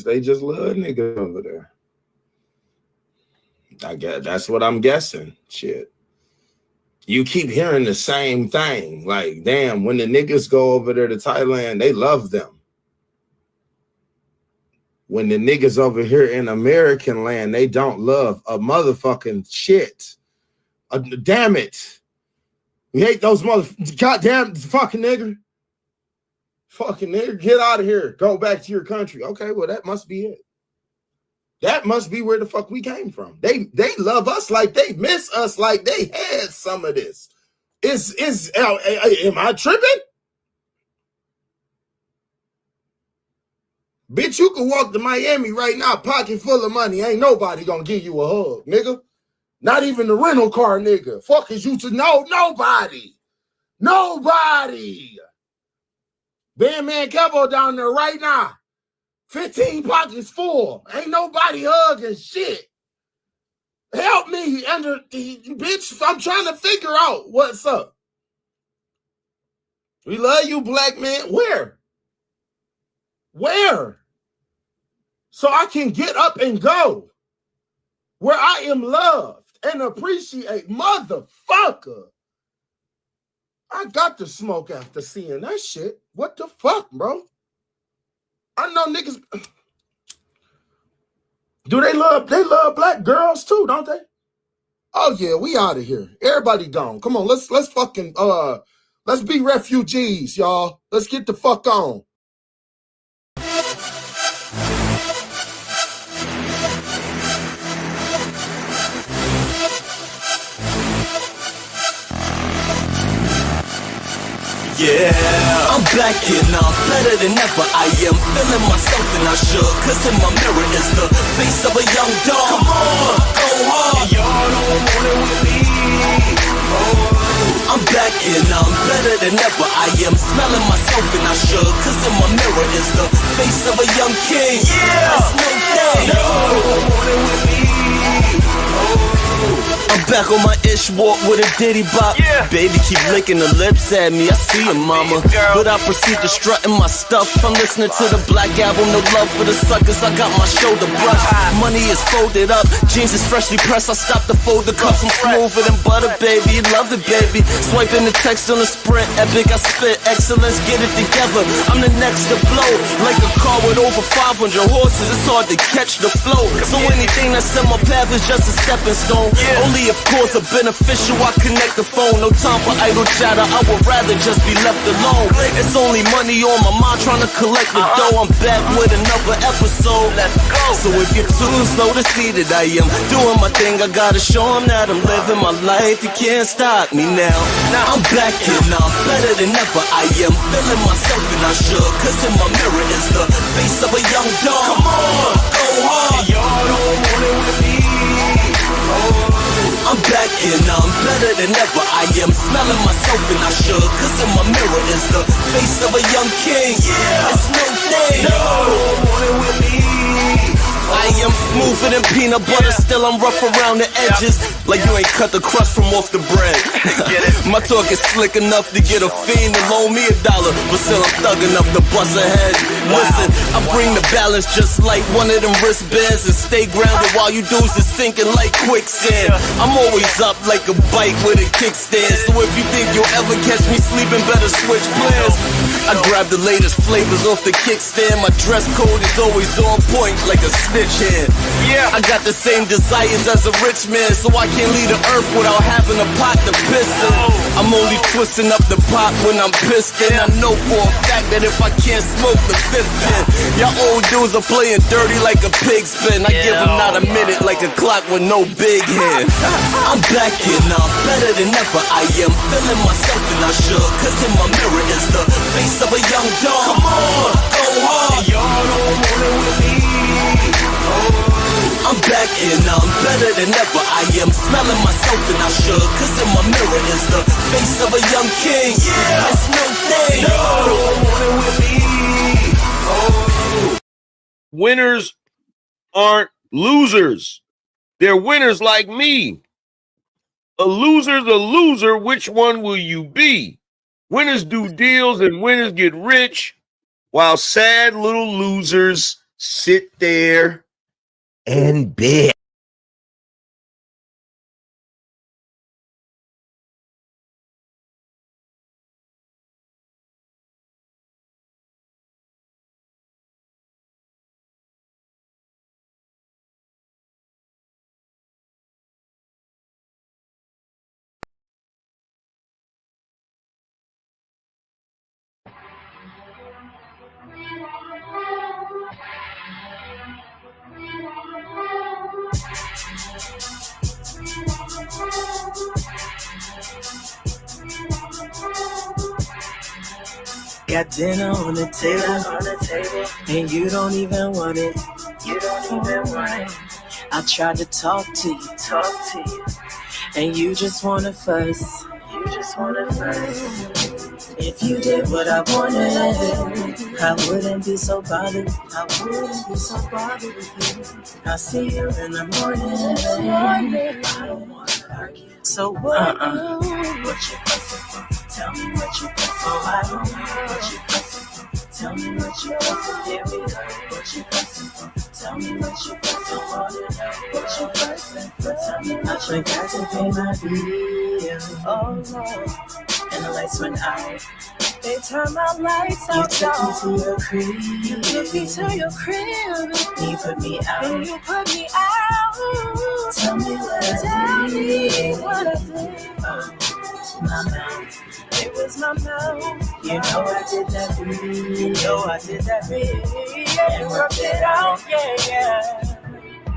They just love niggas over there. I guess that's what I'm guessing. Shit. You keep hearing the same thing. Like, damn, when the niggas go over there to Thailand, they love them. When the niggas over here in American land, they don't love a motherfucking shit. Damn it. We hate those goddamn fucking nigger. Fucking nigger, get out of here. Go back to your country. Okay, well, that must be it. That must be where the fuck we came from. They love us like they miss us like they had some of this. Am I tripping? Bitch, you can walk to Miami right now, pocket full of money. Ain't nobody gonna give you a hug, nigga. Not even the rental car, nigga. Fuck is you to know? Nobody. Nobody. Bandman Kevo down there right now. 15 pockets full. Ain't nobody hugging shit. Help me bitch. I'm trying to figure out what's up. We love you, black man. Where? So I can get up and go where I am loved and appreciate. Motherfucker. I got to smoke after seeing that shit. What the fuck, bro? I know niggas. Do they love black girls too, don't they? Oh yeah, we out of here. Everybody gone. Come on, let's fucking let's be refugees, y'all. Let's get the fuck on. Yeah, I'm back and I'm better than ever. I am feeling myself and I should, cause in my mirror is the face of a young dog. Come on, go hard. And y'all don't want it with me. Oh. I'm back and I'm better than ever. I am smelling myself and I should, cause in my mirror is the face of a young king. Yeah, that's no thing. Y'all don't want it with me. I'm back on my ish walk with a ditty bop. Yeah. Baby keep licking the lips at me. I see you, mama. But I proceed to strutting my stuff. I'm listening to the Black Album. No love for the suckers. I got my shoulder brush. Money is folded up. Jeans is freshly pressed. I stopped to fold the cups. I'm smoother than butter, baby. Love it, baby. Swiping the text on the Sprint. Epic, I spit excellence. Get it together. I'm the next to blow. Like a car with over 500 horses. It's hard to catch the flow. So anything that's in my path is just a stepping stone. Only of course a beneficial, I connect the phone. No time for idle chatter, I would rather just be left alone. It's only money on my mind, trying to collect the dough. I'm back with another episode. Let's go. So if you're too slow to see that I am doing my thing, I gotta show them that I'm living my life. You can't stop me now. I'm back and I'm better than ever. I am feeling myself and I should, cause in my mirror is the face of a young dog. Come on, go hard. And y'all don't want it with me. I'm back and I'm better than ever. I am smelling myself and I should, cause in my mirror is the face of a young king. Yeah, it's no thing. No, want it with me. I am smoother than peanut butter, still I'm rough around the edges. Like you ain't cut the crust from off the bread. My talk is slick enough to get a fiend to loan me $1, but still I'm thug enough to bust a head. Listen, I bring the balance just like one of them wristbands, and stay grounded while you dudes is sinking like quicksand. I'm always up like a bike with a kickstand, so if you think you'll ever catch me sleeping, better switch plans. I grab the latest flavors off the kickstand. My dress code is always on point like a snitch hand. Yeah, I got the same desires as a rich man, so I can't leave the earth without having a pot to piss in. I'm only twisting up the pot when I'm pissed in. I know for a fact that if I can't smoke the fifth pin, y'all old dudes are playing dirty like a pig spin. I give them not a minute like a clock with no big hand. I'm back and I'm better than ever. I am feeling myself and I should, cause in my mirror is the face of a young dog. Come on, go hard. And y'all don't want it with me. I'm back and I'm better than ever. I am smelling myself and I should, cause in my mirror is the face of a young king. Yeah, it's no thing. No, don't want it with me. Winners aren't losers. They're winners like me. A loser's a loser. Which one will you be? Winners do deals and winners get rich, while sad little losers sit there and beg. Got dinner on the table, and you don't even want it. I tried to talk to you, and you just wanna fuss. If you did what I wanted, I wouldn't be so bothered. I'll see you in the morning. I don't wanna argue. So what? What you fussing for? Tell me what you fussing for. I don't know what you fussing for. Tell me what you fussing for. Here we go. What you fussing for? Tell me what you fussing for. What you fussing for? Tell me what you forgot to pay my bill. Oh Lord. And the lights went out. They turned my lights out. You took me to your crib. You put me out. Tell me what I did. My mouth. It was my mouth. You know I did that big. And worked it out, yeah.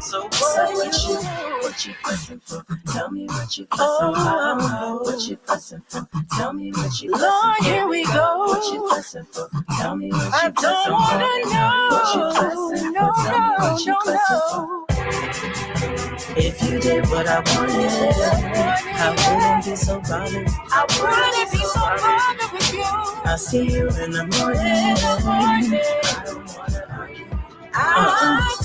So what you fussing for? Tell me what you fussing for. What you fussing for? Tell me what you fussing for. Lord, here we go. What you fussing for? Tell me what you fussing for. I don't wanna know. What you fussing for? Tell me what you fussing for. If you did what I wanted, I wouldn't be so bothered. With you. I'll see you in the morning. I don't wanna argue. I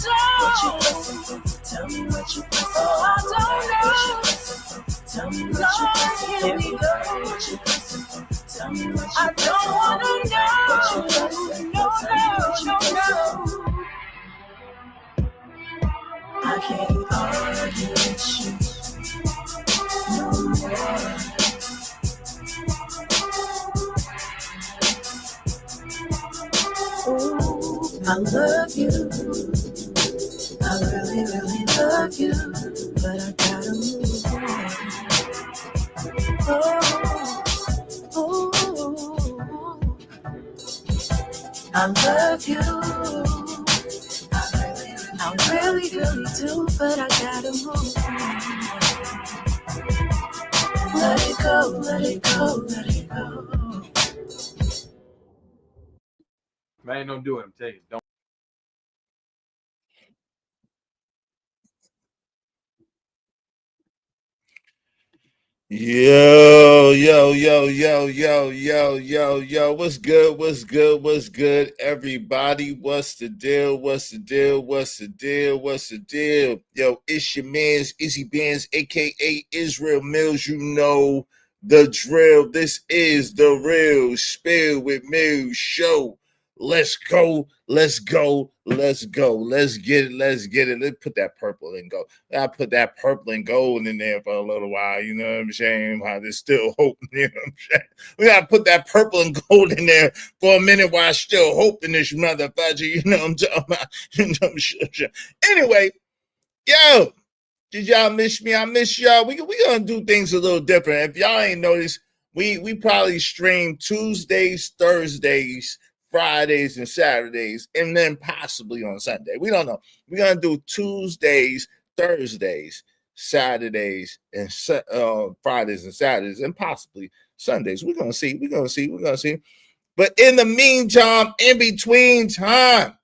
don't. What you fussing for? Tell me what you fussing for. I don't know. What you fussing for? Tell me what you fussing for. Here we go. What you fussing for? Tell me what you fussing for. I don't wanna know. What you fussing for? No. I can't argue with you no more. Ooh, I love you. I really, really love you. But I gotta move on. I love you. I really, really do, but I gotta move on. Let it go. Man, don't do it. I'm telling you, don't. Yo, what's good, everybody? What's the deal? Yo, it's your man's Izzy Bands, aka Israel Mills. You know the drill. This is the real Spill with Mills show. Let's go. Let's get it. Let's put that purple and go. I put that purple and gold in there for a little while. You know what I'm saying? While there's still hope. You know what I'm saying? We gotta put that purple and gold in there for a minute while there's still hope in this motherfucker. You know what I'm talking about? You know, anyway, yo, did y'all miss me? I miss y'all. We gonna do things a little different. If y'all ain't noticed, we probably stream Tuesdays, Thursdays, Fridays and Saturdays, and then possibly on Sunday. We don't know. We're going to do Tuesdays, Thursdays, Saturdays, and Fridays and Saturdays, and possibly Sundays. We're going to see. But in the meantime, in between time,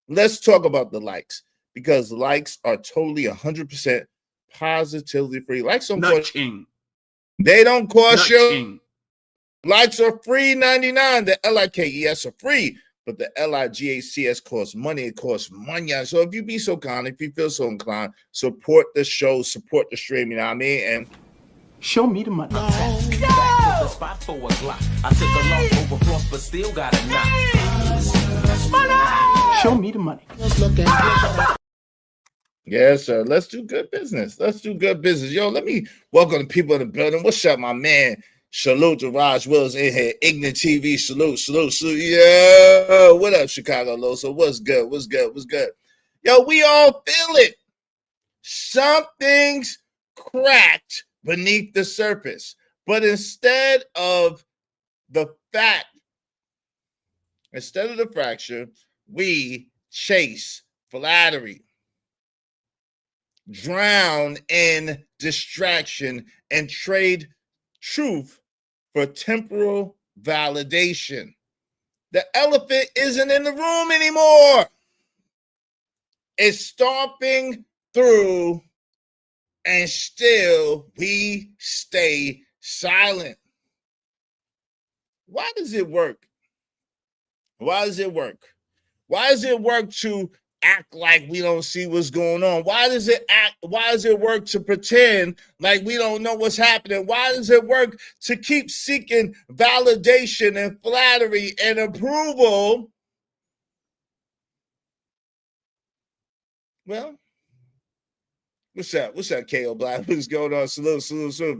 let's talk about the likes, because likes are totally 100% positively free. Likes don't cost you. They don't cost you. Likes are free 99. The LIKES are free, but the LIGACS costs money. It costs money. So if you be so kind, if you feel so inclined, support the show, support the stream. You know what I mean? And show me the money. Yo! the spot for a Glock. I took a loss over frost, but still got a knock. Money! Show me the money. Yes, sir. Let's do good business. Let's do good business. Yo, let me welcome the people in the building. What's up, my man? Salute to Raj Wills in here. Ignorant TV. Salute. Yeah. What up, Chicago Loso? What's good? Yo, we all feel it. Something's cracked beneath the surface. But instead of the fracture, we chase flattery, drown in distraction, and trade truth for temporal validation. The elephant isn't in the room anymore. It's stomping through, and still we stay silent. Why does it work? Why does it work to act like we don't see what's going on? Why does it work to pretend like we don't know what's happening? Why does it work to keep seeking validation and flattery and approval? Well, what's up, KO Black? What's going on? Salute,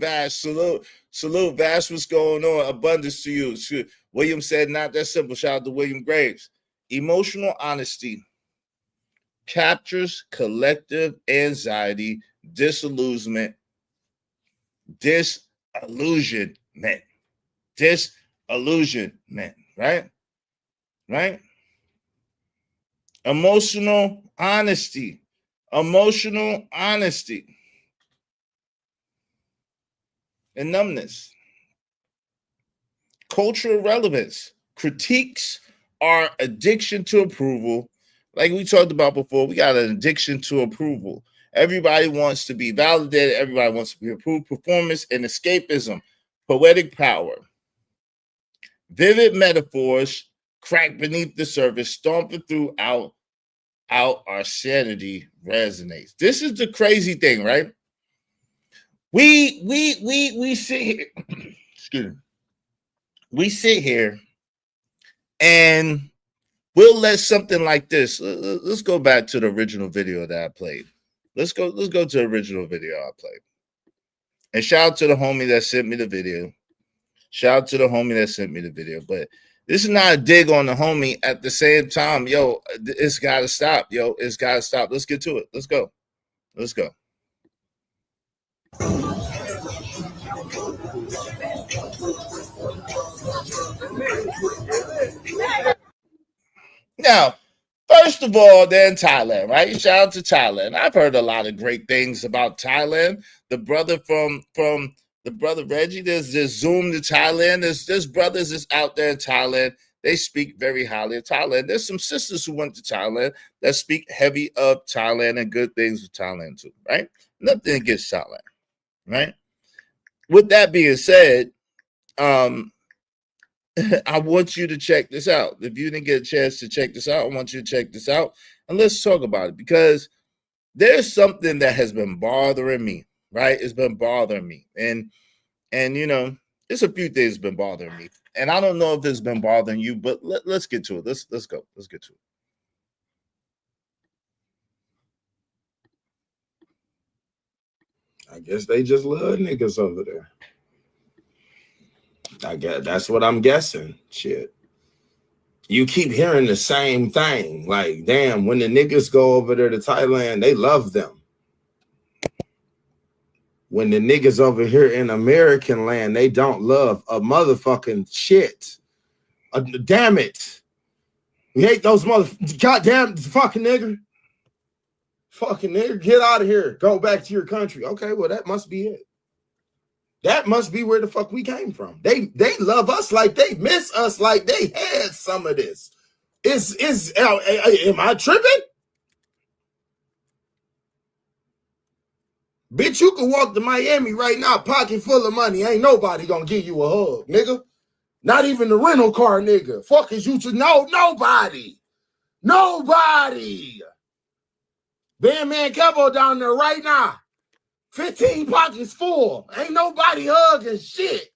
Vash, salute, Vash, what's going on? Abundance to you. William said, not that simple. Shout out to William Graves. Emotional honesty captures collective anxiety, disillusionment, right? Emotional honesty. And numbness. Cultural relevance. Critiques are addiction to approval. Like we talked about before, we got an addiction to approval. Everybody wants to be validated. Everybody wants to be approved. Performance and escapism. Poetic power. Vivid metaphors crack beneath the surface, stomping throughout our sanity resonates. This is the crazy thing, right? We sit here, excuse me. We sit here and we'll let something like this. Let's go back to the original video that I played. Let's go to the original video I played. And shout out to the homie that sent me the video. But this is not a dig on the homie. At the same time, yo, it's got to stop. Let's get to it. Let's go. Now, first of all, they're in Thailand, right? Shout out to Thailand. I've heard a lot of great things about Thailand. The brother from the brother Reggie, there's Zoom to Thailand. There's brothers that's out there in Thailand. They speak very highly of Thailand. There's some sisters who went to Thailand that speak heavy of Thailand and good things of Thailand too, right? Nothing against Thailand, right? With that being said, I want you to check this out. If you didn't get a chance to check this out, I want you to check this out. And let's talk about it, because there's something that has been bothering me, right? It's been bothering me. And you know, it's a few things been bothering me. And I don't know if it's been bothering you, but let's get to it. Let's go. Let's get to it. I guess they just love niggas over there. I guess that's what I'm guessing. Shit. You keep hearing the same thing. Like, damn, when the niggas go over there to Thailand, they love them. When the niggas over here in American land, they don't love a motherfucking shit. Damn it. We hate those goddamn fucking nigger. Fucking nigger, get out of here. Go back to your country. Okay, well, that must be it. That must be where the fuck we came from. They love us like they miss us, like they had some of this. Am I tripping? Bitch, you can walk to Miami right now, pocket full of money. Ain't nobody gonna give you a hug, nigga. Not even the rental car nigga. Fuck is you to know? Nobody. Bandman Kevo down there right now. 15 pockets full. Ain't nobody hugging shit.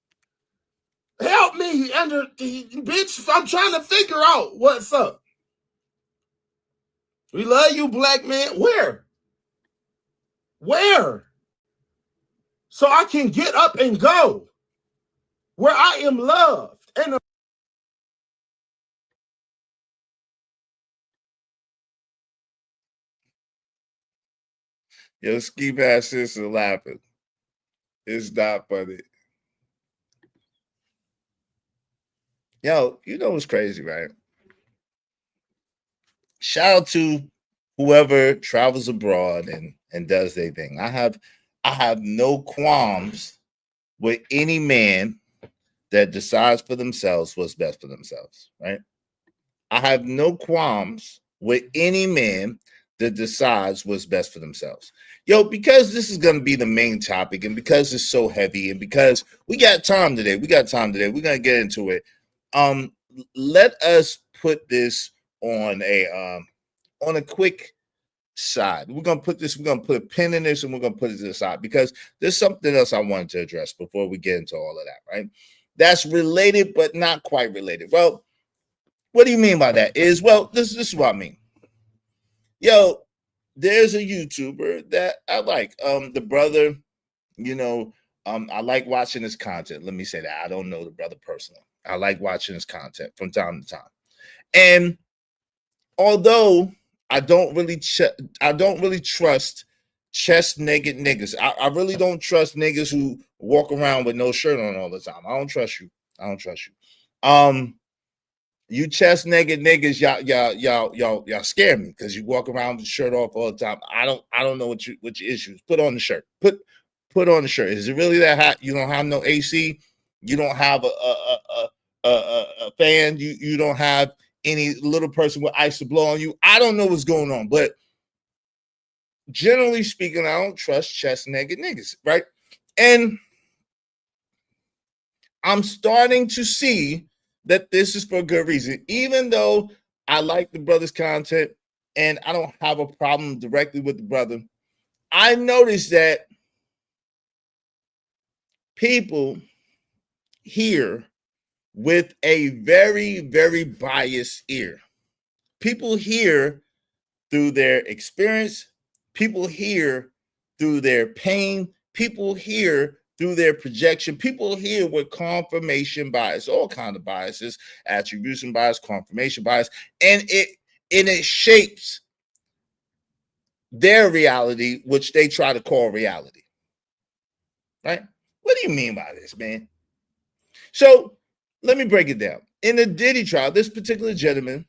Help me, bitch. I'm trying to figure out what's up. We love you, black man. Where? Where? So I can get up and go where I am loved. And Yo, ski mask is laughing. It's not funny. Yo, you know what's crazy, right? Shout out to whoever travels abroad and does their thing. I have no qualms with any man that decides for themselves what's best for themselves, right? I have no qualms with any man that decides what's best for themselves. Yo, because this is going to be the main topic, and because it's so heavy, and because we got time today, we're going to get into it. Let us put this on a quick side. We're going to put a pin in this, and we're going to put it to the side, because there's something else I wanted to address before we get into all of that, right? That's related, but not quite related. Well, what do you mean by that? This is what I mean. Yo, there's a YouTuber that I like. The brother, I like watching his content. Let me say that. I don't know the brother personally. I like watching his content from time to time. And although I don't really trust chest naked niggas. I really don't trust niggas who walk around with no shirt on all the time. I don't trust you. You chest naked niggas, y'all scare me because you walk around with your shirt off all the time. I don't know what your issues. Put on the shirt. Put on the shirt. Is it really that hot? You don't have no AC. You don't have a fan. You don't have any little person with ice to blow on you. I don't know what's going on, but generally speaking, I don't trust chest naked niggas, right? And I'm starting to see that this is for good reason. Even though I like the brother's content and I don't have a problem directly with the brother, I noticed that people hear with a very, very biased ear. People hear through their experience. People hear through their pain. People hear through their projection. People hear with confirmation bias, all kinds of biases, attribution bias, confirmation bias, and it shapes their reality, which they try to call reality. Right? What do you mean by this, man? So let me break it down. In the Diddy trial, this particular gentleman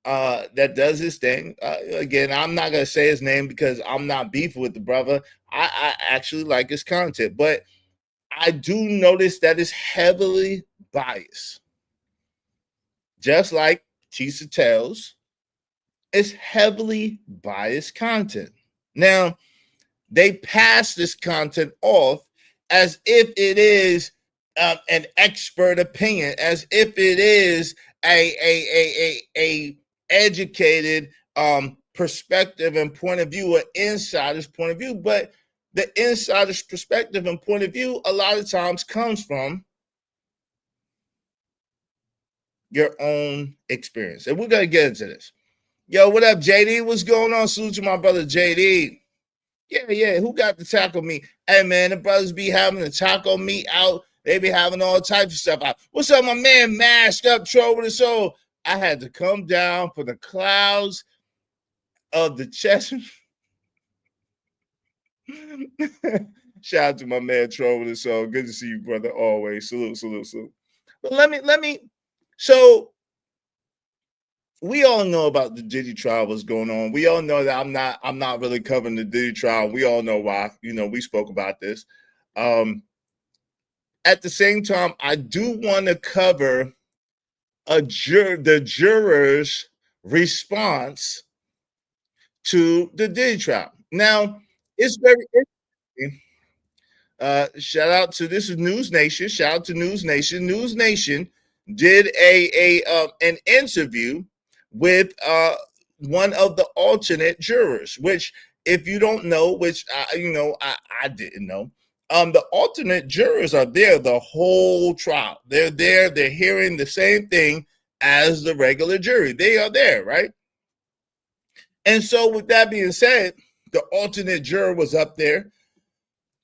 that does his thing. Again, I'm not going to say his name because I'm not beefing with the brother. I actually like his content, but I do notice that it's heavily biased. Just like Tisa Tells, it's heavily biased content. Now, they pass this content off as if it is an expert opinion, as if it is a educated perspective and point of view, an insider's point of view. But the insider's perspective and point of view a lot of times comes from your own experience. And we're going to get into this. Yo, what up, JD? What's going on? Salute to my brother, JD. Yeah. Who got the taco meat? Hey, man, the brothers be having the taco meat out. They be having all types of stuff out. What's up, my man? Mashed up, troll with the soul. I had to come down for the clouds of the chest. Shout out to my man Troll with the soul. Good to see you, brother. Always. Salute. But let me. So we all know about the Diddy trial, what's going on. We all know that I'm not really covering the Diddy trial. We all know why. We spoke about this. At the same time, I do want to cover the jurors' response to the Diddy trial. Now, it's very interesting. Shout out to this is News Nation. Shout out to News Nation. News Nation did an interview with one of the alternate jurors, which, if you don't know, which I didn't know, the alternate jurors are there the whole trial. They're there. They're hearing the same thing as the regular jury. They are there, right? And so with that being said, the alternate juror was up there,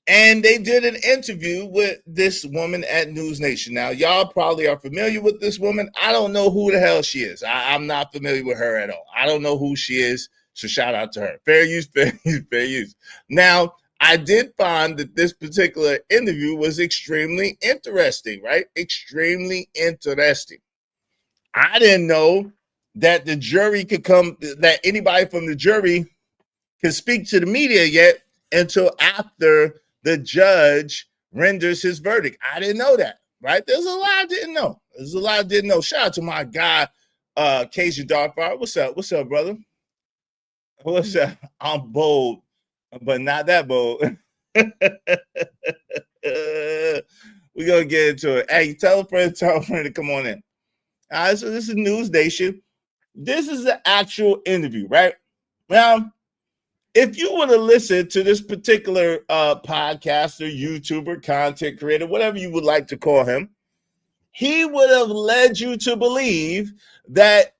and they did an interview with this woman at News Nation. Now, y'all probably are familiar with this woman. I don't know who the hell she is. I'm not familiar with her at all. I don't know who she is, so shout out to her. Fair use, fair use, fair use. Now, I did find that this particular interview was extremely interesting, right? Extremely interesting. I didn't know that the jury could come, that anybody from the jury could speak to the media yet until after the judge renders his verdict. I didn't know that, right? There's a lot I didn't know. There's a lot I didn't know. Shout out to my guy, Casey Darkfire. What's up? What's up, brother? What's up? I'm bold, but not that bold. We're going to get into it. Hey, tell a friend to come on in. All right, so this is News Nation. This is the actual interview, right? Now, if you were to listen to this particular podcaster, YouTuber, content creator, whatever you would like to call him, he would have led you to believe that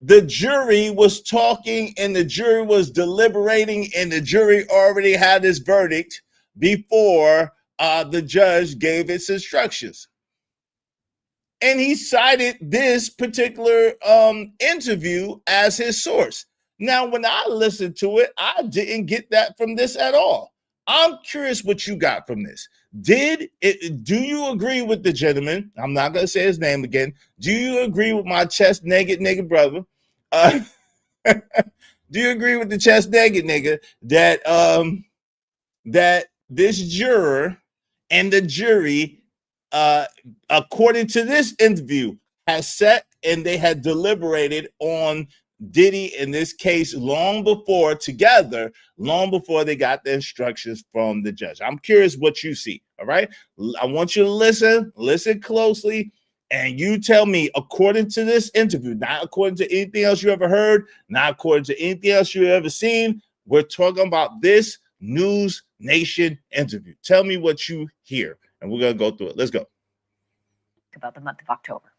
the jury was talking and the jury was deliberating and the jury already had its verdict before the judge gave its instructions. And he cited this particular interview as his source. Now, when I listened to it, I didn't get that from this at all. I'm curious what you got from this. Do you agree with the gentleman? I'm not going to say his name again. Do you agree with my chest naked nigga brother? Do you agree with the chest naked nigga that that this juror and the jury, according to this interview, has sat and they had deliberated on Diddy in this case long before they got the instructions from the judge? I'm curious what you see. All right. I want you to listen closely, and you tell me, according to this interview, not according to anything else you ever heard, not according to anything else you ever seen. We're talking about this News Nation interview. Tell me what you hear, and we're going to go through it. Let's go. About the month of October,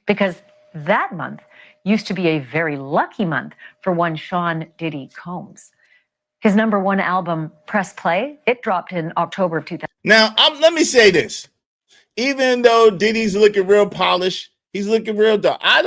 because that month used to be a very lucky month for one Sean Diddy Combs. His #1 album, Press Play, it dropped in October of 2000. Now, let me say this. Even though Diddy's looking real polished, he's looking real dark. I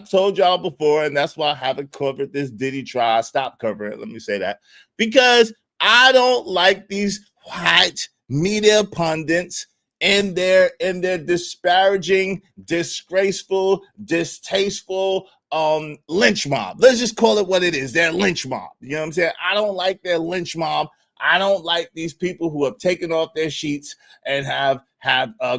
told y'all before, and that's why I haven't covered this Diddy trial. I stopped covering it, let me say that, because I don't like these white media pundits and their disparaging, disgraceful, distasteful lynch mob. Let's just call it what it is. They're lynch mob. You know what I'm saying? I don't like their lynch mob. I don't like these people who have taken off their sheets and have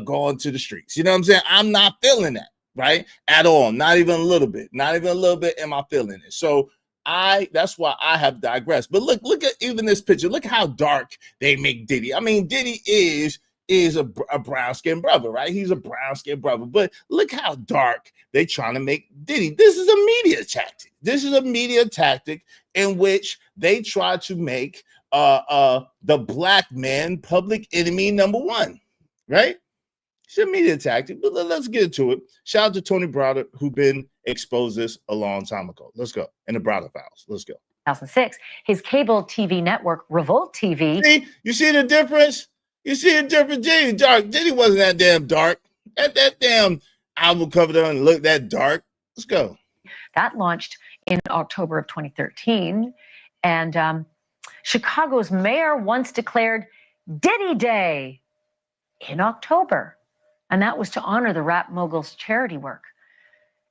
gone to the streets. You know what I'm saying? I'm not feeling that, right? At all. Not even a little bit. Not even a little bit am I feeling it. So that's why I have digressed. But look at even this picture. Look how dark they make Diddy. I mean, Diddy is a brown-skinned brother, right? He's a brown-skinned brother. But look how dark they trying to make Diddy. This is a media tactic. This is a media tactic in which they try to make the black man public enemy #1, right? It's a media tactic, but let's get into it. Shout out to Tony Browder, who been exposed this a long time ago. Let's go. In the Browder Files. Let's go. 2006, his cable TV network, Revolt TV. See, you see the difference? You see the difference? Diddy wasn't that damn dark. That damn album cover doesn't look that dark. Let's go. That launched in October of 2013. And Chicago's mayor once declared Diddy Day in October. And that was to honor the rap mogul's charity work.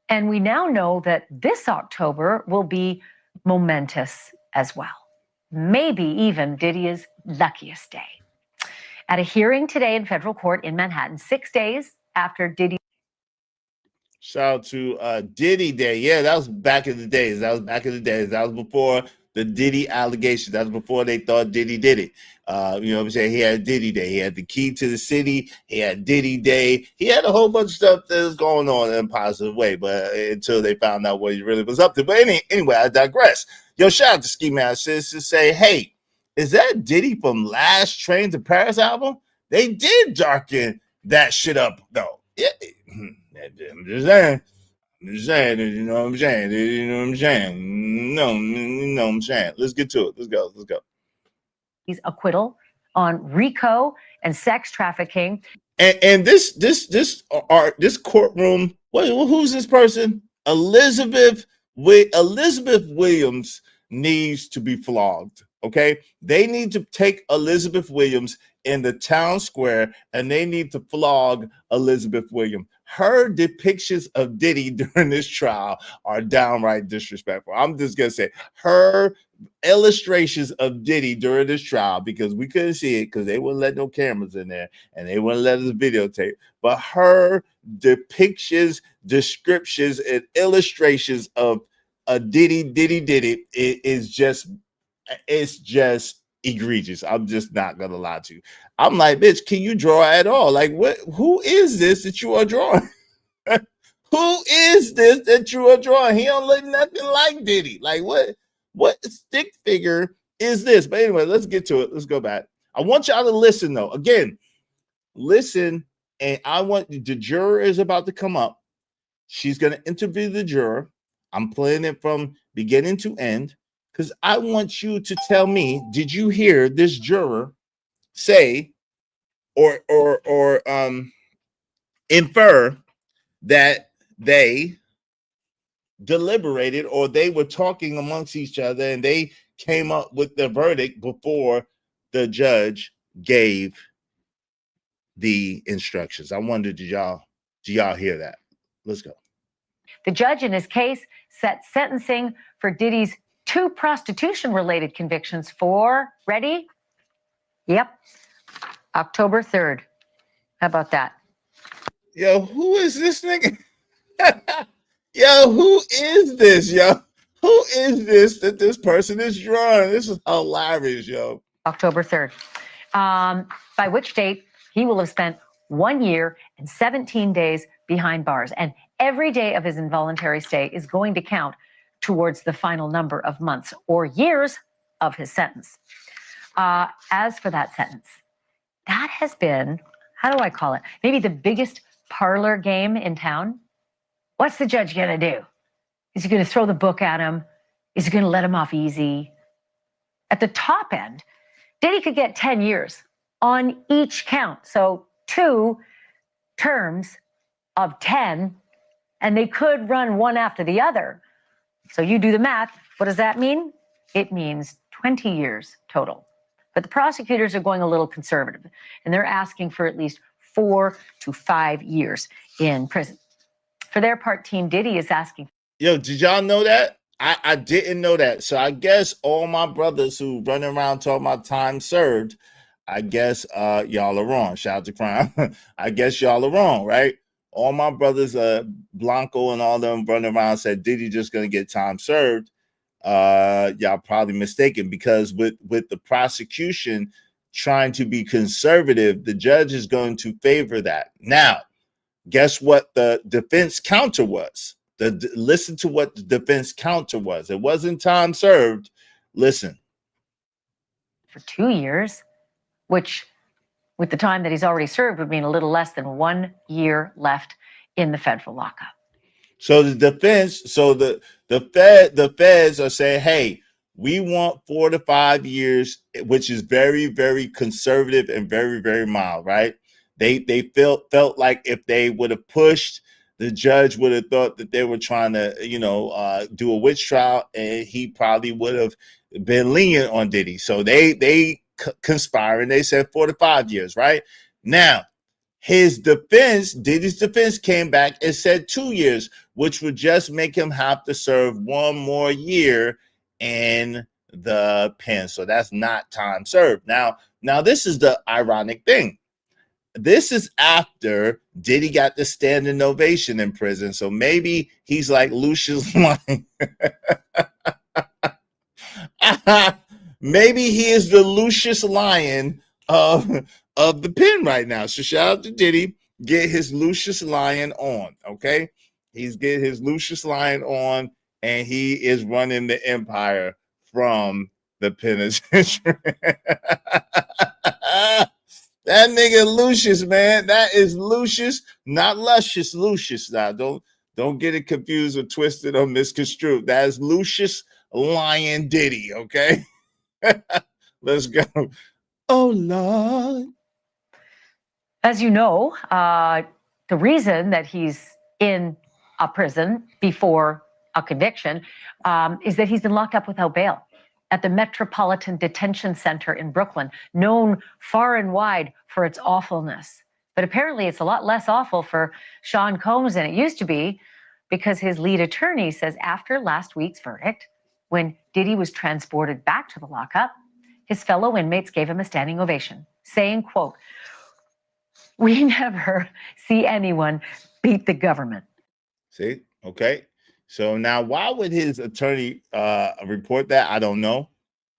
And we now know that this October will be momentous as well. Maybe even Diddy's luckiest day. At a hearing today in federal court in Manhattan, 6 days after Diddy. Shout out to Diddy Day. Yeah, that was back in the days. That was before the Diddy allegations. That was before they thought Diddy did it. You know what I'm saying? He had Diddy Day. He had the key to the city. He had Diddy Day. He had a whole bunch of stuff that was going on in a positive way, but until they found out what he really was up to. But anyway, I digress. Yo, shout out to Ski Mask to say, hey, Is that Diddy from Last Train to Paris album? They did darken that shit up though. Yeah. I'm just saying. You know what I'm saying? You know what I'm saying? No, you know what I'm saying. Let's get to it. Let's go. He's acquittal on RICO and sex trafficking. And this courtroom. Who's this person? Elizabeth Williams needs to be flogged. Okay, they need to take Elizabeth Williams in the town square and they need to flog Elizabeth Williams. Her depictions of Diddy during this trial are downright disrespectful. I'm just gonna say her illustrations of Diddy during this trial, because we couldn't see it because they wouldn't let no cameras in there and they wouldn't let us videotape. But her depictions, descriptions, and illustrations of a Diddy is just, it's just egregious. I'm just not gonna lie to you. I'm like, bitch, can you draw at all? Like, what? Who is this that you are drawing? Who is this that you are drawing? He don't look nothing like Diddy. Like, what stick figure is this? But anyway, let's get to it. Let's go back. I want y'all to listen though. Again, listen, and I want the juror is about to come up. She's gonna interview the juror. I'm playing it from beginning to end because I want you to tell me, did you hear this juror say or infer that they deliberated or they were talking amongst each other and they came up with the verdict before the judge gave the instructions? I wonder, do y'all hear that? Let's go. The judge in his case set sentencing for Diddy's 2 prostitution-related convictions for, ready? Yep, October 3rd. How about that? Yo, who is this nigga? Yo, who is this, yo? Who is this that this person is drawing? This is hilarious, yo. October 3rd. By which date he will have spent 1 year and 17 days behind bars. And every day of his involuntary stay is going to count towards the final number of months or years of his sentence. As for that sentence, that has been, how do I call it? Maybe the biggest parlor game in town. What's the judge going to do? Is he going to throw the book at him? Is he going to let him off easy? At the top end, Diddy could get 10 years on each count. So 2 terms of 10, and they could run one after the other. So you do the math. What does that mean? It means 20 years total. But the prosecutors are going a little conservative, and they're asking for at least 4 to 5 years in prison. For their part, Team Diddy is asking. Yo, did y'all know that? I didn't know that. So I guess all my brothers who run around talking about time served, I guess y'all are wrong. Shout out to crime. I guess y'all are wrong, right? All my brothers, Blanco and all them running around said Diddy just gonna get time served. Y'all probably mistaken, because with the prosecution trying to be conservative, the judge is going to favor that. Now, guess what the defense counter was? Listen to what the defense counter was. It wasn't time served. Listen. For 2 years, which with the time that he's already served would mean a little less than 1 year left in the federal lockup. So the defense, so the feds are saying, hey, we want 4 to 5 years, which is very, very conservative and very, very mild, right? They felt like if they would have pushed, the judge would have thought that they were trying to, do a witch trial, and he probably would have been lenient on Diddy. So they conspire and they said 4 to 5 years, right? Now, Diddy's defense came back and said 2 years, which would just make him have to serve 1 more year in the pen. So that's not time served. Now this is the ironic thing. This is after Diddy got the standing ovation in prison. So maybe he's like Lucius Lyon. Maybe he is the Lucius Lyon of the pen right now. So shout out to Diddy. Get his Lucius Lyon on, okay? He's getting his Lucius Lyon on, and he is running the empire from the penitentiary. That nigga Lucius, man. That is Lucius, not Luscious. Lucius. Now, don't get it confused or twisted or misconstrued. That is Lucius Lion Diddy, okay? Let's go. Oh, Lord. As you know, the reason that he's in a prison before a conviction is that he's been locked up without bail at the Metropolitan Detention Center in Brooklyn, known far and wide for its awfulness. But apparently it's a lot less awful for Sean Combs than it used to be, because his lead attorney says after last week's verdict, when Diddy was transported back to the lockup, his fellow inmates gave him a standing ovation, saying, quote, "We never see anyone beat the government." See? Okay. So now why would his attorney report that? I don't know.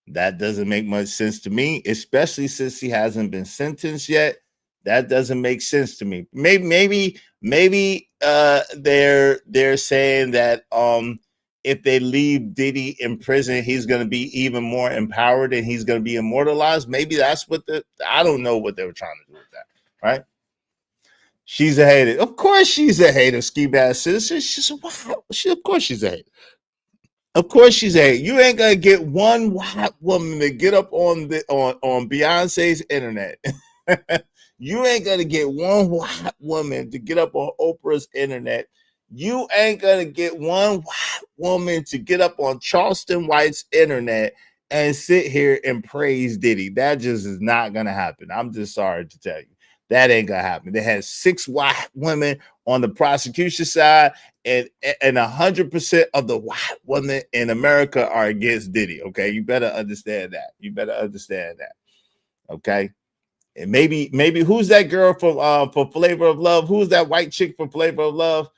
That doesn't make much sense to me, especially since he hasn't been sentenced yet. That doesn't make sense to me. Maybe they're saying that if they leave Diddy in prison, he's going to be even more empowered and he's going to be immortalized. Maybe that's what I don't know what they were trying to do with that, right? She's a hater. Of course she's a hater, ski bass citizen. Of course she's a hater. Of course she's a hater. You ain't gonna get one white woman to get up on Beyonce's internet. You ain't gonna get one white woman to get up on Oprah's internet. You ain't gonna get one white woman to get up on Charleston White's internet and sit here and praise Diddy. That just is not gonna happen. I'm just sorry to tell you. That ain't gonna happen. They had 6 white women on the prosecution side, and 100% of the white women in America are against Diddy. Okay, you better understand that. You better understand that. Okay, and maybe who's that girl for Flavor of Love? Who's that white chick for Flavor of Love?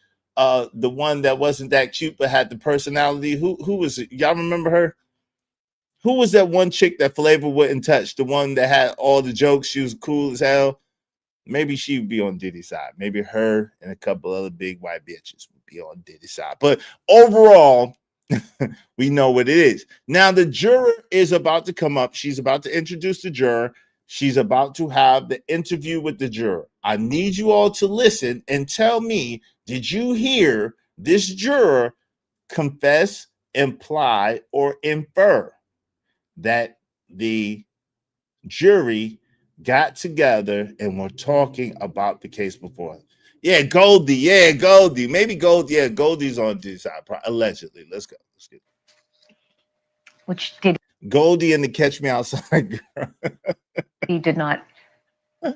The one that wasn't that cute but had the personality. Who was it? Y'all remember her? Who was that one chick that Flavor wouldn't touch? The one that had all the jokes. She was cool as hell. Maybe she would be on Diddy's side. Maybe her and a couple other big white bitches would be on Diddy's side. But overall, we know what it is. Now, the juror is about to come up. She's about to introduce the juror. She's about to have the interview with the juror. I need you all to listen and tell me, did you hear this juror confess, imply, or infer that the jury got together and were talking about the case before? Yeah, Goldie. Yeah, Goldie. Maybe Goldie. Yeah, Goldie's on this side, allegedly. Let's go. Let's get Which did Goldie and the Catch Me Outside girl. he did not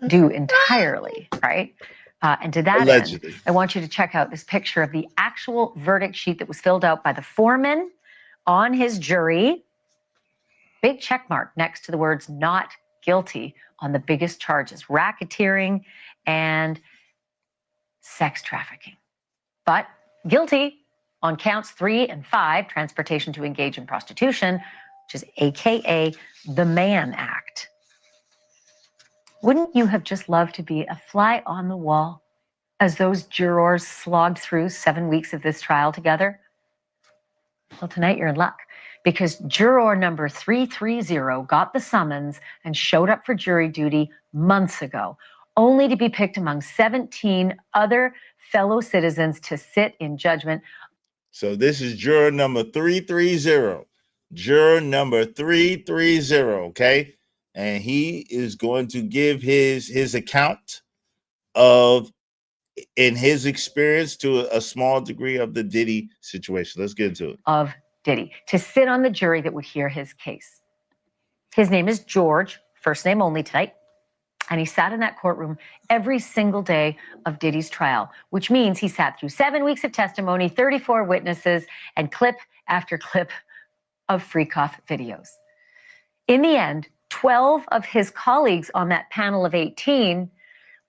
do entirely, right? And to that Allegedly. end, I want you to check out this picture of the actual verdict sheet that was filled out by the foreman on his jury. Big check mark next to the words "not guilty" on the biggest charges: racketeering and sex trafficking. But guilty on counts 3 and 5, transportation to engage in prostitution, which is AKA the Mann Act. Wouldn't you have just loved to be a fly on the wall as those jurors slogged through 7 weeks of this trial together? Well, tonight you're in luck, because juror number 330 got the summons and showed up for jury duty months ago, only to be picked among 17 other fellow citizens to sit in judgment. So this is juror number 330. Juror number 330, okay? And he is going to give his account of, in his experience, to a small degree of the Diddy situation. Let's get into it. Of Diddy, to sit on the jury that would hear his case. His name is George, first name only tonight, and he sat in that courtroom every single day of Diddy's trial, which means he sat through 7 weeks of testimony, 34 witnesses, and clip after clip of Freakoff videos. In the end, 12 of his colleagues on that panel of 18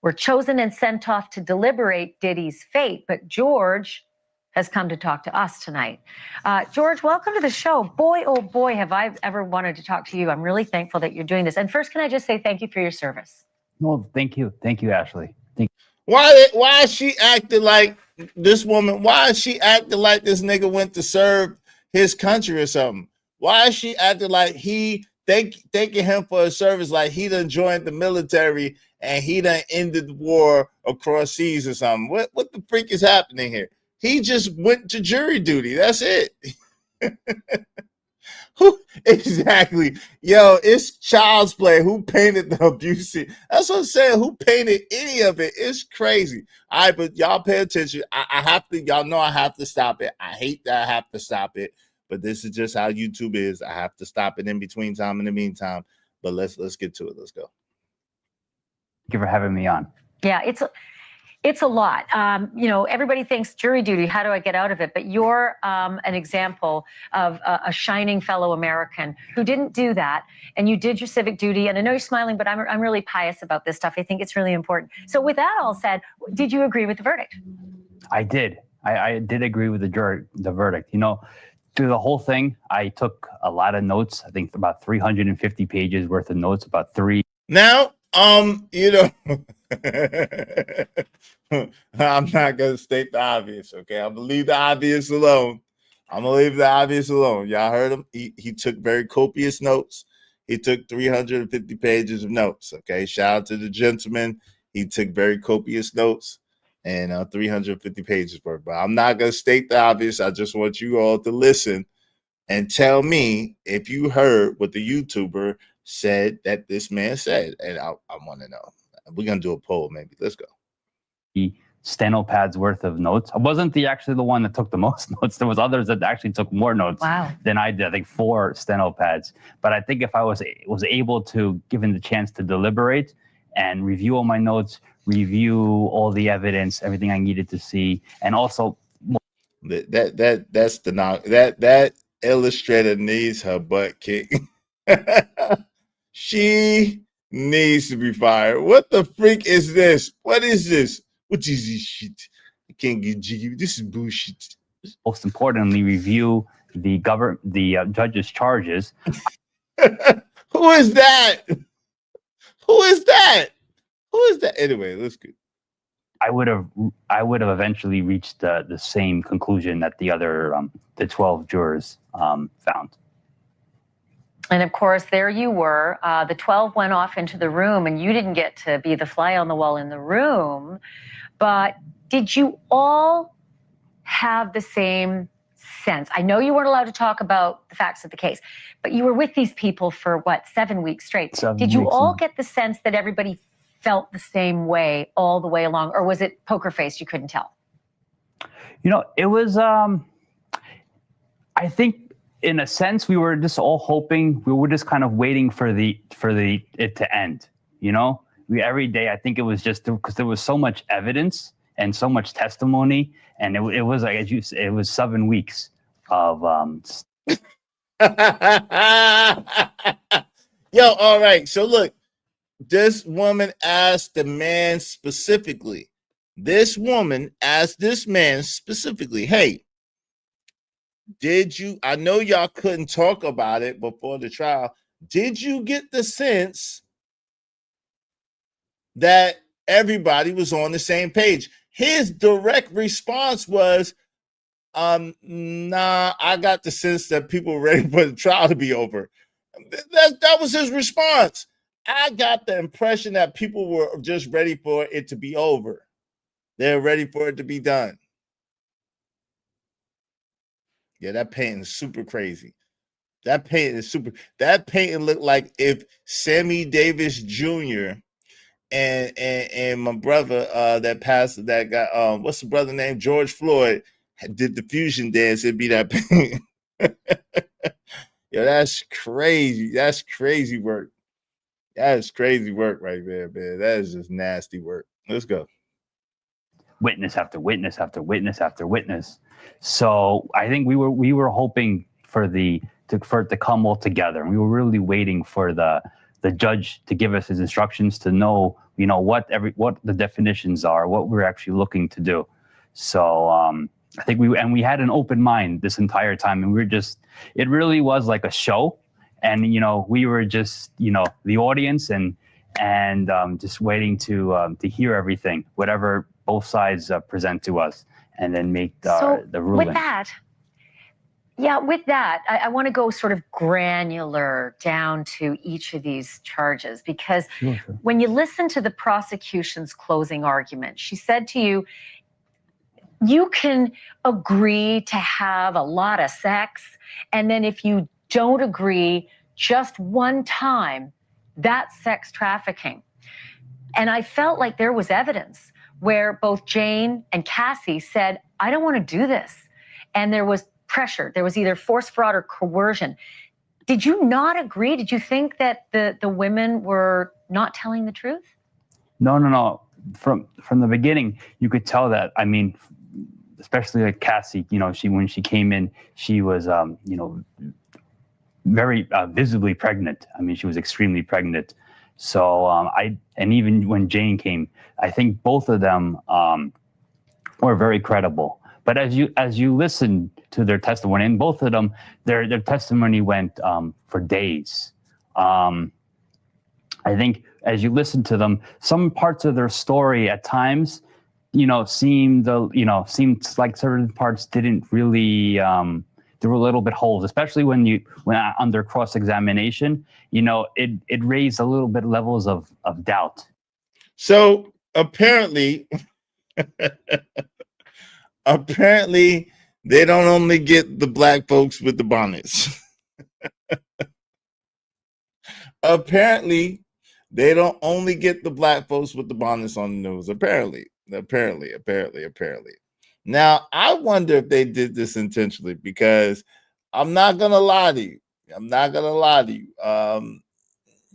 were chosen and sent off to deliberate Diddy's fate, but George has come to talk to us tonight. George, welcome to the show. Boy, oh boy, have I ever wanted to talk to you. I'm really thankful that you're doing this. And first, can I just say thank you for your service? Well, thank you. Thank you, Ashley. Why is she acting like this woman? Why is she acting like this nigga went to serve his country or something? Why is she acting like thanking him for his service, like he done joined the military and he done ended the war across seas or something? What the freak is happening here? He just went to jury duty. That's it. Who exactly? Yo, it's child's play. Who painted the abuse? That's what I'm saying. Who painted any of it? It's crazy. All right, but y'all pay attention. I have to. Y'all know I have to stop it. I hate that I have to stop it, but this is just how YouTube is. I have to stop it in between time. In the meantime, but let's get to it. Let's go. Thank you for having me on. Yeah, it's a lot. You know, everybody thinks jury duty, how do I get out of it? But you're an example of a shining fellow American who didn't do that, and you did your civic duty. And I know you're smiling, but I'm really pious about this stuff. I think it's really important. So with that all said, did you agree with the verdict? I did. I did agree with the verdict. You know, through the whole thing, I took a lot of notes. I think about 350 pages worth of notes, about 3. Now, you know, I'm not gonna state the obvious, okay? I'm gonna leave the obvious alone. Y'all heard him. He took very copious notes. He took 350 pages of notes. Okay, shout out to the gentleman. He took very copious notes and 350 pages worth. But I'm not gonna state the obvious. I just want you all to listen and tell me if you heard what the YouTuber said that this man said, and I want to know. We're gonna do a poll, maybe. Let's go. Steno pads worth of notes. I wasn't actually the one that took the most notes. There was others that actually took more notes than I did. I think 4 steno pads. But I think if I was able to, given the chance to deliberate and review all my notes, review all the evidence, everything I needed to see, and also that illustrator needs her butt kicked. She needs to be fired. What the freak is this? What is this? What is this shit? I can't get jiggy. This is bullshit. Most importantly, review the judge's charges. Who is that? Who is that? Anyway, let's go. I would have eventually reached the same conclusion that the other the 12 jurors found. And of course, there you were. The 12 went off into the room, and you didn't get to be the fly on the wall in the room. But did you all have the same sense? I know you weren't allowed to talk about the facts of the case, but you were with these people for, 7 weeks straight. Did you all get the sense that everybody felt the same way all the way along, or was it poker face, you couldn't tell? You know, it was, I think, in a sense, we were just all hoping. We were just kind of waiting for it to end. You know, every day. I think it was just because there was so much evidence and so much testimony, and it was like, as you said, it was 7 weeks of. Yo, all right. So look, this woman asked the man specifically. This woman asked this man specifically, "Hey, I know y'all couldn't talk about it before the trial. Did you get the sense that everybody was on the same page?" His direct response was, nah, I got the sense that people were ready for the trial to be over. That was his response. I got the impression that people were just ready for it to be over. They're ready for it to be done. Yeah, that painting is super crazy. That painting looked like if Sammy Davis Jr. and my brother that passed, that guy, what's the brother name? George Floyd did the fusion dance, it'd be that painting. Yeah, that's crazy. That's crazy work. That is crazy work right there, man. That is just nasty work. Let's go. Witness after witness after witness after witness. So I think we were hoping for it to come all together. And we were really waiting for the judge to give us his instructions to know, you know, what the definitions are, what we're actually looking to do. So I think we had an open mind this entire time, and it really was like a show. And, you know, we were just, you know, the audience and just waiting to hear everything, whatever both sides present to us, and then make the ruling. With that, Yeah, with that, I want to go sort of granular down to each of these charges, because Sure. when you listen to the prosecution's closing argument, she said to you, you can agree to have a lot of sex, and then if you don't agree just one time, that's sex trafficking. And I felt like there was evidence where both Jane and Cassie said, I don't want to do this. And there was pressure. There was either force, fraud, or coercion. Did you not agree? Did you think that the women were not telling the truth? No. From the beginning, you could tell that. I mean, especially like Cassie, you know, when she came in, she was, you know, very visibly pregnant. I mean, she was extremely pregnant. So and even when Jane came, I think both of them were very credible. But as you listen to their testimony, and both of them, their testimony went for days. I think as you listen to them, some parts of their story at times, you know, seemed like certain parts didn't really. There were a little bit holes, especially when under cross-examination, you know, it raised a little bit levels of doubt. So apparently, they don't only get the black folks with the bonnets. Apparently, they don't only get the black folks with the bonnets on the news. Apparently. Now, I wonder if they did this intentionally, because I'm not gonna lie to you.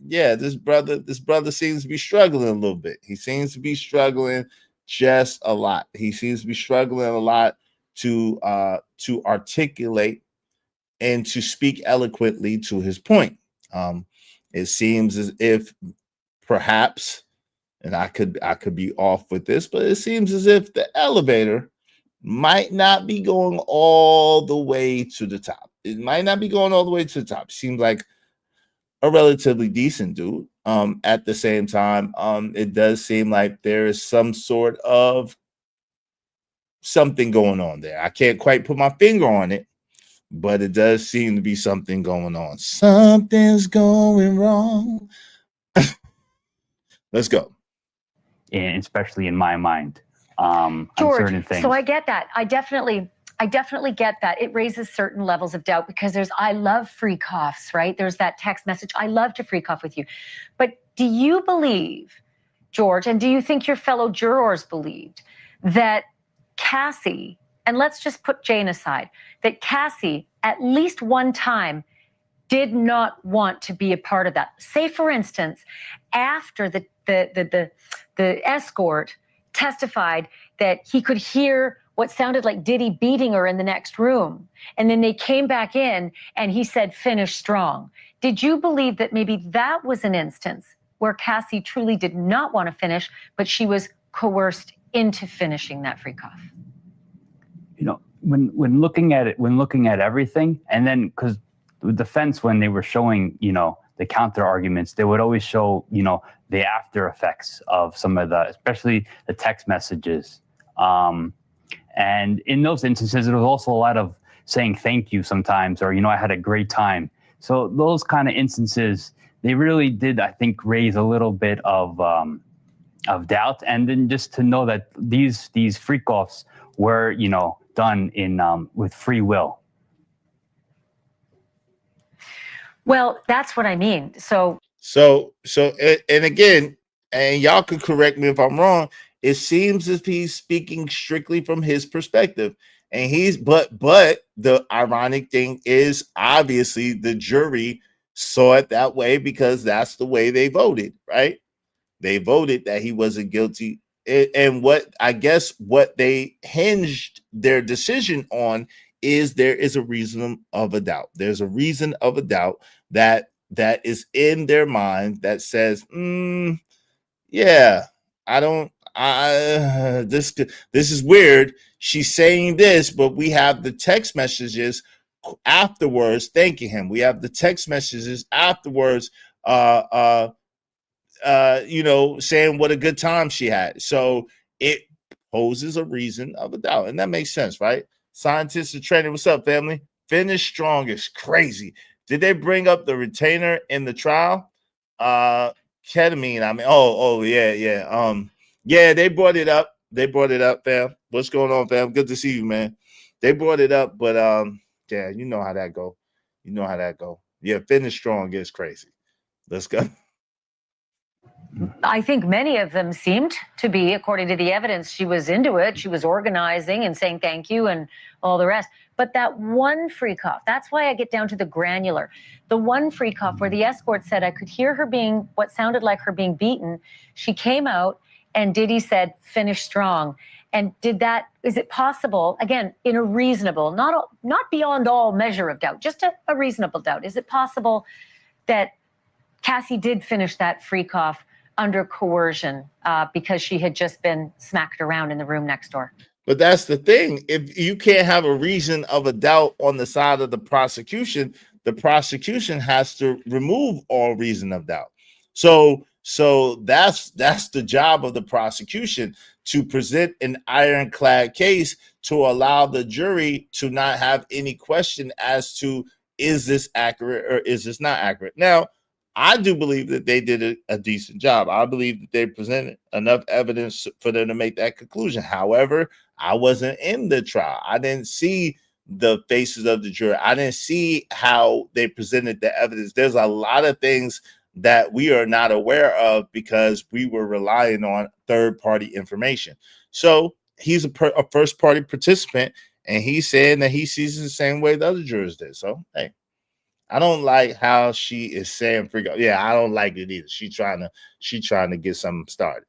Yeah, this brother seems to be struggling a little bit. He seems to be struggling just a lot. He seems to be struggling a lot to articulate and to speak eloquently to his point. It seems as if perhaps, and I could be off with this, but it seems as if the elevator might not be going all the way to the top. It might not be going all the way to the top. Seems like a relatively decent dude. At the same time, it does seem like there is some sort of something going on there. I can't quite put my finger on it, but it does seem to be something going on. Something's going wrong. Let's go. And especially in my mind, George, on certain things. So I get that. I definitely get that. It raises certain levels of doubt, because I love free coughs, right? There's that text message. I love to free cough with you. But do you believe, George, and do you think your fellow jurors believed that Cassie, and let's just put Jane aside, that Cassie at least one time did not want to be a part of that? Say, for instance, after the escort testified that he could hear what sounded like Diddy beating her in the next room, and then they came back in and he said, finish strong. Did you believe that maybe that was an instance where Cassie truly did not want to finish, but she was coerced into finishing that free cough? You know, when looking at everything, and then because the defense, when they were showing, you know, the counter arguments, they would always show, you know, the after effects of some of the, especially the text messages. And in those instances, there was also a lot of saying thank you sometimes, or, you know, I had a great time. So those kind of instances, they really did, I think, raise a little bit of doubt. And then just to know that these freak-offs were, you know, done in with free will. Well, that's what I mean. So and again, and y'all could correct me if I'm wrong, it seems as if he's speaking strictly from his perspective. And but the ironic thing is, obviously the jury saw it that way because that's the way they voted, right? They voted that he wasn't guilty. And what they hinged their decision on is there is a reason of a doubt. There's a reason of a doubt that is in their mind that says, yeah, this is weird. She's saying this, but we have the text messages afterwards thanking him. We have the text messages afterwards, you know, saying what a good time she had. So it poses a reason of a doubt, and that makes sense, right? Scientists are training. What's up, family? Finish strong is crazy. Did they bring up the retainer in the trial? Ketamine. I mean, yeah, they brought it up. They brought it up, fam. What's going on, fam? Good to see you, man. They brought it up, but yeah, you know how that go. You know how that go. Yeah, finish strong is crazy. Let's go. I think many of them seemed to be, according to the evidence. She was into it. She was organizing and saying thank you and all the rest. But that one freak off, that's why I get down to the granular. The one freak off where the escort said I could hear her being, what sounded like her being beaten. She came out and Diddy said, finish strong. And is it possible, again, in a reasonable, not beyond all measure of doubt, just a reasonable doubt, is it possible that Cassie did finish that freak off under coercion because she had just been smacked around in the room next door? But that's the thing. If you can't have a reason of a doubt on the side of the prosecution has to remove all reason of doubt. So that's the job of the prosecution, to present an ironclad case to allow the jury to not have any question as to, is this accurate or is this not accurate? Now, I do believe that they did a decent job. I believe that they presented enough evidence for them to make that conclusion. However, I wasn't in the trial. I didn't see the faces of the jury. I didn't see how they presented the evidence. There's a lot of things that we are not aware of because we were relying on third-party information. So he's a first-party participant, and he's saying that he sees it the same way the other jurors did. So, hey. I don't like how she is saying freak out. Yeah, I don't like it either. She trying to get something started.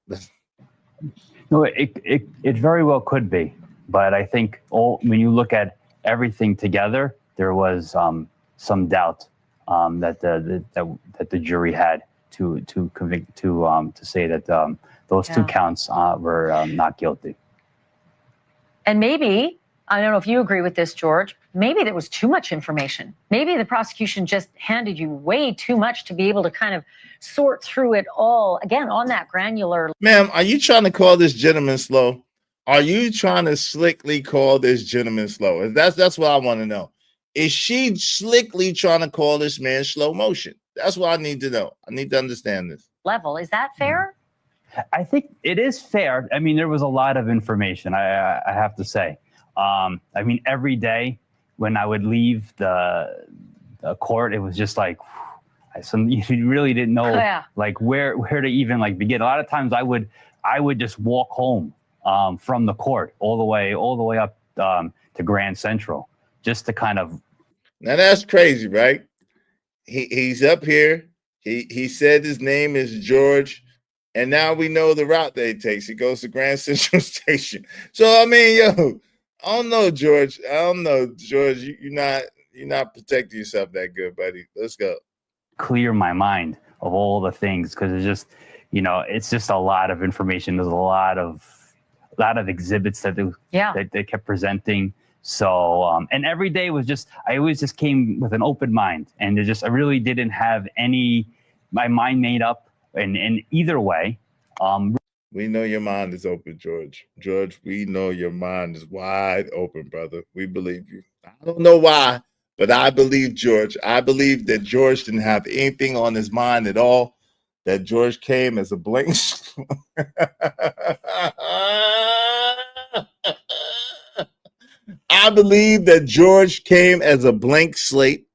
No, it very well could be, but I think when you look at everything together, there was some doubt that the jury had to convict to say that those two counts were not guilty. And maybe, I don't know if you agree with this, George, maybe there was too much information. Maybe the prosecution just handed you way too much to be able to kind of sort through it all, again, on that granular. Ma'am, are you trying to call this gentleman slow? Are you trying to slickly call this gentleman slow? That's what I want to know. Is she slickly trying to call this man slow motion? That's what I need to know. I need to understand this. Level. Is that fair? I think it is fair. I mean, there was a lot of information, I have to say. I mean, every day when I would leave the court, it was just like, you really didn't know like where to even like begin. A lot of times I would just walk home from the court all the way up to Grand Central, just to kind of. Now that's crazy, right? He's up here. He said his name is George, and now we know the route that he takes. He goes to Grand Central Station. So I mean, yo. I don't know, George. You're not protecting yourself that good, buddy. Let's go. Clear my mind of all the things, because it's just, it's just a lot of information. There's a lot of exhibits that they kept presenting. So and every day was just, I always just came with an open mind, and I really didn't have my mind made up in either way. We know your mind is open, George. George, we know your mind is wide open, brother. We believe you. I don't know why, but I believe George. I believe that George didn't have anything on his mind at all, that George came as a blank. I believe that George came as a blank slate.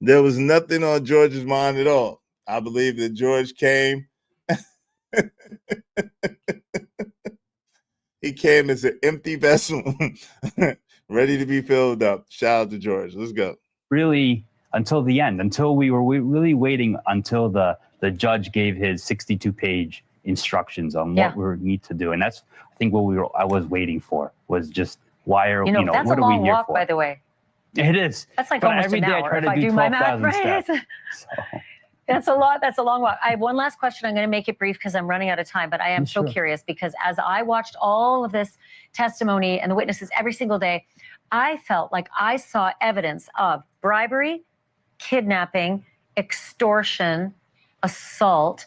There was nothing on George's mind at all. I believe that George came. He came as an empty vessel, ready to be filled up. Shout out to George. Let's go. Really, until the end, until we were really waiting until the judge gave his 62-page instructions on what we need to do, and that's I think what I was waiting for, was just why are that's what a are we long here walk, for? By the way. It is. That's like but almost every an day hour. I try If to I do do my math 12,000 right. steps. So. That's a lot. That's a long walk. I have one last question. I'm going to make it brief because I'm running out of time, but I am so curious, because as I watched all of this testimony and the witnesses every single day, I felt like I saw evidence of bribery, kidnapping, extortion, assault,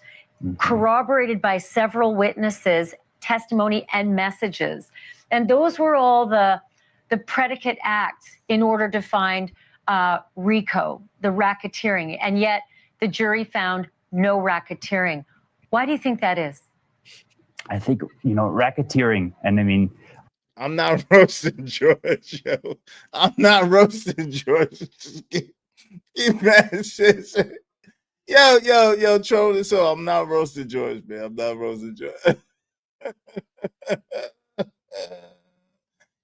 corroborated by several witnesses, testimony and messages. And those were all the predicate acts in order to find RICO, the racketeering, and yet the jury found no racketeering. Why do you think that is? I think, racketeering, and I mean, I'm not roasting George, yo. I'm not roasting George. Just keep that shit. Yo, trolling. So I'm not roasting George, man. I'm not roasting George.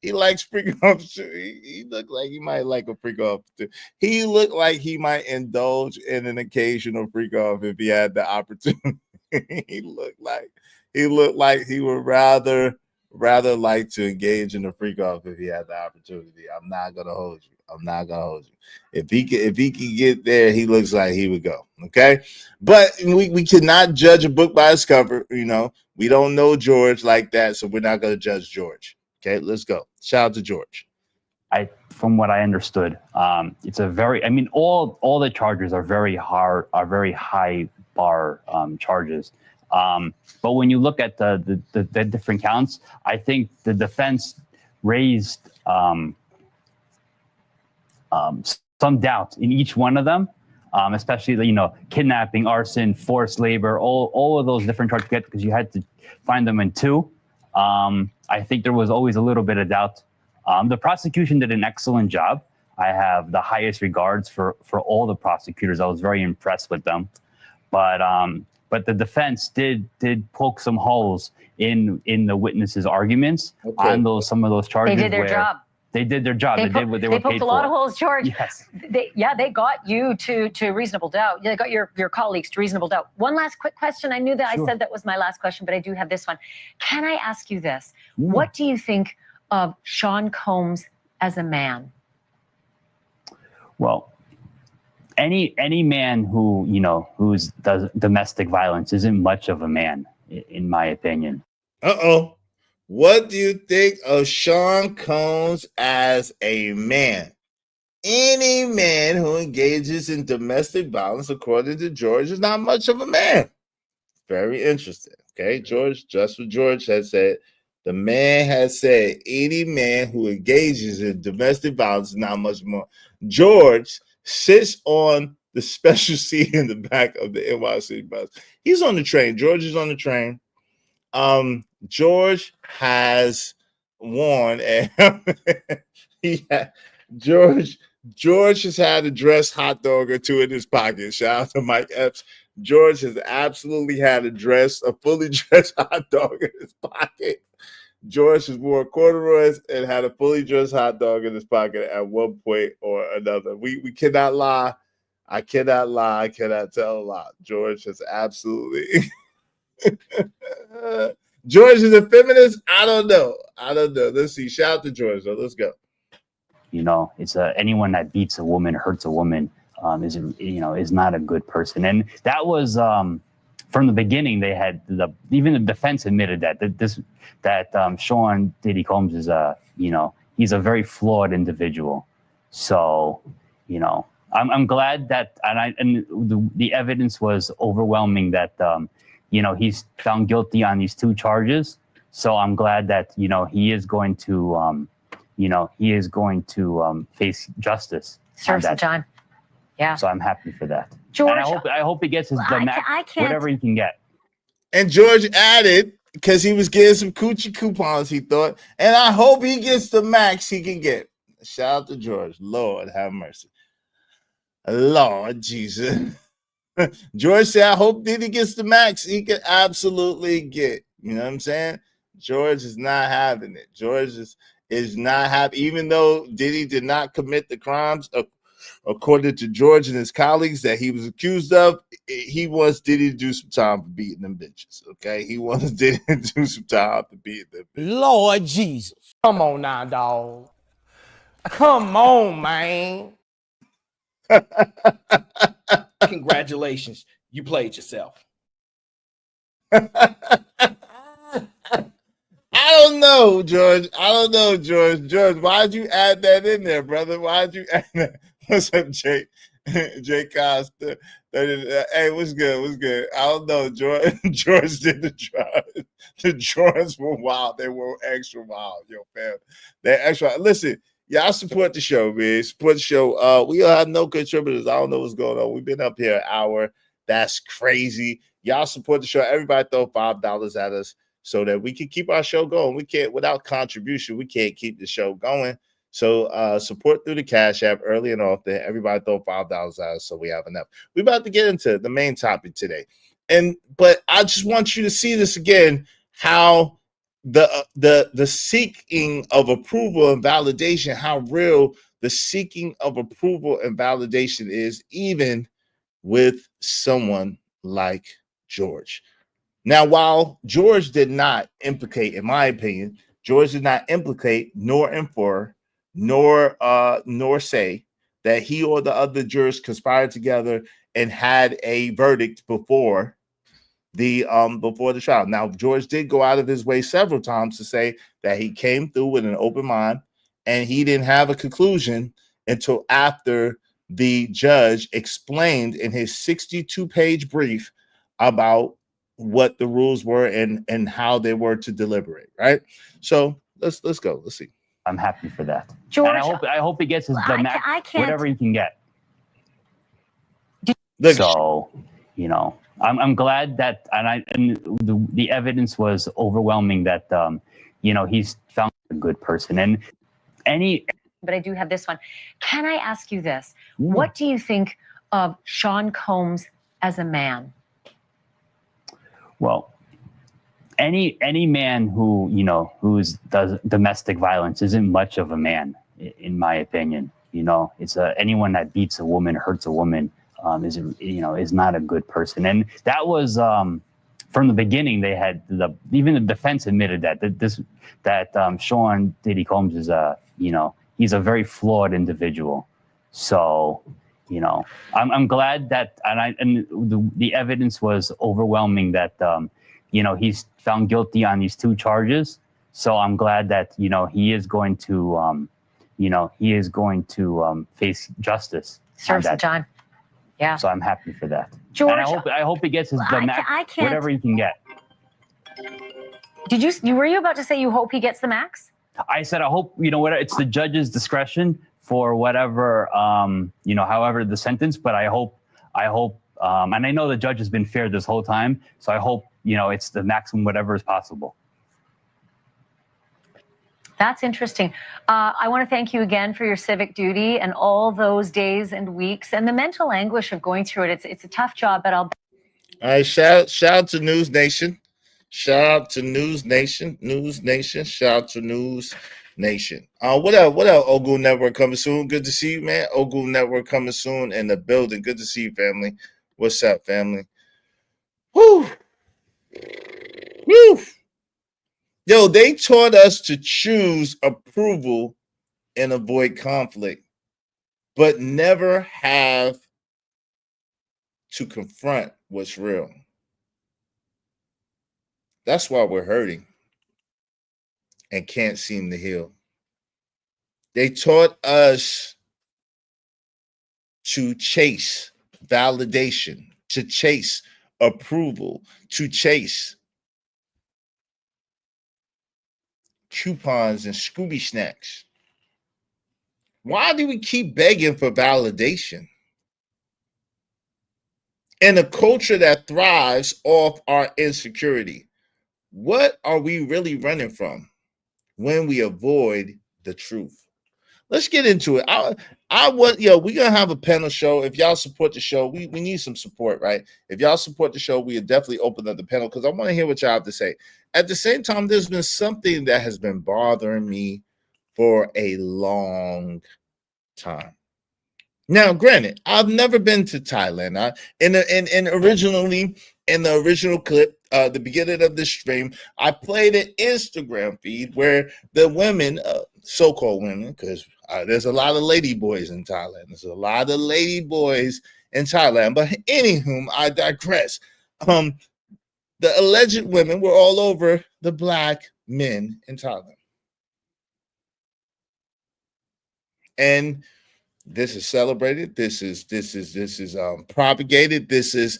He likes freak off. He looked like he might like a freak off too. He looked like he might indulge in an occasional freak off if he had the opportunity. he looked like he would rather like to engage in a freak off if he had the opportunity. I'm not gonna hold you. If he can get there, he looks like he would go. Okay, but we cannot judge a book by its cover. We don't know George like that, so we're not gonna judge George. Okay, let's go. Shout out to George. From what I understood, it's all the charges are very high bar charges. But when you look at the different counts, I think the defense raised some doubt in each one of them, especially kidnapping, arson, forced labor, all of those different charges because you had to find them in two. I think there was always a little bit of doubt. The prosecution did an excellent job. I have the highest regards for all the prosecutors. I was very impressed with them, but the defense did poke some holes in the witnesses' arguments on some of those charges. They did their job. They did their job. They did what they were paid for. They poked a lot of holes, George. Yes. They got you to reasonable doubt. They got your colleagues to reasonable doubt. One last quick question. I knew that I said that was my last question, but I do have this one. Can I ask you this? What do you think of Sean Combs as a man? Well, any man who does domestic violence isn't much of a man, in my opinion. What do you think of Sean Combs as a man? Any man who engages in domestic violence, according to George, is not much of a man. Very interesting. Okay, George, just what George has said. The man has said any man who engages in domestic violence is not much more. George sits on the special seat in the back of the NYC bus. He's on the train. George is on the train. George has won, and George has had a dressed hot dog or two in his pocket. Shout out to Mike Epps. George has absolutely had a fully dressed hot dog in his pocket. George has worn corduroys and had a fully dressed hot dog in his pocket at one point or another. We cannot lie. I cannot lie. I cannot tell a lie. George has absolutely. George is a feminist. I don't know. Let's see. Shout out to George. So let's go. It's anyone that beats a woman, hurts a woman, is not a good person. And that was from the beginning. They had even the defense admitted that Sean Diddy Combs is he's a very flawed individual. So I'm glad that the evidence was overwhelming that he's found guilty on these two charges. So I'm glad that he is going to face justice. Serve some time. Yeah. So I'm happy for that. George, and I hope he gets the max, whatever he can get. And George added, because he was getting some coochie coupons, he thought, and I hope he gets the max he can get. Shout out to George. Lord have mercy. Lord Jesus. George said, I hope Diddy gets the max he can absolutely get. You know what I'm saying? George is not having it. George is not happy, even though Diddy did not commit the crimes according to George and his colleagues that he was accused of. He wants Diddy to do some time for beating them bitches. Okay, he wants Diddy to do some time for beating them bitches. Lord Jesus, come on now, dog. Come on, man. Congratulations, you played yourself. I don't know, George. George, why'd you add that in there, brother? Why'd you add that? What's up, Jake? Jake Costa. Hey, what's good? I don't know, George. George did the drugs. The drugs were wild. They were extra wild, yo, fam. They're extra. Listen, Y'all support the show, man. Support the show. We have no contributors. I don't know what's going on. We've been up here an hour. That's crazy. Y'all support the show. Everybody throw $5 at us so that we can keep our show going. We can't, without contribution, we can't keep the show going. So support through the Cash App early and often. Everybody throw $5 at us so we have enough. We're about to get into the main topic today. But I just want you to see this again, how the seeking of approval and validation, how real the seeking of approval and validation is, even with someone like George. Now, while George did not implicate, in my opinion, George did not implicate nor infer nor say that he or the other jurors conspired together and had a verdict before the trial. Now, George did go out of his way several times to say that he came through with an open mind and he didn't have a conclusion until after the judge explained in his 62-page brief about what the rules were and how they were to deliberate, right? So let's go. Let's see. I'm happy for that. George, and I hope he gets his whatever he can get. So, you know, I'm glad that, and the evidence was overwhelming that you know, he's found a good person. And but I do have this one. Can I ask you this? What do you think of Sean Combs as a man? Well, any man who, you know, does domestic violence isn't much of a man, in my opinion. You know, it's anyone that beats a woman, hurts a woman, is not a good person. And that was from the beginning. They had even the defense admitted that Sean Diddy Combs is he's a very flawed individual. So, you know, I'm glad that, the evidence was overwhelming that, you know, he's found guilty on these 2 charges. So I'm glad that, you know, he is going to, face justice. Serves the time. Yeah. So I'm happy for that. George, and I hope he gets whatever he can get. Were you about to say you hope he gets the max? I said, I hope, you know what, it's the judge's discretion for whatever, however the sentence, but I hope, and I know the judge has been fair this whole time, so I hope, you know, it's the maximum, whatever is possible. That's interesting. I want to thank you again for your civic duty and all those days and weeks and the mental anguish of going through it. It's a tough job, but all right, shout out to News Nation. Shout out to News Nation. Shout out to News Nation. What up, Ogu Network coming soon? Good to see you, man. Ogu Network coming soon in the building. Good to see you, family. What's up, family? Woo! Yo, they taught us to choose approval and avoid conflict, but never have to confront what's real. That's why we're hurting and can't seem to heal. They taught us to chase validation, to chase approval, to chase coupons and Scooby snacks. Why do we keep begging for validation? In a culture that thrives off our insecurity, what are we really running from when we avoid the truth? Let's get into it. We're gonna have a panel show. If y'all support the show, we need some support, right? If y'all support the show, we will definitely open up the panel because I want to hear what y'all have to say. At the same time, there's been something that has been bothering me for a long time. Now, granted, I've never been to Thailand. Originally in the original clip, the beginning of the stream, I played an Instagram feed where the women, so-called women, because there's a lot of lady boys in Thailand. There's a lot of lady boys in Thailand. But anywho, I digress. The alleged women were all over the black men in Thailand. And this is celebrated. This is propagated. This is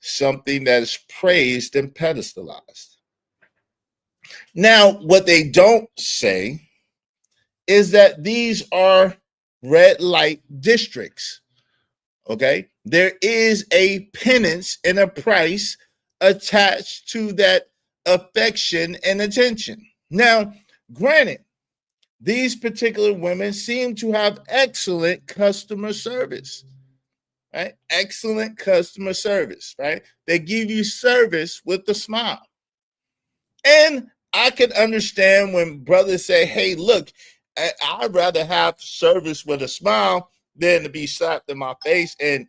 something that is praised and pedestalized. Now, what they don't say is that these are red light districts. Okay, there is a penance and a price attached to that affection and attention. Now, granted, these particular women seem to have excellent customer service, right? Excellent customer service, right? They give you service with a smile. And I can understand when brothers say, hey, look, I'd rather have service with a smile than to be slapped in my face and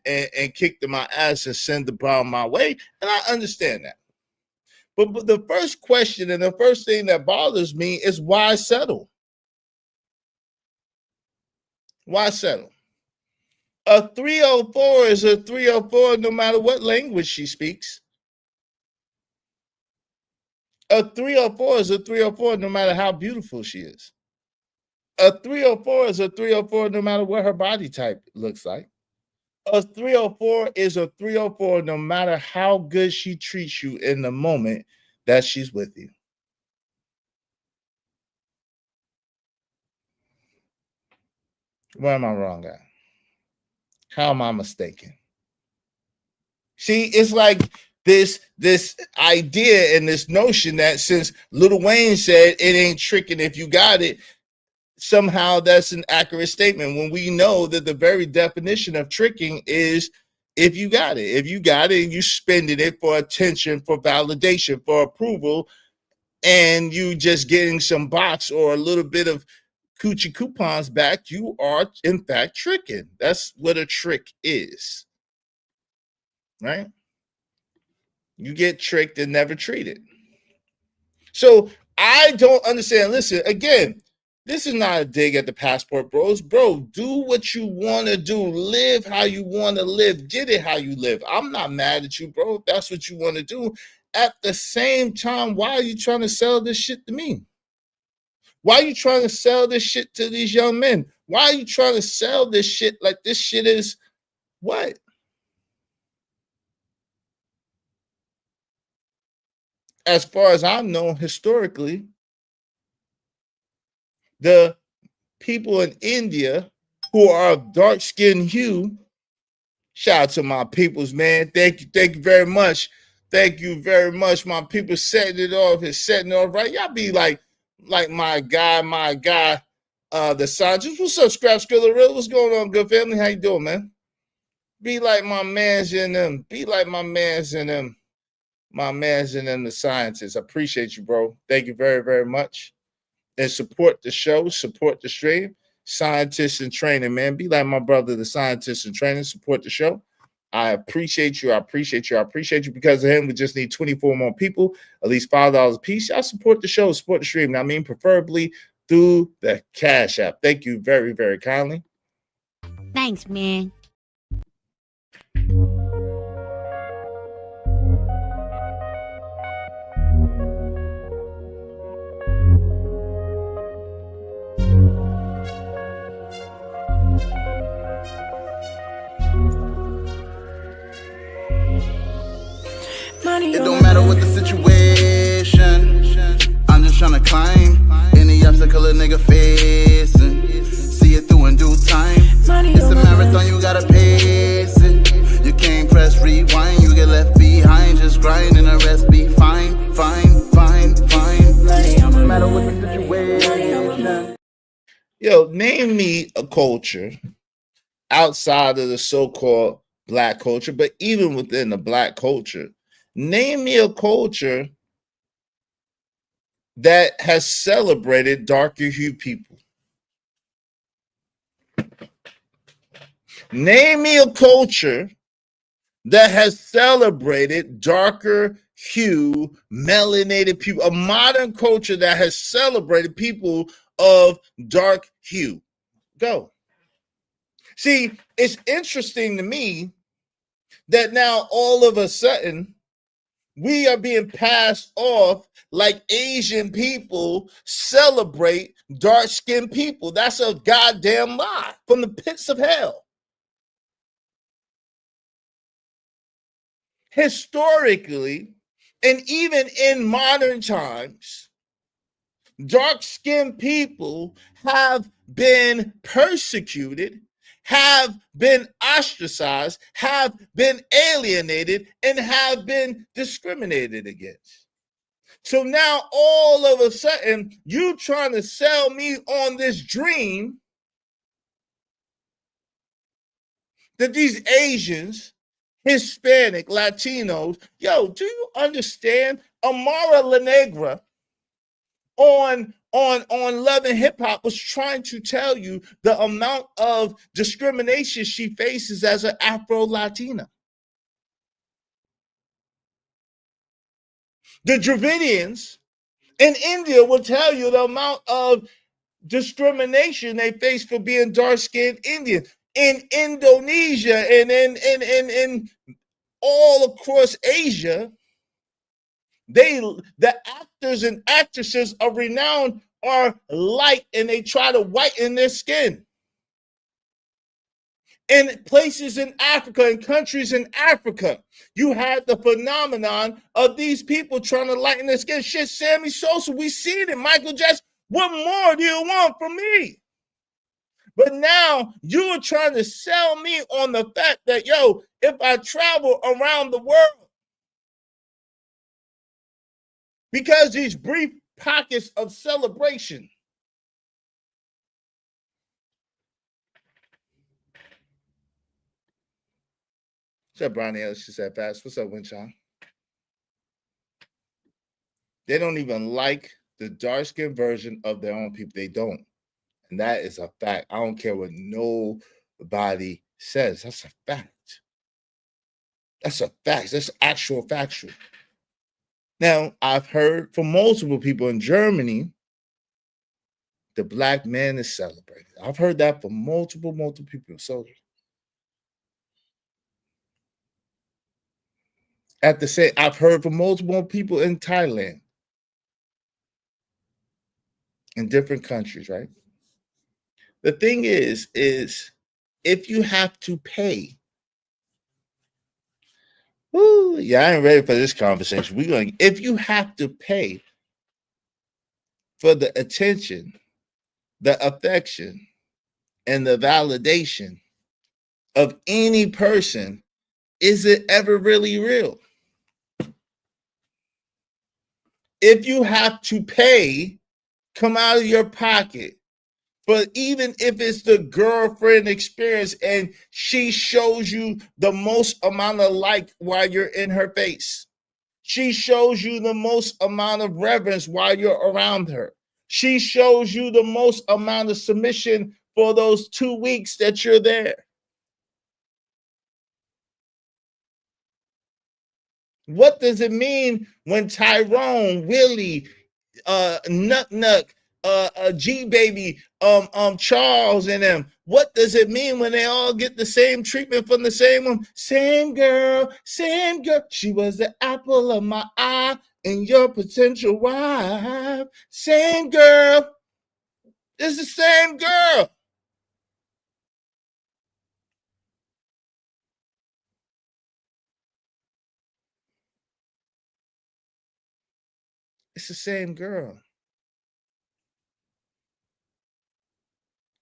kicked in my ass and send the problem my way. And I understand that. But the first question and the first thing that bothers me is why settle? Why settle? A 304 is a 304 no matter what language she speaks. A 304 is a 304 no matter how beautiful she is. A 304 is a 304 no matter what her body type looks like. A 304 is a 304 no matter how good she treats you in the moment that she's with you. Where am I wrong at? How am I mistaken? See, it's like this idea and this notion that since Lil Wayne said it ain't tricking if you got it, somehow that's an accurate statement when we know that the very definition of tricking is if you got it. If you got it and you spending it for attention, for validation, for approval, and you just getting some box or a little bit of coochie coupons back, you are in fact tricking. That's what a trick is, right? You get tricked and never treated. So I don't understand. Listen, again, this is not a dig at the Passport Bros. Bro, do what you want to do. Live how you want to live. Get it how you live. I'm not mad at you, bro, if that's what you want to do. At the same time, why are you trying to sell this shit to me? Why are you trying to sell this shit to these young men? Why are you trying to sell this shit like this shit is what? As far as I know, historically, the people in India who are of dark skin hue, shout out to my peoples, man. Thank you very much. Thank you very much. My people setting it off right. Y'all be like my guy, the Sanchez. What's up, Scrap Skillerilla? What's going on, good family? How you doing, man? Be like my mans in them. Be like my mans in them. My mans in them, the scientists. I appreciate you, bro. Thank you very, very much. And support the show, support the stream. Scientists in training, man. Be like my brother, the scientist in training. Support the show. I appreciate you. I appreciate you. I appreciate you. Because of him, we just need 24 more people, at least $5 a piece. Y'all support the show, support the stream. I mean, preferably through the Cash App. Thank you very, very kindly. Thanks, man. It don't matter what the situation, I'm just tryna climb any obstacle a nigga facing. See it through in due time. It's a marathon, you gotta pace it. You can't press rewind, you get left behind. Just grind and the rest be fine, fine, fine, fine. No matter what the situation. Yo, name me a culture outside of the so-called black culture, but even within the black culture, name me a culture that has celebrated darker hued people. Name me a culture that has celebrated darker hue, melanated people, a modern culture that has celebrated people of dark hue. Go. See, it's interesting to me that now all of a sudden we are being passed off like Asian people celebrate dark-skinned people. That's a goddamn lie from the pits of hell. Historically, and even in modern times, dark-skinned people have been persecuted, have been ostracized, have been alienated, and have been discriminated against. So now all of a sudden, you trying to sell me on this dream that these Asians, Hispanic, Latinos, yo, do you understand? Amara La Negra on Love and Hip Hop was trying to tell you the amount of discrimination she faces as an Afro-Latina. The Dravidians in India will tell you the amount of discrimination they face for being dark-skinned Indian. In Indonesia and in all across Asia, the actors and actresses of renown are light and they try to whiten their skin. In places in Africa, in countries in Africa, you had the phenomenon of these people trying to lighten their skin. Shit, Sammy Sosa, we seen it. Michael Jackson, what more do you want from me? But now you are trying to sell me on the fact that, yo, if I travel around the world, because these brief pockets of celebration, what's up, Bronny Ellis? She said fast. What's up, Winchon? They don't even like the dark-skinned version of their own people. They don't. And that is a fact. I don't care what nobody says. That's a fact. That's a fact. That's actual factual. Now, I've heard from multiple people in Germany, the black man is celebrated. I've heard that from multiple people. So at the same, I've heard from multiple people in Thailand, in different countries, right? The thing is if you have to pay, yeah, I ain't ready for this conversation. If you have to pay for the attention, the affection, and the validation of any person, is it ever really real? If you have to pay, come out of your pocket. But even if it's the girlfriend experience and she shows you the most amount of like while you're in her face, she shows you the most amount of reverence while you're around her, she shows you the most amount of submission for those 2 weeks that you're there. What does it mean when Tyrone, Willie, Nuck, G Baby, Charles and them? What does it mean when they all get the same treatment from the same one? Same girl. She was the apple of my eye and your potential wife. Same girl. It's the same girl. It's the same girl.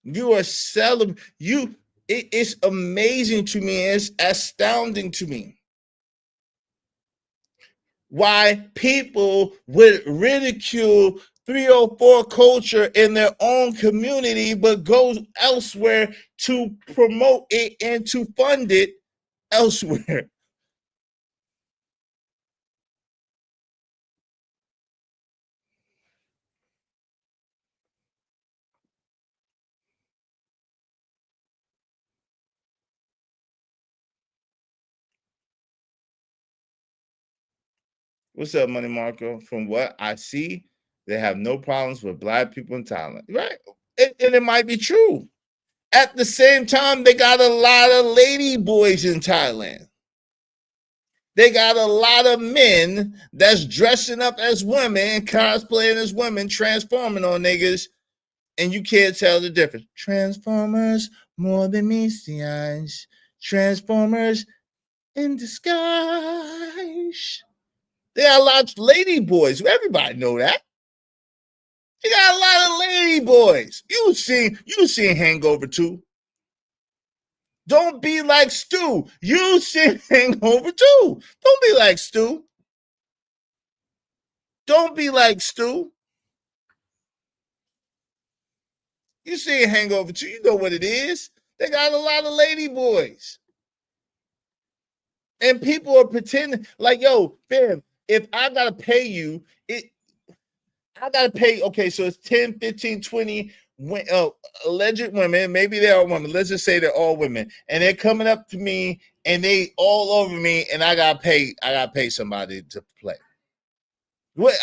You are celebrating. It's amazing to me. It's astounding to me why people would ridicule 304 culture in their own community, but go elsewhere to promote it and to fund it elsewhere. What's up, Money Marco? From what I see, they have no problems with black people in Thailand, right? And it might be true. At the same time, they got a lot of lady boys in Thailand. They got a lot of men that's dressing up as women, cosplaying as women, transforming on niggas, and you can't tell the difference. Transformers, more than messiahs. Transformers in disguise. There are lots of lady boys. Everybody know that. He got a lot of lady boys. You seen Hangover 2. Don't be like Stu. You seen Hangover 2. Don't be like Stu. Don't be like Stu. You seen Hangover 2. You know what it is. They got a lot of lady boys. And people are pretending like, yo, fam, if I got to pay you, I got to pay, okay, so it's 10, 15, 20 alleged women. Maybe they're all women. Let's just say they're all women. And they're coming up to me and they all over me and I got to pay somebody to play. What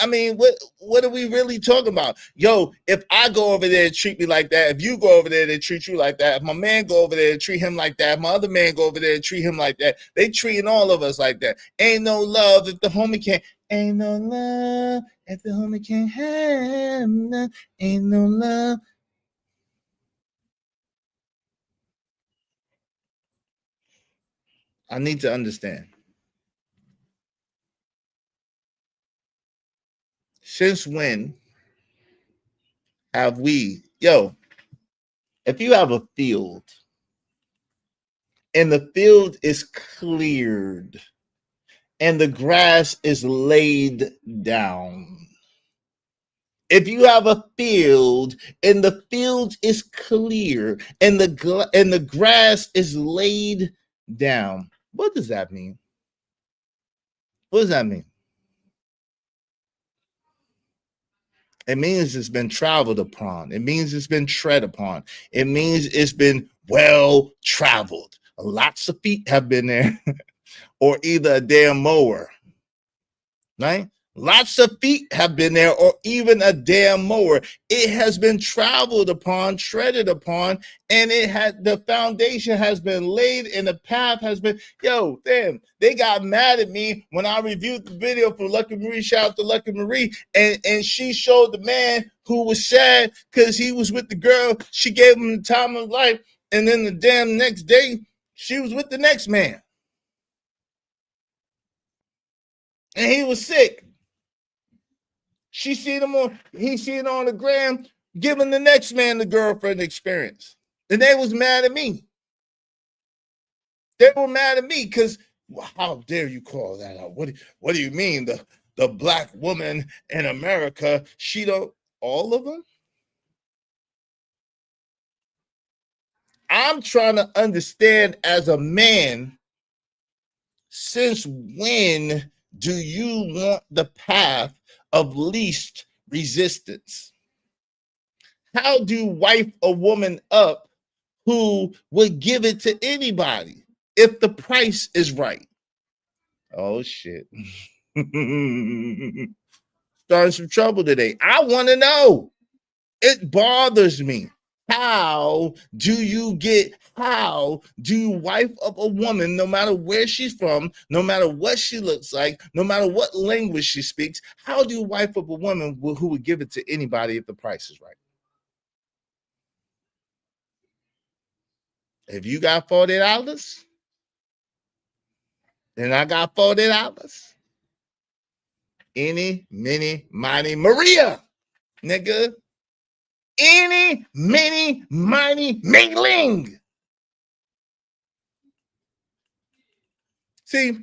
are we really talking about? Yo, if I go over there and treat me like that, if you go over there and treat you like that, if my man go over there and treat him like that, if my other man go over there and treat him like that, they treating all of us like that. Ain't no love if the homie can't. Ain't no love if the homie can't have none. Ain't no love. I need to understand. Since when have we, if you have a field and the field is cleared and the grass is laid down, if you have a field and the field is clear and the grass is laid down, what does that mean? What does that mean? It means it's been traveled upon. It means it's been tread upon. It means it's been well traveled. Lots of feet have been there, or either a damn mower, right? Lots of feet have been there, or even a damn mower. It has been traveled upon, treaded upon, and the foundation has been laid, and the path has been. They got mad at me when I reviewed the video for Lucky Marie. Shout out to Lucky Marie, and she showed the man who was sad because he was with the girl. She gave him the time of life, and then the damn next day she was with the next man, and he was sick. He seen it on the gram, giving the next man the girlfriend experience. And they was mad at me. They were mad at me because, how dare you call that out? What do you mean? The black woman in America, she don't, all of them? I'm trying to understand as a man, since when do you want the path of least resistance? How do you wife a woman up who would give it to anybody if the price is right? Oh shit. Starting some trouble today. I want to know. It bothers me. How do you wife up a woman, no matter where she's from, no matter what she looks like, no matter what language she speaks? How do you wife up a woman who would give it to anybody if the price is right? If you got $40, then I got $40. Any, mini, miny, Maria, nigga. Any, mini, miny, mingling. See,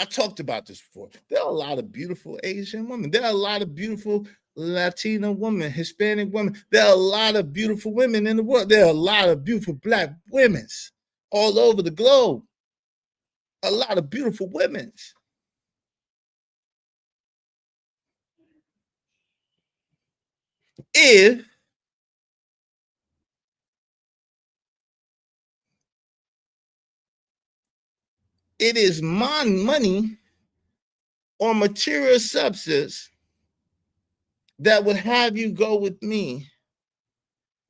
I talked about this before. There are a lot of beautiful Asian women. There are a lot of beautiful Latino women, Hispanic women. There are a lot of beautiful women in the world. There are a lot of beautiful black women all over the globe. A lot of beautiful women. If it is my money or material substance that would have you go with me,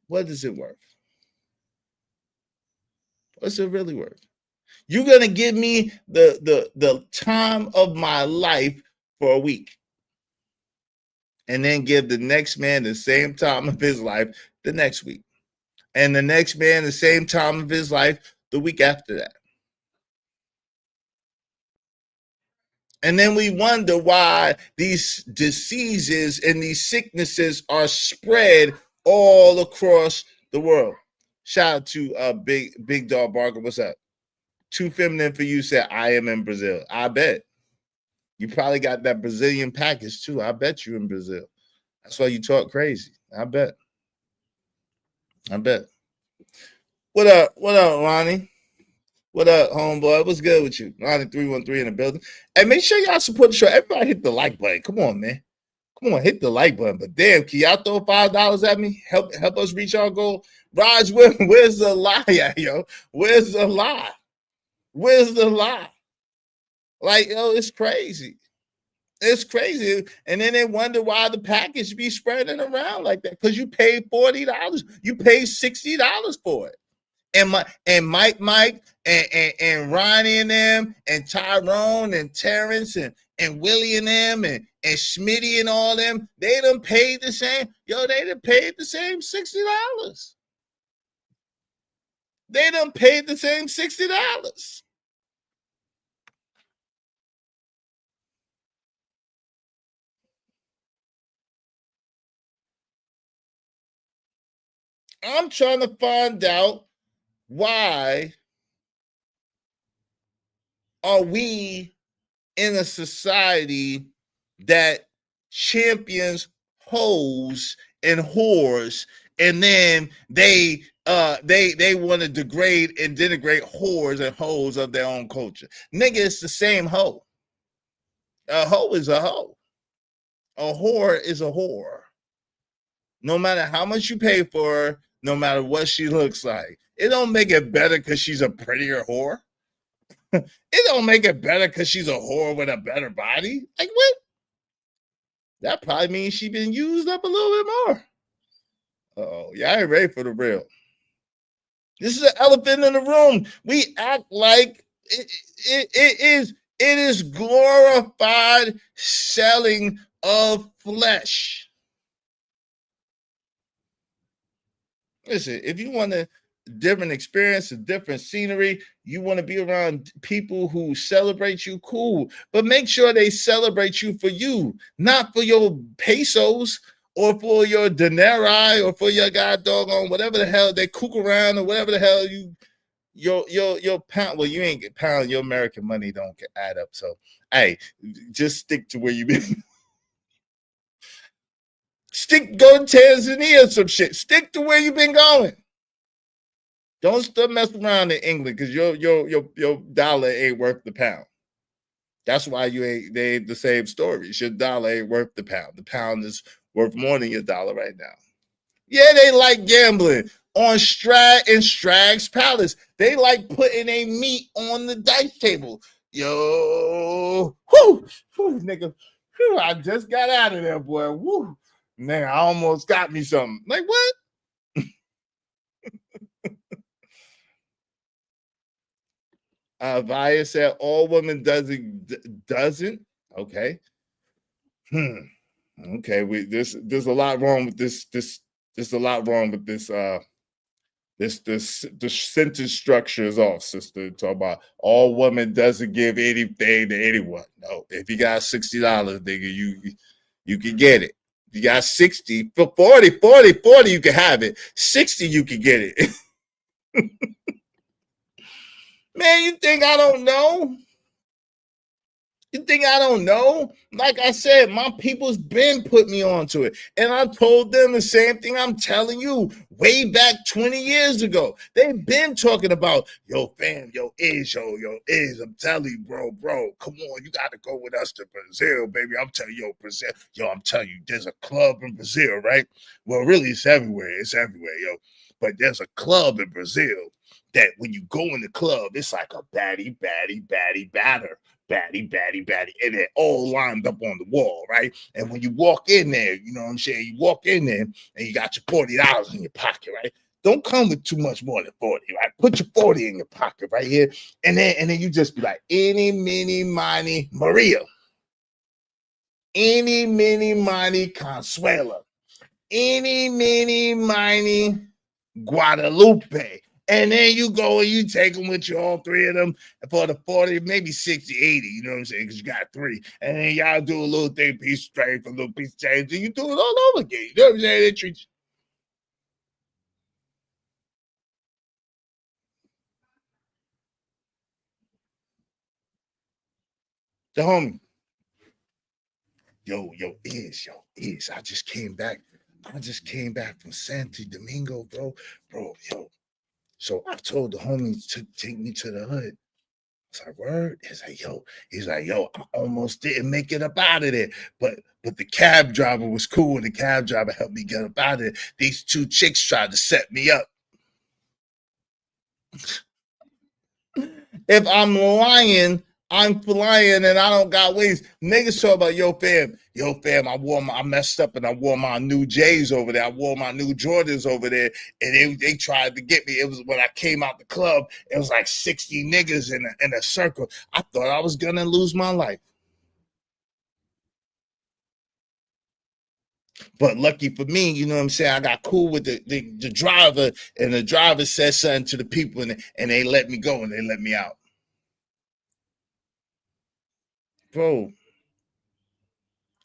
what is it worth? What's it really worth? You're gonna give me the time of my life for a week, and then give the next man the same time of his life the next week, and the next man the same time of his life the week after that. And then we wonder why these diseases and these sicknesses are spread all across the world. Shout out to Big Dog Barker. What's up? Too feminine for you said I am in Brazil. I bet. You probably got that Brazilian package too. I bet you in Brazil. That's why you talk crazy. I bet. What up, Ronnie? What up, homeboy? What's good with you? Ronnie 313 in the building. Hey, make sure y'all support the show. Everybody hit the like button. Come on, man. Come on, hit the like button. But damn, can y'all throw $5 at me? Help us reach our goal. Raj, where's the lie at, yo? Where's the lie? Where's the lie? Like, yo, it's crazy. It's crazy. And then they wonder why the package be spreading around like that. Because you paid $40. You paid $60 for it. And Mike and Ronnie and them and Tyrone and Terrence and Willie and them and Schmitty and all them, they done paid the same. Yo, they done paid the same $60. They done paid the same $60. I'm trying to find out why are we in a society that champions hoes and whores, and then they want to degrade and denigrate whores and hoes of their own culture. Nigga, it's the same hoe. A hoe is a hoe. A whore is a whore. No matter how much you pay for her, no matter what she looks like. It don't make it better because she's a prettier whore. It don't make it better because she's a whore with a better body. Like, what? That probably means she's been used up a little bit more. Oh, y'all ain't ready for the real. This is an elephant in the room. We act like it is glorified selling of flesh. Listen, if you want a different experience, a different scenery, you want to be around people who celebrate you, cool. But make sure they celebrate you for you, not for your pesos or for your denarii or for your god doggone whatever the hell they cook around or whatever the hell your pound. Well, you ain't get pound. Your American money don't add up. So, hey, just stick to where you been. Go to Tanzania or some shit. Stick to where you've been going. Don't stop messing around in England because your dollar ain't worth the pound. That's why they ain't the same story. Your dollar ain't worth the pound. The pound is worth more than your dollar right now. Yeah, they like gambling on Strag's Palace. They like putting a meat on the dice table. Yo, whoo, nigga. Whew, I just got out of there, boy. Woo. Man, I almost got me something. Like, what? Via said all women doesn't. Okay. Okay. There's a lot wrong with this. There's a lot wrong with this. The sentence structure is off, sister. Talk about all women doesn't give anything to anyone. No, if you got $60, nigga, you can get it. You got 60 for 40, you can have it. 60, you can get it. Man, you think I don't know? You think I don't know? Like I said, my people's been put me onto it. And I told them the same thing I'm telling you way back 20 years ago. They've been talking about, yo, fam, yo, Iz, I'm telling you, bro, come on, you got to go with us to Brazil, baby. I'm telling you, Brazil. Yo, I'm telling you, there's a club in Brazil, right? Well, really, it's everywhere, yo. But there's a club in Brazil that when you go in the club, it's like a baddie, batter. And they're all lined up on the wall, right? And when you walk in there, you know what I'm saying? You walk in there and you got your $40 in your pocket, right? Don't come with too much more than 40, right? Put your 40 in your pocket right here. And then you just be like, any, mini, miny, Maria. Any, mini, miny, Consuela. Any, mini, miny, Guadalupe. And then you go and you take them with you, all three of them, for the 40, maybe 60, 80, you know what I'm saying? Because you got three. And then y'all do a little thing, piece of change, a little piece of change, and you do it all over again. You know what I'm saying? They treat you. The homie. Yo, is. I just came back from Santo Domingo, bro. Yo. So I told the homie to take me to the hood. I was like, word? He's like, yo, I almost didn't make it up out of there. But the cab driver was cool, and the cab driver helped me get up out of there. These two chicks tried to set me up. If I'm lying, I'm flying and I don't got wings. Niggas talk about, yo fam, I messed up and I wore my new J's over there. I wore my new Jordans over there, and they tried to get me. It was when I came out the club, it was like 60 niggas in a circle. I thought I was gonna lose my life. But lucky for me, you know what I'm saying, I got cool with the driver, and the driver said something to the people, and they let me go and they let me out. Bro,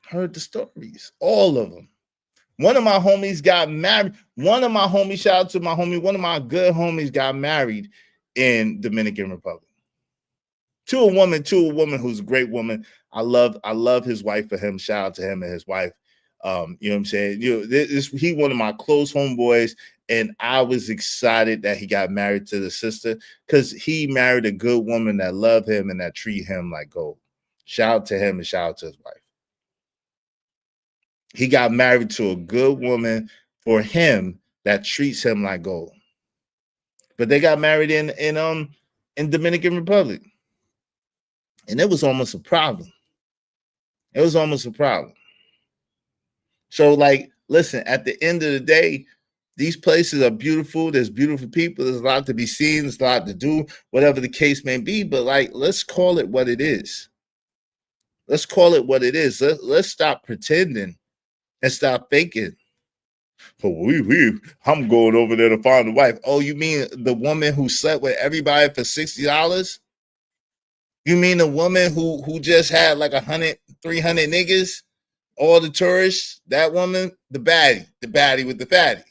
heard the stories, all of them. One of my homies got married. One of my homies, shout out to my homie, one of my good homies got married in Dominican Republic. To a woman who's a great woman. I love his wife for him. Shout out to him and his wife. You know what I'm saying? He one of my close homeboys, and I was excited that he got married to the sister, because he married a good woman that loved him and that treat him like gold. Shout out to him and shout out to his wife. He got married to a good woman for him that treats him like gold. But they got married in Dominican Republic. And it was almost a problem. So, like, listen, at the end of the day, these places are beautiful. There's beautiful people. There's a lot to be seen. There's a lot to do, whatever the case may be. But, like, let's call it what it is. Let's stop pretending and stop faking. I'm going over there to find a wife. Oh, you mean the woman who slept with everybody for $60? You mean the woman who just had like 100, 300 niggas, all the tourists? That woman, the baddie with the fatty.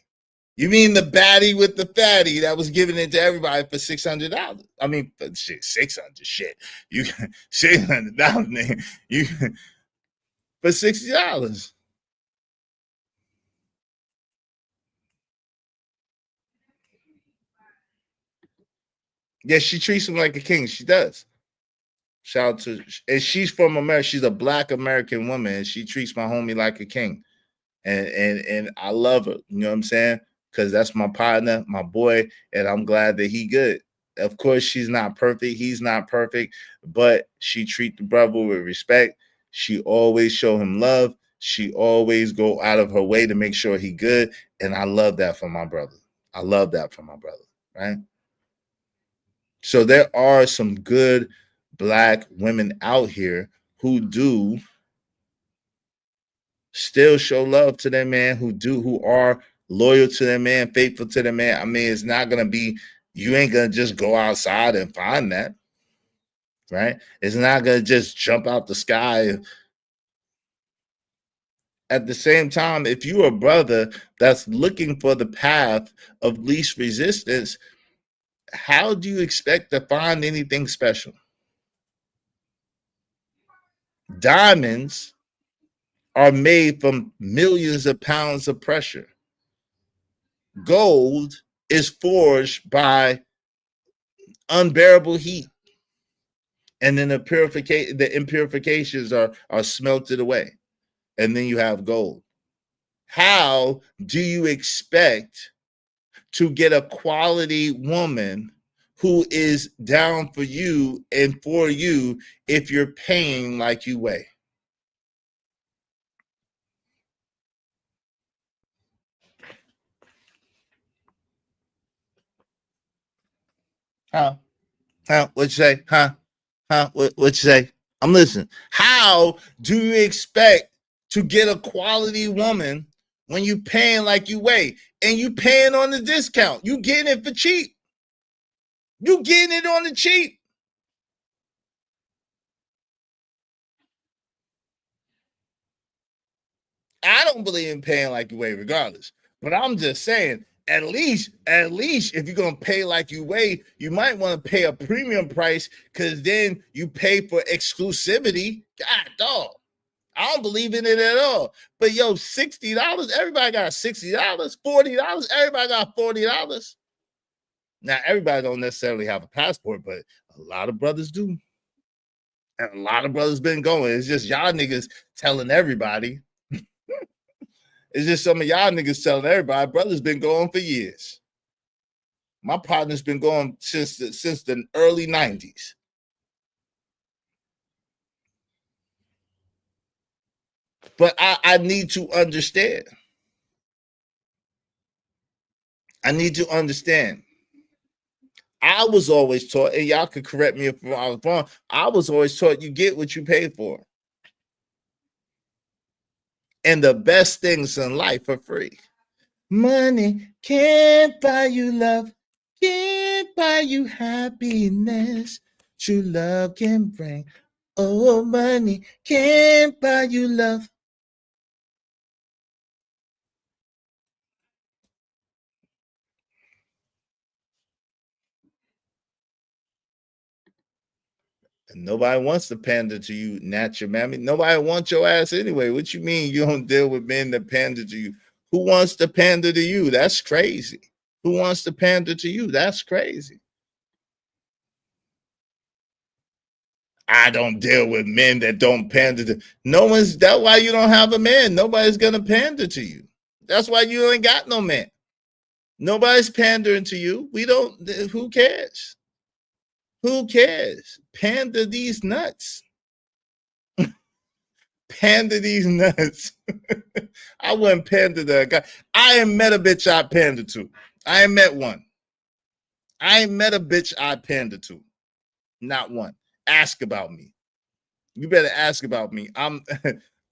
You mean the baddie with the fatty that was giving it to everybody for $600? I mean, shit, 600 shit. You $600, nigga. You for $60. Yeah, she treats him like a king. She does. Shout out to, and she's from America. She's a Black American woman, and she treats my homie like a king. And I love her. You know what I'm saying? Because that's my partner, my boy, and I'm glad that he good. Of course, she's not perfect. He's not perfect, but she treat the brother with respect. She always show him love. She always go out of her way to make sure he good. And I love that for my brother. Right? So there are some good Black women out here who do still show love to their man, who are loyal to their man, faithful to their man. I mean, it's not going to be, you ain't going to just go outside and find that, right? It's not going to just jump out the sky. At the same time, if you're a brother that's looking for the path of least resistance, how do you expect to find anything special? Diamonds are made from millions of pounds of pressure. Gold is forged by unbearable heat. And then the impurifications are smelted away. And then you have gold. How do you expect to get a quality woman who is down for you and for you if you're paying like you weigh? Huh? What'd you say? What'd you say? I'm listening. How do you expect to get a quality woman when you paying like you weigh, and you paying on the discount? You getting it for cheap. You getting it on the cheap. I don't believe in paying like you weigh regardless. But I'm just saying, at least if you're gonna pay like you weigh, you might want to pay a premium price because then you pay for exclusivity. God dog. I don't believe in it at all. But yo, $60, everybody got $60, $40, everybody got $40. Now, everybody don't necessarily have a passport, but a lot of brothers do. And a lot of brothers been going. It's just y'all niggas telling everybody. It's just some of y'all niggas telling everybody. Brothers been going for years. My partner's been going since the early 90s. But I need to understand. I need to understand. I was always taught, and y'all could correct me if I was wrong, I was always taught you get what you pay for. And the best things in life are free. Money can't buy you love, can't buy you happiness. True love can bring. Oh, money can't buy you love. And nobody wants to pander to you, natural mammy. Nobody wants your ass anyway. What you mean you don't deal with men that pander to you? Who wants to pander to you? That's crazy. Who wants to pander to you? That's crazy. I don't deal with men that don't pander to. No one's. That's why you don't have a man. Nobody's gonna pander to you. That's why you ain't got no man. Nobody's pandering to you. We don't. Who cares? Who cares? Pander these nuts. Pander these nuts. I wouldn't pander to a guy. I ain't met a bitch I pander to. I ain't met one. I ain't met a bitch I pander to. Not one. Ask about me. You better ask about me. I'm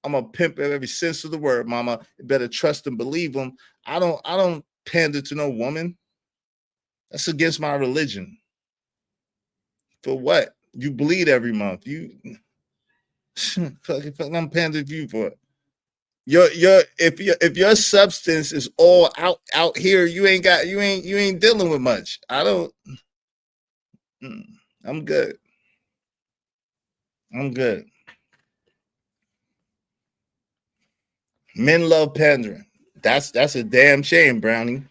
a pimp in every sense of the word, mama. You better trust and believe them. I don't pander to no woman. That's against my religion. For what? You bleed every month. You fucking I'm pandering to you for it. If your substance is all out here, you ain't dealing with much. I'm good. I'm good. Men love pandering. That's a damn shame, Brownie.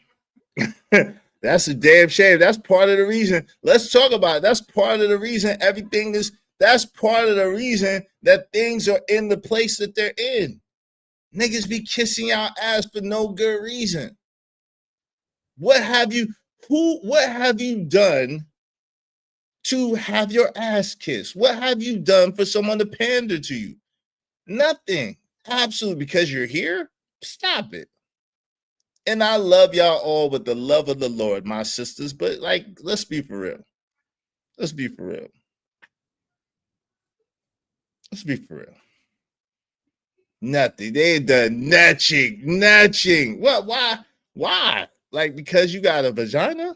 That's a damn shame. That's part of the reason. Let's talk about it. That's part of the reason that's part of the reason that things are in the place that they're in. Niggas be kissing y'all ass for no good reason. What have you done to have your ass kissed? What have you done for someone to pander to you? Nothing. Absolutely. Because you're here? Stop it. And I love y'all all with the love of the Lord, my sisters. But like, let's be for real. Let's be for real. Let's be for real. Nothing. They done nudging. What? Why? Like, because you got a vagina?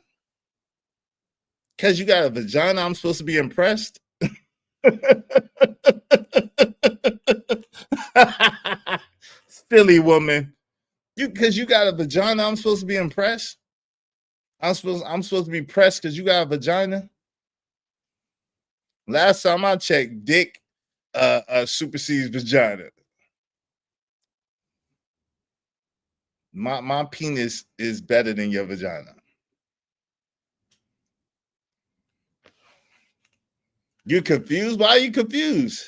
Because you got a vagina, I'm supposed to be impressed? Silly woman. Because you got a vagina, I'm supposed to be impressed? I'm supposed to be pressed because you got a vagina? Last time I checked, dick supersedes vagina. My penis is better than your vagina. You confused? Why are you confused?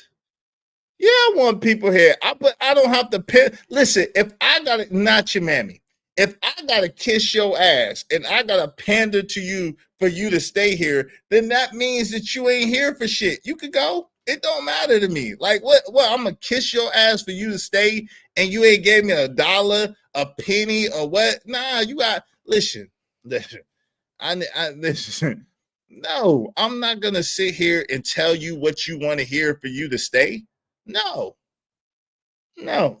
Yeah, I want people here. I don't have to pay. Listen, if I gotta not your mammy, if I gotta kiss your ass and I gotta pander to you for you to stay here, then that means that you ain't here for shit. You could go. It don't matter to me. Like what? I'm gonna kiss your ass for you to stay, and you ain't gave me $1, a penny, or what? Nah, you got. Listen. I listen. No, I'm not gonna sit here and tell you what you want to hear for you to stay. No. I'm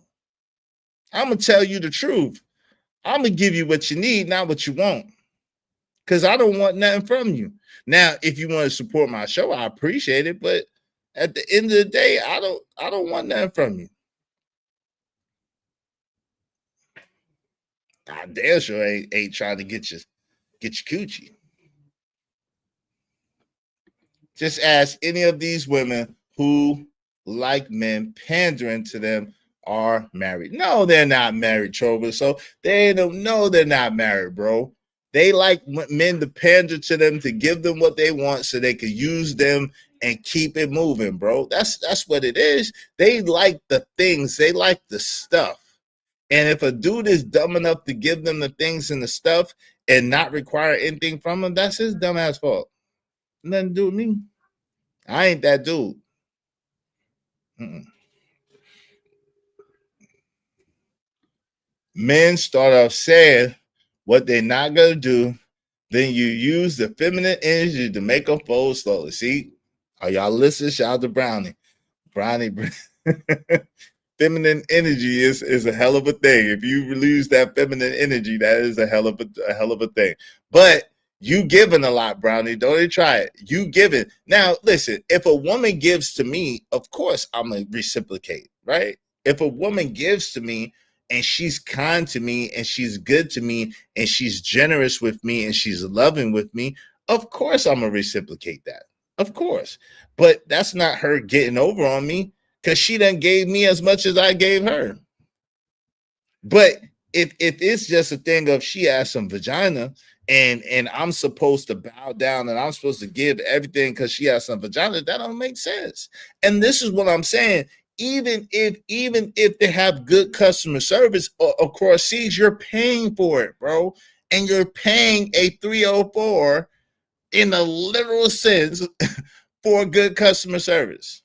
gonna tell you the truth. I'm gonna give you what you need, not what you want. because I don't want nothing from you. Now, if you want to support my show, I appreciate it, but at the end of the day, I don't want nothing from you. I damn sure ain't trying to get your coochie. Just ask any of these women who, like men pandering to them, are married. No, they're not married, Trover. So they don't know they're not married, bro. They like men to pander to them, to give them what they want so they can use them and keep it moving, bro. That's what it is. They like the things. They like the stuff. And if a dude is dumb enough to give them the things and the stuff and not require anything from them, that's his dumb ass fault. Nothing to do with me. I ain't that dude. Men start off saying what they're not going to do. Then you use the feminine energy to make them fold slowly. See? Are y'all listening? Shout out to Brownie. Feminine energy is a hell of a thing. If you lose that feminine energy, that is a hell of a thing. But you giving a lot, Brownie. Don't even try it. You giving. Now, listen, if a woman gives to me, of course I'm going to reciprocate, right? If a woman gives to me and she's kind to me and she's good to me and she's generous with me and she's loving with me, of course I'm going to reciprocate that. Of course. But that's not her getting over on me, because she done gave me as much as I gave her. But if it's just a thing of she has some vagina and I'm supposed to bow down and I'm supposed to give everything because she has some vagina, that don't make sense. And this is what I'm saying. Even if they have good customer service across seas, you're paying for it, bro. And you're paying a 304 in a literal sense for good customer service.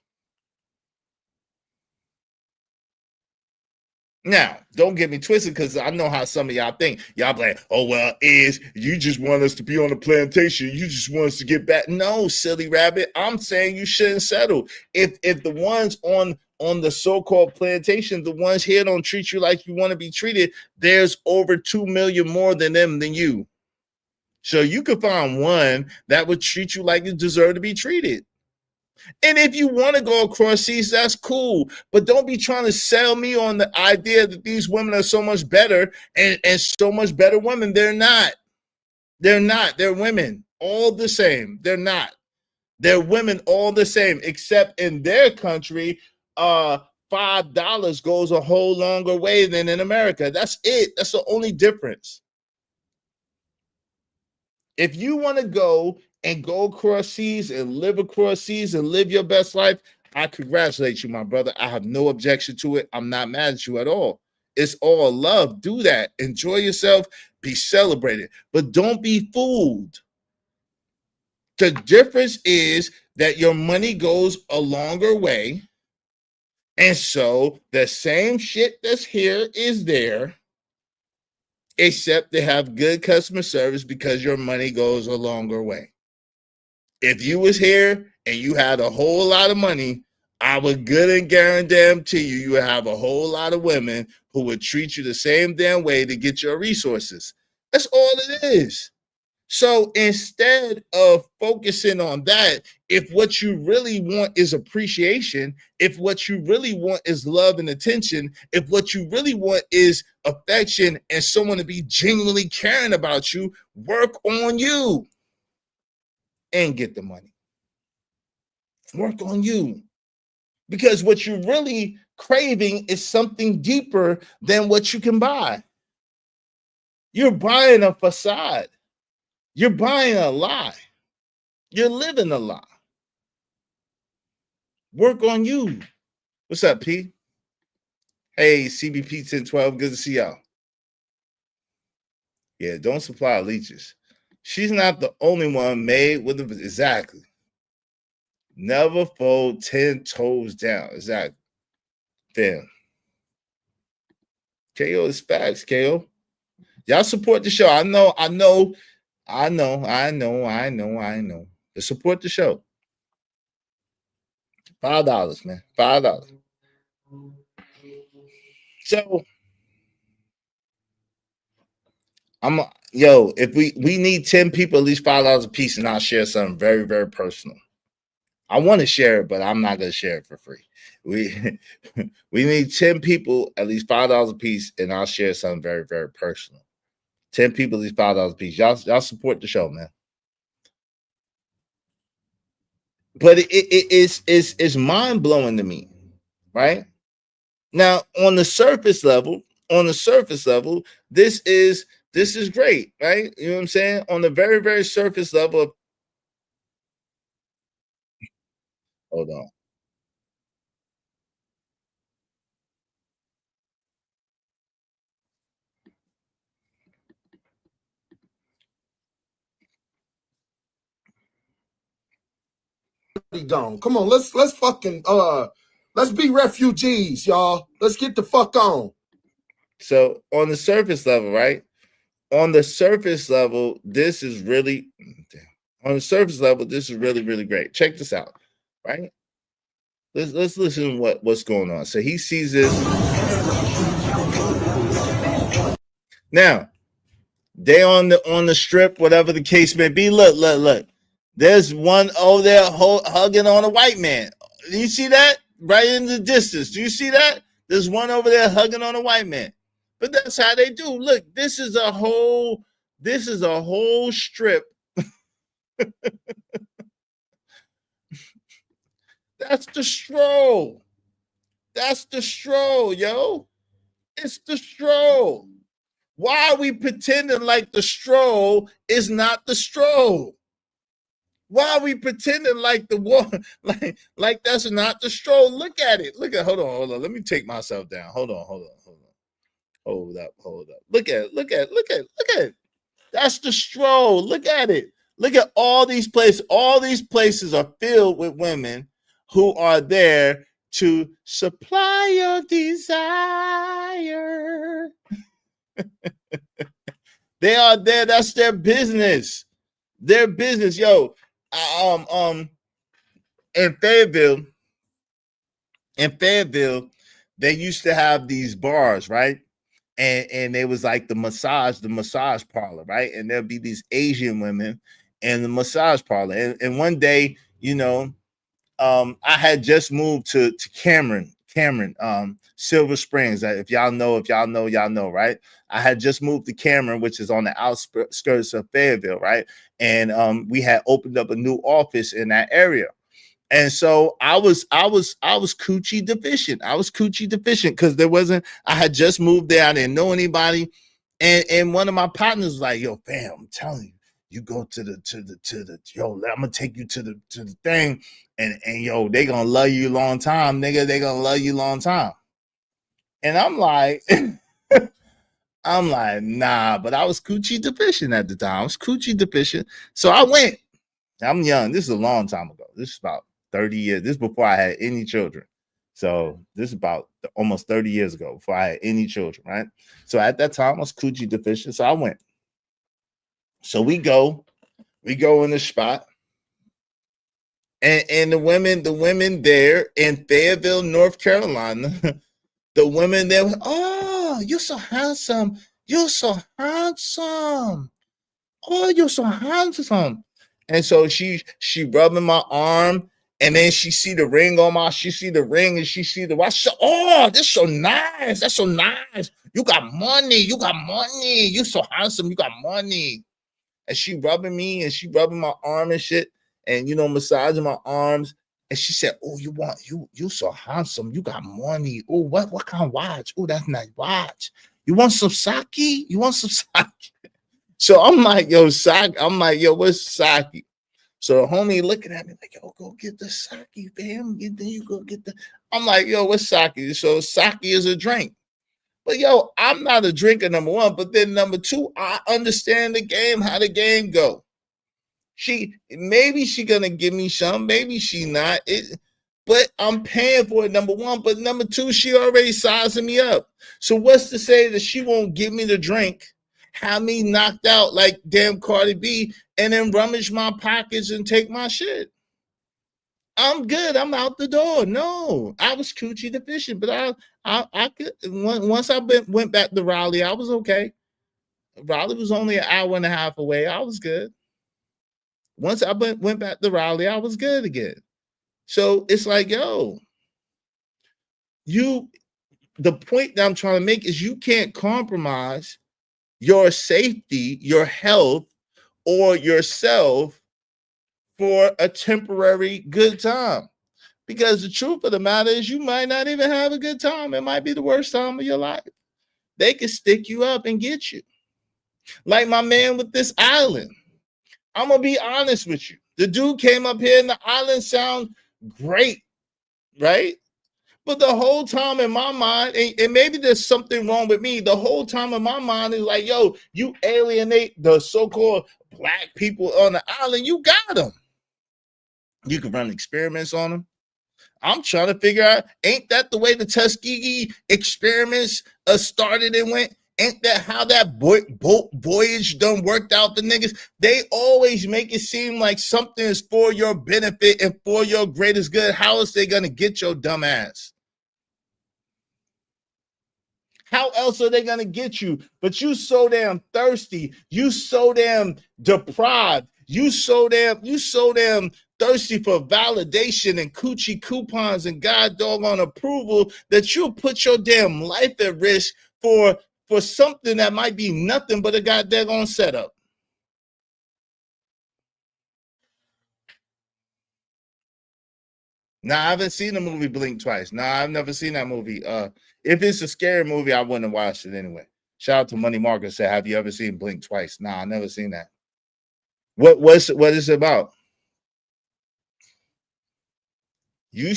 Now, don't get me twisted, because I know how some of y'all think. Y'all be like, oh, well, you just want us to be on the plantation. You just want us to get back. No, silly rabbit. I'm saying you shouldn't settle. If the ones on the so-called plantation, the ones here don't treat you like you want to be treated, there's over 2 million more than them than you. So you could find one that would treat you like you deserve to be treated. And if you want to go across seas, that's cool. But don't be trying to sell me on the idea that these women are so much better and so much better women. They're not. They're not. They're women. All the same. They're not. They're women all the same, except in their country, $5 goes a whole longer way than in America. That's it. That's the only difference. If you want to go across seas and live across seas and live your best life, I congratulate you, my brother. I have no objection to it. I'm not mad at you at all. It's all love. Do that. Enjoy yourself. Be celebrated. But don't be fooled. The difference is that your money goes a longer way. And so the same shit that's here is there, except they have good customer service because your money goes a longer way. If you was here and you had a whole lot of money, I would good and guarantee you would have a whole lot of women who would treat you the same damn way to get your resources. That's all it is. So instead of focusing on that, if what you really want is appreciation, if what you really want is love and attention, if what you really want is affection and someone to be genuinely caring about you, work on you and get the money. Work on you. Because what you're really craving is something deeper than what you can buy. You're buying a facade. You're buying a lie. You're living a lie. Work on you. What's up, P? Hey, CBP 1012, good to see y'all. Yeah, don't supply leeches. She's not the only one made with the exactly. Never fold 10 toes down. Exactly. Damn. KO is facts, KO. Y'all support the show. I know. To support the show. $5, man. $5. So Yo, if we need 10 people, at least $5 a piece, and I'll share something very, very personal. I want to share it, but I'm not gonna share it for free. We need 10 people, at least $5 a piece, and I'll share something very, very personal. 10 people, at least $5 a piece. Y'all support the show, man. But it's mind blowing to me, right? Now, on the surface level, this is great, right? You know what I'm saying? On the very, very surface level. Hold on. Gone. Come on, let's fucking let's be refugees, y'all. Let's get the fuck on. So on the surface level, right? On the surface level, this is really really great. Check this out, right? Let's listen to what's going on. So he sees this. Now, they on the strip, whatever the case may be. Look. There's one over there hugging on a white man. Do you see that? Right in the distance. Do you see that? There's one over there hugging on a white man. But that's how they do. Look, this is a whole strip. That's the stroll. Yo. It's the stroll. Why are we pretending like the stroll is not the stroll? Why are we pretending like the one, like that's not the stroll? Look at it. Hold on. Let me take myself down. Hold on. Hold up. Look at it. That's the stroll. Look at it. Look at all these places. All these places are filled with women who are there to supply your desire. They are there. That's their business. Yo. In Fayetteville, they used to have these bars, right? And they was like the massage parlor, right? And there'll be these Asian women in the massage parlor. And one day, you know, I had just moved to Cameron, Silver Springs. If y'all know, right? I had just moved to Cameron, which is on the outskirts of Fayetteville, right? And we had opened up a new office in that area. And so I was coochie deficient. Because I had just moved there. I didn't know anybody. And one of my partners was like, yo, fam, I'm telling you, you go to the yo, I'm gonna take you to the thing, and yo, they gonna love you a long time, nigga. They gonna love you a long time. And I'm like, nah, but I was coochie deficient at the time. So I went. I'm young. This is a long time ago. This is about 30 years. This is before I had any children. So this is about almost 30 years ago before I had any children, right? So at that time, I was coochie deficient. So I went. So we go in the spot. And the women there in Fayetteville, North Carolina, the women there, oh, you're so handsome. Oh, you're so handsome. And so she rubbing my arm, and then she see the ring and she see the watch. Oh, this so nice. That's so nice. You got money. You so handsome. You got money. And she rubbing me, and she rubbing my arm and shit, and you know, massaging my arms. And she said, "Oh, you so handsome. You got money. Oh, what kind of watch? Oh, that's nice watch. You want some sake? So I'm like, yo, sake. I'm like, yo, what's sake? So the homie looking at me like, yo, go get the sake, fam. You go get the. I'm like, yo, what's sake? So sake is a drink. But yo, I'm not a drinker, number one. But then number two, I understand the game, how the game go. Maybe she gonna give me some, maybe she not. But I'm paying for it, number one. But number two, she already sizing me up. So what's to say that she won't give me the drink, have me knocked out like damn Cardi B, and then rummage my pockets and take my shit? I'm good. I'm out the door. No, I was coochie deficient, but I could. Once I went back to Raleigh, I was okay. Raleigh was only an hour and a half away. I was good. Once I went back to Raleigh, I was good again. So it's like, yo, the point that I'm trying to make is you can't compromise your safety, your health, or yourself for a temporary good time. Because the truth of the matter is you might not even have a good time. It might be the worst time of your life. They can stick you up and get you. Like my man with this island. I'm going to be honest with you. The dude came up here and the island sound great, right? But the whole time in my mind, and maybe there's something wrong with me, the whole time in my mind is like, yo, you alienate the so-called black people on the island. You got them. You can run experiments on them. I'm trying to figure out, ain't that the way the Tuskegee experiments started and went? Ain't that how that boat voyage done worked out the niggas? They always make it seem like something is for your benefit and for your greatest good. How is they gonna get your dumb ass? How else are they gonna get you? But you so damn thirsty, you so damn deprived, you so damn thirsty for validation and coochie coupons and god doggone approval that you'll put your damn life at risk for something that might be nothing but a goddamn setup. Nah, I haven't seen the movie Blink Twice. Nah, I've never seen that movie. If it's a scary movie, I wouldn't have watched it anyway. Shout out to Money Market said, have you ever seen Blink Twice? Nah, I never seen that. What is it about? You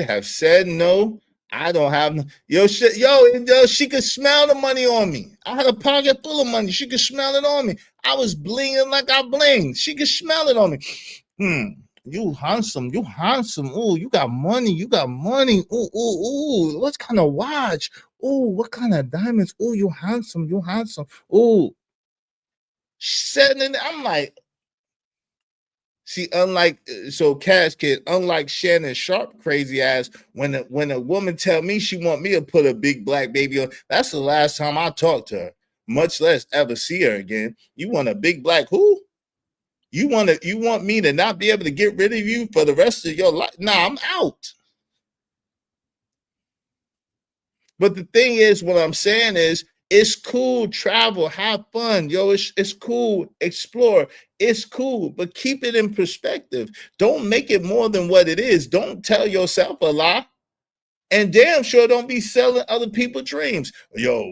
have said no. I don't have no. Yo, she could smell the money on me. I had a pocket full of money. She could smell it on me. I was blinging like I blinged. She could smell it on me. You handsome. Ooh, you got money. Ooh. What kind of watch? Ooh, what kind of diamonds? Ooh, you handsome. Ooh. I'm like, see, unlike Shannon Sharp crazy ass, when a woman tell me she want me to put a big black baby on, that's the last time I talk to her, much less ever see her again. You want a big black who? You want me to not be able to get rid of you for the rest of your life? Nah, I'm out. But the thing is, what I'm saying is, it's cool, travel, have fun. Yo, it's cool, explore. It's cool, but keep it in perspective. Don't make it more than what it is. Don't tell yourself a lie. And damn sure don't be selling other people's dreams. Yo,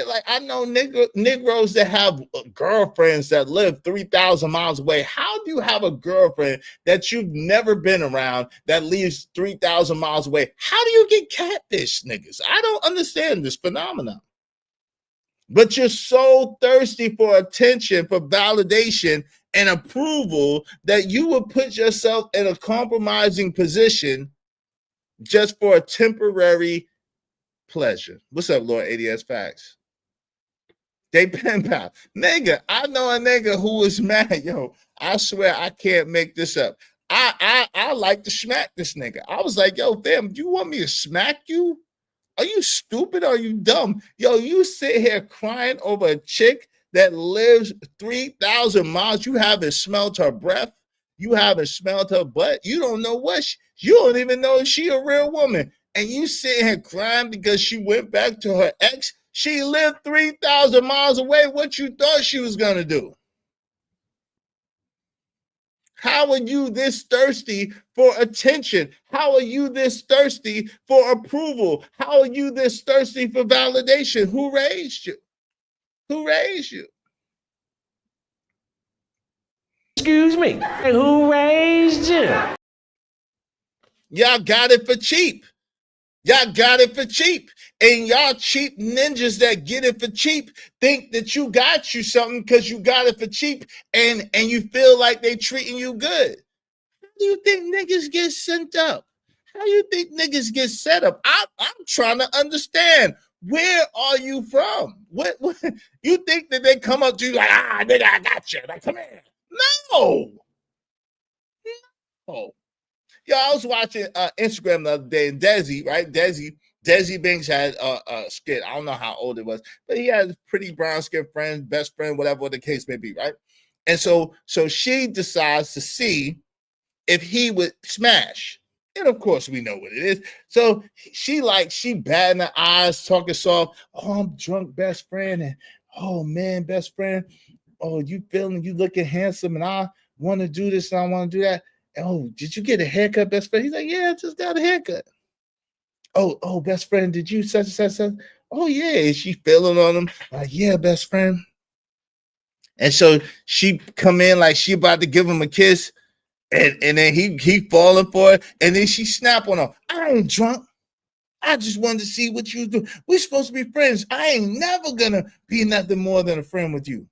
like I know Negroes that have girlfriends that live 3,000 miles away. How do you have a girlfriend that you've never been around that lives 3,000 miles away? How do you get catfish, niggas? I don't understand this phenomenon. But you're so thirsty for attention, for validation and approval that you will put yourself in a compromising position just for a temporary pleasure. What's up, Lord ADS Facts? They pen pal. Nigga, I know a nigga who is mad. Yo, I swear I can't make this up. I like to smack this nigga. I was like, yo, fam, do you want me to smack you? Are you stupid? Are you dumb? Yo, you sit here crying over a chick that lives 3,000 miles. You haven't smelled her breath. You haven't smelled her butt. You don't know you don't even know if she a real woman. And you sitting here crying because she went back to her ex. She lived 3,000 miles away. What you thought she was going to do? How are you this thirsty for attention? How are you this thirsty for approval? How are you this thirsty for validation? Who raised you? Who raised you? Excuse me. Who raised you? Y'all got it for cheap. Y'all got it for cheap. And y'all cheap ninjas that get it for cheap think that you got you something because you got it for cheap and you feel like they treating you good. How do you think niggas get sent up? How do you think niggas get set up? I'm trying to understand. Where are you from? What you think that they come up to you like, nigga, I got you. Like, come here. No. Yo, I was watching Instagram the other day, and Desi, right? Desi Desi Banks had a skit. I don't know how old it was, but he had a pretty brown skin friend, best friend, whatever the case may be, right? And so she decides to see if he would smash. And of course, we know what it is. So she batting her eyes, talking soft. Oh, I'm drunk, best friend. And oh man, best friend. Oh, you looking handsome, and I want to do this and I want to do that. Oh, did you get a haircut, best friend? He's like, yeah, I just got a haircut. Oh, best friend, did you such and such? Oh, yeah. She feeling on him. Like, yeah, best friend. And so she come in like she about to give him a kiss. And then he falling for it. And then she snap on him. I ain't drunk. I just wanted to see what you do. We're supposed to be friends. I ain't never gonna be nothing more than a friend with you.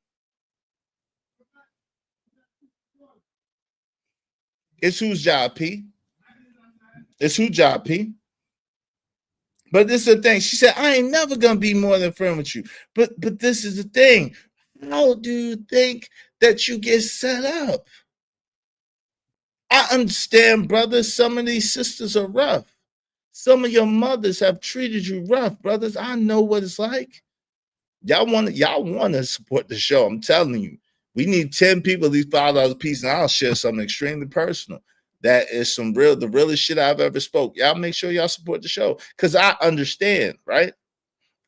It's whose job, P? It's whose job, P? But this is the thing. She said, I ain't never gonna be more than a friend with you. But this is the thing. How do you think that you get set up? I understand, brother. Some of these sisters are rough. Some of your mothers have treated you rough, brothers. I know what it's like. Y'all want to support the show. I'm telling you. We need 10 people, at least $5 a piece, and I'll share something extremely personal. That is the realest shit I've ever spoke. Y'all make sure y'all support the show because I understand, right?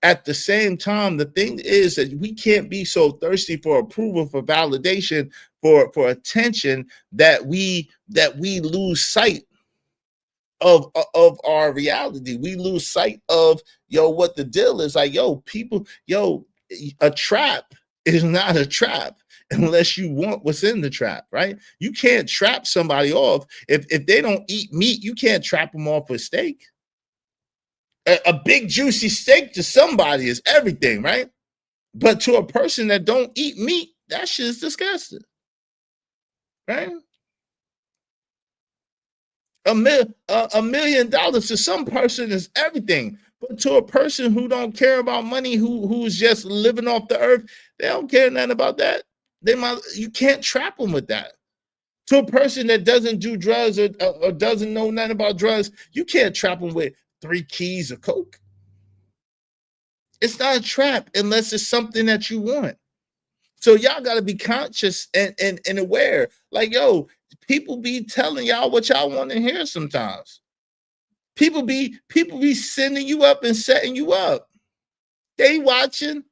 At the same time, the thing is that we can't be so thirsty for approval, for validation, for attention that we lose sight of our reality. We lose sight of what the deal is. Like, people, a trap is not a trap unless you want what's in the trap, right? You can't trap somebody off. If they don't eat meat, you can't trap them off with steak. A big juicy steak to somebody is everything, right? But to a person that don't eat meat, that shit is disgusting, right? $1 million to some person is everything, but to a person who don't care about money, who's just living off the earth, they don't care nothing about that. You can't trap them with that. To a person that doesn't do drugs or doesn't know nothing about drugs, you can't trap them with 3 keys of coke. It's not a trap unless it's something that you want. So y'all got to be conscious and aware. Like, people be telling y'all what y'all want to hear sometimes. People be sending you up and setting you up. They watching.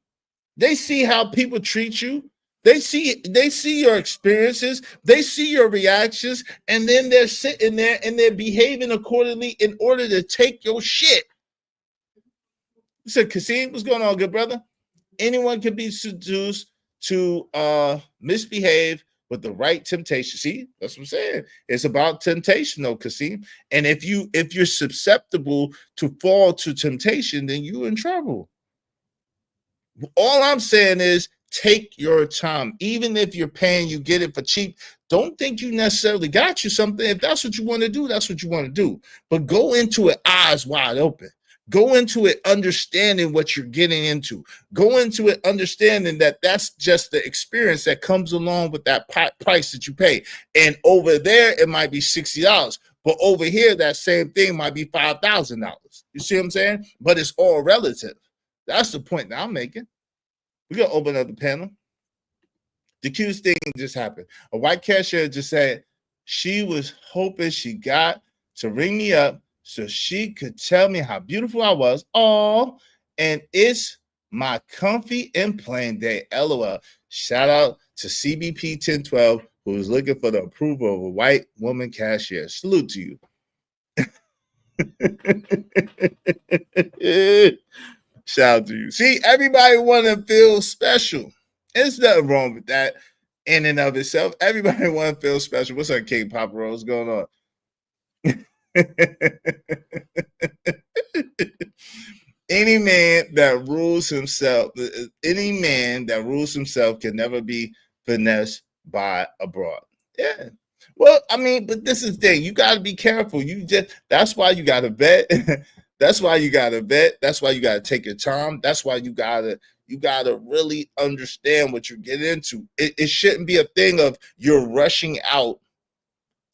They see how people treat you. They see your experiences. They see your reactions. And then they're sitting there and they're behaving accordingly in order to take your shit. You said, Kasim, what's going on, good brother? Anyone can be seduced to misbehave with the right temptation. See, that's what I'm saying. It's about temptation, though, Kasim. And if you're susceptible to fall to temptation, then you're in trouble. All I'm saying is take your time. Even if you're paying, you get it for cheap. Don't think you necessarily got you something. If that's what you want to do, that's what you want to do. But go into it eyes wide open. Go into it understanding what you're getting into. Go into it understanding that that's just the experience that comes along with that price that you pay. And over there, it might be $60. But over here, that same thing might be $5,000. You see what I'm saying? But it's all relative. That's the point that I'm making. We're going to open up the panel. The cutest thing just happened. A white cashier just said she was hoping she got to ring me up so she could tell me how beautiful I was. Oh, and it's my comfy and plain day. LOL. Shout out to CBP 1012, who was looking for the approval of a white woman cashier. Salute to you. Shout out to you. See, everybody want to feel special. There's nothing wrong with that in and of itself. Everybody want to feel special. What's up, King Papa Rose? Going on? Any man that rules himself can never be finessed by a broad. Yeah. Well, I mean, but this is the thing. You got to be careful. That's why you got to vet. That's why you got to vet. That's why you got to take your time. That's why you got to really understand what you're getting into. It shouldn't be a thing of you're rushing out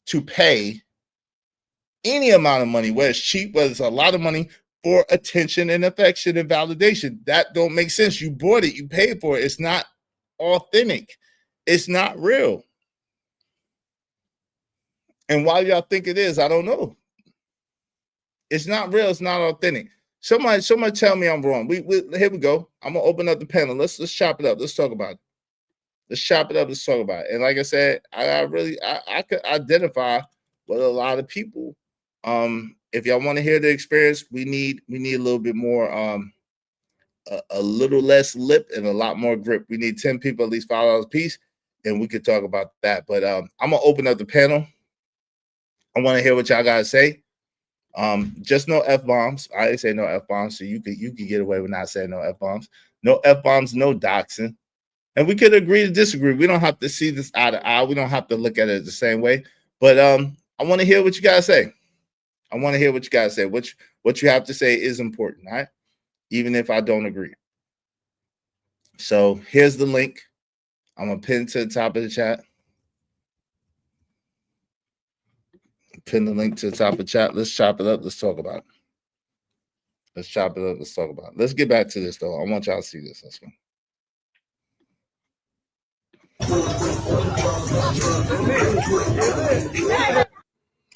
to pay any amount of money, whether it's cheap, whether it's a lot of money, for attention and affection and validation. That don't make sense. You bought it, you paid for it. It's not authentic. It's not real. And why y'all think it is, I don't know. It's not real. It's not authentic. Somebody tell me I'm wrong. Here we go. I'm gonna open up the panel. Let's chop it up. Let's talk about it. Let's chop it up. Let's talk about it. And like I said, I could identify with a lot of people. If y'all want to hear the experience, we need a little bit more, a little less lip and a lot more grip. We need 10 people, at least $5 a piece, and we could talk about that. But I'm gonna open up the panel. I want to hear what y'all guys say. Just no F-bombs. I didn't say no F-bombs, so you could get away with not saying no F-bombs. No F-bombs, no doxing. And we could agree to disagree. We don't have to see this eye to eye. We don't have to look at it the same way. But I want to hear what you guys say. I want to hear what you guys say. What you have to say is important, all right? Even if I don't agree. So here's the link. I'm going to pin it to the top of the chat. Pin the link to the top of the chat. Let's chop it up. Let's talk about it. Let's chop it up. Let's talk about it. Let's get back to this, though. I want y'all to see this. Let's go.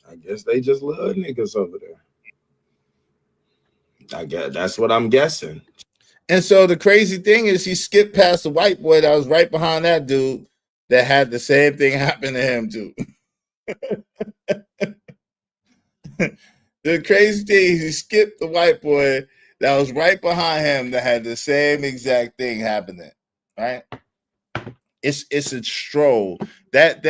I guess they just love niggas over there. I guess that's what I'm guessing. And so the crazy thing is he skipped past the white boy that was right behind that dude that had the same thing happen to him too. The crazy thing is he skipped the white boy that was right behind him that had the same exact thing happening, right? It's a stroll. That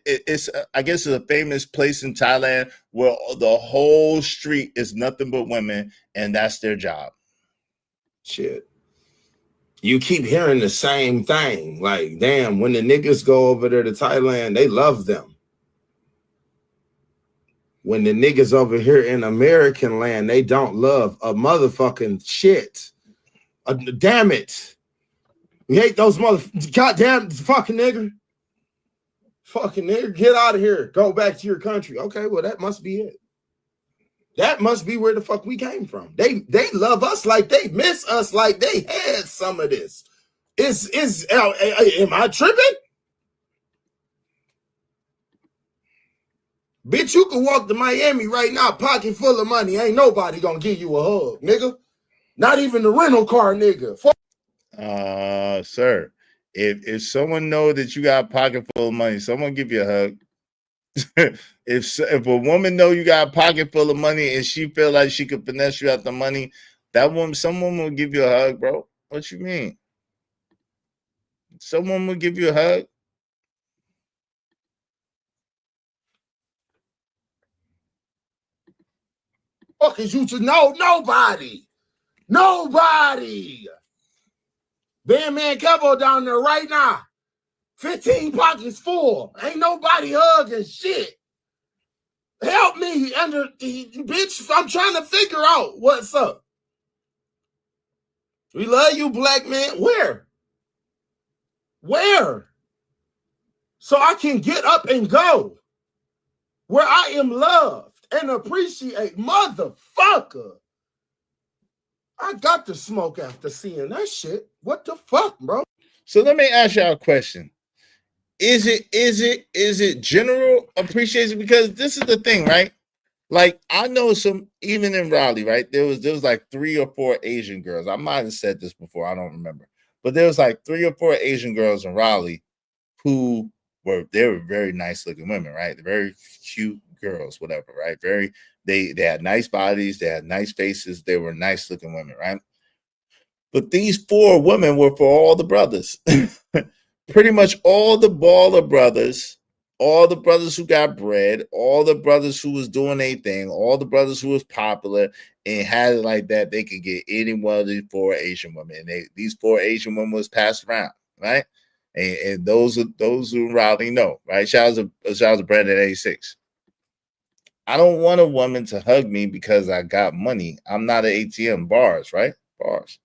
it's I guess it's a famous place in Thailand where the whole street is nothing but women, and that's their job. Shit. You keep hearing the same thing. Like, damn, when the niggas go over there to Thailand, they love them. When the niggas over here in American land, they don't love a motherfucking shit. Damn it. We hate those goddamn fucking nigger. Fucking nigger, get out of here. Go back to your country. Okay, well, that must be it. That must be where the fuck we came from. They love us like they miss us like they had some of this. Am I tripping? Bitch, you can walk to Miami right now, pocket full of money. Ain't nobody gonna give you a hug, nigga. Not even the rental car nigga. Fuck. Sir, if someone know that you got a pocket full of money, someone give you a hug. If a woman know you got a pocket full of money and she feel like she could finesse you out the money, someone will give you a hug, bro. What you mean? Someone will give you a hug. Fuck is you to know? Nobody. Nobody. Bandman Kevo down there right now. 15 pockets full. Ain't nobody hugging shit. Help me bitch. I'm trying to figure out what's up. We love you, black man. Where? So I can get up and go where I am loved and appreciate. Motherfucker. I got to smoke after seeing that shit. What the fuck, bro? So let me ask y'all a question. Is it general appreciation? Because this is the thing, right? Like, I know even in Raleigh, right? There was like 3 or 4 Asian girls. I might have said this before, I don't remember. But there was like 3 or 4 Asian girls in Raleigh who were very nice looking women, right? They're very cute girls, whatever, right? They had nice bodies, they had nice faces, they were nice looking women, right? But these 4 women were for all the brothers. Pretty much all the baller brothers, all the brothers who got bread, all the brothers who was doing their thing, all the brothers who was popular and had it like that, they could get any one of these 4 Asian women. And these 4 Asian women was passed around, right? And those who Raleigh know, right? Shout out to Brandon 86. I don't want a woman to hug me because I got money. I'm not an ATM. Bars, right? Bars.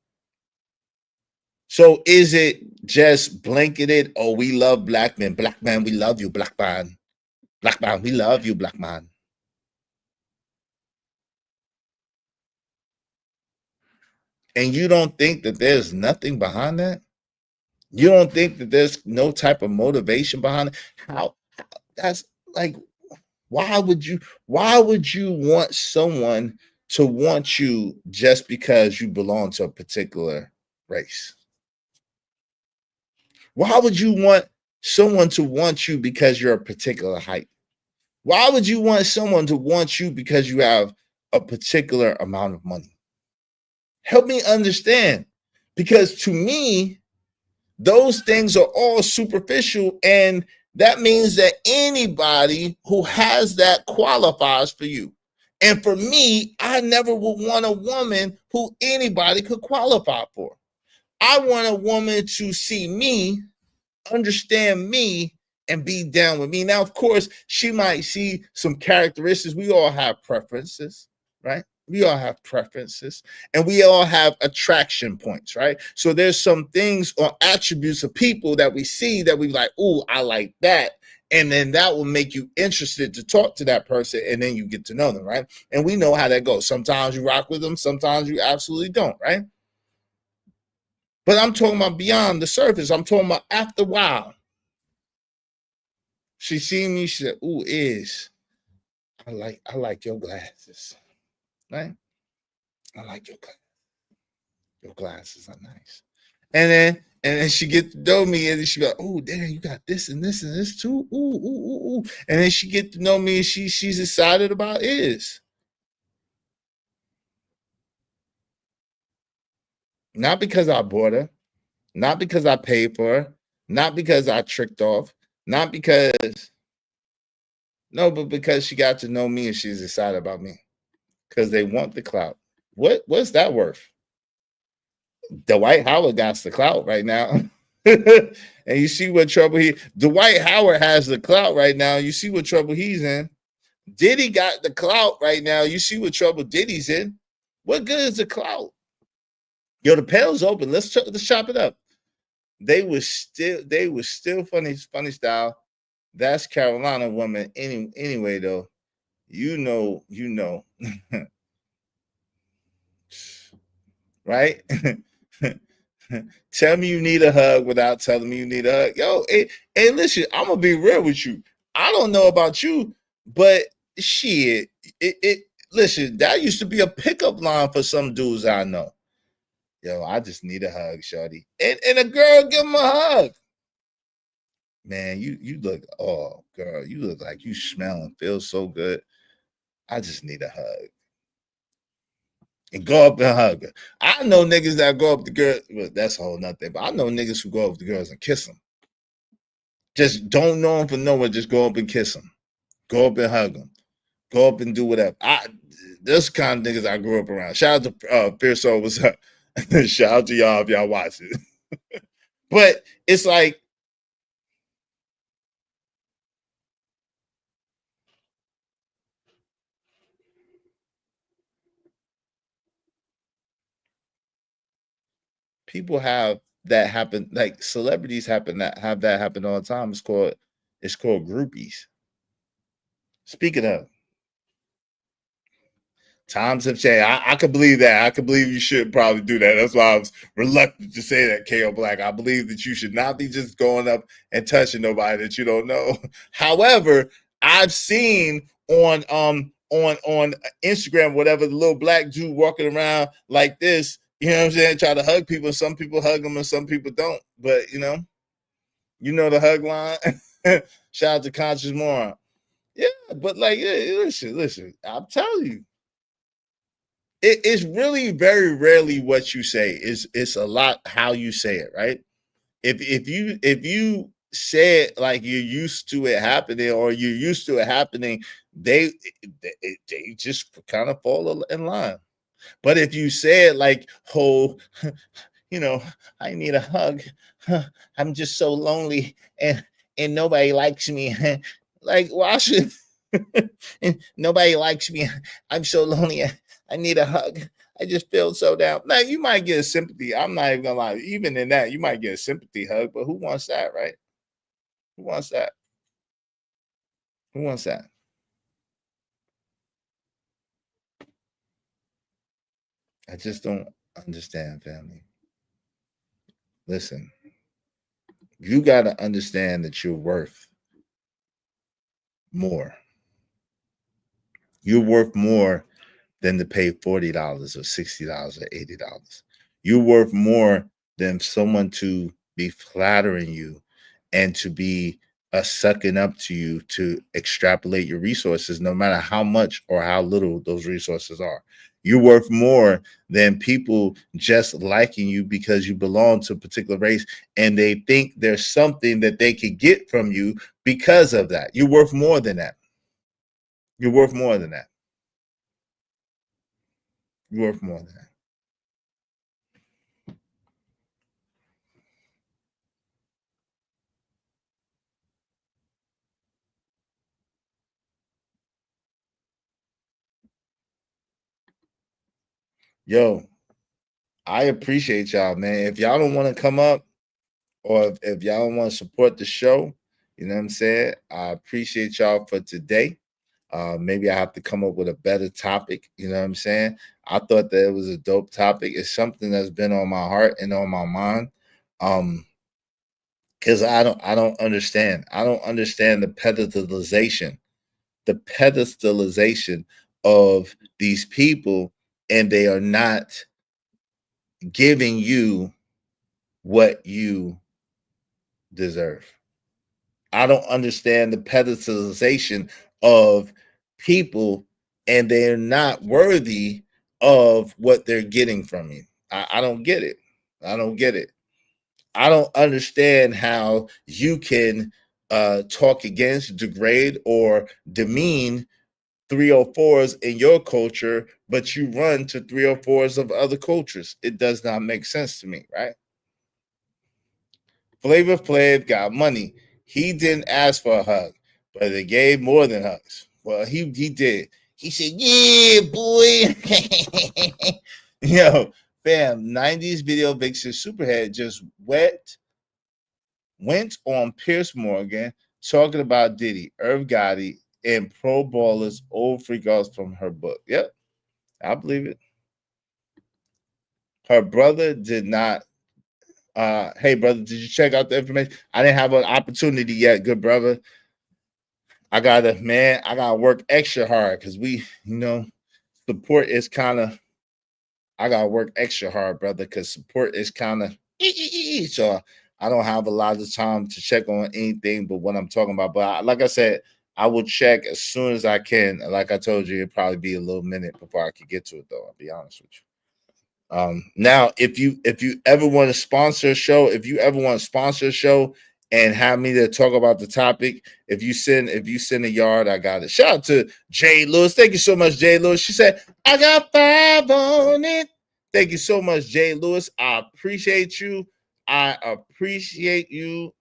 So is it just blanketed? Oh, we love black men. Black man, we love you, black man. Black man, we love you, black man. And you don't think that there's nothing behind that? You don't think that there's no type of motivation behind it? How that's like, why would you want someone to want you just because you belong to a particular race? Why would you want someone to want you because you're a particular height? Why would you want someone to want you because you have a particular amount of money? Help me understand. Because to me, those things are all superficial, and that means that anybody who has that qualifies for you. And for me, I never would want a woman who anybody could qualify for. I want a woman to see me, understand me, and be down with me. Now, of course, she might see some characteristics. We all have preferences, right? We all have preferences, and we all have attraction points, right? So there's some things or attributes of people that we see that we like, oh, I like that. And then that will make you interested to talk to that person, and then you get to know them, right? And we know how that goes. Sometimes you rock with them, sometimes you absolutely don't, right? But I'm talking about beyond the surface. I'm talking about after a while. She seen me, she said, ooh, I like your glasses, right? I like your glasses. Your glasses are nice. And then she get to know me, and then she go, oh, damn, you got this and this and this too. Ooh, ooh, ooh, ooh. And then she get to know me, and she's excited about is. Not because I bought her, not because I paid for her, not because I tricked off, not because, no, but because she got to know me and she's excited about me. Because they want the clout. What's that worth? Dwight Howard got the clout right now. And you see what trouble Dwight Howard has the clout right now. You see what trouble he's in. Diddy got the clout right now. You see what trouble Diddy's in. What good is the clout? Yo, the pail's open. Let's chop it up. They was still funny style. That's Carolina woman. Anyway, though, you know. Right? Tell me you need a hug without telling me you need a hug. Yo, hey, listen, I'm gonna be real with you. I don't know about you, but shit, listen, that used to be a pickup line for some dudes I know. Yo, I just need a hug, shorty. And a girl give him a hug. Man, you look, oh girl, you look like you smell and feel so good. I just need a hug. And go up and hug her. I know niggas that go up to girls, well, that's a whole nother thing, but I know niggas who go up to girls and kiss them. Just don't know them for nowhere, just go up and kiss them. Go up and hug them. Go up and do whatever. This kind of niggas I grew up around. Shout out to Fierce Soul, what's up? Shout out to y'all if y'all watch it. But it's like, people have that happen, like celebrities have that happen all the time. It's called groupies. Speaking of, times have changed. I could believe that. I could believe you should probably do that. That's why I was reluctant to say that, KO Black. I believe that you should not be just going up and touching nobody that you don't know. However, I've seen on Instagram, whatever, the little black dude walking around like this, you know what I'm saying, try to hug people. Some people hug them and some people don't. But you know the hug line. Shout out to Conscious Moron. Yeah, but like, listen, I'm telling you. It's really very rarely what you say. It's a lot how you say it, right? If you say it like you're used to it happening, or you're used to it happening, they just kind of fall in line. But if you say it like, oh, I need a hug. I'm just so lonely, and nobody likes me. Like, why should and nobody likes me? I'm so lonely. I need a hug. I just feel so down. Now, you might get a sympathy. I'm not even gonna lie. Even in that, you might get a sympathy hug, but who wants that, right? Who wants that? Who wants that? I just don't understand, family. Listen, you got to understand that you're worth more. You're worth more than to pay $40 or $60 or $80. You're worth more than someone to be flattering you and to be sucking up to you to extrapolate your resources, no matter how much or how little those resources are. You're worth more than people just liking you because you belong to a particular race and they think there's something that they could get from you because of that. You're worth more than that. You're worth more than that. You're worth more than that. Yo, I appreciate y'all, man. If y'all don't want to come up or if y'all don't want to support the show, you know what I'm saying? I appreciate y'all for today. Maybe I have to come up with a better topic. You know what I'm saying? I thought that it was a dope topic. It's something that's been on my heart and on my mind. Because I don't understand. I don't understand the pedestalization of these people, and they are not giving you what you deserve. I don't understand the pedestalization of people, and they're not worthy of what they're getting from you. I don't get it. I don't get it. I don't understand how you can talk against, degrade, or demean 304s in your culture, but you run to 304s of other cultures. It does not make sense to me, right? Flavor Flav got money. He didn't ask for a hug, but they gave more than hugs. Well, he did. He said, "Yeah, boy." Yo, fam, 90s video vixen Superhead just went on Piers Morgan talking about Diddy, Irv Gotti, and pro ballers, old freakouts from her book. Yep, I believe it. Her brother did not. Hey, brother, did you check out the information? I didn't have an opportunity yet, good brother. I gotta work extra hard because support is kind of. I gotta work extra hard, brother, because support is kind of. So I don't have a lot of time to check on anything but what I'm talking about. But like I said, I will check as soon as I can. Like I told you, it'll probably be a little minute before I could get to it, though. I'll be honest with you. Now, if you ever want to sponsor a show, and have me to talk about the topic, if you send a yard, I got it. Shout out to Jay Lewis. Thank you so much, Jay Lewis. She said, I got 5 on it. Thank you so much, Jay Lewis. I appreciate you. Thank you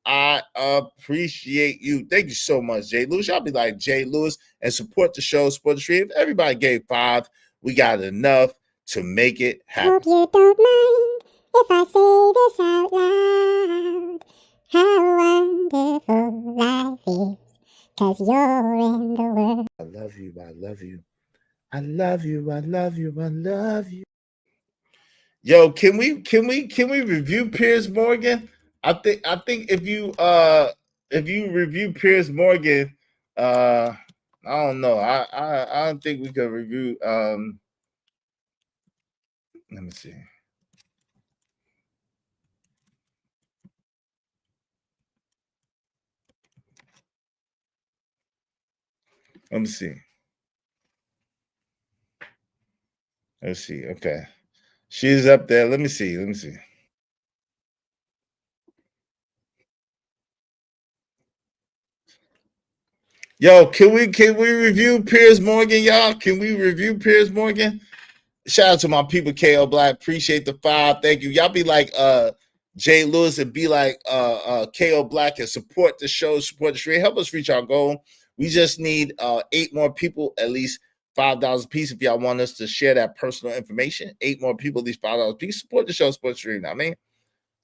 so much, Jay Lewis. Y'all be like Jay Lewis and support the show, support the stream. If everybody gave 5, we got enough to make it happen. Hope you don't mind if I say this out loud. How wonderful life is, 'cause you're in the world. I love you. I love you. I love you. I love you. I love you. Yo, can we review Piers Morgan? I think if you review Piers Morgan, I don't know. I don't think we could review. Let me see. Let me see. Let's see. Okay. She's up there. Let me see. Yo, can we review Piers Morgan, y'all? Can we review Piers Morgan? Shout out to my people, KO Black. Appreciate the 5. Thank you. Y'all be like Jay Lewis and be like KO Black and support the show, support the stream. Help us reach our goal. We just need 8 more people, at least $5 a piece. If y'all want us to share that personal information, 8 more people, at least $5 a piece. Support the show, support the stream. I mean,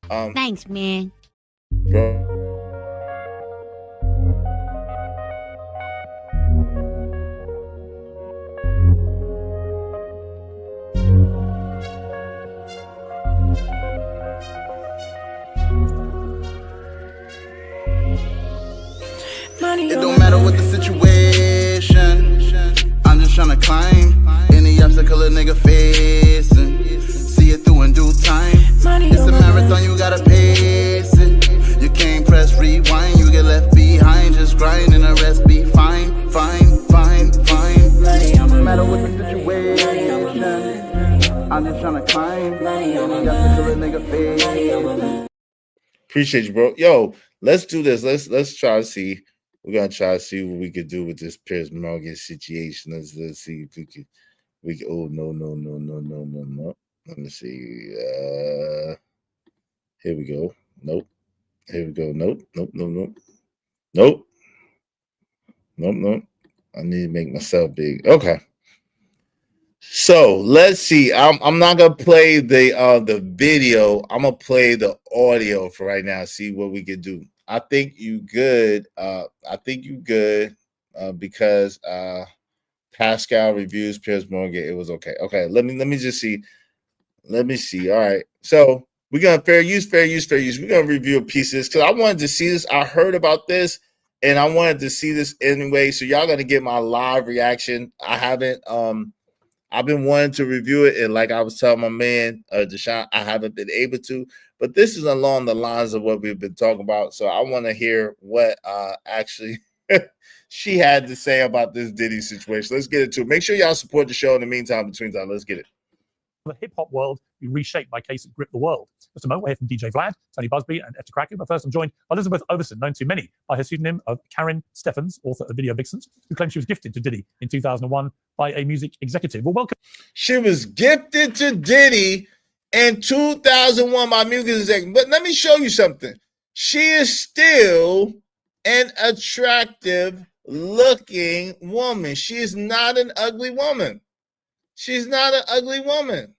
Thanks, man. bro. a nigga facing. See it through in due time. It's a marathon, you gotta pace it. You can't press rewind, you get left behind. Just grind and the rest be fine, fine, fine, fine. No matter what the situation, I'm just tryna climb. Got to kill a nigga face. Appreciate you, bro. Yo, let's do this. Let's try to see. We're gonna try to see what we could do with this Piers Morgan situation. Let's see if we can. Oh no. Let me see. Here we go. Nope. Here we go. Nope. I need to make myself big. Okay. So let's see. I'm not gonna play the video. I'm gonna play the audio for right now. See what we can do. I think you good. Because Pascal reviews Piers Morgan. It was okay. Okay. Let me just see. Let me see. All right. So we're gonna fair use. We're gonna review a piece of this because I wanted to see this. I heard about this and I wanted to see this anyway. So y'all gonna get my live reaction. I haven't I've been wanting to review it, and like I was telling my man Deshaun, I haven't been able to. But this is along the lines of what we've been talking about. So I want to hear what actually she had to say about this Diddy situation. Let's get into it. Make sure y'all support the show in the meantime. Between time, let's get it. The hip-hop world be reshaped by Case that gripped the world. Just a moment, we're here from DJ Vlad, Tony Busby, and Efta Kraken. But first, I'm joined by Elizabeth Overson, known to many by her pseudonym of Karen Steffens, author of Video Vixens, who claimed she was gifted to Diddy in 2001 by a music executive. Well, welcome. She was gifted to Diddy in 2001 by music executive. But let me show you something. She is still an attractive looking woman. She is not an ugly woman. She's not an ugly woman.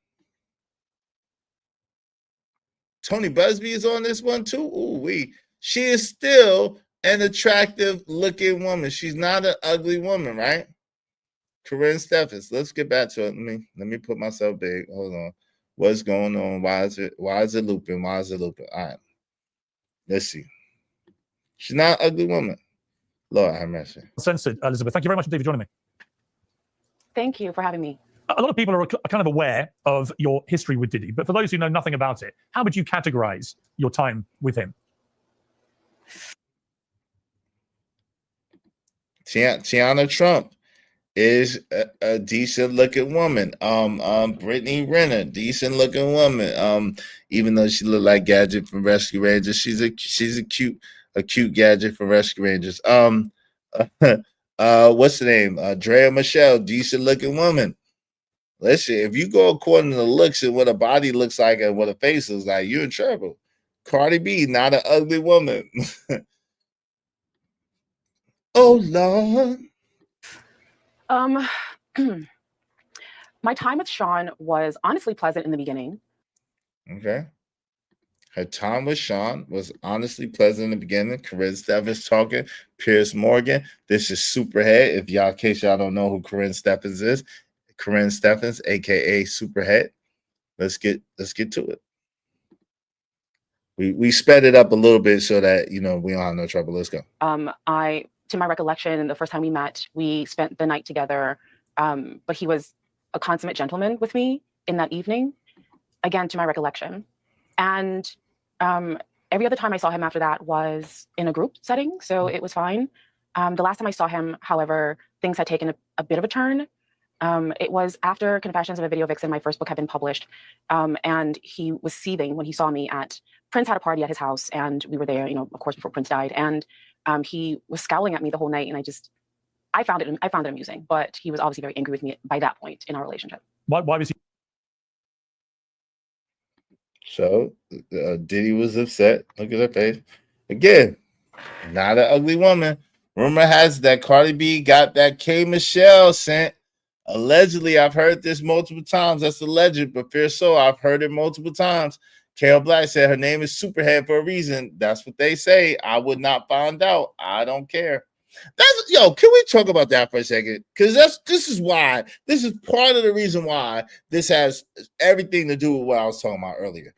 Tony Busby is on this one too. Ooh, she is still an attractive looking woman. She's not an ugly woman, right? Corinne Steffens. Let's get back to it. Let me put myself big. Hold on. What's going on? Why is it looping? All right. Let's see. She's not an ugly woman. Lord have mercy. Censored, Elizabeth. Thank you very much indeed for joining me. Thank you for having me. A lot of people are kind of aware of your history with Diddy, but for those who know nothing about it, how would you categorize your time with him? Tiana Trump is a decent looking woman. Brittany Renner, decent looking woman. Even though she looked like Gadget from Rescue Rangers, she's a cute Gadget from Rescue Rangers. What's the name? Drea Michelle, decent looking woman. Listen, if you go according to the looks and what a body looks like and what a face looks like, you're in trouble. Cardi B, not an ugly woman. Oh, Lord. My time with Sean was honestly pleasant in the beginning. Okay. Her time with Sean was honestly pleasant in the beginning. Corinne Steffens talking. Piers Morgan. This is Superhead. If y'all, in case y'all don't know who Corinne Steffens is, Corinne Steffens, aka Superhead. Let's get to it. We sped it up a little bit so that we don't have no trouble. Let's go. To my recollection, the first time we met, we spent the night together. But he was a consummate gentleman with me in that evening. Again, to my recollection. And every other time I saw him after that was in a group setting, so it was fine. The last time I saw him, however, things had taken a bit of a turn. It was after Confessions of a Video Vixen, my first book had been published, and he was seething when he saw me at Prince had a party at his house, and we were there, of course, before Prince died, and he was scowling at me the whole night, and I found it amusing, but he was obviously very angry with me by that point in our relationship. Why was he? So Diddy was upset. Look at her face. Again, not an ugly woman. Rumor has that Cardi B got that K Michelle scent. Allegedly, I've heard this multiple times. That's alleged, but fair so, I've heard it multiple times. K.O. Black said her name is Superhead for a reason. That's what they say. I would not find out. I don't care. Can we talk about that for a second? Because this is part of the reason why this has everything to do with what I was talking about earlier.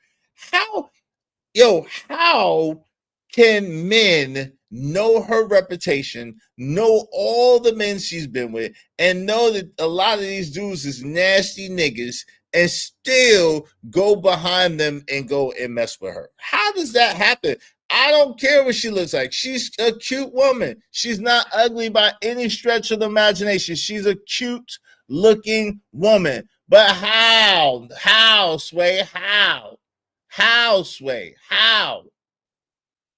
How can men know her reputation, know all the men she's been with, and know that a lot of these dudes is nasty niggas, and still go behind them and go and mess with her? How does that happen? I don't care what she looks like. She's a cute woman. She's not ugly by any stretch of the imagination. She's a cute looking woman. But how? How, Sway? How? How, Sway? How?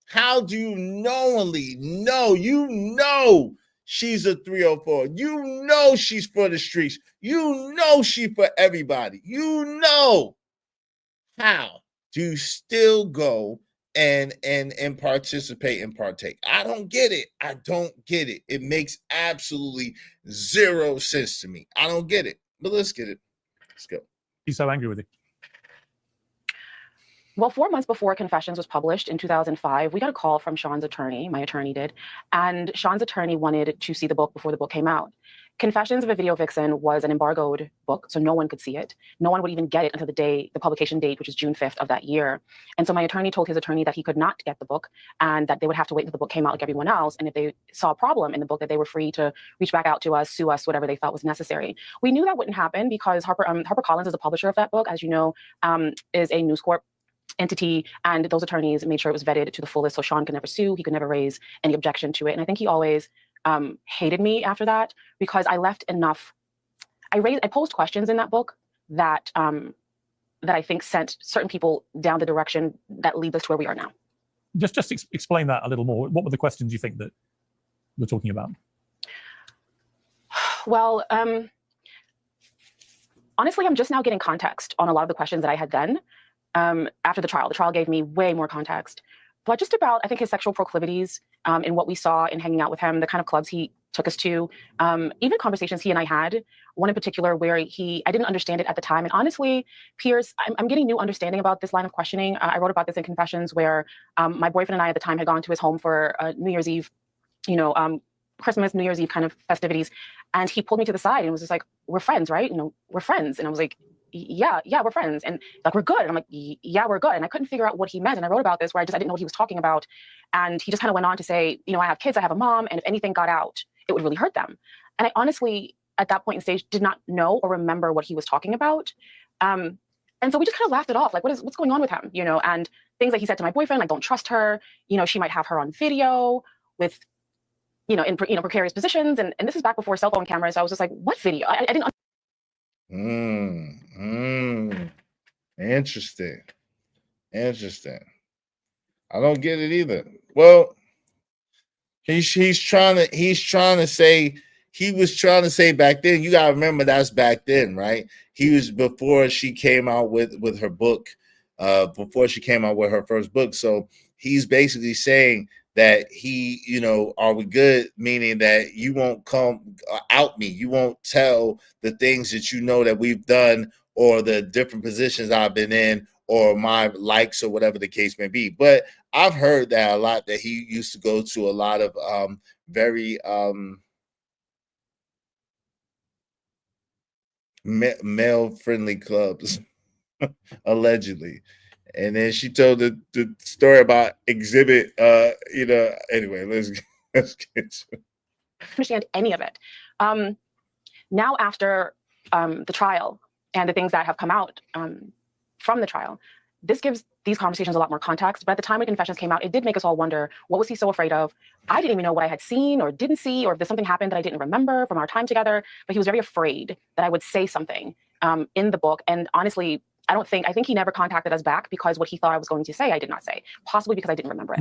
How do you knowingly know? You know she's a 304. You know she's for the streets. You know she's for everybody. You know. How do you still go and participate and partake? I don't get it. I don't get it. It makes absolutely zero sense to me. I don't get it. But let's get it. Let's go. He's so angry with you. Well, 4 months before Confessions was published in 2005, we got a call from Sean's attorney, my attorney did, and Sean's attorney wanted to see the book before the book came out. Confessions of a Video Vixen was an embargoed book, so no one could see it. No one would even get it until the publication date, which is June 5th of that year. And so my attorney told his attorney that he could not get the book and that they would have to wait until the book came out like everyone else. And if they saw a problem in the book, that they were free to reach back out to us, sue us, whatever they felt was necessary. We knew that wouldn't happen because HarperCollins is the publisher of that book, as you know, is a News Corp entity, and those attorneys made sure it was vetted to the fullest so Sean could never sue, he could never raise any objection to it. And I think he always hated me after that because I left enough. I posed questions in that book that that I think sent certain people down the direction that leads us to where we are now. Just explain that a little more. What were the questions you think that we're talking about? Well, honestly, I'm just now getting context on a lot of the questions that I had then. After the trial. The trial gave me way more context, but just about, I think, his sexual proclivities and what we saw in hanging out with him, the kind of clubs he took us to, even conversations he and I had, one in particular where I didn't understand it at the time. And honestly, Piers, I'm getting new understanding about this line of questioning. I wrote about this in Confessions where my boyfriend and I at the time had gone to his home for New Year's Eve, Christmas, New Year's Eve kind of festivities. And he pulled me to the side and was just like, we're friends, right? We're friends. And I was like, yeah, we're friends. And like, we're good. And I'm like, yeah, we're good. And I couldn't figure out what he meant. And I wrote about this where I didn't know what he was talking about. And he just kind of went on to say, I have kids, I have a mom, and if anything got out, it would really hurt them. And I honestly, at that point in stage, did not know or remember what he was talking about. And so we just kind of laughed it off. Like, what's going on with him? And things that he said to my boyfriend, like, don't trust her. She might have her on video with, in precarious positions. And this is back before cell phone cameras. So I was just like, what video? I didn't Interesting. I don't get it either. Well, he was trying to say back then. You gotta remember that's back then, right? He was before she came out with her book, before she came out with her first book. So he's basically saying that are we good? Meaning that you won't come out me. You won't tell the things that you know that we've done or the different positions I've been in or my likes or whatever the case may be. But I've heard that a lot, that he used to go to a lot of very male-friendly clubs, allegedly. And then she told the story about Exhibit, anyway, let's get to it. Understand any of it. Now after the trial and the things that have come out from the trial, this gives these conversations a lot more context. But at the time when Confessions came out, it did make us all wonder, what was he so afraid of? I didn't even know what I had seen or didn't see, or if there's something happened that I didn't remember from our time together. But he was very afraid that I would say something in the book. And honestly, I think he never contacted us back because what he thought I was going to say, I did not say. Possibly because I didn't remember it.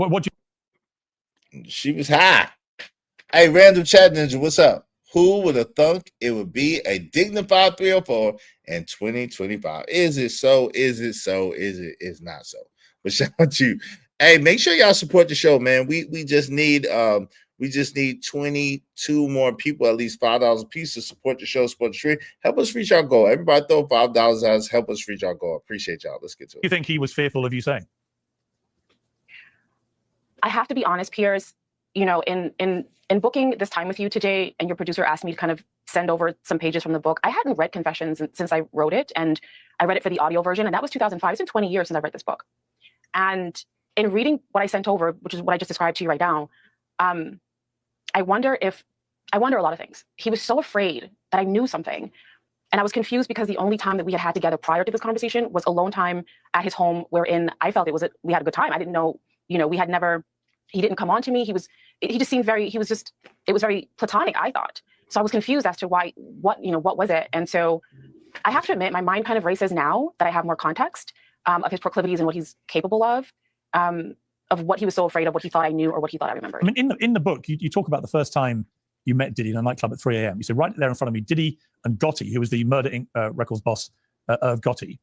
She was high. Hey, Random Chat Ninja, what's up? Who would have thunk it would be a dignified 304 in 2025? Is it so? Is it so? Is not so? But shout out to you. Hey, make sure y'all support the show, man. We just need 22 more people, at least $5 a piece, to support the show, support the stream. Help us reach our goal. Everybody throw $5 at us. Help us reach our goal. Appreciate y'all. Let's get to it. You think he was fearful of you saying? I have to be honest, Piers. In booking this time with you today, and your producer asked me to kind of send over some pages from the book, I hadn't read Confessions since I wrote it, and I read it for the audio version, and that was 2005. It's been 20 years since I read this book. And in reading what I sent over, which is what I just described to you right now, I wonder a lot of things. He was so afraid that I knew something. And I was confused because the only time that we had together prior to this conversation was alone time at his home, wherein I felt we had a good time. I didn't know, he didn't come on to me. It was very platonic, I thought. So I was confused as to what was it? And so I have to admit, my mind kind of races now that I have more context of his proclivities and what he's capable of what he was so afraid of, what he thought I knew or what he thought I remembered. I mean, in the book, you talk about the first time you met Diddy in a nightclub at 3 a.m. You said, right there in front of me, Diddy and Gotti, who was the Murder Inc. Records boss of Gotti,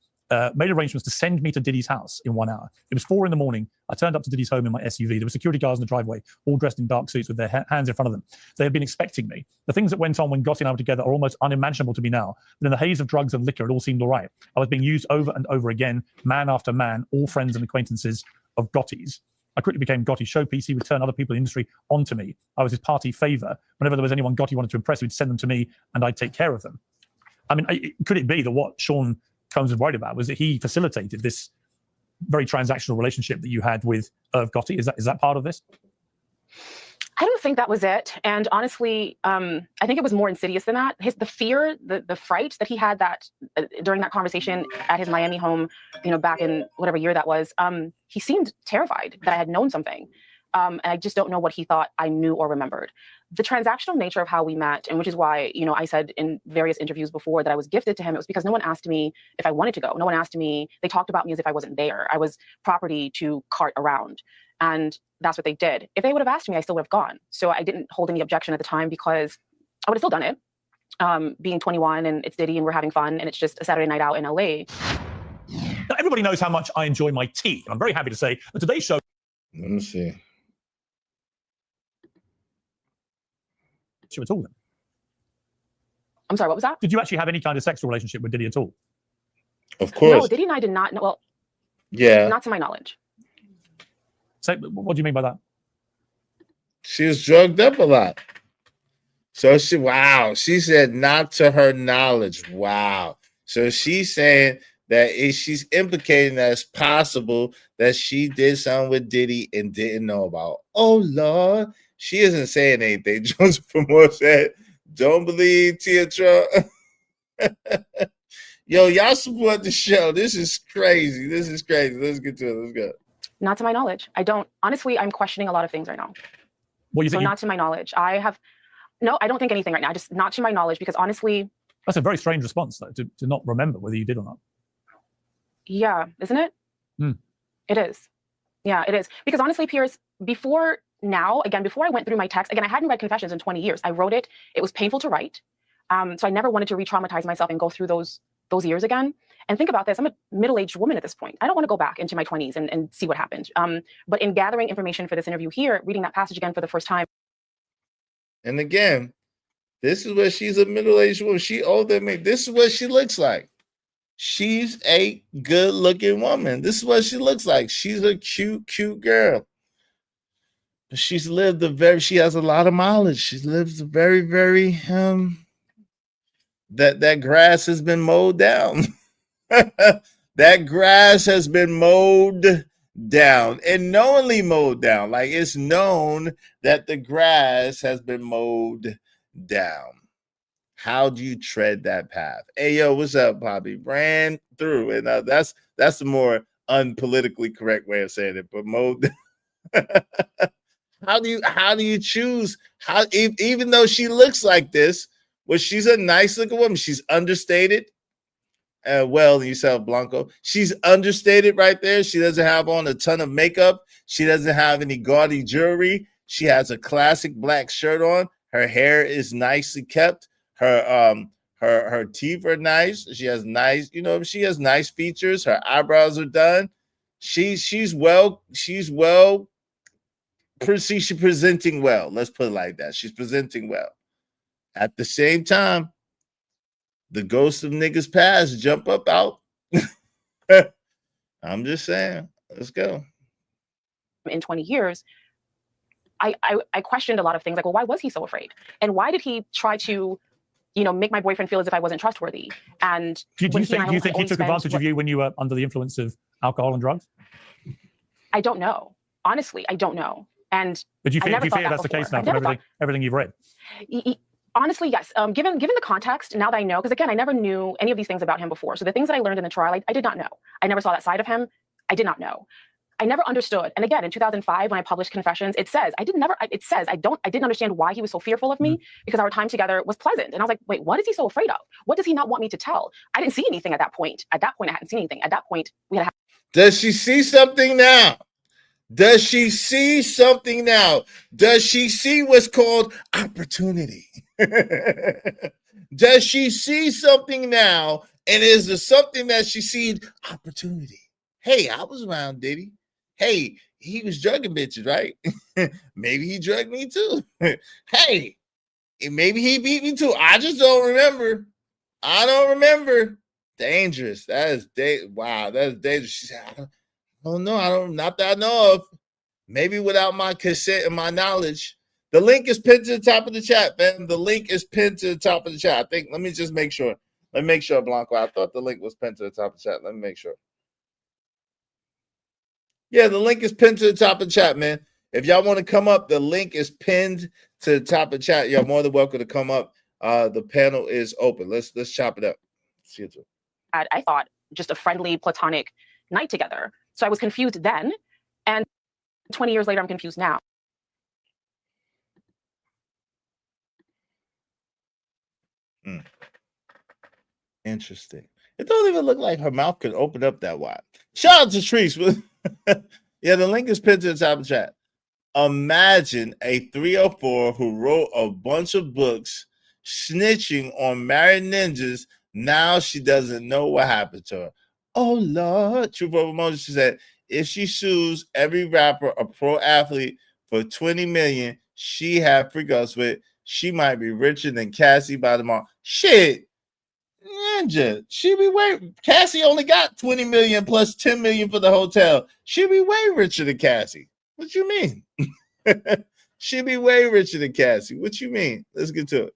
made arrangements to send me to Diddy's house in 1 hour. It was 4 a.m. I turned up to Diddy's home in my SUV. There were security guards in the driveway, all dressed in dark suits with their hands in front of them. They had been expecting me. The things that went on when Gotti and I were together are almost unimaginable to me now. But in the haze of drugs and liquor, it all seemed all right. I was being used over and over again, man after man, all friends and acquaintances of Gotti's. I quickly became Gotti's showpiece. He would turn other people in the industry onto me. I was his party favor. Whenever there was anyone Gotti wanted to impress, he'd send them to me and I'd take care of them. I mean, could it be that what Sean Combs was worried about was that he facilitated this very transactional relationship that you had with Irv Gotti? Is that part of this? I don't think that was it. And honestly, I think it was more insidious than that. The fear, the fright that he had during that conversation at his Miami home, back in whatever year that was, he seemed terrified that I had known something. And I just don't know what he thought I knew or remembered. The transactional nature of how we met, and which is why, I said in various interviews before that I was gifted to him, it was because no one asked me if I wanted to go. No one asked me. They talked about me as if I wasn't there. I was property to cart around. And that's what they did. If they would have asked me, I still would have gone. So I didn't hold any objection at the time because I would have still done it. Being 21 and it's Diddy and we're having fun and it's just a Saturday night out in LA. Now, everybody knows how much I enjoy my tea. I'm very happy to say that today's show. Let me see. At all, then? I'm sorry, what was that? Did you actually have any kind of sexual relationship with Diddy at all? Of course. No, Diddy and I did not. Well, yeah, not to my knowledge. So, what do you mean by that? She was drugged up a lot. So she said not to her knowledge. Wow. So she's saying that she's implicating that it's possible that she did something with Diddy and didn't know about. Oh, Lord. She isn't saying anything. Joseph Moore said, don't believe Tia Trump. Yo, y'all support the show. This is crazy. Let's get to it. Let's go. Not to my knowledge. I don't. Honestly, I'm questioning a lot of things right now. What you think? So not to my knowledge. I don't think anything right now. Just not to my knowledge because honestly. That's a very strange response, though, to not remember whether you did or not. Yeah, isn't it? It is. Yeah, it is. Because honestly, Piers, before I went through my text, I hadn't read Confessions in 20 years. I wrote it. It was painful to write. So I never wanted to re-traumatize myself and go through those years again. And think about this. I'm a middle-aged woman at this point. I don't want to go back into my 20s and see what happened. But in gathering information for this interview here, reading that passage again for the first time. And again, this is where she's a middle-aged woman. She older than me. This is what she looks like. She's a good-looking woman. This is what she looks like. She's a cute, cute girl. She's lived she has a lot of mileage. She's lived a very, very, that grass has been mowed down. That grass has been mowed down and knowingly mowed down. Like it's known that the grass has been mowed down. How do you tread that path? Hey, yo, what's up, Poppy? Ran through. And that's the more unpolitically correct way of saying it, but mowed down. How do you choose? Even though she looks like this, well, she's a nice looking woman. She's understated. You said Blanco. She's understated right there. She doesn't have on a ton of makeup. She doesn't have any gaudy jewelry. She has a classic black shirt on. Her hair is nicely kept. Her teeth are nice. She has nice, she has nice features. Her eyebrows are done. She's presenting well. Let's put it like that. She's presenting well. At the same time, the ghosts of niggas past jump up out. I'm just saying. Let's go. In 20 years, I questioned a lot of things. Like, well, why was he so afraid? And why did he try to, make my boyfriend feel as if I wasn't trustworthy? And do you think he took advantage of you when you were under the influence of alcohol and drugs? I don't know. Honestly, I don't know. And But you I fear, never do you thought fear that that's the case before. now from everything you've read? Honestly, yes. Given the context, now that I know, because again, I never knew any of these things about him before. So the things that I learned in the trial, I did not know. I never saw that side of him. I did not know. I never understood. And again, in 2005, when I published Confessions, it says I didn't understand why he was so fearful of me, because our time together was pleasant. And I was like, wait, what is he so afraid of? What does he not want me to tell? I didn't see anything at that point. At that point, I hadn't seen anything. At that point, we had. Does she see something now? Does she see something now? Does she see what's called opportunity? Does she see something now? And is there something that she sees opportunity? Hey, I was around Diddy. Hey, he was drugging bitches, right? Maybe he drugged me too. Hey, maybe he beat me too. I just don't remember. I don't remember. Dangerous. That is wow, that's dangerous. She said, I don't know. Not that I know of. Maybe without my consent and my knowledge. The link is pinned to the top of the chat, man. The link is pinned to the top of the chat. I think, let me just make sure. Let me make sure, Blanco. I thought the link was pinned to the top of the chat. Let me make sure. Yeah, the link is pinned to the top of the chat, man. If y'all want to come up, the link is pinned to the top of the chat. You're more than welcome to come up. The panel is open. Let's chop it up. See you too. I thought just a friendly, platonic night together. So I was confused then, and 20 years later, I'm confused now. Interesting. It don't even look like her mouth could open up that wide. Shout out to Treese. Yeah, the link is pinned to the top of the chat. Imagine a 304 who wrote a bunch of books snitching on married ninjas. Now she doesn't know what happened to her. Oh, Lord. Truth over emotion, she said, if she sues every rapper or pro athlete for $20 million she had freakouts with, she might be richer than Cassie by tomorrow. Shit. Ninja, she be way. Cassie only got 20 million plus 10 million for the hotel. She be way richer than Cassie. What you mean? She be way richer than Cassie. What you mean? Let's get to it.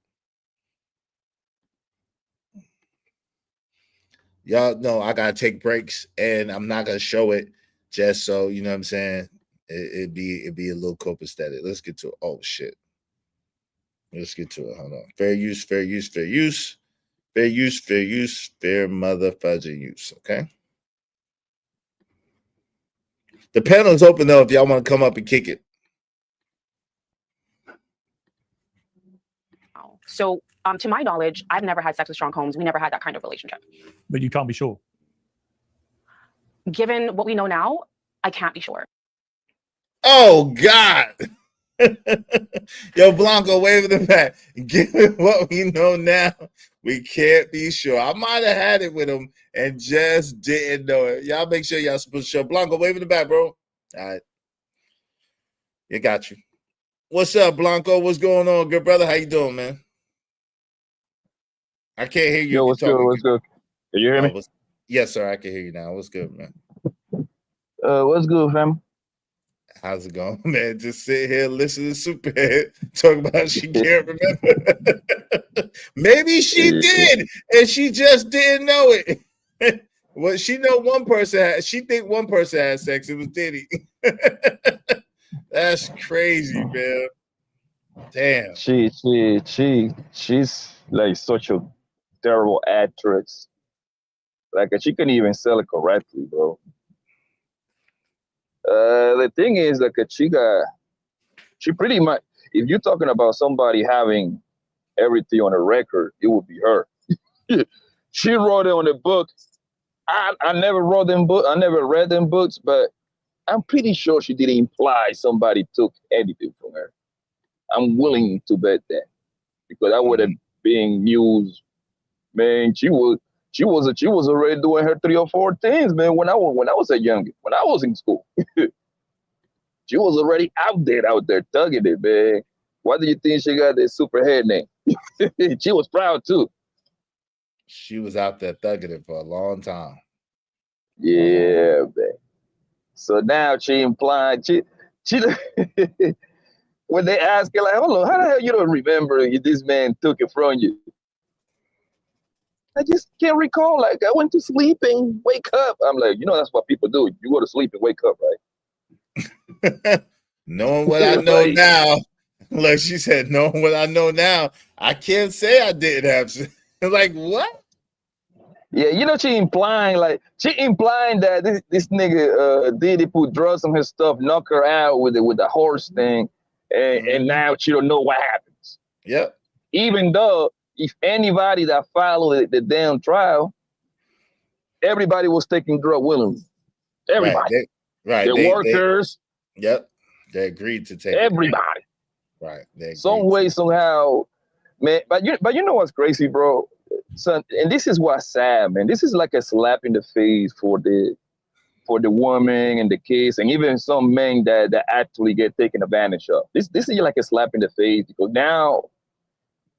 Y'all know I gotta take breaks, and I'm not gonna show it just so you know what I'm saying. It'd be a little copacetic. Let's get to it. Oh shit. Let's get to it. Hold on. Fair use, fair use, fair use. Fair use, fair use, fair motherfucking use, okay? The panel is open, though, if y'all want to come up and kick it. So, to my knowledge, I've never had sex with Sean Combs. We never had that kind of relationship. But you can't be sure. Given what we know now, I can't be sure. Oh, God. Yo, Blanco, wave the back. Given what we know now, we can't be sure. I might have had it with him and just didn't know it. Y'all make sure y'all supposed to show. Blanco, wave in the back, bro. All right. You got you. What's up, Blanco? What's going on, good brother? How you doing, man? I can't hear you. Yo, what's good? What's good? Can you hear me? Yes, sir. I can hear you now. What's good, man? What's good, fam? How's it going, man? Just sit here, listen to Superhead talk about she can't remember. Maybe she did, and she just didn't know it. Well, she know one person. She think one person had sex. It was Diddy. That's crazy, man. Damn. She's like such a terrible actress. Like she couldn't even sell it correctly, bro. The thing is, like, she pretty much, if you're talking about somebody having everything on a record, it would be her. She wrote it on the book. I never wrote them book. I never read them books, but I'm pretty sure she didn't imply somebody took anything from her. I'm willing to bet that, because that would have been news, man. She was already doing her 3 or 4 things, man. When I was in school, she was already out there thugging it, man. Why do you think she got that Superhead name? She was proud too. She was out there thugging it for a long time. Yeah, man. So now she implied she when they ask her, like, hold on, how the hell you don't remember if this man took it from you? I just can't recall. Like, I went to sleep and wake up. I'm like, that's what people do. You go to sleep and wake up, right? Knowing what I know now, like she said, knowing what I know now, I can't say I didn't have sex. Like what? Yeah, you know, she implying that this nigga Diddy put drugs on his stuff, knock her out with the horse thing, and now she don't know what happens. Yep. Even though if anybody that followed the damn trial, everybody was taking drug willingly. Everybody. The workers. Yep. They agreed to take everybody. It. Right. Some way, somehow, man. But you know what's crazy, bro? Son, and this is what's sad, man. This is like a slap in the face for the woman and the kids, and even some men that actually get taken advantage of. This is like a slap in the face, because now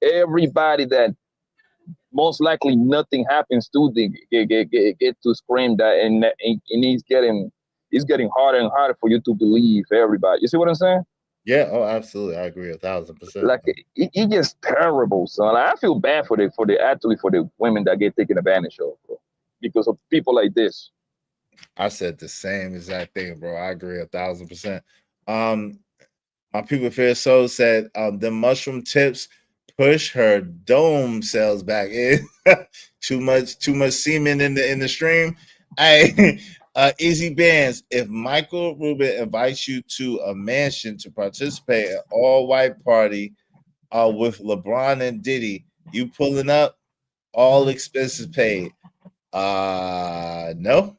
everybody that most likely nothing happens to, they get to scream that, and it's getting harder and harder for you to believe everybody. You see what I'm saying? Yeah. Oh, absolutely. I agree 1,000%. Like it just terrible, son. Like, I feel bad for the women that get taken advantage of, bro, because of people like this. I said the same exact thing, bro. I agree 1,000%. My people Fear Soul said the mushroom tips push her dome cells back in. too much semen in the stream. Hey, Easy Bands, if Michael Rubin invites you to a mansion to participate in all-white party with LeBron and Diddy, you pulling up? All expenses paid. No.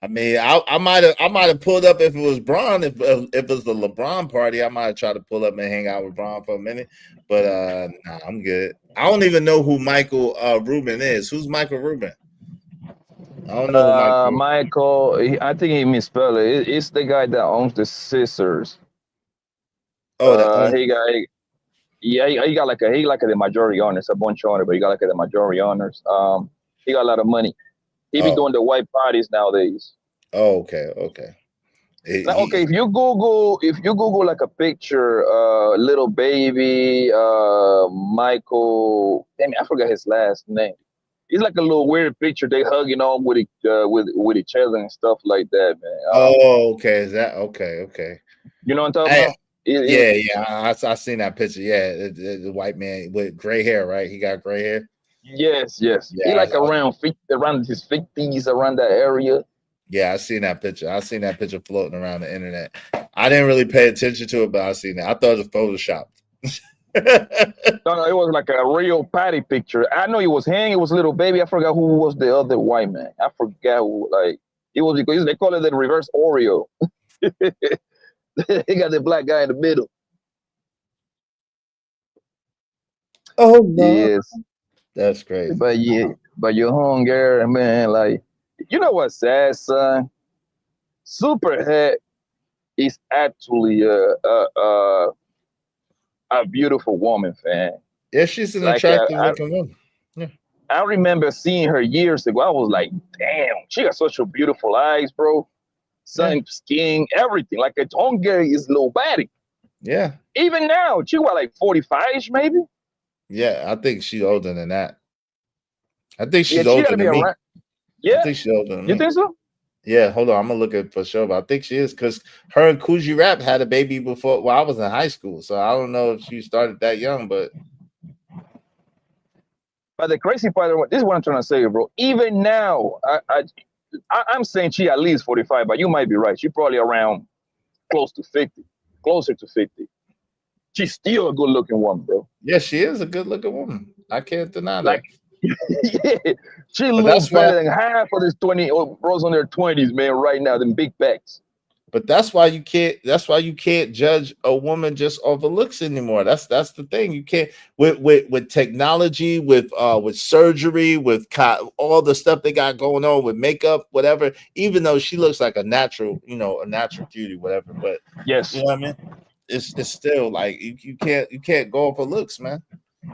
I mean, I might have pulled up if it was Bron. If it was the LeBron party, I might have tried to pull up and hang out with Bron for a minute. But nah, I'm good. I don't even know who Michael Rubin is. Who's Michael Rubin? I don't know. Michael, I think he misspelled it. It's the guy that owns the Scissors. Oh, he got like the majority owners, a bunch of owners, but he got like the majority owners. He got a lot of money. He be doing the white parties nowadays. Oh, okay. If you Google like a picture, little baby, Michael, damn, I forgot his last name. It's like a little weird picture. They hugging on with each other and stuff like that, man. Okay. Is that okay? You know what I'm talking about? Yeah. I seen that picture. Yeah, the white man with gray hair, right? He got gray hair. Yes. Yeah, he like around his 50s, around that area. Yeah, I seen that picture. I seen that picture floating around the internet. I didn't really pay attention to it, but I seen it. I thought it was photoshopped. No, it was like a real patty picture. I know it was him. It was little baby. I forgot who was the other white man. I forgot who. Like it was because they call it the reverse Oreo. He got the black guy in the middle. Oh no. Yes, that's crazy. But your hunger, man. Like, you know what's sad, son? Superhead is actually a beautiful woman, fan. Yeah, she's an attractive looking woman. Yeah. I remember seeing her years ago. I was like, damn, she got such a beautiful eyes, bro. Sun, skin, everything. Like a hunger is low body. Yeah. Even now, she was like 45-ish, maybe. Yeah, I think she's older than that. I think she's older than me. Yeah. I think she's older than me. You think so? Yeah, hold on. I'm gonna look at for sure, but I think she is because her and Coogee Rap had a baby before. Well, I was in high school, so I don't know if she started that young, but the crazy part of this is what I'm trying to say, bro. Even now, I'm saying she at least 45, but you might be right. She probably around closer to 50. She's still a good-looking woman, bro. Yeah, she is a good-looking woman. I can't deny that. Like, yeah, she looks better than half of this 20 bros on their 20s, man. Right now, them big backs. But that's why you can't. That's why you can't judge a woman just over looks anymore. That's the thing. You can't with technology, with surgery, with all the stuff they got going on with makeup, whatever. Even though she looks like a natural beauty, whatever. But yes, you know what I mean. It's still like you can't go off of looks, man.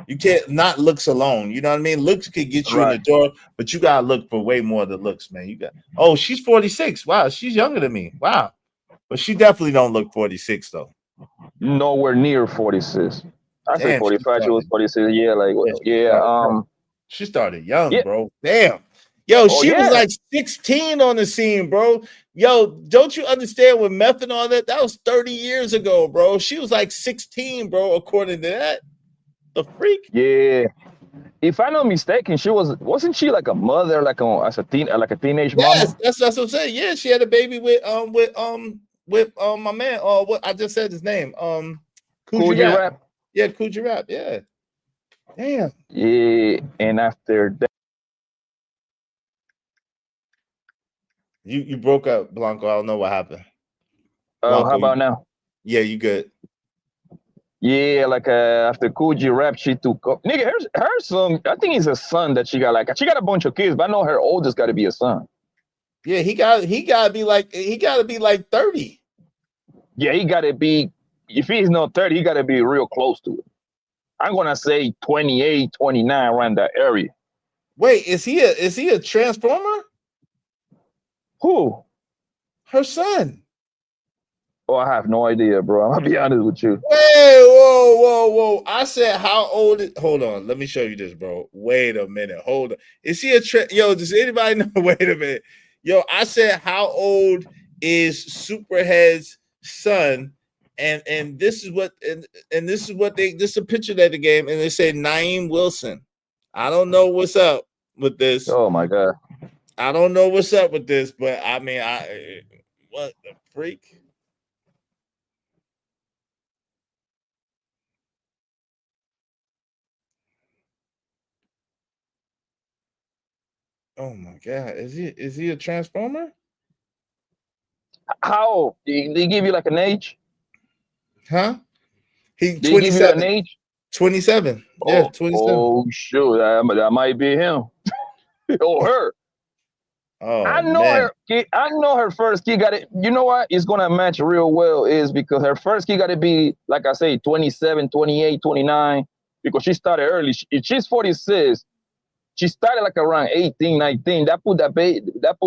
You can't not looks alone. You know what I mean? Looks could get you in the door, but you gotta look for way more than looks, man. You got she's 46. Wow, she's younger than me. Wow. But she definitely don't look 46 though. Nowhere near 46. I say 45. She was 46. Yeah, like yeah. She started young, bro. Damn. Yo, Oh, she was yeah. like 16 on the scene, bro. Yo, don't you understand with meth and all that? That was 30 years ago, bro. She was like 16, bro, according to that. The freak? Yeah. If I'm not mistaken, wasn't she like a mother, like as a teenage Yes, mama? that's what I'm saying. Yeah, she had a baby with my man. What I just said his name. Cool G Rap. Rap. Yeah, Coogee Rap. Yeah. Damn. Yeah, and after that, You broke up, Blanco. I don't know what happened. how Blanco, about now? Yeah, you good. Yeah, like after Cool G Rap, she took up. Nigga, her son, I think it's a son that she got. Like she got a bunch of kids, but I know her oldest got to be a son. Yeah, he gotta be like 30. Yeah, he got to be. If he's not 30, he got to be real close to it. I'm gonna say 28, 29, around that area. Wait, is he a transformer? Who? Her son. Oh, I have no idea, bro. I'm gonna be honest with you. Hey, whoa. I said how old is, hold on, let me show you this, bro. Wait a minute. Hold on. Is he yo, does anybody know? Wait a minute. Yo, I said how old is Superhead's son? And this is what this is a picture of the game, and they say Naeem Wilson. I don't know what's up with this. Oh my god. I don't know what's up with this, but I mean, what the freak? Oh my god, is he a transformer? How old? They give you like an age? Huh? He They give you an 27. age? 27. Yeah, 27. Oh shoot, that might be him. Or her. Oh, I know man. her kid. I know her first kid got it. You know what? It's gonna match real well is because her first kid got to be, like I say, 27, 28, 29. Because she started early. She's 46. She started like around 18, 19. That put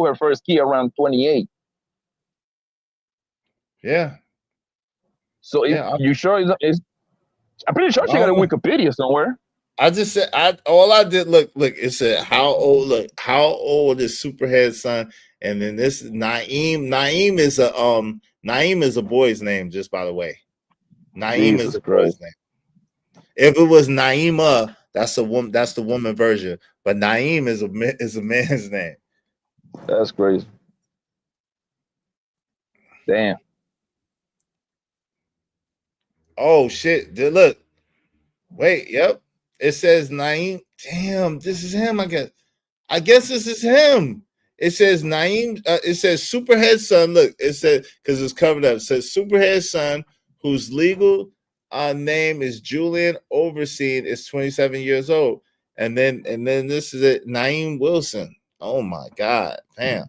her first kid around 28. Yeah. So you sure I'm pretty sure she got a Wikipedia somewhere. I just said all I did look, it said how old is Superhead's son? And then this is Naeem. Naeem is a boy's name, just by the way. Naeem Jesus is a Christ. boy's name. If it was Naima, that's the woman version. But Naeem is a man's name. That's crazy. Damn. Oh shit! Look, wait. Yep, it says Naeem. Damn, this is him. I guess this is him. It says Naeem. It says Superhead's son. Look, it said because it's covered up. It says Superhead's son, whose legal name is Julian Overseen, is 27 years old. And then this is it, Naeem Wilson. Oh my God! Damn.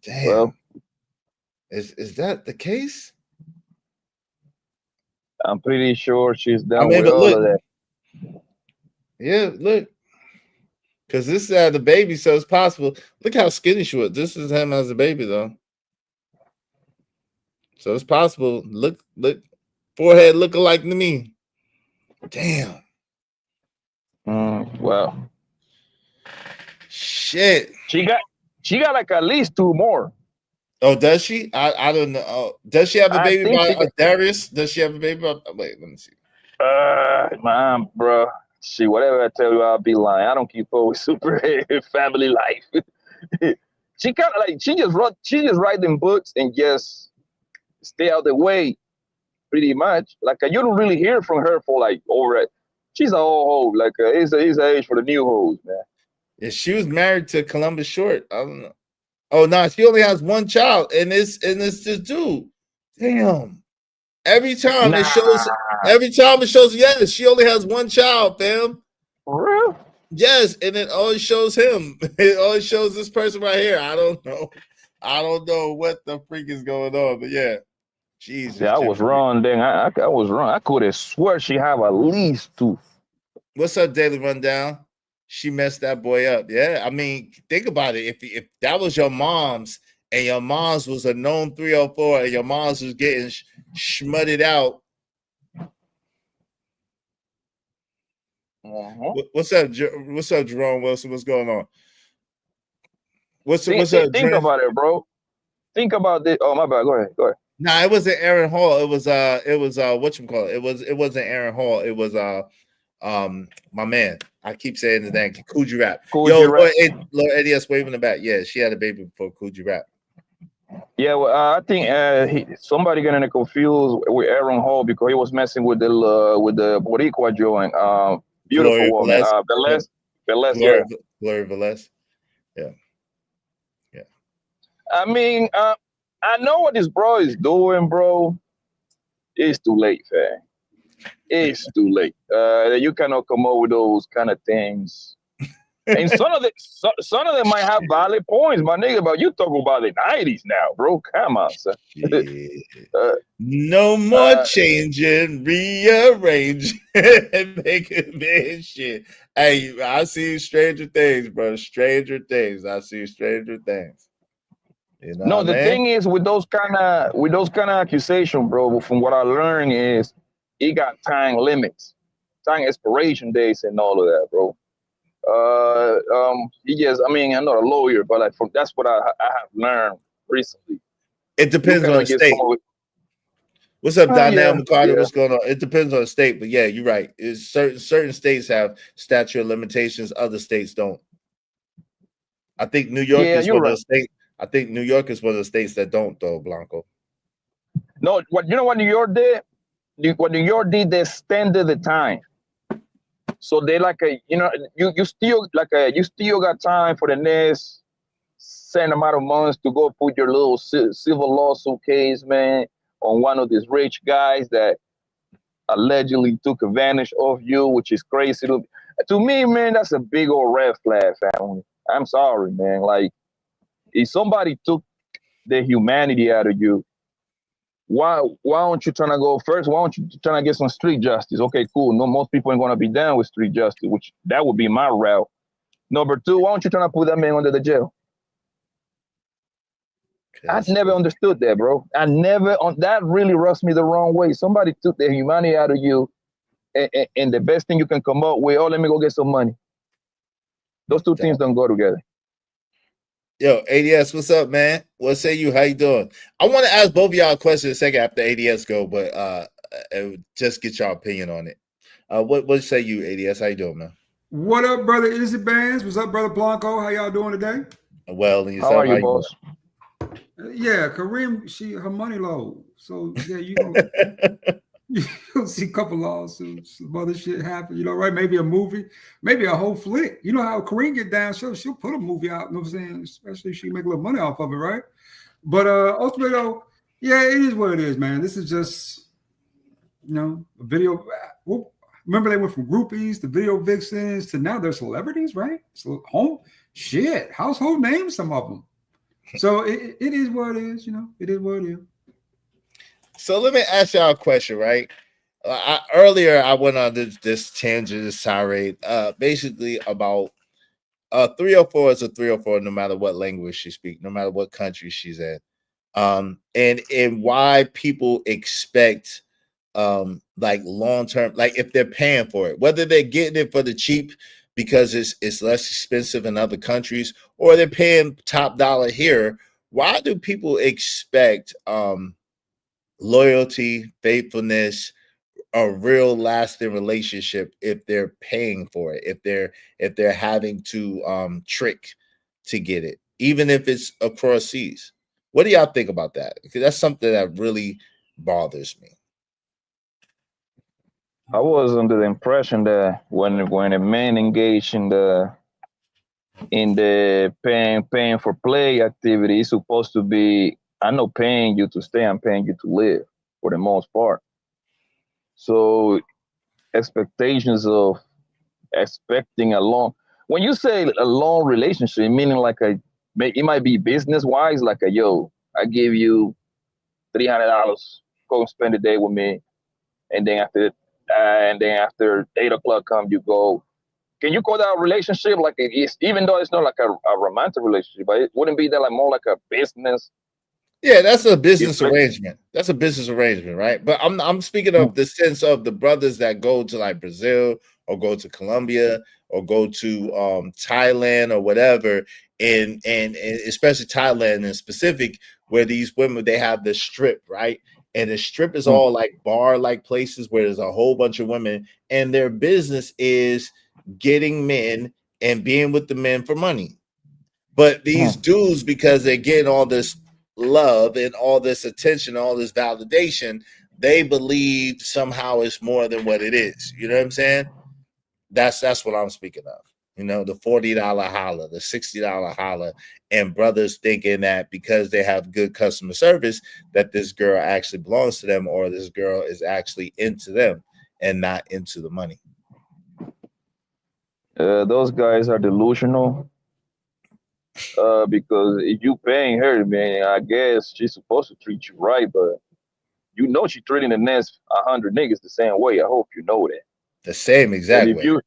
Well, is that the case? I'm pretty sure she's done with all of that. Yeah, look. Because this is the baby, so it's possible. Look how skinny she was. This is him as a baby, though. So it's possible. Look, forehead looking like to me. Damn. Well. Shit. She got like at least 2 more. Oh, does she? I don't know. Oh, does she have a baby by Darius? Does she have a baby by? Wait, let me see. Man, bro. See, whatever I tell you, I'll be lying. I don't keep up with Superhead family life. She kind of like she just write them books and just stay out the way, pretty much. Like you don't really hear from her for like over it. She's a old hoe. Like it's age for the new hoes, man. Yeah, she was married to Columbus Short. I don't know. Oh no, she only has one child, and it's this dude. Damn. Every time it shows, yes, she only has one child, fam. For real? Yes, and it always shows him. It always shows this person right here. I don't know what the freak is going on, but yeah. Jesus. Yeah, I was wrong then. I was wrong. I could have swore she have at least 2. What's up, Daily Rundown? She messed that boy up. Yeah, I mean, think about it. If that was your mom's and your mom's was a known 304 and your mom's was getting schmutted out. What's up, what's up, Jerome Wilson? What's going on? What's up? Think about it, bro. Think about this. Oh, my bad. Go ahead. Nah, it wasn't Aaron Hall. It was whatchamacallit. It wasn't Aaron Hall. It was my man. I keep saying his name, Coogee Rap. Lord Eddie S. waving the back. Yeah, she had a baby before Coogee Rap. Yeah, well, I think somebody getting confused with Aaron Hall because he was messing with the Boricua joint. Beautiful woman. Velez. Gloria Velez. Yeah. I mean, I know what this bro is doing, bro. It's too late, fam. It's too late. You cannot come up with those kind of things. And some of them might have valid points, my nigga. But you talk about the 90s now, bro. Come on, son. No more changing, rearranging, and making man shit. Hey, I see stranger things, bro. Stranger things. I see stranger things. You know no, the thing is with those kind of accusations, bro. From what I learned is he got time limits, time expiration dates, and all of that, bro. He just, I mean, I'm not a lawyer, but like that's what I have learned recently. It depends on the state. What's up, Donnell McCarter? Yeah. What's going on? It depends on the state, but yeah, you're right. It's certain states have statute of limitations, other states don't. I think New York is one of the states. I think New York is one of the states that don't, though, Blanco. No, what New York did? What New York did, they extended the time. So they you still got time for the next certain amount of months to go put your little civil lawsuit case, man, on one of these rich guys that allegedly took advantage of you, which is crazy. To me, man, that's a big old red flag, family. I'm sorry, man. Like, if somebody took the humanity out of you, why aren't you trying to go first? Why aren't you trying to get some street justice? Okay, cool. No, most people ain't gonna be down with street justice, which that would be my route. Number two, why aren't you trying to put that man under the jail? I never understood that, bro. That really rubs me the wrong way. Somebody took the humanity out of you, and the best thing you can come up with, let me go get some money. Those two things don't go together. Yo, ADS, what's up, man? What say you? How you doing? I want to ask both of y'all a question in a second after ADS go, but just get your opinion on it. What say you, ADS? How you doing, man? What up, brother Izzy Bands? What's up, brother Blanco? How y'all doing today? Well, and yourself, how are you, boss? Yeah, Kareem, her money low. So yeah, you'll see a couple lawsuits, some other shit happen, right? Maybe a movie, maybe a whole flick. You know how Kareem get down, she'll put a movie out, you know what I'm saying? Especially if she make a little money off of it, right? But ultimately though, yeah, it is what it is, man. This is just, a video. Remember they went from groupies to video vixens to now they're celebrities, right? So household names, some of them. So it is what it is, it is what it is. So let me ask y'all a question, right? Earlier I went on this tangent, this tirade, basically about 304 is a 304 no matter what language she speaks, no matter what country she's in, and why people expect like long-term, like if they're paying for it, whether they're getting it for the cheap because it's less expensive in other countries, or they're paying top dollar here. Why do people expect loyalty, faithfulness, a real lasting relationship if they're paying for it, if they're having to trick to get it, even if it's across seas? What do y'all think about that? Because that's something that really bothers me. I was under the impression that when a man engaged in the paying for play activity, it's supposed to be, I'm not paying you to stay, I'm paying you to live for the most part. So expectations of expecting when you say a long relationship, meaning like it might be business wise, like I give you $300, go spend a day with me, and then after 8 o'clock come, you go. Can you call that a relationship? Like even though it's not like a romantic relationship, but it wouldn't be that like more like a business. Yeah, that's a business arrangement. That's a business arrangement, right? But I'm speaking of the sense of the brothers that go to like Brazil or go to Colombia or go to Thailand or whatever, and especially Thailand in specific, where these women, they have the strip, right? And the strip is all like bar-like places where there's a whole bunch of women, and their business is getting men and being with the men for money. But these dudes, because they're getting all this love and all this attention, all this validation, they believe somehow it's more than what it is. You know what I'm saying? That's what I'm speaking of. You know, the $40 holla, the $60 holla, and brothers thinking that because they have good customer service, that this girl actually belongs to them, or this girl is actually into them and not into the money. Those guys are delusional. Because if you paying her, man, I guess she's supposed to treat you right, but you know she's treating the next 100 niggas the same way. I hope you know that. The same exact way.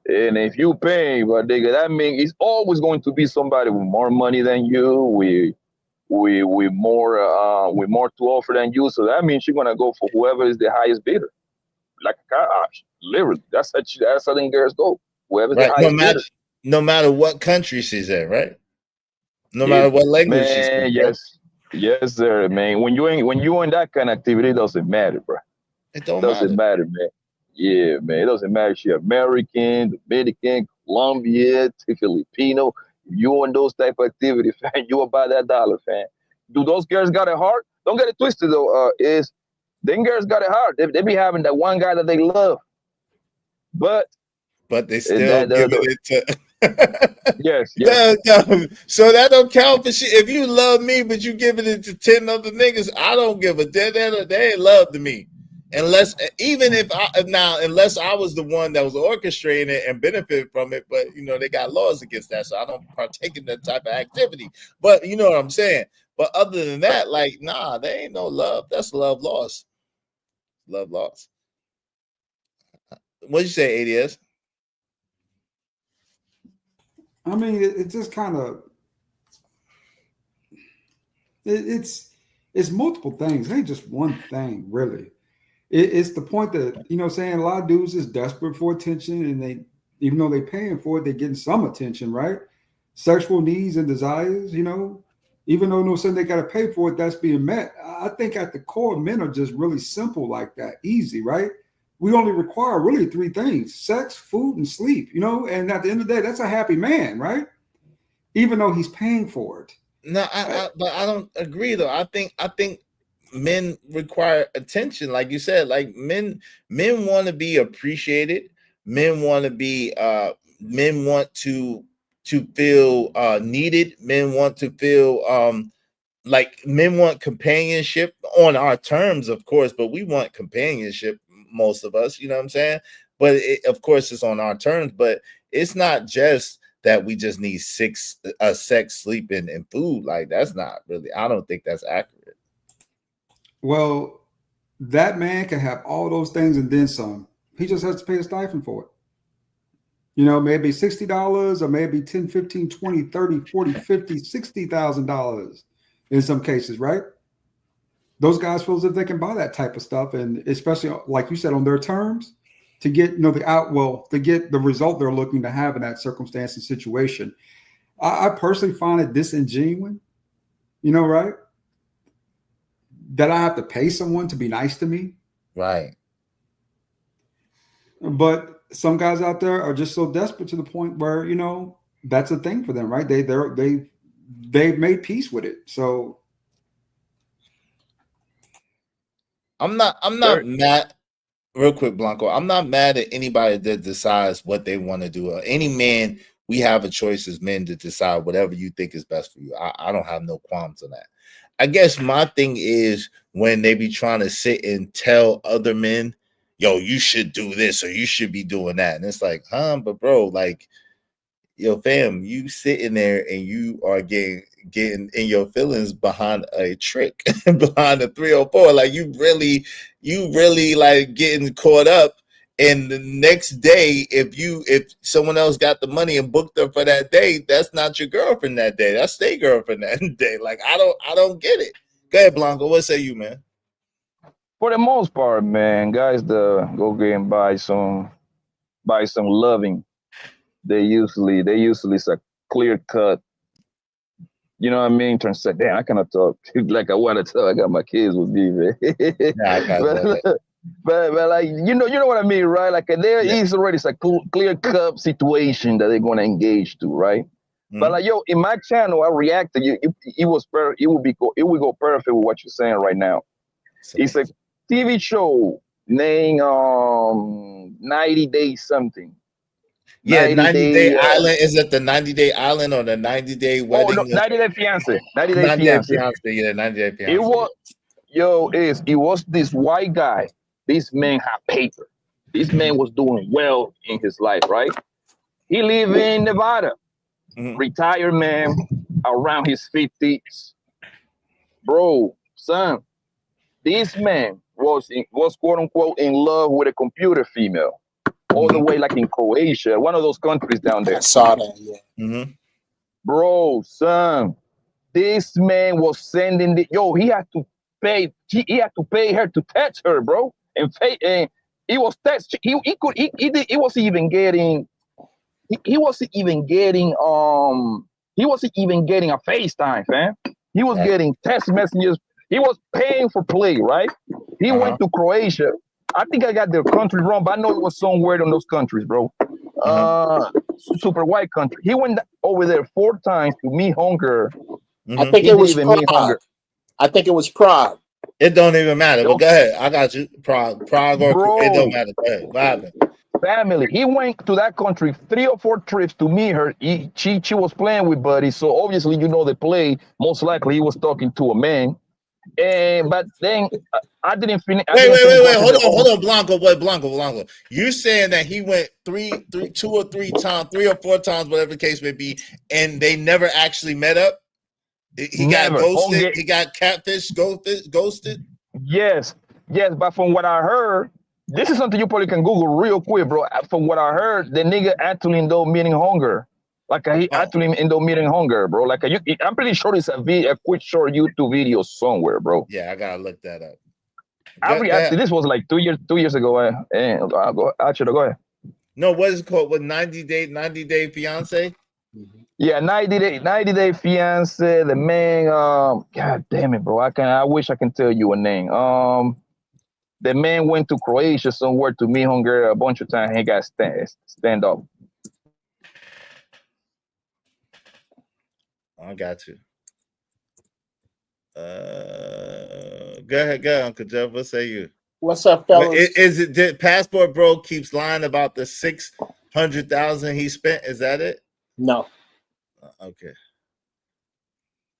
And if you pay, but nigga, that means it's always going to be somebody with more money than you, with more to offer than you. So that means you're gonna go for whoever is the highest bidder, like a car option. Literally, that's how them girls go. Whoever's the highest bidder. No matter what country she's in, right? No matter what language she's in. Yes, sir, man. When you in that kind of activity, it doesn't matter, bro. It don't matter, man. Yeah, man. It doesn't matter if you're American, Dominican, Colombian, Filipino. If you on those type of activities, fan, you about that dollar, fan. Do those girls got it hard? Don't get it twisted though. Them girls got it hard. They be having that one guy that they love, but they still giving it to. Yes. No. So that don't count for shit. If you love me, but you giving it to 10 other niggas, I don't give a damn. They ain't love to me. Unless I was the one that was orchestrating it and benefited from it, but you know they got laws against that, so I don't partake in that type of activity. But you know what I'm saying. But other than that, like, nah, there ain't no love. That's love lost. Love lost. What'd you say, ADS? I mean, it just kind of it's multiple things. It ain't just one thing, really. It's the point that, you know, saying a lot of dudes is desperate for attention, and they, even though they're paying for it, they're getting some attention, right? Sexual needs and desires, you know, even though no saying they got to pay for it, that's being met. I think at the core, men are just really simple like that, easy, right? We only require really three things: sex, food, and sleep, you know, and at the end of the day, that's a happy man, right? Even though he's paying for it. No, but I don't agree though. I think men require attention, like you said. Like men want to be appreciated. Men want to be men want to feel needed. Men want to feel like men want companionship on our terms, of course, but we want companionship, most of us, you know what I'm saying? But of course it's on our terms, but it's not just that we just need sex, sleeping, and food. Like that's not really, I don't think that's accurate. Well, that man can have all those things and then some. He just has to pay a stipend for it. You know, maybe $60 or maybe 10, 15, 20, 30, 40, 50, $60,000 in some cases, right? Those guys feel as if they can buy that type of stuff, and especially like you said, on their terms, to get, you know, to get the result they're looking to have in that circumstance and situation. I personally find it disingenuous, you know, right? That I have to pay someone to be nice to me. Right. But some guys out there are just so desperate to the point where, you know, that's a thing for them, right? They've made peace with it. So I'm not mad. Real quick, Blanco, I'm not mad at anybody that decides what they want to do. Any man, we have a choice as men to decide whatever you think is best for you. I don't have no qualms on that. I guess my thing is when they be trying to sit and tell other men, yo, you should do this or you should be doing that. And it's like, but bro, like, yo, fam, you sitting there and you are getting in your feelings behind a trick, behind a 304. Like you really like getting caught up. And the next day, if someone else got the money and booked her for that day, that's not your girlfriend that day. That's their girlfriend that day. Like I don't get it. Go ahead, Blanco. What say you, man? For the most part, man, guys, go get and buy some by some loving. They usually it's a clear cut. You know what I mean? Trying to say, damn, I cannot talk like I want to talk. I got my kids with me, man. Nah, I got that. But like you know what I mean, right? Like there is already a clear cut situation that they're gonna engage to, right? But like yo, in my channel, I reacted. It would go perfect with what you're saying right now. It's a TV show named 90 Day something. Yeah, 90 Day Island. Is it the 90 Day Island or the 90 Day Wedding? Oh, no, 90 Day Fiance. 90 Day 90 Fiance. Day Fiance. Yeah, 90 Day Fiance. It was this white guy. This man had paper. This man was doing well in his life, right? He lived in Nevada. Retired man, around his 50s. Bro, son, this man was quote unquote in love with a computer female. All the way like in Croatia, one of those countries down there. I saw that, yeah. Bro, son, this man was sending he had to pay. He had to pay her to text her, bro, and he was text. He wasn't even getting. He wasn't even getting a FaceTime, fam. He was getting text messages. He was paying for play, right? He went to Croatia. I think I got the country wrong, but I know it was somewhere in those countries, bro. Super white country. He went over there 4 times to meet Hunger. I think it was Prague. I think it was Prague. It don't even matter. But go ahead. I got you. Prague or Bro, it don't matter. Go ahead. What happened? Family. He went to that country 3 or 4 trips to meet her. She was playing with Buddy, so obviously they play. Most likely he was talking to a man. But then I didn't finish. Wait. Hold on, Blanco. You saying that he went 2 or 3 times, 3 or 4 times, whatever the case may be, and they never actually met up? He got ghosted. He got catfish, ghosted. Yes. But from what I heard, this is something you probably can Google real quick, bro. From what I heard, the nigga actually ended up meeting Hunger. Like he actually ended up meeting Hunger, bro. Like I'm pretty sure it's a quick short YouTube video somewhere, bro. Yeah, I gotta look that up. Actually, this was like 2 years ago. Go ahead. No, what is it called? What 90 Day Fiance? Yeah, 90 Day Fiance. The man, God damn it, bro. I wish I can tell you a name. The man went to Croatia somewhere to meet Hunger a bunch of times. He got stand up. I got you. Go ahead, Uncle Jeff. What say you? What's up, fellas? Did Passport Bro keeps lying about the 600,000 he spent? Is that it? No. Okay.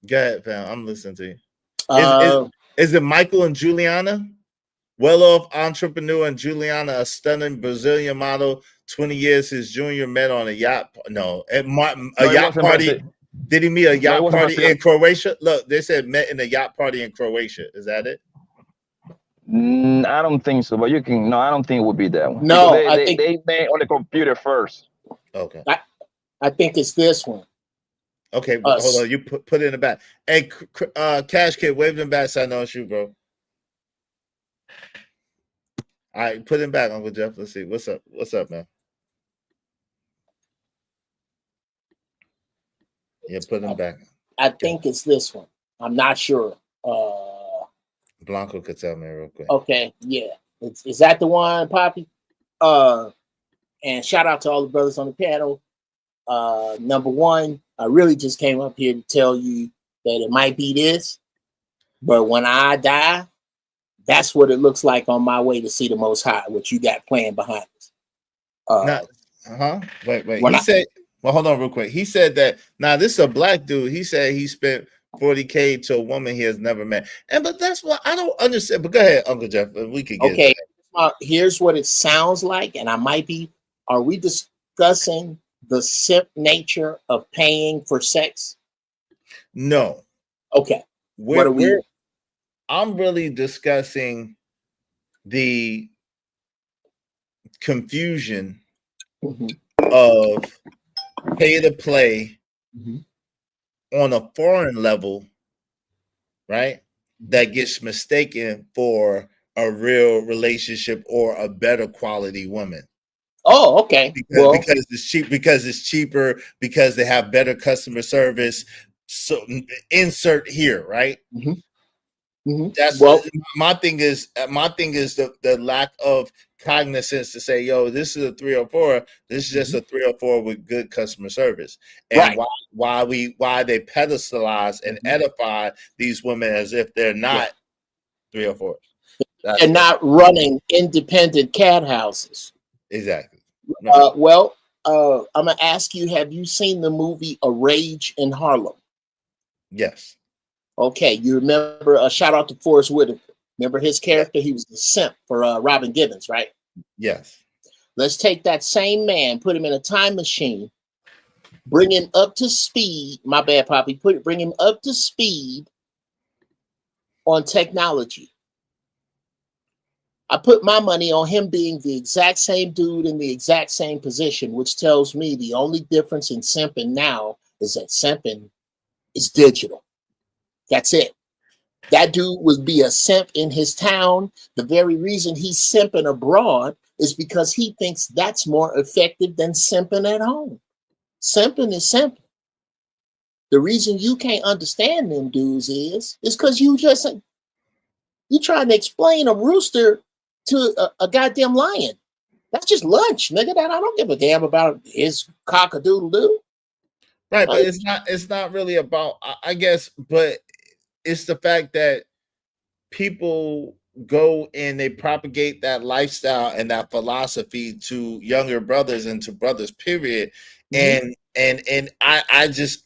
Go ahead, fam. I'm listening to you. Is it Michael and Juliana? Well-off entrepreneur and Juliana, a stunning Brazilian model. 20 years his junior, met on a yacht. Yacht party. Did he meet a yacht party in Croatia? Look, they said met in a yacht party in Croatia. Is that it? I don't think so, but you can. No, I don't think it would be that one. No, they met on the computer first. Okay. I think it's this one. Okay, hold on. You put it in the back. Hey, Cash Kid, wave them back so I know it's you, bro. All right, put him back, Uncle Jeff. Let's see. What's up? What's up, man? Yeah, put him back. I think it's this one. I'm not sure. Blanco could tell me real quick. Okay, yeah. Is that the one, Poppy? And shout out to all the brothers on the panel. Number one, I really just came up here to tell you that it might be this, but when I die, that's what it looks like on my way to see the Most High, what you got playing behind us. Wait. He said, well, hold on real quick. He said that, this is a black dude. He said he spent $40K to a woman he has never met. But that's what I don't understand. But go ahead, Uncle Jeff. We could get okay. Here's what it sounds like, and are we discussing the simp nature of paying for sex? No. Okay. What are we? I'm really discussing the confusion of pay to play on a foreign level, right? That gets mistaken for a real relationship or a better quality woman. Oh, okay. Because it's cheap, because it's cheaper, because they have better customer service. So insert here, right? That's my thing is the lack of cognizance to say, yo, this is a 304. This is just a 304 with good customer service. And why they pedestalize and edify these women as if they're not 304s. They're not running independent cat houses. Exactly. I'm gonna ask you: have you seen the movie A Rage in Harlem? Yes. Okay, you remember? Shout out to Forrest Whitaker. Remember his character? He was the simp for Robin Gibbons, right? Yes. Let's take that same man, put him in a time machine, bring him up to speed. My bad, Poppy. Bring him up to speed on technology. I put my money on him being the exact same dude in the exact same position, which tells me the only difference in simping now is that simping is digital. That's it. That dude would be a simp in his town. The very reason he's simping abroad is because he thinks that's more effective than simping at home. Simping is simping. The reason you can't understand them dudes is because you trying to explain a rooster to a goddamn lion. That's just lunch, nigga. That I don't give a damn about his cock-a-doodle-doo. Right, but it's not really about, I guess, but it's the fact that people go and they propagate that lifestyle and that philosophy to younger brothers and to brothers, period. And I'm just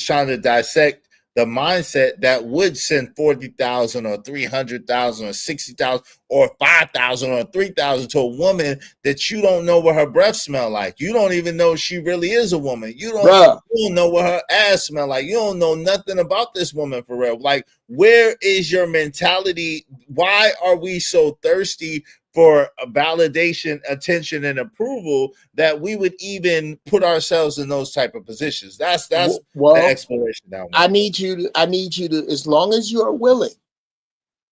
trying to dissect the mindset that would send 40,000 or 300,000 or 60,000 or 5,000 or 3,000 to a woman that you don't know what her breath smell like. You don't even know she really is a woman. You don't know what her ass smell like. You don't know nothing about this woman for real. Like, where is your mentality? Why are we so thirsty for a validation, attention, and approval that we would even put ourselves in those type of positions? That's the exploration now. I need you to, as long as you're willing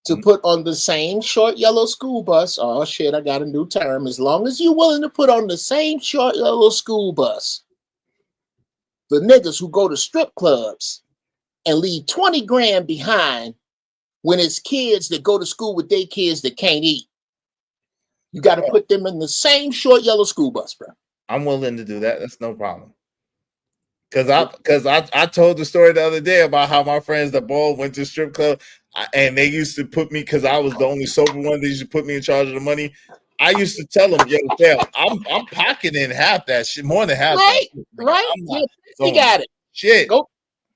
to put on the same short yellow school bus. Oh shit, I got a new term. As long as you're willing to put on the same short yellow school bus, the niggas who go to strip clubs and leave 20 grand behind when it's kids that go to school with their kids that can't eat. You got to put them in the same short yellow school bus, bro. I'm willing to do that. That's no problem. Because I told the story the other day about how my friends that both went to strip club and they used to put me, because I was the only sober one, they used to put me in charge of the money. I used to tell them, yo, fam, I'm pocketing half that shit, more than half. Right. Yeah, Trixie got it. Shit. Go,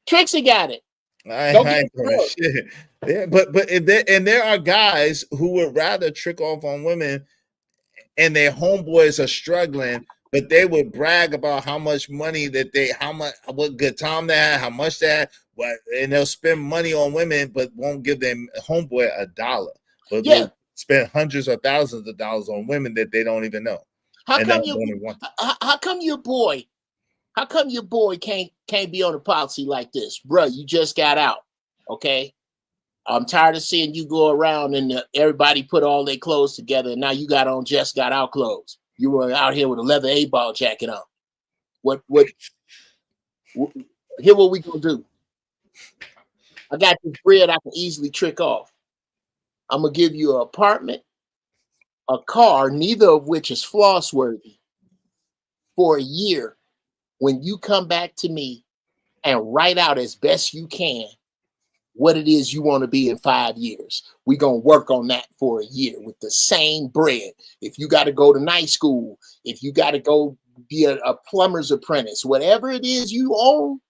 Trixie got it. I ain't doing shit. Yeah, but there are guys who would rather trick off on women and their homeboys are struggling, but they would brag about how much money what good time they had, how much they had, and they'll spend money on women, but won't give them homeboy $1. But they'll spend hundreds or thousands of dollars on women that they don't even know. How come your boy can't be on a policy like this? Bro, you just got out, okay? I'm tired of seeing you go around and everybody put all their clothes together, and now you got on just got out clothes. You were out here with a leather 8-ball jacket on. Here what we gonna do? I got this bread I can easily trick off. I'm gonna give you an apartment, a car, neither of which is floss worthy, for a year. When you come back to me and write out as best you can what it is you want to be in 5 years. We're going to work on that for a year with the same bread. If you got to go to night school, if you got to go be a plumber's apprentice, whatever it is you own,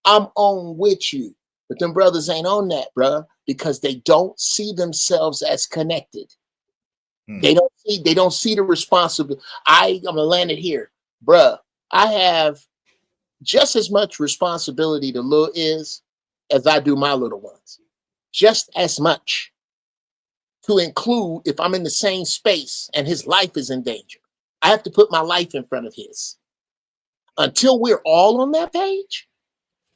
I'm on with you. But them brothers ain't on that, bruh, because they don't see themselves as connected. They don't see the responsibility. I'm going to land it here. Bruh, I have just as much responsibility to Lil Is as I do my little ones, just as much, to include if I'm in the same space and his life is in danger. I have to put my life in front of his. Until we're all on that page,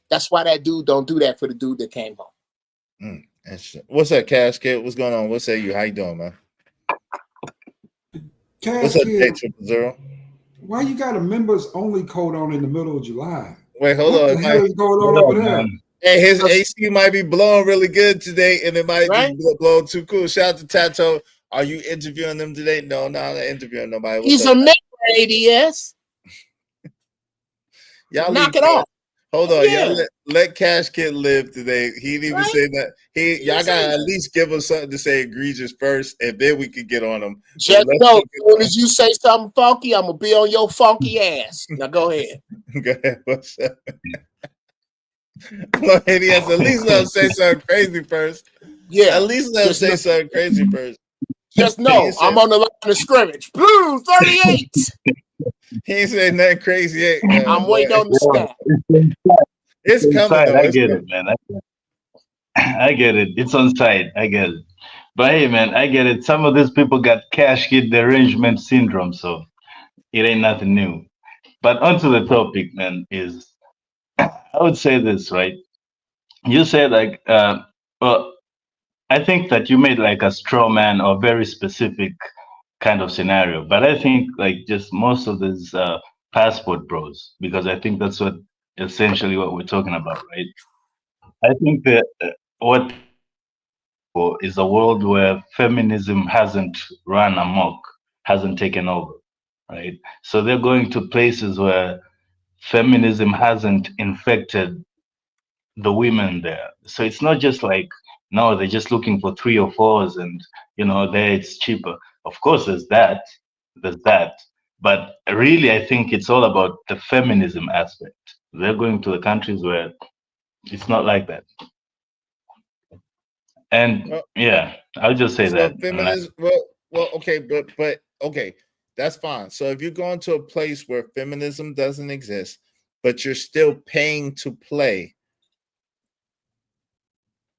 that's why that dude don't do that for the dude that came home. What's up, Cash Kid? What's going on? What's that you? How you doing, man? Cash What's up, Kid. J000? Why you got a members only coat on in the middle of July? Wait, hold What on. the hell is going on over there? Hey, his AC might be blowing really good today, and it might just blow too cool. Shout out to Tato. Are you interviewing them today? No, I'm not interviewing nobody. What's He's up, a member ADS. Y'all knock leave it off. Hold on, Yeah. y'all let Cash Kid live today. He didn't even say that. Y'all gotta at least give him something to say egregious first, and then we can get on him. Just know, as soon as you say something funky, I'm gonna be on your funky ass. Now go ahead. Go ahead. What's up? Go ahead. He has at least let him say something crazy first. Yeah. At least let him say something crazy first. Just know I'm on the line of scrimmage. Blue 38. He ain't saying nothing crazy. I'm waiting on the snap. It's coming side. though. I get it, man. I get it. It's on site. I get it. But hey, man, I get it. Some of these people got cash kid derangement syndrome, so it ain't nothing new. But onto the topic, man, is I would say this, right? You said like, well, I think that you made like a straw man or very specific kind of scenario, but I think like just most of these passport bros, because I think that's what essentially what we're talking about, right? I think that what is a world where feminism hasn't run amok, hasn't taken over, right? So they're going to places where feminism hasn't infected the women there. So it's not just like, no, they're just looking for 3 or 4s and, you know, there it's cheaper. Of course, there's that. But really, I think it's all about the feminism aspect. They're going to the countries where it's not like that. And yeah, I'll just say that. Feminism, well, okay, but okay, that's fine. So if you're going to a place where feminism doesn't exist, but you're still paying to play,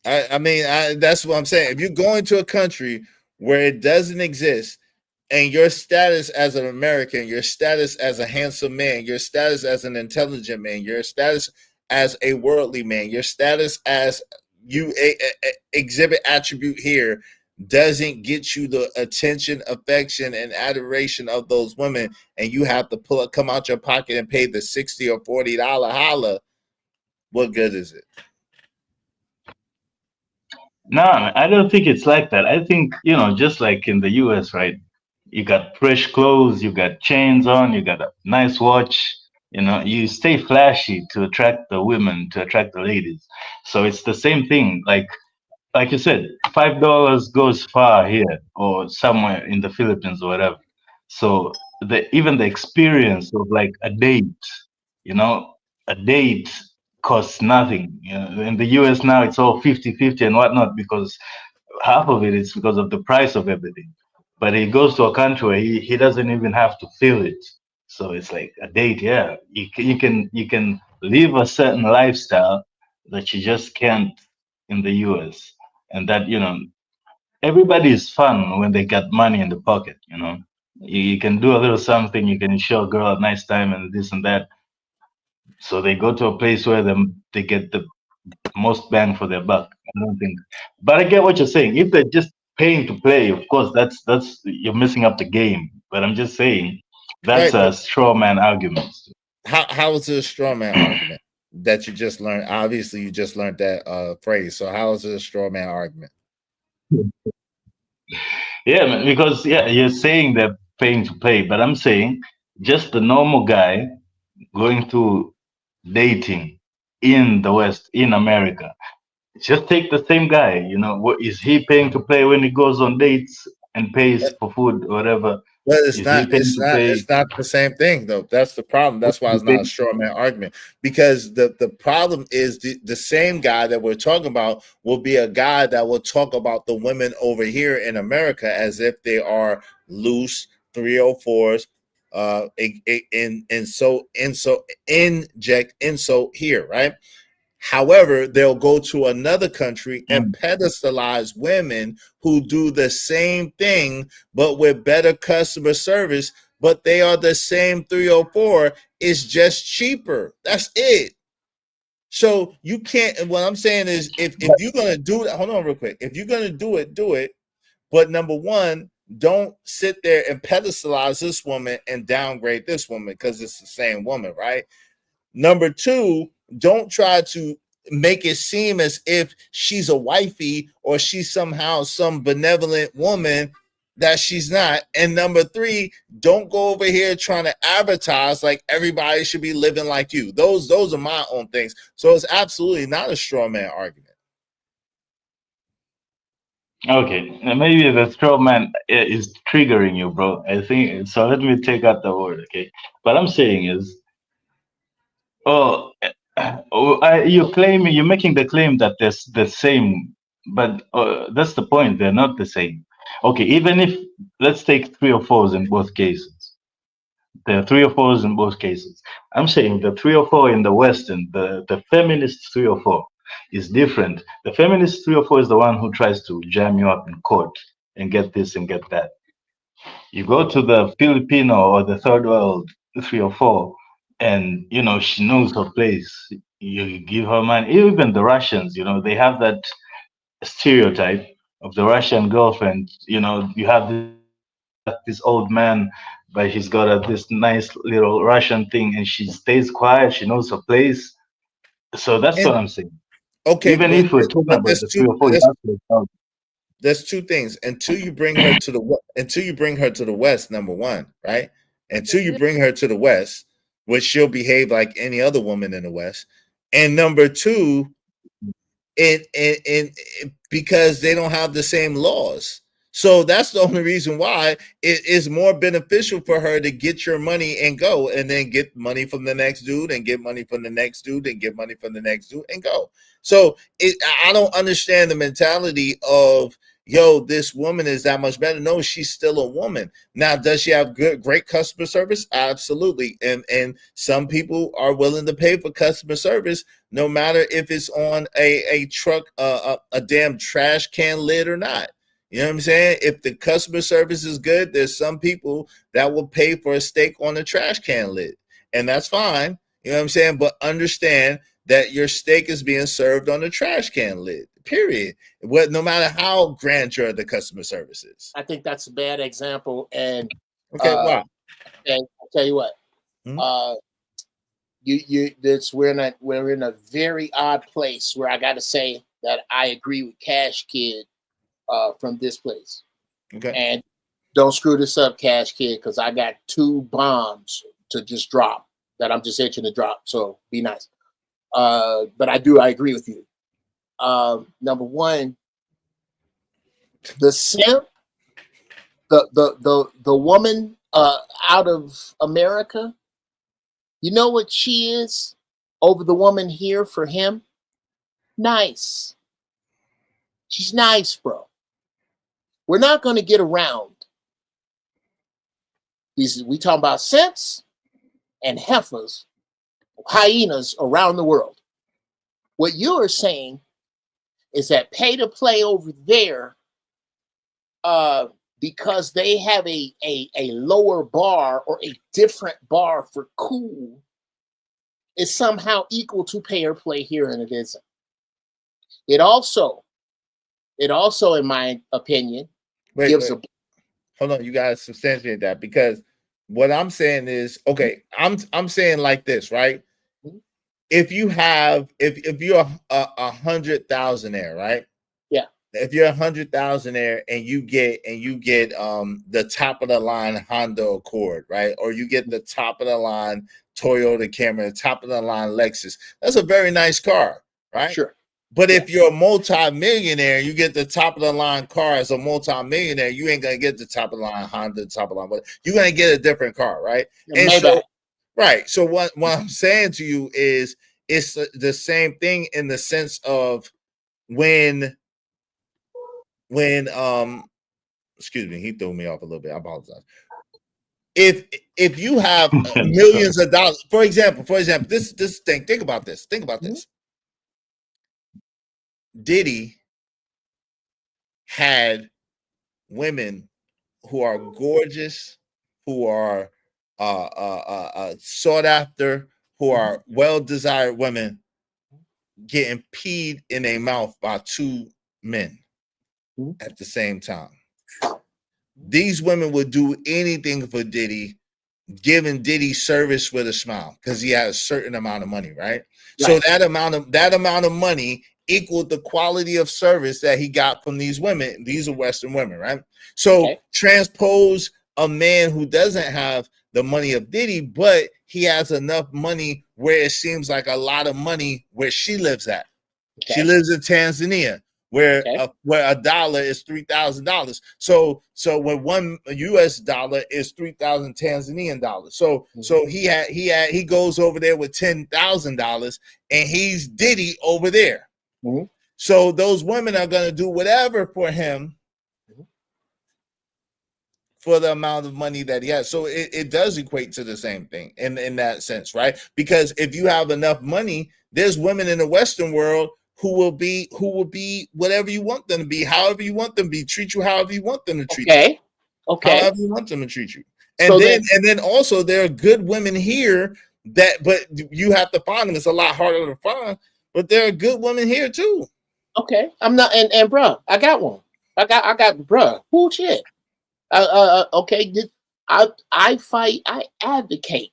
I mean, that's what I'm saying. If you're going to a country where it doesn't exist, and your status as an American, your status as a handsome man, your status as an intelligent man, your status as a worldly man, your status as you exhibit attribute here doesn't get you the attention, affection, and adoration of those women, and you have to come out your pocket and pay the $60 or $40 holla, what good is it? No, I don't think it's like that. I think, you know, just like in the US, right? You got fresh clothes, you got chains on, you got a nice watch, you know, you stay flashy to attract the women, to attract the ladies. So it's the same thing. Like you said, $5 goes far here or somewhere in the Philippines or whatever. So even the experience of like a date, you know, a date costs nothing. You know, in the US now it's all 50-50 and whatnot, because half of it is because of the price of everything. But he goes to a country where he doesn't even have to feel it. So it's like a date, yeah. You can live a certain lifestyle that you just can't in the US. And that, you know, everybody is fun when they got money in the pocket, you know. You can do a little something, you can show a girl a nice time and this and that. So they go to a place where they get the most bang for their buck. I don't think, but I get what you're saying. If they're just paying to play, of course, that's you're messing up the game. But I'm just saying that's a straw man argument. How is it a straw man argument that you just learned? Obviously, you just learned that phrase. So how is it a straw man argument? Yeah, man, because you're saying they're paying to play, but I'm saying just the normal guy going to dating in the West, in America. Just take the same guy, you know, what is he paying to play when he goes on dates and pays for food or whatever? But it's not the same thing though. That's the problem. That's why it's not a straw man argument. Because the problem is the same guy that we're talking about will be a guy that will talk about the women over here in America as if they are loose 304s, inject insult here, right? However, they'll go to another country and pedestalize women who do the same thing, but with better customer service, but they are the same 304. It's just cheaper. That's it. So you can't, and what I'm saying is if you're going to do that, hold on real quick. If you're going to do it, do it. But number one, don't sit there and pedestalize this woman and downgrade this woman because it's the same woman, right? Number two, don't try to make it seem as if she's a wifey or she's somehow some benevolent woman that she's not. And number three, don't go over here trying to advertise like everybody should be living like you. Those are my own things. So it's absolutely not a straw man argument. Okay, now maybe the straw man is triggering you, bro. I think so. Let me take out the word, okay? What I'm saying is, you're making the claim that there's the same, but that's the point. They're not the same. Okay, even if let's take 3 or 4s in both cases. There are 3 or 4s in both cases. I'm saying the 3 or 4 in the Western, the feminist 3 or 4 is different. The feminist 3 or 4 is the one who tries to jam you up in court and get this and get that. You go to the Filipino or the third world 3 or 4, and she knows her place. You give her money. Even the Russians, they have that stereotype of the Russian girlfriend. You have this old man, but he's got this nice little Russian thing, and she stays quiet. She knows her place. So that's what I'm saying. Okay, even if we're talking about the 3 or 4, there's two things. Until you bring her to the West, number one, right? Until you bring her to the West, which she'll behave like any other woman in the West. And number two, because they don't have the same laws. So that's the only reason why it is more beneficial for her to get your money and go, and then get money from the next dude and get money from the next dude and get money from the next dude and go. So I don't understand the mentality of, this woman is that much better. No, she's still a woman. Now, does she have great customer service? Absolutely. And some people are willing to pay for customer service, no matter if it's on a truck, a damn trash can lid or not. You know what I'm saying? If the customer service is good, there's some people that will pay for a steak on a trash can lid, and that's fine. You know what I'm saying? But understand that your steak is being served on a trash can lid, period. No matter how grandeur the customer service is. I think that's a bad example. And okay, wow. And I'll tell you what, we're in a very odd place where I got to say that I agree with Cash Kid from this place. Okay. And don't screw this up, Cash Kid, because I got 2 bombs to just drop that I'm just itching to drop. So be nice. But I agree with you. Number one, the simp, the woman out of America, you know what she is over the woman here for him? Nice. She's nice, bro. We're not going to get around these. We talking about simps and heifers, hyenas around the world. What you are saying is that pay to play over there, because they have a lower bar or a different bar for cool, is somehow equal to pay or play here, and it isn't. It also, in my opinion, gives a. Hold on, you gotta substantiate that, because what I'm saying is, okay, I'm saying like this, right? If you have, if you're a 100,000aire, right? Yeah. If you're a 100,000aire and you get the top of the line Honda Accord, right? Or you get the top of the line Toyota Camry, the top of the line Lexus, that's a very nice car, right? Sure. But if you're a multi-millionaire, you get the top of the line car as a multi-millionaire, you ain't gonna get the top of the line Honda, top of the line, but you're gonna get a different car, right? And so, right. So what I'm saying to you is, it's the same thing in the sense of when excuse me, he threw me off a little bit. I apologize. If you have millions of dollars, for example, this thing, think about this. Diddy had women who are gorgeous, who are sought after, who are well-desired women, getting peed in their mouth by 2 men at the same time. these women would do anything for Diddy, giving Diddy service with a smile because he had a certain amount of money, right? So that amount of money equaled the quality of service that he got from these women. These are Western women, right? So transpose a man who doesn't have the money of Diddy, but he has enough money where it seems like a lot of money where she lives at. She lives in Tanzania, where a dollar is $3,000. So when one US dollar is 3,000 Tanzanian dollars. So he goes over there with $10,000 and he's Diddy over there. So those women are gonna do whatever for him for the amount of money that he has. So it does equate to the same thing in that sense, right? Because if you have enough money, there's women in the Western world who will be whatever you want them to be, however you want them to be, treat you however you want them to treat you. However you want them to treat you. And so then also there are good women here but you have to find them. It's a lot harder to find, but there are good women here too. I'm not and bro, I got one. I got bro. Cool shit. I fight, I advocate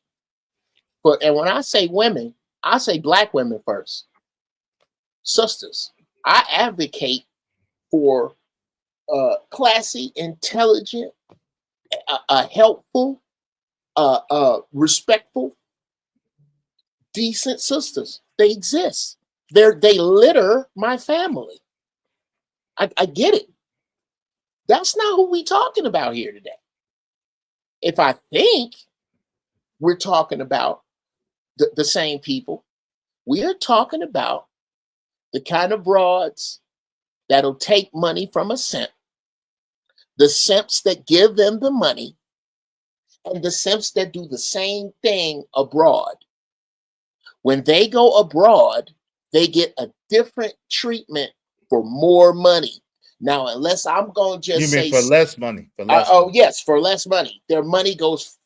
for, and when I say women, I say black women first. Sisters, I advocate for classy, intelligent, helpful, respectful, decent sisters. They exist. They litter my family. I get it. That's not who we talking about here today. If I think we're talking about the same people, we are talking about the kind of broads that'll take money from a simp, the simps that give them the money, and the simps that do the same thing abroad. When they go abroad, they get a different treatment for more money. Now, unless I'm going to just say... for less money. Yes, for less money. Their money goes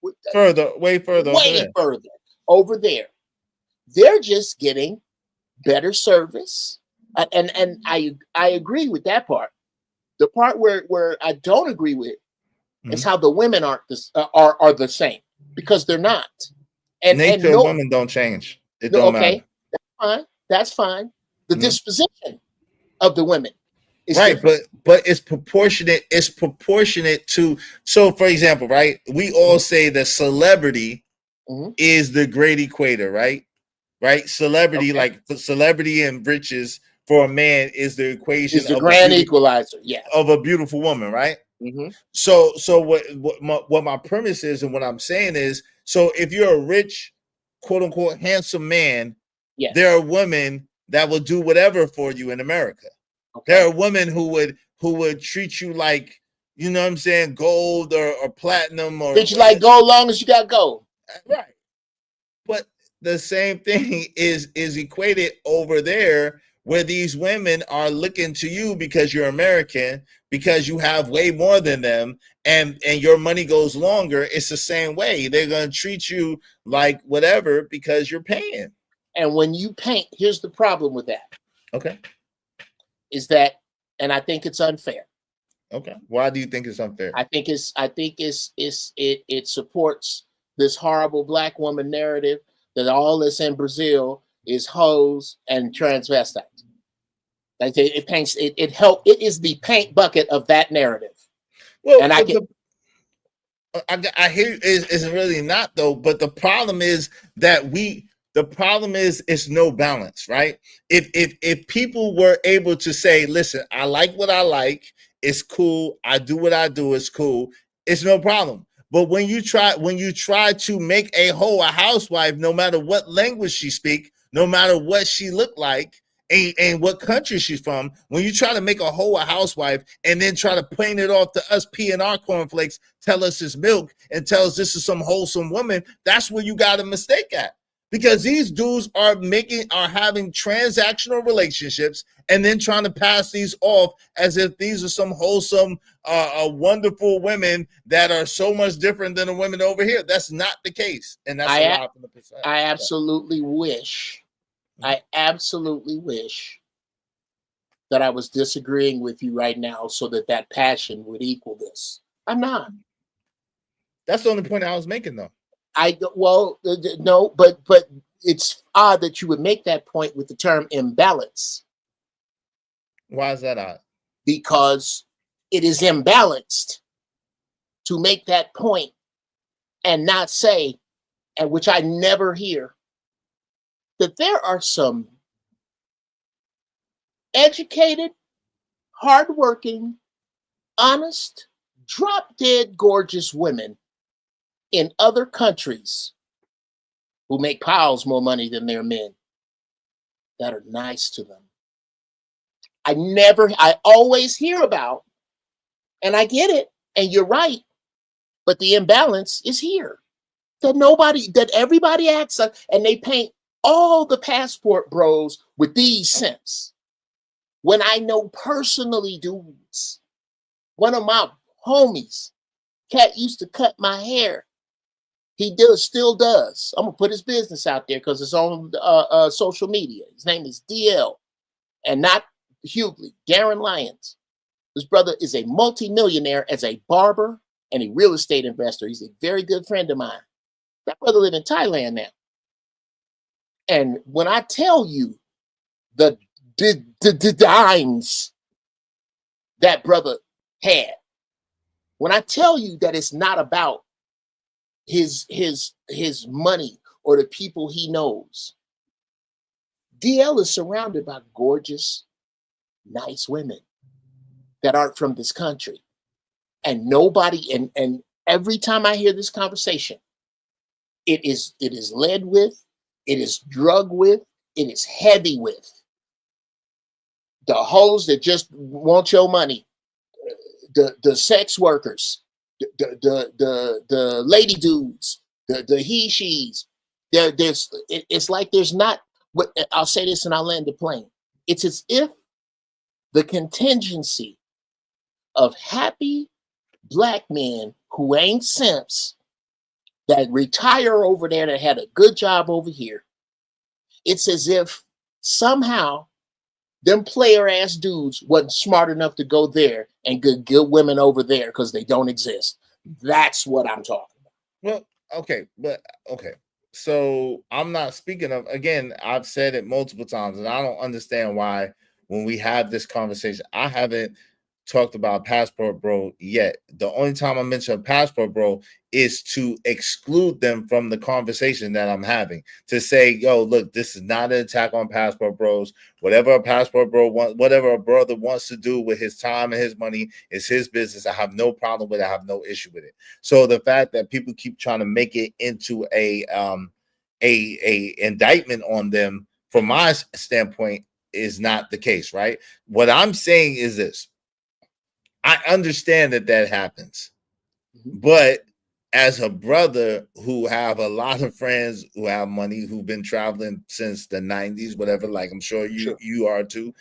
way further over there. They're just getting better service. And I agree with that part. The part where I don't agree with is how the women are the same, because they're not. And nature of women don't change. It don't matter. That's fine. The disposition of the women is right, different. but it's proportionate. It's proportionate to. So, for example, right, we all say that celebrity is the great equator, right? Right, celebrity, like celebrity and riches for a man is the equation. It's the grand equalizer, of a beautiful woman, right? So what my premise is, and what I'm saying is, so if you're a rich, quote unquote, handsome man, there are women that will do whatever for you in America. There are women who would treat you like, you know what I'm saying, gold or platinum, or treat you like gold, long as you got gold. Right. But the same thing is equated over there, where these women are looking to you because you're American, because you have way more than them, and your money goes longer. It's the same way. They're going to treat you like whatever because you're paying. And when you paint, here's the problem with that. Is that, and I think it's unfair. Why do you think it's unfair? I think it supports this horrible black woman narrative that all that's in Brazil is hoes and transvestites. Like it paints it is the paint bucket of that narrative. Well, and I hear it's really not though, but the problem is it's no balance, right? If people were able to say, listen, I like what I like, it's cool, I do what I do, it's cool, it's no problem. But when you try to make a hoe a housewife, no matter what language she speak, no matter what she look like, and what country she's from, when you try to make a hoe a housewife and then try to paint it off to us peeing our cornflakes, tell us it's milk, and tell us this is some wholesome woman, that's where you got a mistake at. Because these dudes are having transactional relationships and then trying to pass these off as if these are some wholesome, wonderful women that are so much different than the women over here. That's not the case, and that's a lot from the percent. I absolutely wish that I was disagreeing with you right now, so that passion would equal this. I'm not. That's the only point I was making, though. No, but it's odd that you would make that point with the term imbalance. Why is that odd? Because it is imbalanced to make that point and not say, and which I never hear, that there are some educated, hardworking, honest, drop-dead gorgeous women in other countries who make piles more money than their men that are nice to them. I always hear about, and I get it, and you're right, but the imbalance is here. That everybody acts like, and they paint all the passport bros with these simps. When I know personally dudes, one of my homies, cat used to cut my hair. He still does. I'm gonna put his business out there because it's on social media. His name is DL, and not Hughley, Darren Lyons. This brother is a multimillionaire as a barber and a real estate investor. He's a very good friend of mine. That brother lives in Thailand now. And when I tell you the dimes that brother had, when I tell you that it's not about his money or the people he knows, DL is surrounded by gorgeous, nice women that aren't from this country. And nobody, and every time I hear this conversation, it is led with, it is drugged with, it is heavy with the hoes that just want your money, the sex workers, the lady dudes, the he she's. It's like there's not. I'll say this and I'll land the plane. It's as if the contingency of happy black men who ain't simps that retire over there that had a good job over here. It's as if somehow them player ass dudes wasn't smart enough to go there and good women over there because they don't exist. That's what I'm talking about. Well, okay. So I'm not speaking of, again, I've said it multiple times, and I don't understand why when we have this conversation, I haven't talked about Passport Bro yet. The only time I mention Passport Bro is to exclude them from the conversation that I'm having, to say, yo, look, this is not an attack on Passport Bros. Whatever a Passport Bro wants, whatever a brother wants to do with his time and his money is his business. I have no problem with it. I have no issue with it. So the fact that people keep trying to make it into a indictment on them, from my standpoint, is not the case, right? What I'm saying is this. I understand that happens, but as a brother who have a lot of friends who have money, who've been traveling since the 90s, whatever, like I'm sure you are too,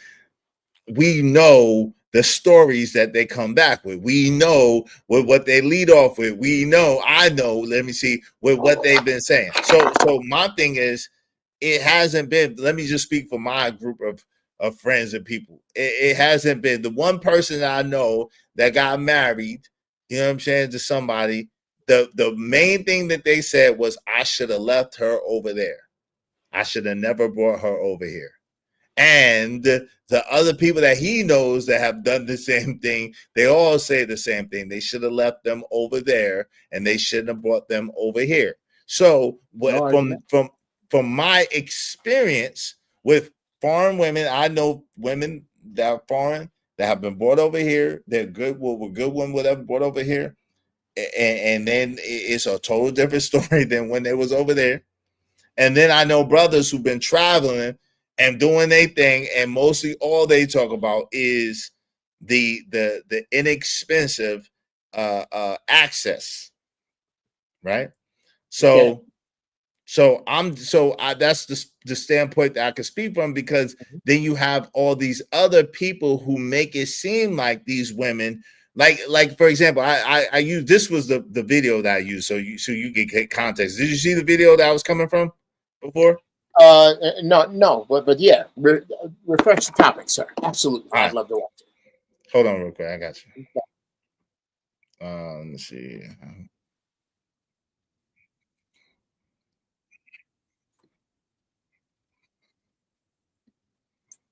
we know the stories that they come back with. We know what they lead off with. I know, with what they've been saying. So my thing is, it hasn't been, let me just speak for my group of friends and people. It hasn't been the one person that I know that got married, you know what I'm saying, to somebody. The main thing that they said was, I should have left her over there. I should have never brought her over here. And the other people that he knows that have done the same thing, they all say the same thing. They should have left them over there and they shouldn't have brought them over here. So from my experience with foreign women, I know women that are foreign that have been brought over here. They're good, were good women, whatever, brought over here. And then it's a total different story than when they was over there. And then I know brothers who've been traveling and doing their thing, and mostly all they talk about is the inexpensive access, right? So that's the standpoint that I can speak from, because then you have all these other people who make it seem like these women, like for example, I use, this was the video that I used, so you can get context. Did you see the video that I was coming from before? No, but yeah, refresh the topic, sir. Absolutely, I'd love to watch it. Hold on real quick, I got you. Let me see.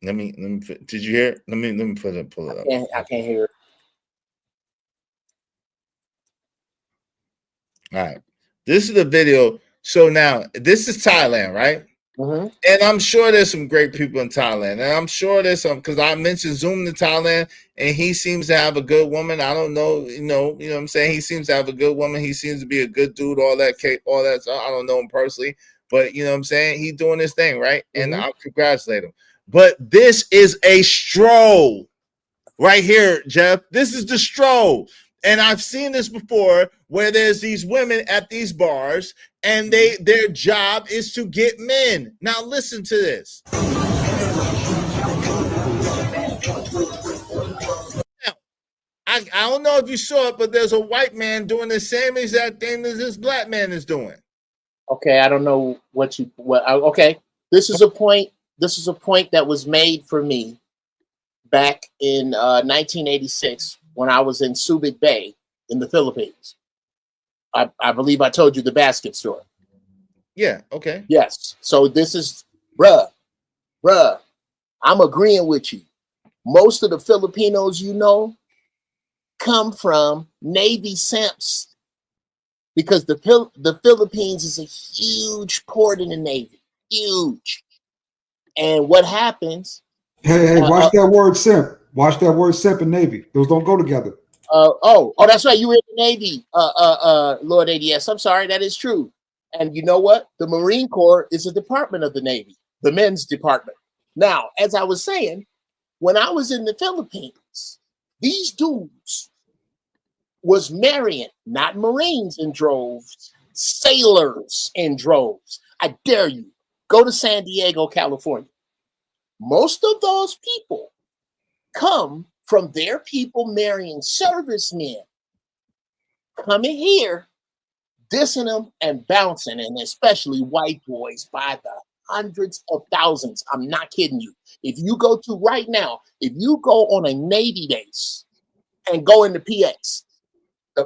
Let me. Did you hear it? Let me pull it up. I can't hear it. All right. This is the video. So now this is Thailand, right? Mm-hmm. And I'm sure there's some great people in Thailand. And I'm sure there's some, because I mentioned Zoom to Thailand, and he seems to have a good woman. I don't know, you know what I'm saying? He seems to have a good woman. He seems to be a good dude, all that. I don't know him personally, but you know what I'm saying? He's doing his thing, right? And I'll congratulate him. But this is a stroll right here, Jeff. This is the stroll. And I've seen this before where there's these women at these bars and their job is to get men. Now listen to this. Now, I don't know if you saw it, but there's a white man doing the same exact thing as this black man is doing. Okay, I don't know okay. This is a point that was made for me back in 1986 when I was in Subic Bay in the Philippines. I believe I told you the basket store. Yeah, okay. Yes. So this is, bruh, I'm agreeing with you. Most of the Filipinos you know come from Navy simps because the Philippines is a huge port in the Navy. Huge. And what happens? Hey, watch that word simp. Watch that word simp and Navy. Those don't go together. That's right. You were in the Navy, Lord ADS. I'm sorry, that is true. And you know what? The Marine Corps is a department of the Navy, the men's department. Now, as I was saying, when I was in the Philippines, these dudes was marrying not Marines in droves, sailors in droves. I dare you, go to San Diego, California. Most of those people come from their people marrying servicemen, coming here, dissing them and bouncing, and especially white boys by the hundreds of thousands. I'm not kidding you. If you go to right now, if you go on a Navy base and go into PX,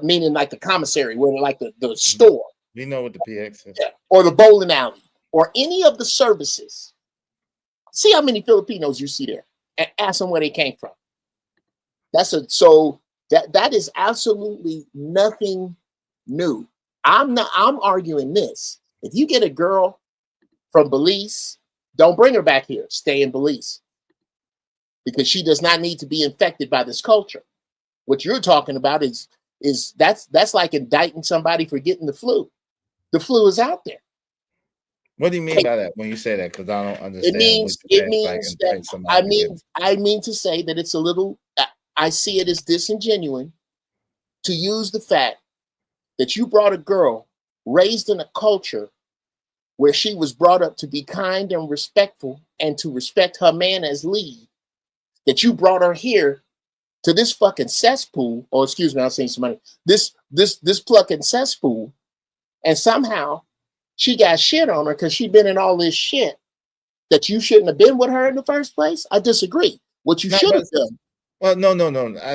meaning like the commissary, where like the store. You know what the PX is. Yeah, or the bowling alley, or any of the services, see how many Filipinos you see there and ask them where they came from. That is absolutely nothing new. I'm arguing this. If you get a girl from Belize, don't bring her back here. Stay in Belize. Because she does not need to be infected by this culture. What you're talking about is that's like indicting somebody for getting the flu. The flu is out there. What do you mean by that when you say that? Because I don't understand. I mean to say that it's a little, I see it as disingenuous to use the fact that you brought a girl raised in a culture where she was brought up to be kind and respectful and to respect her man as lead, that you brought her here to this fucking cesspool, or excuse me, I'm saying somebody, this plucking cesspool, and somehow she got shit on her because she'd been in all this shit that you shouldn't have been with her in the first place. I disagree. What you should have done. Well, no.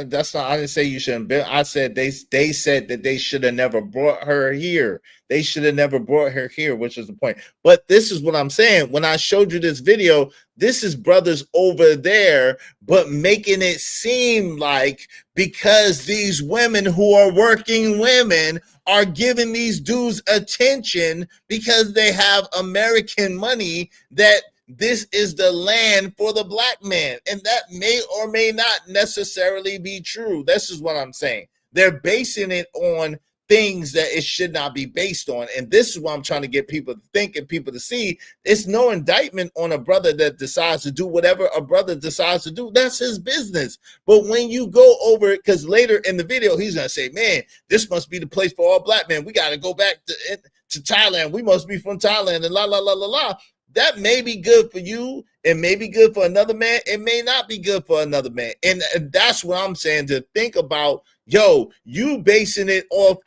That's not. I didn't say you shouldn't be. I said they said that they should have never brought her here. They should have never brought her here, which is the point. But this is what I'm saying. When I showed you this video, this is brothers over there, but making it seem like because these women who are working women are giving these dudes attention because they have American money, that this is the land for the black man. And that may or may not necessarily be true. This is what I'm saying. They're basing it on things that it should not be based on. And this is what I'm trying to get people to think and people to see. It's no indictment on a brother that decides to do whatever a brother decides to do. That's his business. But when you go over it, because later in the video, he's going to say, man, this must be the place for all black men. We got to go back to Thailand. We must be from Thailand and la, la, la, la, la. That may be good for you. It may be good for another man. It may not be good for another man. And that's what I'm saying, to think about, yo, you basing it off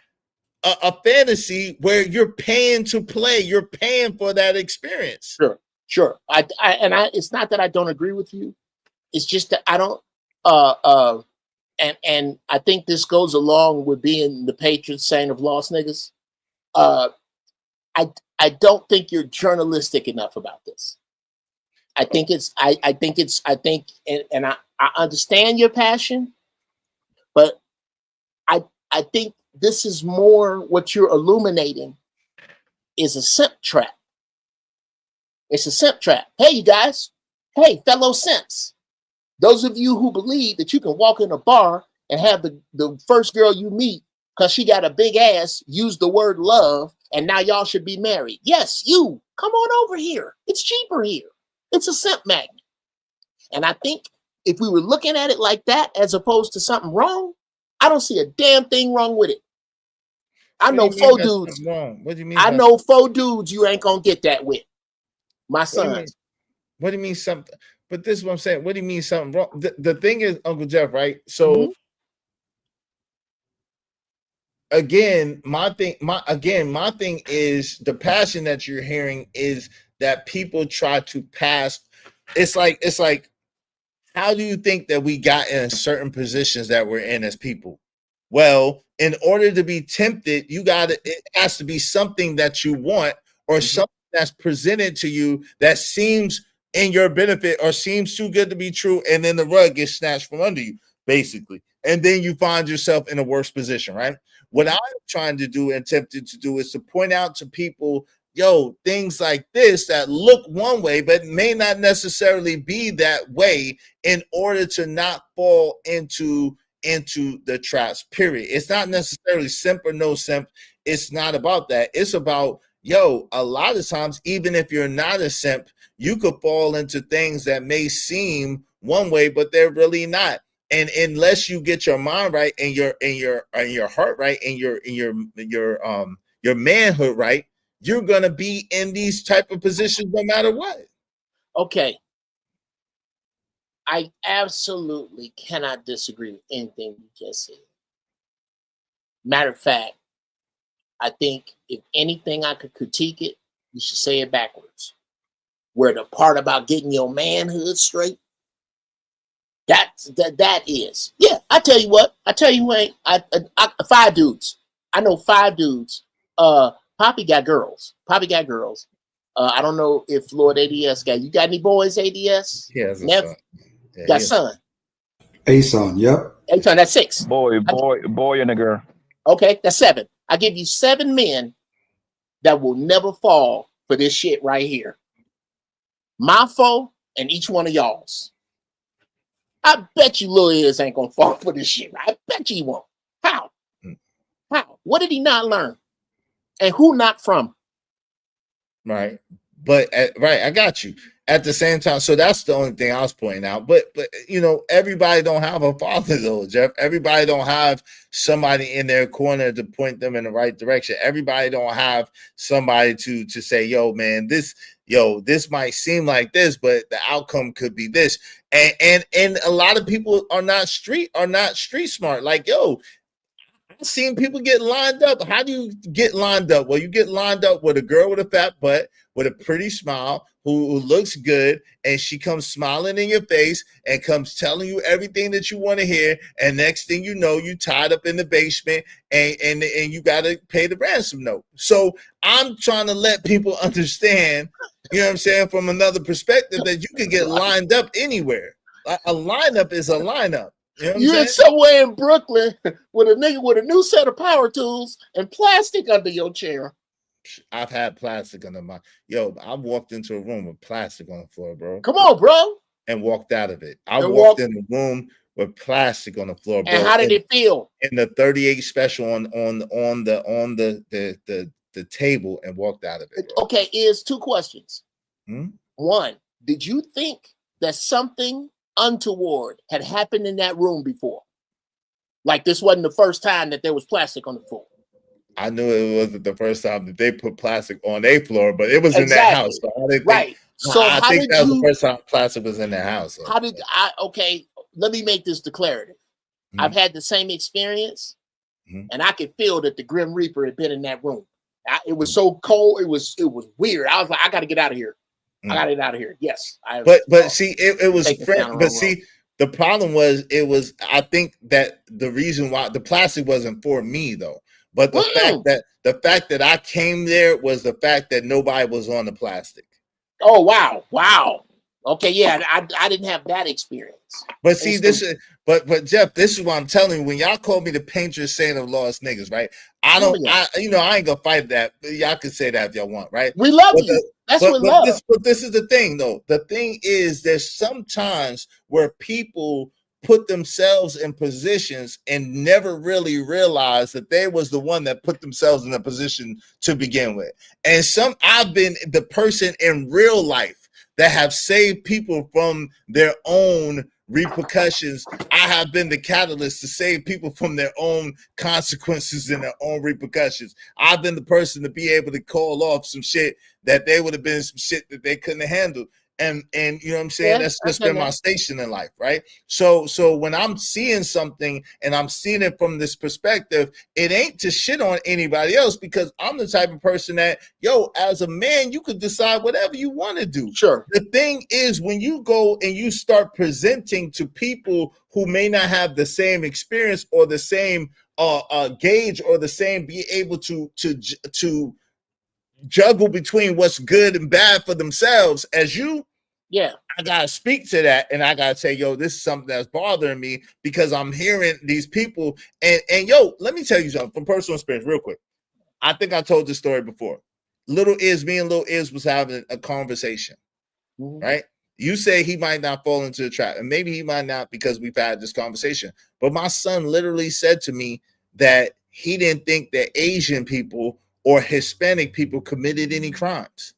a fantasy where you're paying to play. You're paying for that experience. Sure. It's not that I don't agree with you. It's just that I don't, and I think this goes along with being the Patriots saying of lost niggas. I don't think you're journalistic enough about this. I think I understand your passion, but I think this is more what you're illuminating is a simp trap. It's a simp trap. Hey, you guys. Hey, fellow simps. Those of you who believe that you can walk in a bar and have the first girl you meet, because she got a big ass, use the word love, and now y'all should be married. Yes, you. Come on over here. It's cheaper here. It's a simp magnet. And I think if we were looking at it like that, as opposed to something wrong, I don't see a damn thing wrong with it. I know 4 dudes. What do you mean? I know 4 dudes you ain't gonna get that with. My sons. What do you mean something? But this is what I'm saying. What do you mean something wrong? The thing is, Uncle Jeff, right? So again, my thing is the passion that you're hearing is that people try to pass. It's like, how do you think that we got in certain positions that we're in as people? Well, in order to be tempted, it has to be something that you want or something that's presented to you that seems in your benefit or seems too good to be true, and then the rug gets snatched from under you, basically. And then you find yourself in a worse position, right? What I'm trying to do and tempted to do is to point out to people, things like this that look one way, but may not necessarily be that way in order to not fall into the traps, period. It's not necessarily simp or no simp. It's not about that. It's about, a lot of times, even if you're not a simp, you could fall into things that may seem one way, but they're really not. And unless you get your mind right and your heart right and your manhood right, you're gonna be in these type of positions no matter what. Okay. I absolutely cannot disagree with anything you just said. Matter of fact, I think if anything I could critique it, you should say it backwards. Where the part about getting your manhood straight, that is. Yeah, I tell you what. I tell you what. 5 dudes. I know 5 dudes. Poppy got girls. I don't know if Lord ADS you got any boys, ADS? Yeah, Never. Got son. A son, yep. A son, that's 6. Boy and a girl. Okay, that's 7. I give you 7 men that will never fall for this shit right here. My foe and each one of y'all's. I bet you little ears ain't gonna fall for this shit. I bet you won't. How? How? What did he not learn? And who not from? Right. But right, I got you. At the same time, so that's the only thing I was pointing out. But everybody don't have a father though, Jeff. Everybody don't have somebody in their corner to point them in the right direction. Everybody don't have somebody to say, yo, man, this might seem like this, but the outcome could be this. And a lot of people are not street smart. Like, I've seen people get lined up. How do you get lined up? Well, you get lined up with a girl with a fat butt, with a pretty smile, who looks good, and she comes smiling in your face and comes telling you everything that you want to hear. And next thing you know, you tied up in the basement and you got to pay the ransom note. So I'm trying to let people understand, you know what I'm saying, from another perspective, that you can get lined up anywhere. A lineup is a lineup. You know You're somewhere in Brooklyn with a nigga with a new set of power tools and plastic under your chair. I've had plastic under my I walked into a room with plastic on the floor, bro. Come on, bro. And walked out of it. I walked in the room with plastic on the floor, bro. And how did it feel? In the 38 special on the table, and walked out of it. Bro. Okay, here's 2 questions. 1, did you think that something untoward had happened in that room before? Like this wasn't the first time that there was plastic on the floor. I knew it wasn't the first time that they put plastic on their floor, but it was in that house. So I think that was the first time plastic was in their house. So. Okay, let me make this declarative. I've had the same experience, and I could feel that the Grim Reaper had been in that room. It was so cold, it was weird. I was like, I got to get out of here. I got to get out of here. Yes. But see, it was friend. But see, The problem was I think that the reason why the plastic wasn't for me though. But the fact that I came there was the fact that nobody was on the plastic. Oh wow. Okay, yeah, I didn't have that experience. But see, but Jeff, this is what I'm telling you. When y'all call me the Painter's Saint of lost niggas, right? I ain't gonna fight that. Y'all can say that if y'all want, right? We love you. That's what love. But this is the thing, though. The thing is, there's sometimes where people put themselves in positions and never really realize that they was the one that put themselves in a position to begin with. And I've been the person in real life that have saved people from their own repercussions. I have been the catalyst to save people from their own consequences and their own repercussions. I've been the person to be able to call off some shit that they would have been some shit that they couldn't have handled. And you know what I'm saying? Yeah, that's just been my station in life, right? So when I'm seeing something and I'm seeing it from this perspective, it ain't to shit on anybody else, because I'm the type of person that, as a man, you could decide whatever you want to do. Sure. The thing is, when you go and you start presenting to people who may not have the same experience or the same gauge or the same be able to juggle between what's good and bad for themselves as you, I gotta speak to that, and I gotta say, this is something that's bothering me, because I'm hearing these people, and let me tell you something from personal experience real quick. I think I told this story before. Me and Lil Iz was having a conversation, right? You say he might not fall into the trap, and maybe he might not, because we've had this conversation, but my son literally said to me that he didn't think that Asian people or Hispanic people committed any crimes.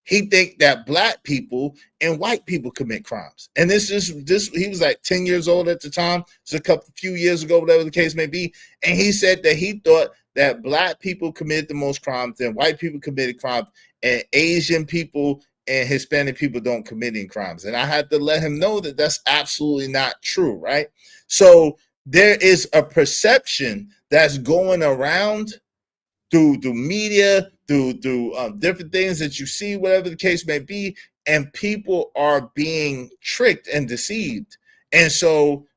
He think that black people and white people commit crimes. And this he was like 10 years old at the time. It's few years ago, whatever the case may be. And he said that he thought that black people committed the most crimes, then white people committed crimes, and Asian people and Hispanic people don't commit any crimes. And I had to let him know that that's absolutely not true, right? So there is a perception that's going around through media, through different things that you see, whatever the case may be, and people are being tricked and deceived. And so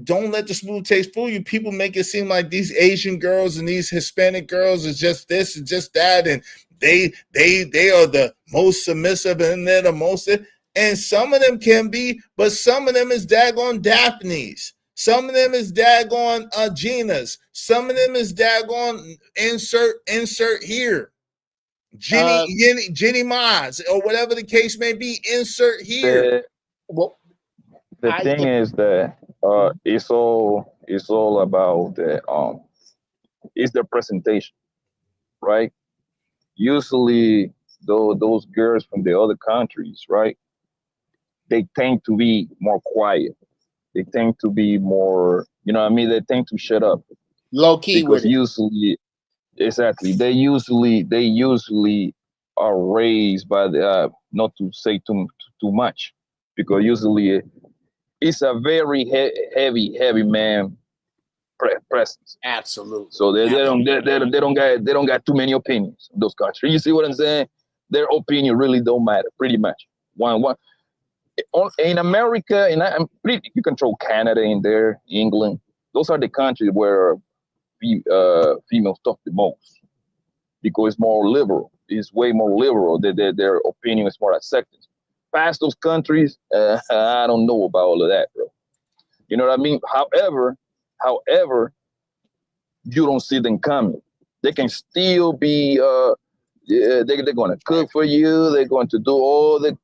don't let the smooth taste fool you. People make it seem like these Asian girls and these Hispanic girls is just this and just that, and they are the most submissive, and they're the most, and some of them can be, but some of them is daggone Daphne's. Some of them is daggone Gina's. Some of them is daggone insert here. Jenny Maz, or whatever the case may be, insert here. The thing is that it's all about it's the presentation, right? Usually those girls from the other countries, right? They tend to be more quiet. They tend to be more, you know what I mean? They tend to shut up. Low key because with it. usually, exactly. They usually are raised by the not to say too much, because usually it's a very heavy man presence. Absolutely. So they don't got too many opinions in those countries. You see what I'm saying? Their opinion really don't matter, pretty much. One. In America, you can throw Canada in there, England. Those are the countries where females talk the most, because it's more liberal. It's way more liberal. Their opinion is more accepted. Past those countries, I don't know about all of that, bro. You know what I mean? However, you don't see them coming. They can still be. They're going to cook for you. They're going to do all the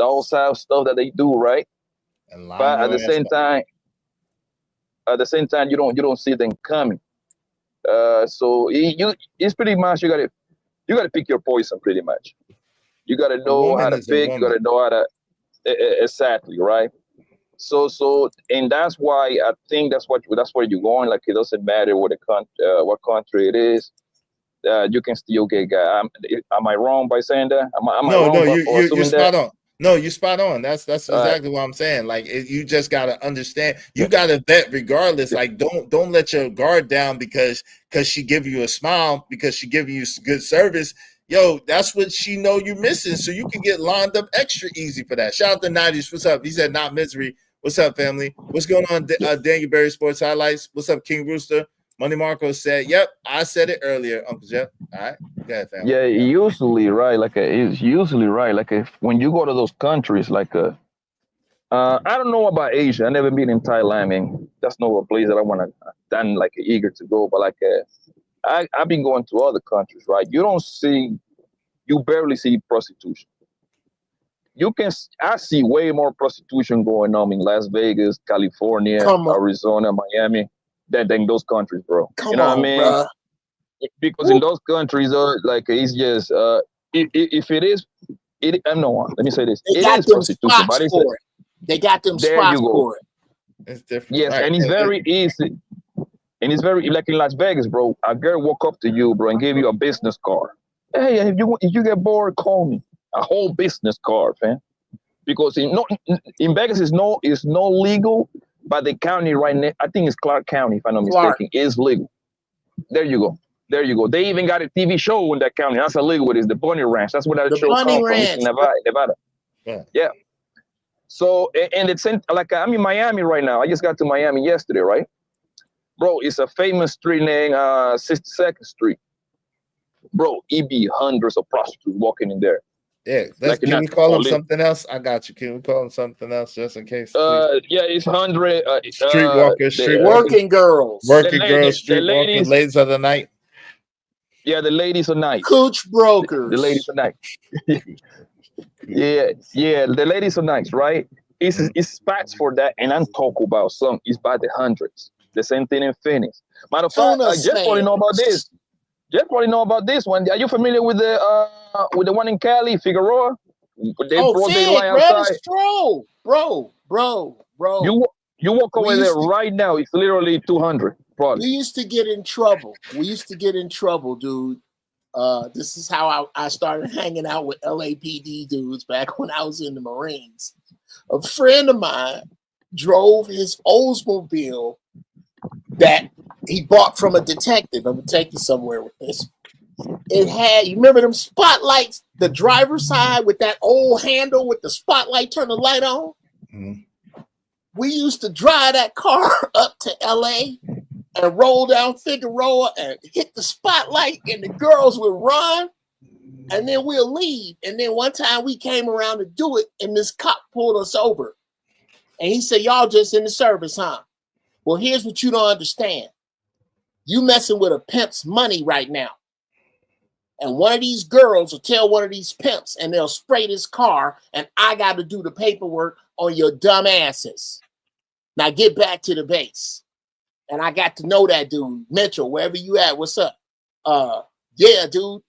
outside stuff that they do, right? But at the same time, you don't see them coming. So it's pretty much you got to pick your poison, pretty much. You got to know how to pick. You got to know how to exactly, right? So and that's why I think that's where you're going. Like, it doesn't matter what country it is. You can still get guy. Am I wrong by saying that? You're spot on. No, you're spot on. That's exactly what I'm saying. Like, you just gotta understand. You gotta vet regardless. Like, don't let your guard down because she give you a smile, because she giving you good service. yo, that's what she know you missing, so you can get lined up extra easy for that. Shout out to 90s. What's up? He said, not misery. What's up, family? What's going on, Daniel Berry Sports Highlights? What's up, King Rooster? Money Marco said, yep, I said it earlier, Uncle Jeff. All right, go ahead, family. Yeah, usually, right? It's usually right. Like if when you go to those countries, like I don't know about Asia. I never been in Thailand, man. That's not a place that I want to. I'm like eager to go, but like I've been going to other countries, right? You barely see prostitution. I see way more prostitution going on in Las Vegas, California, Arizona, Miami, than those countries, bro. Come you know on, what I mean? bro. Because in those countries, like it's just if it is, no. Let me say this: They it got is them prostitution, spots but it's for it. They got them there spots you go. for it. It's different. Yes, Right. and it's very easy. And it's very like in Las Vegas, bro. A girl walk up to you, bro, and give you a business card. Hey, if you get bored, call me. A whole business card, man. Because in Vegas is no legal, but the county right now, I think it's Clark County, if I'm not mistaken, is legal. There you go. There you go. They even got a TV show in that county. That's illegal. It is the Bunny Ranch. That's where that show comes from. It's in Nevada. Yeah. So, and it's like I'm in Miami right now. I just got to Miami yesterday, right? Bro, it's a famous street named 62nd Street. Bro, it be hundreds of prostitutes walking in there. Yeah, can we call them something else? I got you. Can we call them something else just in case? Yeah, it's 100 streetwalkers, working girls, streetwalkers, ladies of the night. Yeah, the ladies are nice. Cooch brokers. The ladies are nice. yeah, the ladies are nice, right? It's spots for that, and I'm talking about some. It's by the hundreds. The same thing in Phoenix. Matter of fact, Jeff probably know about this. Jeff probably know about this one. Are you familiar with the one in Cali, Figueroa? They bro. You walk over there right now. It's literally 200. Probably. We used to get in trouble. Dude. This is how I started hanging out with LAPD dudes back when I was in the Marines. A friend of mine drove his Oldsmobile that he bought from a detective. I'm gonna take you somewhere with this. It had, you remember them spotlights, the driver's side with that old handle with the spotlight, turn the light on? Mm-hmm. We used to drive that car up to LA and roll down Figueroa and hit the spotlight, and the girls would run, and then we'll leave. And then one time we came around to do it, and this cop pulled us over. And he said, y'all just in the service, huh? Well, here's what you don't understand. You messing with a pimp's money right now. And one of these girls will tell one of these pimps, and they'll spray this car, and I got to do the paperwork on your dumb asses. Now get back to the base. And I got to know that dude, Mitchell, wherever you at. What's up? Yeah, dude.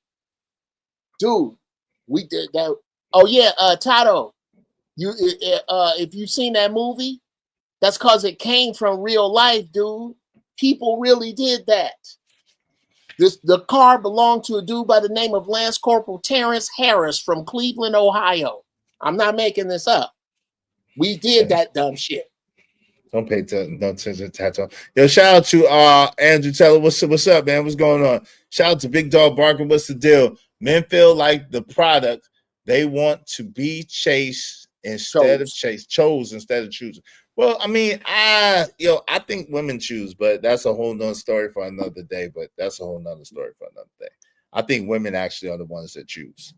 We did that. Oh yeah, Tato. If you've seen that movie, that's because it came from real life, dude. People really did that. The car belonged to a dude by the name of Lance Corporal Terrence Harris from Cleveland, Ohio. I'm not making this up. We did that dumb shit. Don't pay attention to Tato. Yo, shout out to Andrew Teller. What's up, man? What's going on? Shout out to Big Dog Barker. What's the deal? Men feel like the product. They want to be chased instead of chose instead of choosing. Well, I mean, I think women choose, but that's a whole nother story for another day. I think women actually are the ones that choose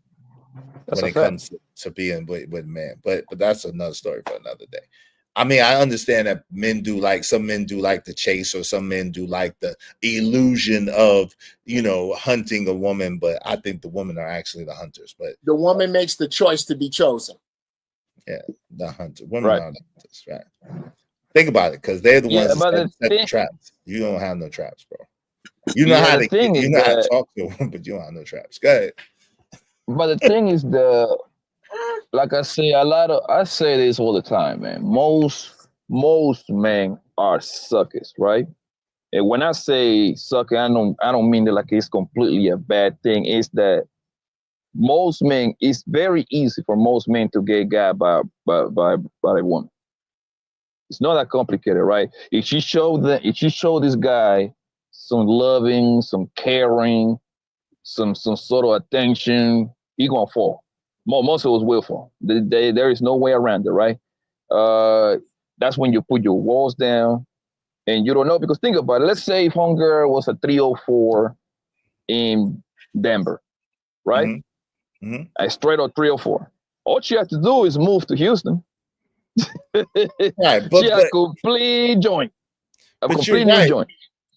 when it comes to being with men. But that's another story for another day. I mean, I understand that some men do like the chase, or some men do like the illusion of, hunting a woman. But I think the women are actually the hunters. But the woman makes the choice to be chosen. Yeah, the hunter. Women are the hunters, right? Think about it, because they're the ones that set the traps. You don't have no traps, bro. You know how to talk to them, but you don't have no traps. Go ahead. But the thing is, like I say, I say this all the time, man. Most men are suckers, right? And when I say sucker, I don't mean that like it's completely a bad thing. It's that most men, it's very easy for most men to get got by a woman. It's not that complicated, right? If she show this guy some loving, some caring, some sort of attention, he gonna fall. Most of us will fall. There is no way around it, right? That's when you put your walls down, and you don't know, because think about it. Let's say if Hunger was a 304 in Denver, right? A straight up 304. All she has to do is move to Houston. Right, she a complete joint. A but complete you're new right. joint.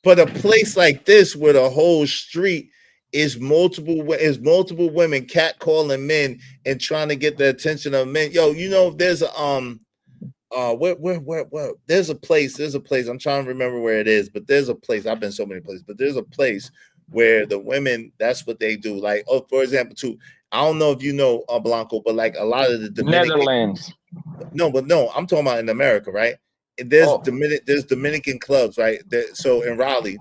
But a place like this, where the whole street is multiple women catcalling men and trying to get the attention of men. Yo, you know, there's a where there's a place. I'm trying to remember where it is, but there's a place. I've been so many places, but there's a place where the women, that's what they do. Like, oh, for example, too, I don't know if you know Blanco, but like a lot of the Dominican, Netherlands. No, I'm talking about in America, right? There's Dominican clubs, right? So in Raleigh,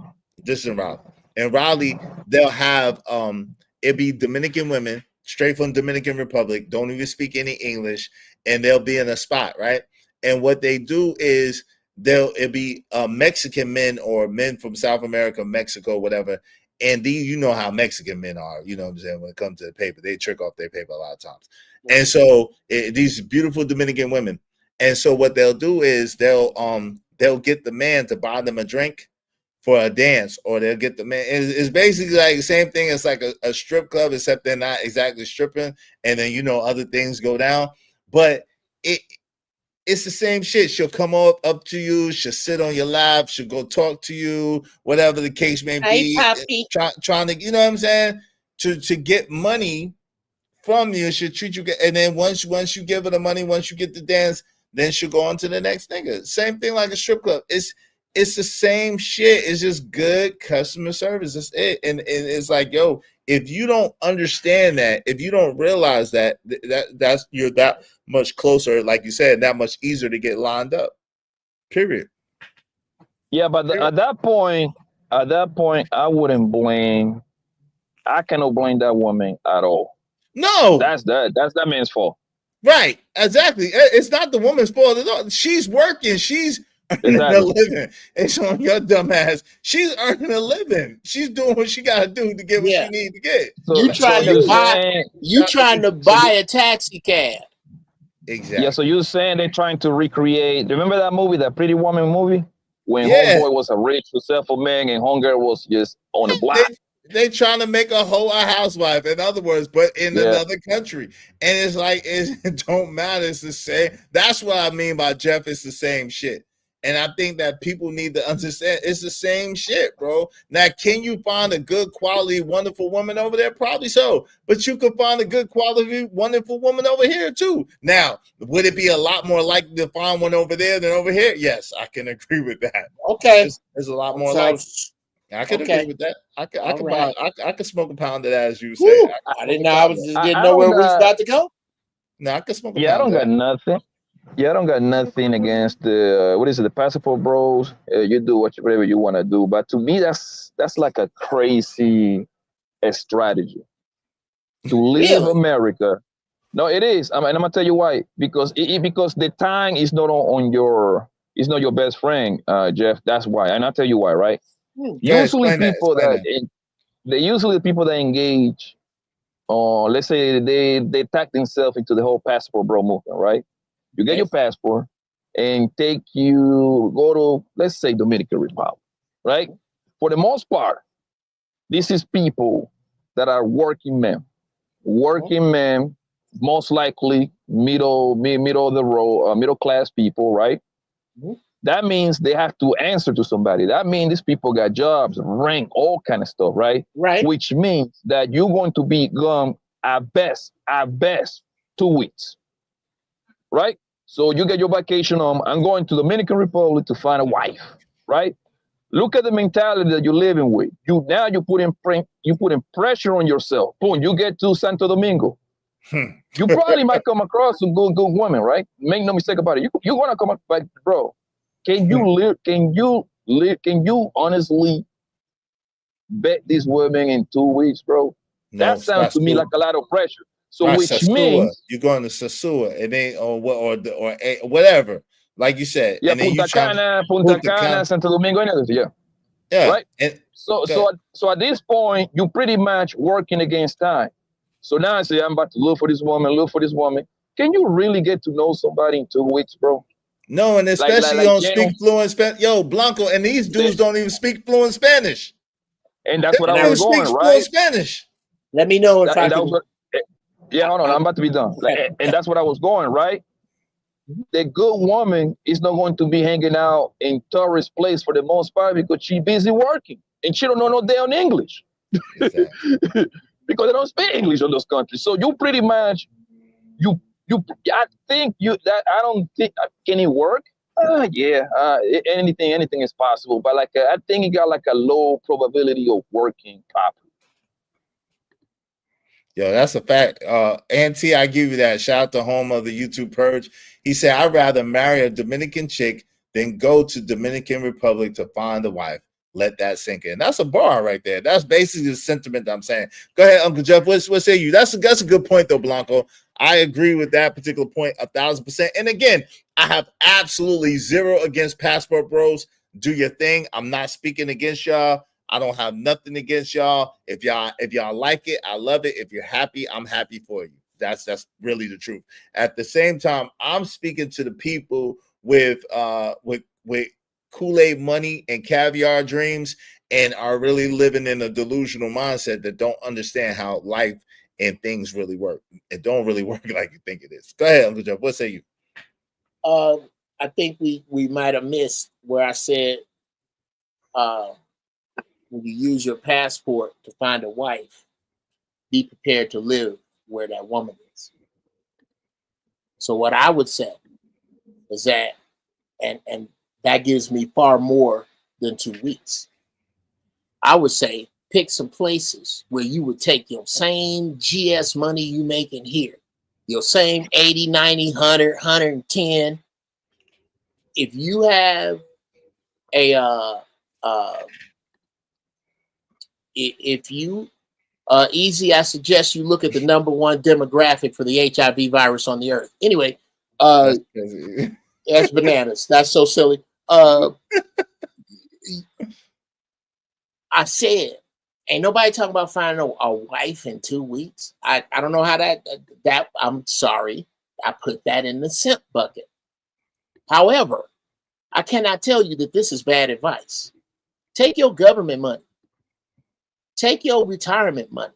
in Raleigh, they'll have it be Dominican women straight from Dominican Republic, don't even speak any English, and they'll be in a spot, right? And what they do is it'll be Mexican men or men from South America, Mexico, whatever. And these, you know how Mexican men are, you know what I'm saying? When it comes to the paper, they trick off their paper a lot of times. And so these beautiful Dominican women. And so what they'll do is they'll get the man to buy them a drink for a dance, or they'll get the man. It's basically like the same thing as like a strip club, except they're not exactly stripping. And then, you know, other things go down. But it's the same shit. She'll come up to you. She'll sit on your lap. She'll go talk to you, whatever the case may be. Trying to, you know what I'm saying? To get money from you. She'll treat you. And then once you give her the money, once you get the dance, then she'll go on to the next nigga. Same thing like a strip club. It's the same shit. It's just good customer service. That's it. And it's like, yo, if you don't understand that, if you don't realize that you're that much closer, like you said, that much easier to get lined up. Period. Yeah, but at that point, I wouldn't blame. I cannot blame that woman at all. No, that's that man's fault. Right, exactly. It's not the woman's fault at all. She's working. She's earning a living. It's on your dumb ass. She's earning a living. She's doing what she got to do to get what she need to get. So, you trying to buy a taxi cab. Exactly. Yeah, so you're saying they're trying to recreate. Remember that movie, that Pretty Woman movie? When Homeboy was a rich, successful man and Hunger was just on the block. They trying to make a housewife, in other words, but in another country. And it's like, it don't matter. It's the same. That's what I mean by Jeff. It's the same shit. And I think that people need to understand it's the same shit, bro. Now, can you find a good quality, wonderful woman over there? Probably so. But you can find a good quality, wonderful woman over here too. Now, would it be a lot more likely to find one over there than over here? Yes, I can agree with that. Okay. There's a lot more likely. I can agree with that. I could smoke a pound of that, as you say. I didn't know. Didn't know where we was about to go. No, I could smoke. I don't got nothing. Yeah, I don't got nothing against the Passport Bros. You do whatever you want to do, but to me, that's like a crazy strategy to leave America. No, it is. I'm gonna tell you why. Because the time is not on your. It's not your best friend, Jeff. That's why, and I'll tell you why. Right? Usually people that engage, let's say they tack themselves into the whole Passport Bro movement, right? You get your passport and go to, let's say, Dominican Republic, right? For the most part, this is people that are working men, most likely middle of the road, middle class people, right? That means they have to answer to somebody. That means these people got jobs, rank, all kind of stuff, right? Right. Which means that you're going to be gone at best 2 weeks, right? So you get your vacation home. I'm going to Dominican Republic to find a wife, right? Look at the mentality that you're living with. You putting pressure on yourself. Boom, you get to Santo Domingo. You probably might come across some good women, right? Make no mistake about it. You're gonna come up, but bro, can you honestly bet these women in 2 weeks, bro? No, that sounds to me like a lot of pressure. So right, which Sasua. means You're going to Sasua, it ain't or whatever, like you said. Yeah, and then Punta Cana, Santo Domingo, and everything. Yeah. Yeah. Right. And So at this point, you pretty much working against time. So now I say I'm about to look for this woman. Can you really get to know somebody in 2 weeks, bro? no, and especially you don't speak fluent Spanish. Yo, Blanco, and these dudes don't even speak fluent Spanish. And that's what I was going, right? Fluent Spanish. Let me know if I can. Yeah, hold on. I'm about to be done. And that's what I was going, right? The good woman is not going to be hanging out in tourist place for the most part because she's busy working and she don't know no damn English. Exactly. Because they don't speak English in those countries. So you pretty much, I think I don't think, can it work? Anything is possible. But I think it got like a low probability of working properly. Yo, that's a fact. Auntie, I give you that. Shout out to home of the YouTube Purge. He said, I'd rather marry a Dominican chick than go to Dominican Republic to find a wife. Let that sink in. That's a bar right there. That's basically the sentiment I'm saying. Go ahead, Uncle Jeff. What say you? That's a good point, though, Blanco. I agree with that particular point 1,000%. And again, I have absolutely zero against Passport Bros. Do your thing. I'm not speaking against y'all. I don't have nothing against y'all. If y'all like it, I love it. If you're happy, I'm happy for you. That's really the truth. At the same time, I'm speaking to the people with Kool-Aid money and caviar dreams and are really living in a delusional mindset that don't understand how life and things really work. It don't really work like you think it is. Go ahead, Uncle Jeff. What say you? I think we might have missed where I said when you use your passport to find a wife, be prepared to live where that woman is. So what I would say is that, and that gives me far more than 2 weeks. I would say pick some places where you would take your same GS money you making here, your same 80, 90, 100, 110. If you have Easy, I suggest you look at the #1 demographic for the HIV virus on the earth. Anyway, that's bananas. That's so silly. I said, ain't nobody talking about finding a wife in 2 weeks. I don't know how that I'm sorry. I put that in the simp bucket. However, I cannot tell you that this is bad advice. Take your government money. Take your retirement money.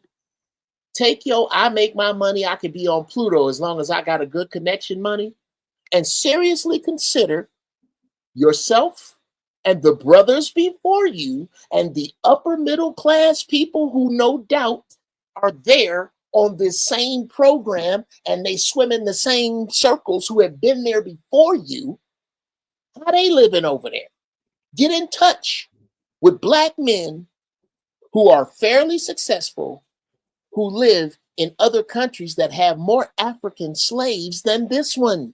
Take your I make my money, I could be on Pluto as long as I got a good connection money, and seriously consider yourself and the brothers before you and the upper middle class people who no doubt are there on this same program and they swim in the same circles who have been there before you. How they living over there? Get in touch with Black men who are fairly successful, who live in other countries that have more African slaves than this one.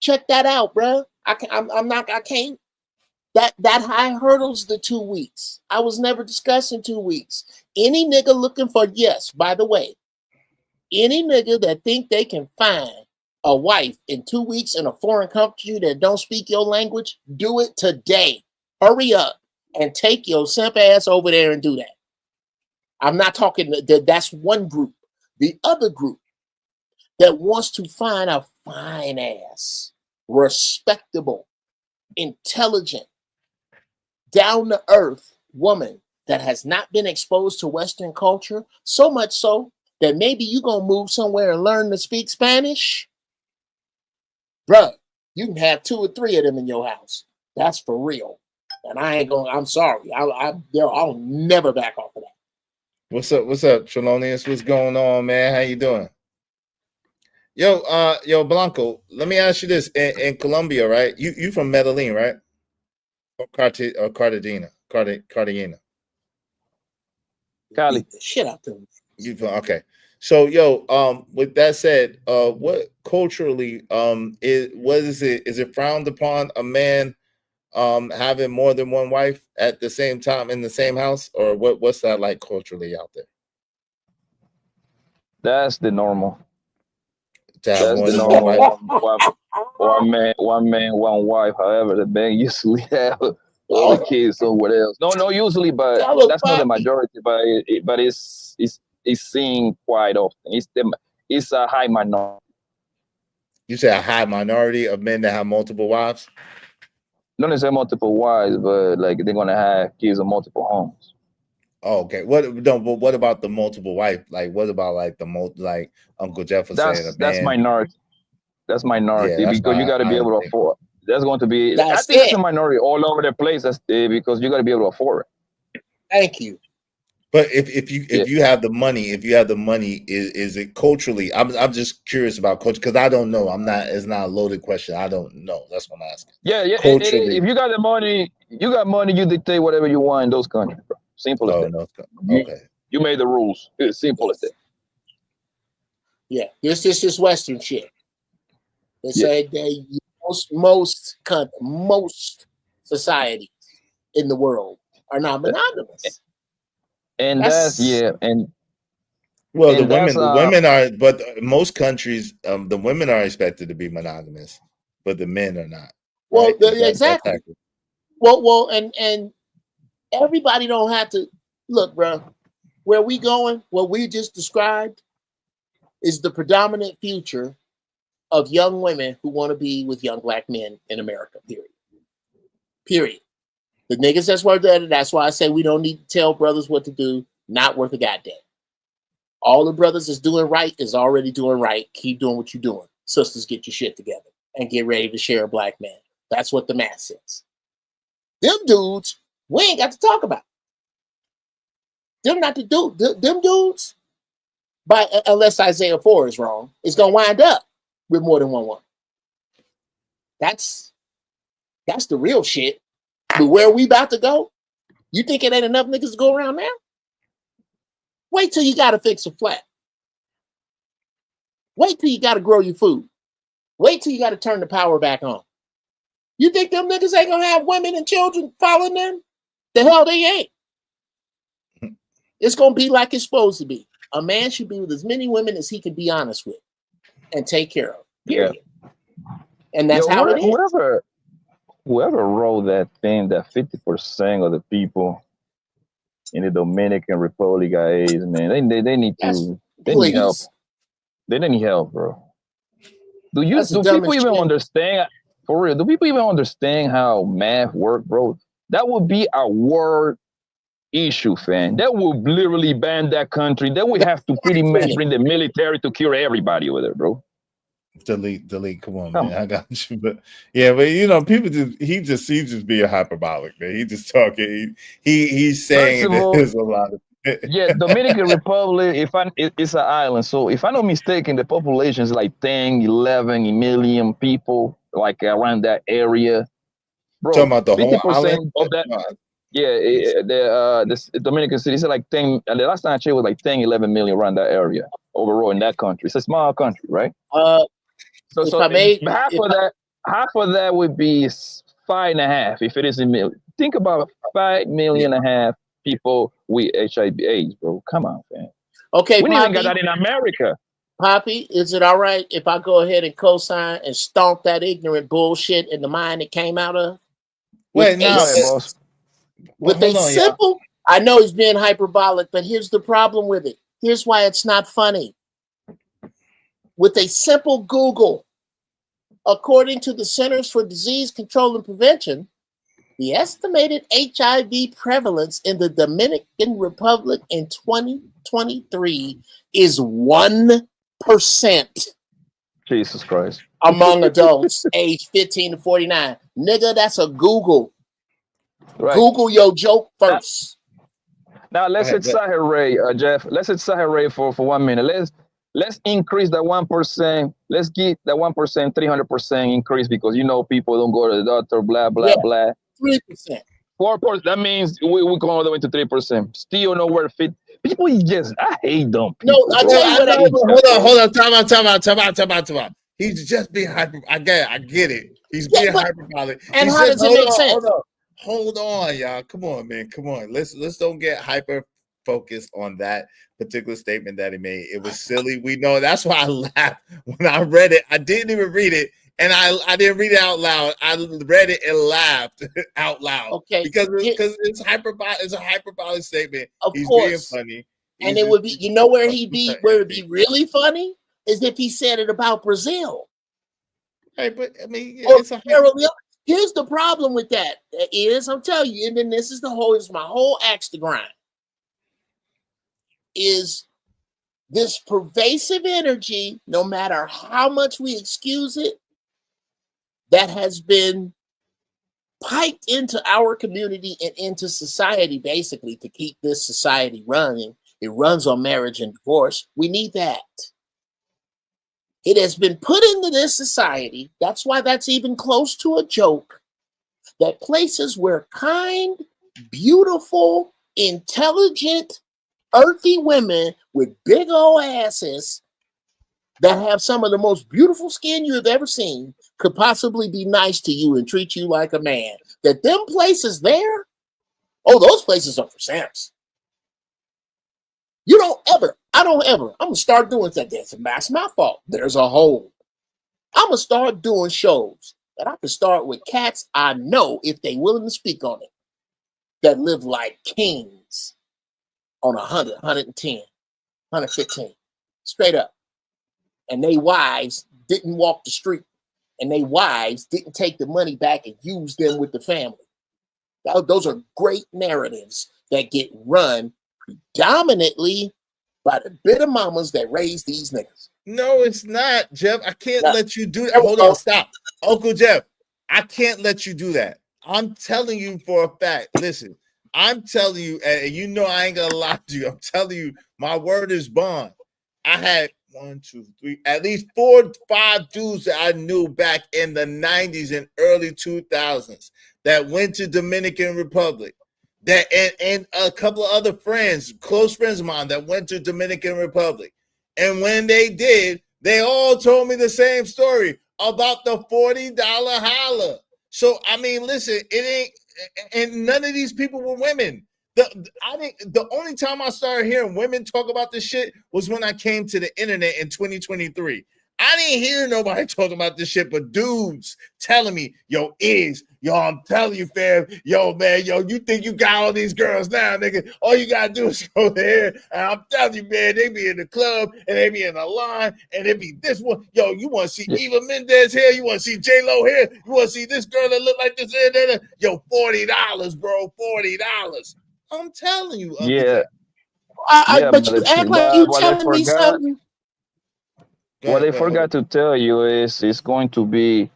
Check that out, bro. I can't. That high hurdles the 2 weeks. I was never discussing 2 weeks. Any nigga looking for, yes, by the way, any nigga that think they can find a wife in 2 weeks in a foreign country that don't speak your language, do it today. Hurry up and take your simp ass over there and do that. I'm not talking, that's one group. The other group that wants to find a fine ass, respectable, intelligent, down to earth woman that has not been exposed to Western culture, so much so that maybe you're going to move somewhere and learn to speak Spanish. Bruh, you can have 2 or 3 of them in your house. That's for real. And I ain't going, I'm sorry. I'll never back off of that. What's up, Thelonious? What's going on, man? How you doing? Yo, Blanco, let me ask you this. In Colombia, right? You from Medellin, right? Or Cartagena. Cali. Shit out there. You from, okay. So, with that said, what culturally is it frowned upon a man having more than one wife at the same time in the same house, or what's that like culturally out there? That's the normal. That's the normal. One man, one wife. However, the man usually have all the kids or what else. No, usually, but that's not the majority. But it's seen quite often. It's a high minority. You say a high minority of men that have multiple wives? Not necessarily multiple wives, but like they're gonna have kids in multiple homes. Oh, okay. But what about the multiple wife? Like, what about like like Uncle Jeff was saying? That's minority. That's minority that's because you got to be able to afford. That's going to be. I think it's a minority all over the place. That's because you got to be able to afford it. Thank you. But if you have the money, is it culturally? I'm just curious about culture because I don't know. It's not a loaded question. I don't know. That's what I'm asking. Yeah. If you got the money, you dictate whatever you want in those countries, bro. Simple as that. No, okay. You made the rules. It's simple as that. Yeah. This is Western shit. They say most societies in the world are not monogamous. And the women are, but most countries, the women are expected to be monogamous, but the men are not. Well, right? exactly. Well, and everybody don't have to look, bro. Where we going? What we just described is the predominant future of young women who want to be with young black men in America. Period. The niggas that's worth that. That's why I say we don't need to tell brothers what to do. Not worth a goddamn. All the brothers is doing right is already doing right. Keep doing what you're doing. Sisters, get your shit together and get ready to share a black man. That's what the math says. Them dudes, we ain't got to talk about. Them not to do. Them dudes, unless Isaiah 4 is wrong, is gonna wind up with more than one woman. That's the real shit. But where we about to go, you think it ain't enough niggas to go around now? Wait till you gotta fix a flat. Wait till you gotta grow your food. Wait till you gotta turn the power back on. You think them niggas ain't gonna have women and children following them? The hell they ain't. It's gonna be like it's supposed to be. A man should be with as many women as he can be honest with and take care of. Period. And that's how it is. Whoever wrote that thing that 50% of the people in the Dominican Republic are AIDS, man, they need help. They need help, bro. Do people even understand? For real, do people even understand how math work, bro? That would be a world issue, fam. That would literally ban that country. That would have to pretty much bring the military to cure everybody over there, bro. Delete. Come on, man. I got you. But you know, people he's just being hyperbolic, man. He just talking. He's saying there's a lot of Dominican Republic, it's an island. So if I'm not mistaken, the population is like 10, 11 million people, like around that area. Bro, talking about the whole island of that. Yeah, the Dominican city is like 10. And the last time I checked was like 10, 11 million around that area overall in that country. It's a small country, right? Half of that would be 5.5 if it is a million. Think about 5.5 million people with HIV/AIDS, bro. Come on, man. Okay, we even got that in America. Poppy, is it all right if I go ahead and co-sign and stomp that ignorant bullshit in the mind it came out of? Wait, no, boss. With a simple, I know he's being hyperbolic, but here's the problem with it. Here's why it's not funny. With a simple Google, according to the Centers for Disease Control and Prevention, the estimated HIV prevalence in the Dominican Republic in 2023 is 1%. Jesus Christ. Among adults aged 15 to 49. Nigga, that's a Google. Right. Google your joke first. Now let's hit Sahel Ray, Jeff. Let's hit Sahel Ray for 1 minute. Let's increase that 1%. Let's get that 1%, 300% increase because people don't go to the doctor, blah, blah, blah. 3%. 4%. That means we go all the way to 3%. Still nowhere to fit. People I hate them. No, I tell you what. Hold on. Time out. He's just being hyper. I get it. He's being hyperbolic. And how does it make sense? Hold on, y'all. Come on, man. Come on. Let's don't get hyper focused on that particular statement that he made. It was silly. We know. That's why I laughed when I read it. I didn't even read it. And I didn't read it out loud. I read it and laughed out loud. Okay. Because it's hyperbolic. It's a hyperbolic statement. Of He's course. being funny. And it would be, you know, where it'd be really funny is if he said it about Brazil. Hey, but I mean, Or it's a here's the problem with that is, I'm telling you, and then this is my whole axe to grind, is this pervasive energy, no matter how much we excuse it, that has been piped into our community and into society, basically, to keep this society running. It runs on marriage and divorce. We need that. It has been put into this society. That's why that's even close to a joke. That places where kind, beautiful, intelligent, earthy women with big old asses that have some of the most beautiful skin you have ever seen could possibly be nice to you and treat you like a man. That them places there, oh, those places are for simps. I don't ever. I'm going to start doing that. That's my fault. There's a hole. I'm going to start doing shows that I can start with cats I know, if they willing to speak on it, that live like kings on 100, 110, 115, straight up. And they wives didn't walk the street, and they wives didn't take the money back and use them with the family. Those are great narratives that get run predominantly by the bitter mamas that raise these niggas. No, it's not, Jeff. I can't let you do that. Hold on, stop. Uncle Jeff, I can't let you do that. I'm telling you for a fact. Listen, I'm telling you, and you know I ain't gonna lie to you. I'm telling you, my word is bond. I had 1, 2, 3, at least 4 or 5 dudes that I knew back in the 90s and early 2000s that went to Dominican Republic. That and a couple of other friends, close friends of mine that went to Dominican Republic. And when they did, they all told me the same story about the $40 holla. So, I mean, listen, it ain't, and none of these people were women. The only time I started hearing women talk about this shit was when I came to the internet in 2023. I didn't hear nobody talking about this shit, but dudes telling me, yo, I'm telling you, fam, yo, man, yo, you think you got all these girls now, nigga? All you gotta do is go there, and I'm telling you, man, they be in the club, and they be in the line, and it be this one. Yo, you want to see Eva Mendes here? You want to see J-Lo here? You want to see this girl that look like this? Yo, $40, bro, $40. I'm telling you. Yeah. But you act like you telling me something. What I forgot to tell you is it's going to be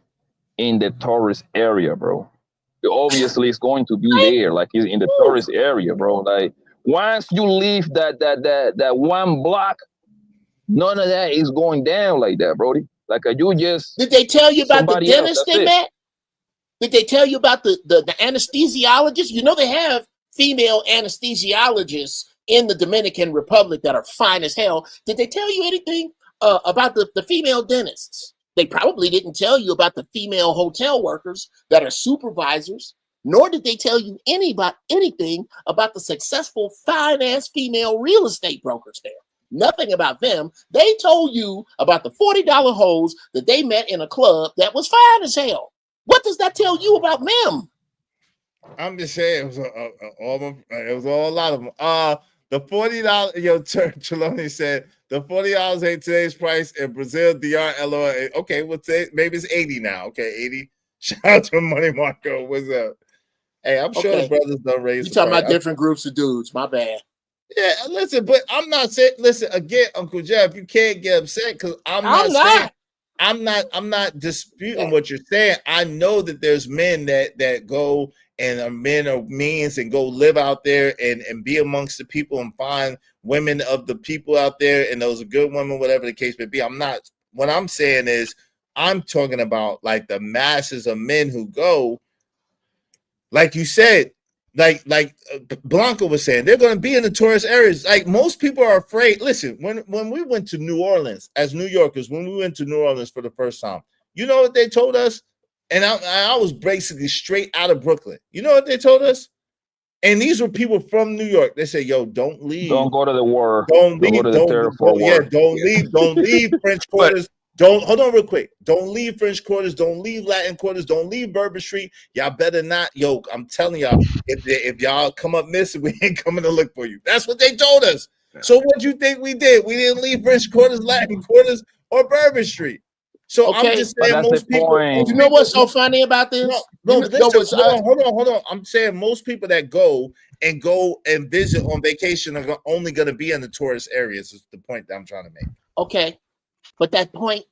in the tourist area, bro. Obviously, it's going to be there, like it's in the tourist area, bro. Like once you leave that one block, none of that is going down like that, Brody. Like you just. Did they tell you about the dentist they met? Did they tell you about the anesthesiologist? You know they have female anesthesiologists in the Dominican Republic that are fine as hell. Did they tell you anything about the female dentists? They probably didn't tell you about the female hotel workers that are supervisors, nor did they tell you anything about the successful fine-ass female real estate brokers there. Nothing about them. They told you about the $40 hoes that they met in a club that was fine as hell. What does that tell you about them? I'm just saying it was all a lot of them. The $40, yo, Trelawney said the $40 ain't today's price in Brazil, DR, LOA. Okay, well, maybe it's 80 now. Okay, 80. Shout out to Money Marco. What's up? Hey, I'm sure the brothers don't raise. You talking about different groups of dudes? My bad. Yeah, listen, but I'm not saying. Listen again, Uncle Jeff. You can't get upset because I'm not disputing what you're saying. I know that there's men that go and are men or means and go live out there and be amongst the people and find women of the people out there, and those are good women, whatever the case may be. What I'm saying is I'm talking about like the masses of men who go, like you said, like Blanca was saying, they're going to be in the tourist areas. Like most people are afraid. Listen, when we went to New Orleans as New Yorkers, when we went to New Orleans for the first time, you know what they told us? And I was basically straight out of Brooklyn. You know what they told us? And these were people from New York. They say, yo, don't leave. Don't go to the war. Don't leave. Go to the don't leave French Quarters. Don't hold on real quick. Don't leave French Quarters. Don't leave Latin Quarters. Don't leave Bourbon Street. Y'all better not. Yo, I'm telling y'all, if y'all come up missing, we ain't coming to look for you. That's what they told us. So what you think we did? We didn't leave French Quarters, Latin Quarters, or Bourbon Street. So I'm just saying most people. You know what's so funny about this? No, hold on. I'm saying most people that go and visit on vacation are only going to be in the tourist areas. Is the point that I'm trying to make. Okay, but that point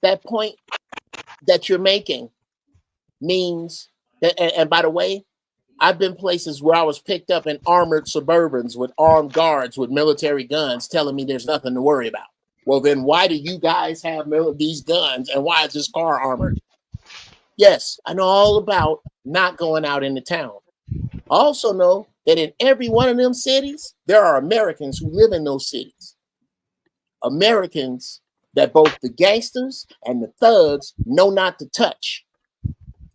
that you're making means that. And by the way, I've been places where I was picked up in armored Suburbans with armed guards with military guns, telling me there's nothing to worry about. Well, then why do you guys have these guns, and why is this car armored? Yes, I know all about not going out into town. I also know that in every one of them cities, there are Americans who live in those cities. Americans that both the gangsters and the thugs know not to touch.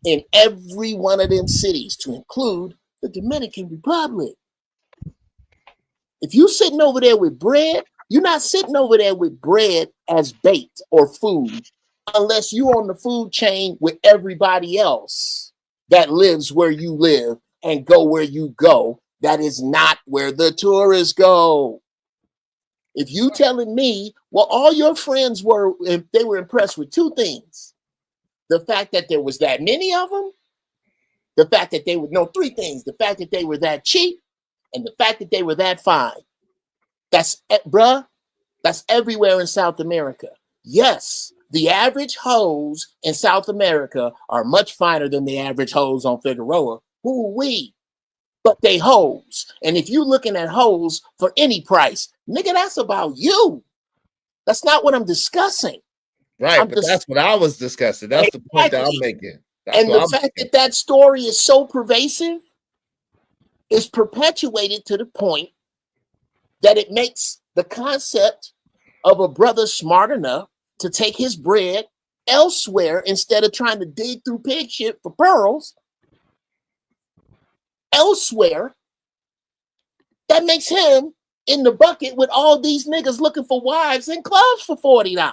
In every one of them cities, to include the Dominican Republic. If you sitting over there with bread, you're not sitting over there with bread as bait or food unless you're on the food chain with everybody else that lives where you live and go where you go. That is not where the tourists go. If you telling me, well, all your friends were, if they were impressed with two things, the fact that there was that many of them, the fact that they would know three things, the fact that they were that cheap, and the fact that they were that fine. That's everywhere in South America. Yes, the average hoes in South America are much finer than the average hoes on Figueroa. Who-wee. But they hoes. And if you're looking at hoes for any price, nigga, that's about you. That's not what I'm discussing. Right, but that's what I was discussing. That's the point that I'm making. And the fact that that story is so pervasive is perpetuated to the point that it makes the concept of a brother smart enough to take his bread elsewhere instead of trying to dig through pig shit for pearls elsewhere, that makes him in the bucket with all these niggas looking for wives in clubs for $40.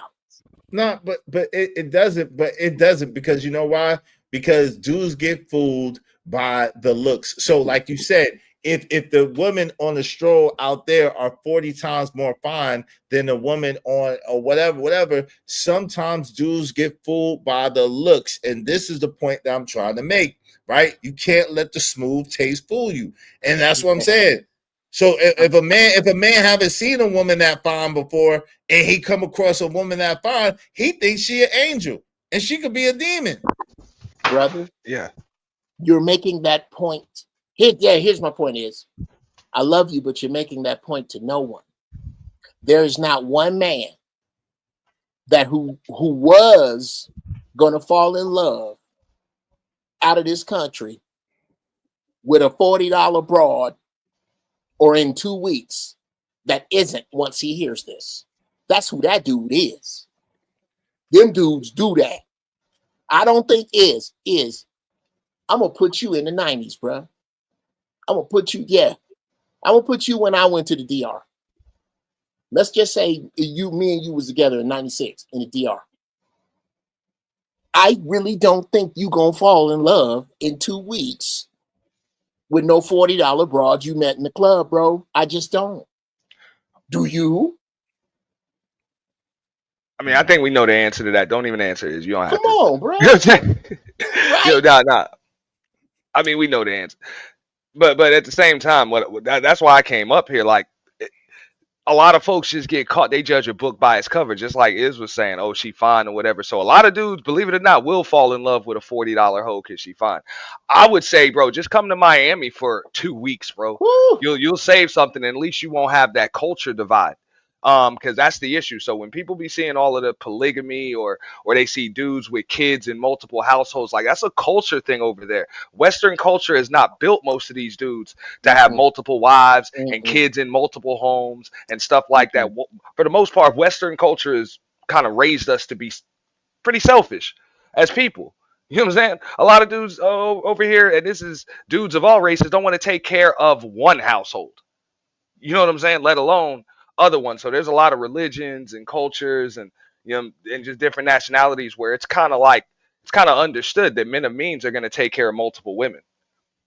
No, but it doesn't because you know why? Because dudes get fooled by the looks. So like you said, if the women on the stroll out there are 40 times more fine than the woman on or whatever, sometimes dudes get fooled by the looks. And this is the point that I'm trying to make, right? You can't let the smooth taste fool you. And that's what I'm saying. So if a man haven't seen a woman that fine before and he come across a woman that fine, he thinks she an angel and she could be a demon. Brother, yeah, you're making that point. Here's my point is, I love you, but you're making that point to no one. There is not one man that who was going to fall in love out of this country with a $40 broad or in 2 weeks that isn't once he hears this. That's who that dude is. Them dudes do that. I don't think is. I'm going to put you in the 90s, bro. I'm going to put you, I'm going to put you when I went to the DR. Let's just say me and you was together in 96 in the DR. I really don't think you going to fall in love in 2 weeks with no $40 broad you met in the club, bro. I just don't. Do you? I mean, I think we know the answer to that. Don't even answer this. You don't have Come on, bro. You know what I'm saying? Right? Nah. I mean, we know the answer. But at the same time, that's why I came up here. Like, a lot of folks just get caught. They judge a book by its cover, just like Iz was saying, oh, she fine or whatever. So a lot of dudes, believe it or not, will fall in love with a $40 hoe because she fine. I would say, bro, just come to Miami for 2 weeks, bro. You'll save something, and at least you won't have that culture divide. Because that's the issue. So when people be seeing all of the polygamy or they see dudes with kids in multiple households, like that's a culture thing over there. Western culture has not built most of these dudes to have multiple wives and kids in multiple homes and stuff like that. For the most part, Western culture has kind of raised us to be pretty selfish as people. You know what I'm saying? A lot of dudes over here, and this is dudes of all races, don't want to take care of one household. You know what I'm saying? Let alone other ones. So there's a lot of religions and cultures and you know, and just different nationalities where it's kind of understood that men of means are going to take care of multiple women.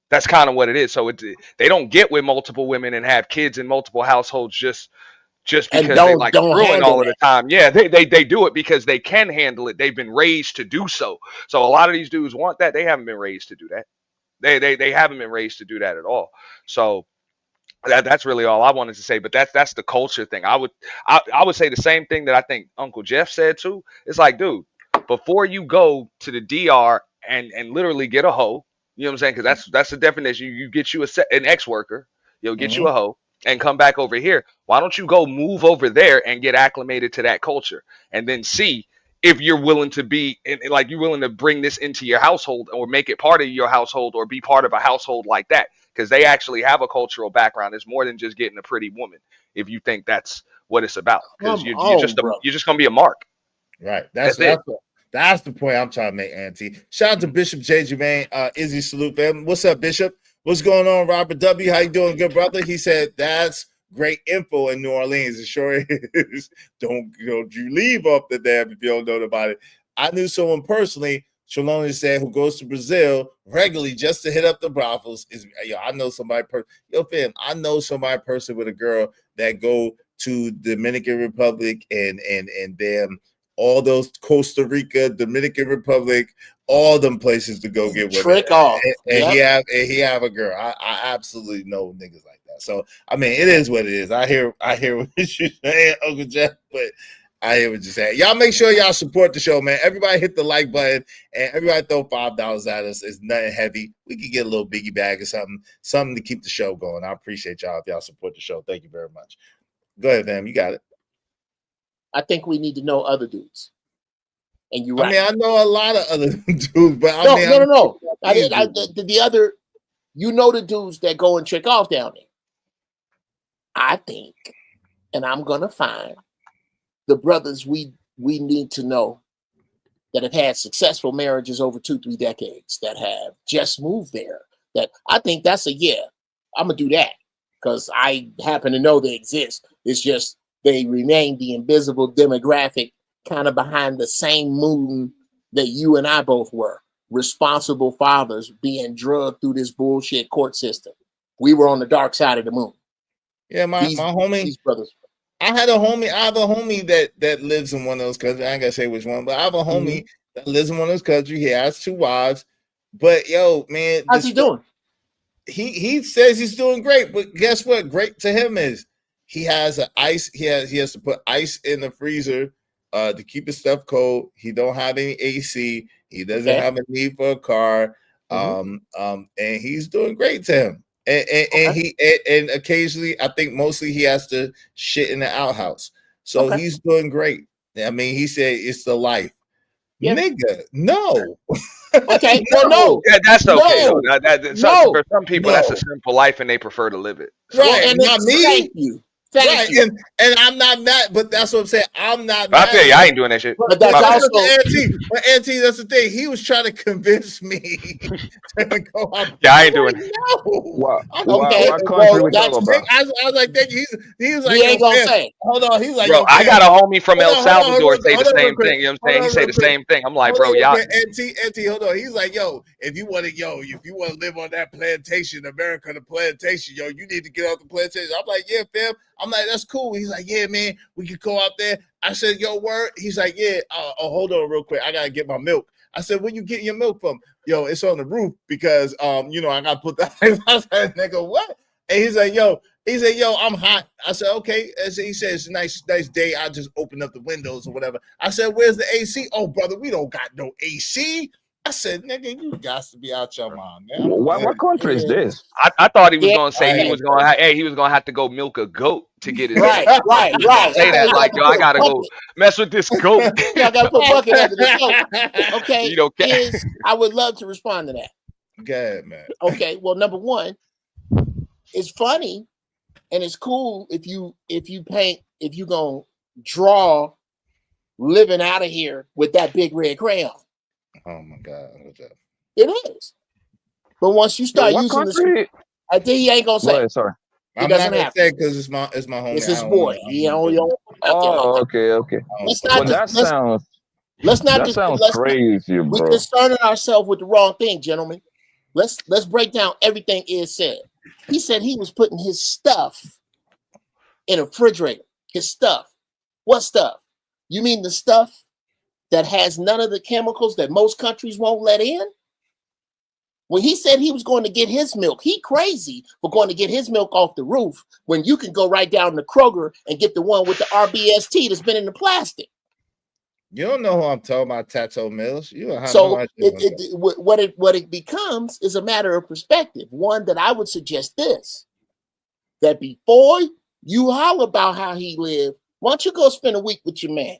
That's kind of what it is. So they don't get with multiple women and have kids in multiple households just because they like screwing all of the time. Yeah, they do it because they can handle it. They've been raised to do so. So a lot of these dudes want that. They haven't been raised to do that. They haven't been raised to do that at all. So that's really all I wanted to say. But that's the culture thing. I would say the same thing that I think Uncle Jeff said too. It's like, dude, before you go to the DR and literally get a hoe, you know what I'm saying? Because that's the definition. You get you an ex-worker, you'll get you a hoe and come back over here. Why don't you go move over there and get acclimated to that culture and then see if you're willing to be like you're willing to bring this into your household or make it part of your household or be part of a household like that, because they actually have a cultural background. It's more than just getting a pretty woman. If you think that's what it's about, because you're just gonna be a mark. Right. That's the point I'm trying to make, Auntie. Shout out to Bishop J. Jermaine, Izzy Salute, fam. What's up, Bishop? What's going on, Robert W? How you doing, good brother? He said that's great info in New Orleans. It sure is. Don't you leave off the dam if you don't know about it. I knew someone personally, Shalom said, who goes to Brazil regularly just to hit up the brothels. I know somebody fam. I know somebody person with a girl that go to Dominican Republic and damn all those Costa Rica, Dominican Republic, all them places to go get with trick off. And he have a girl. I absolutely know niggas like that. So I mean, it is what it is. I hear what you're saying, Uncle Jeff, but I hear what you're saying. Y'all make sure y'all support the show, man. Everybody hit the like button and everybody throw $5 at us. It's nothing heavy. We could get a little biggie bag or something to keep the show going. I appreciate y'all if y'all support the show. Thank you very much. Go ahead, fam. You got it. I think we need to know other dudes. And you right. I mean, I know a lot of other dudes, but no. The other, you know, the dudes that go and trick off down there. I think, and I'm gonna find the brothers we need to know that have had successful marriages over 2-3 decades, that have just moved there. That I think that's I'm gonna do that because I happen to know they exist. It's just they remain the invisible demographic, kind of behind the same moon that you and I both were. Responsible fathers being drugged through this bullshit court system. We were on the dark side of the moon. Yeah, my homie, these brothers. I have a homie that lives in one of those countries. I ain't gonna say which one, but I have a homie that lives in one of those countries. He has 2 wives. But yo, man, how's he doing? He says he's doing great, but guess what? Great to him is he has ice. He has to put ice in the freezer to keep his stuff cold. He don't have any AC. He doesn't have a need for a car. And he's doing great to him. And occasionally, I think mostly he has to shit in the outhouse. So he's doing great. I mean, he said it's the life. Yeah. Nigga, no. Okay, well, no. Yeah, that's okay. No. For some people, that's a simple life, and they prefer to live it. So, right, and not me. Thank you. Thank you. And I'm not mad, but that's what I'm saying. I'm not mad. I tell you, I ain't doing that shit. But that's also Auntie, that's the thing. He was trying to convince me to go out. Yeah, I ain't doing it. Okay. I was like, he was like, he ain't gonna say. Hold on. He's like, bro, I got a homie from El Salvador say the same thing. You know what I'm saying? He say the same thing. I'm like, bro, y'all. Auntie, hold on. He's like, if you want to live on that plantation, America, the plantation, you need to get off the plantation. I'm like, yeah, fam. I'm like, that's cool. He's like, yeah, man, we could go out there. I said, yo, word. He's like, yeah. Hold on real quick. I gotta get my milk. I said, where you getting your milk from? Yo, it's on the roof because I gotta put the I said, nigga, what? And he's like, yo, I'm hot. I said, okay. He said, it's a nice day. I just open up the windows or whatever. I said, where's the AC? Oh, brother, we don't got no AC. I said, nigga, you got to be out your mind, man. What country is this? I thought he was gonna say he was gonna have to go milk a goat to get his right. Say that like, yo, I gotta go mess with this goat. I gotta put bucket under this goat. Okay. I would love to respond to that. Good, man. Okay. Well, number one, it's funny and it's cool if you gonna draw living out of here with that big red crayon. Oh my God. It is. But once you start using country? I think he ain't gonna say. Sorry. I'm not doesn't gonna have say to. because it's my homie. It's I his don't boy. wanna- I He don't only wanna- put it out there like Oh, that. okay. Let's Well, not that just sounds let's crazy, we bro. concerning ourselves with the wrong thing, gentlemen. Let's break down everything Iz said. He said he was putting his stuff in a refrigerator. His stuff. What stuff? You mean the stuff that has none of the chemicals that most countries won't let in? When he said he was going to get his milk, he crazy for going to get his milk off the roof when you can go right down to Kroger and get the one with the RBST that's been in the plastic. You don't know who I'm talking about, Tattoo Mills. You don't have So no idea. what it becomes is a matter of perspective. One that I would suggest this, that before you holler about how he lived, why don't you go spend a week with your man?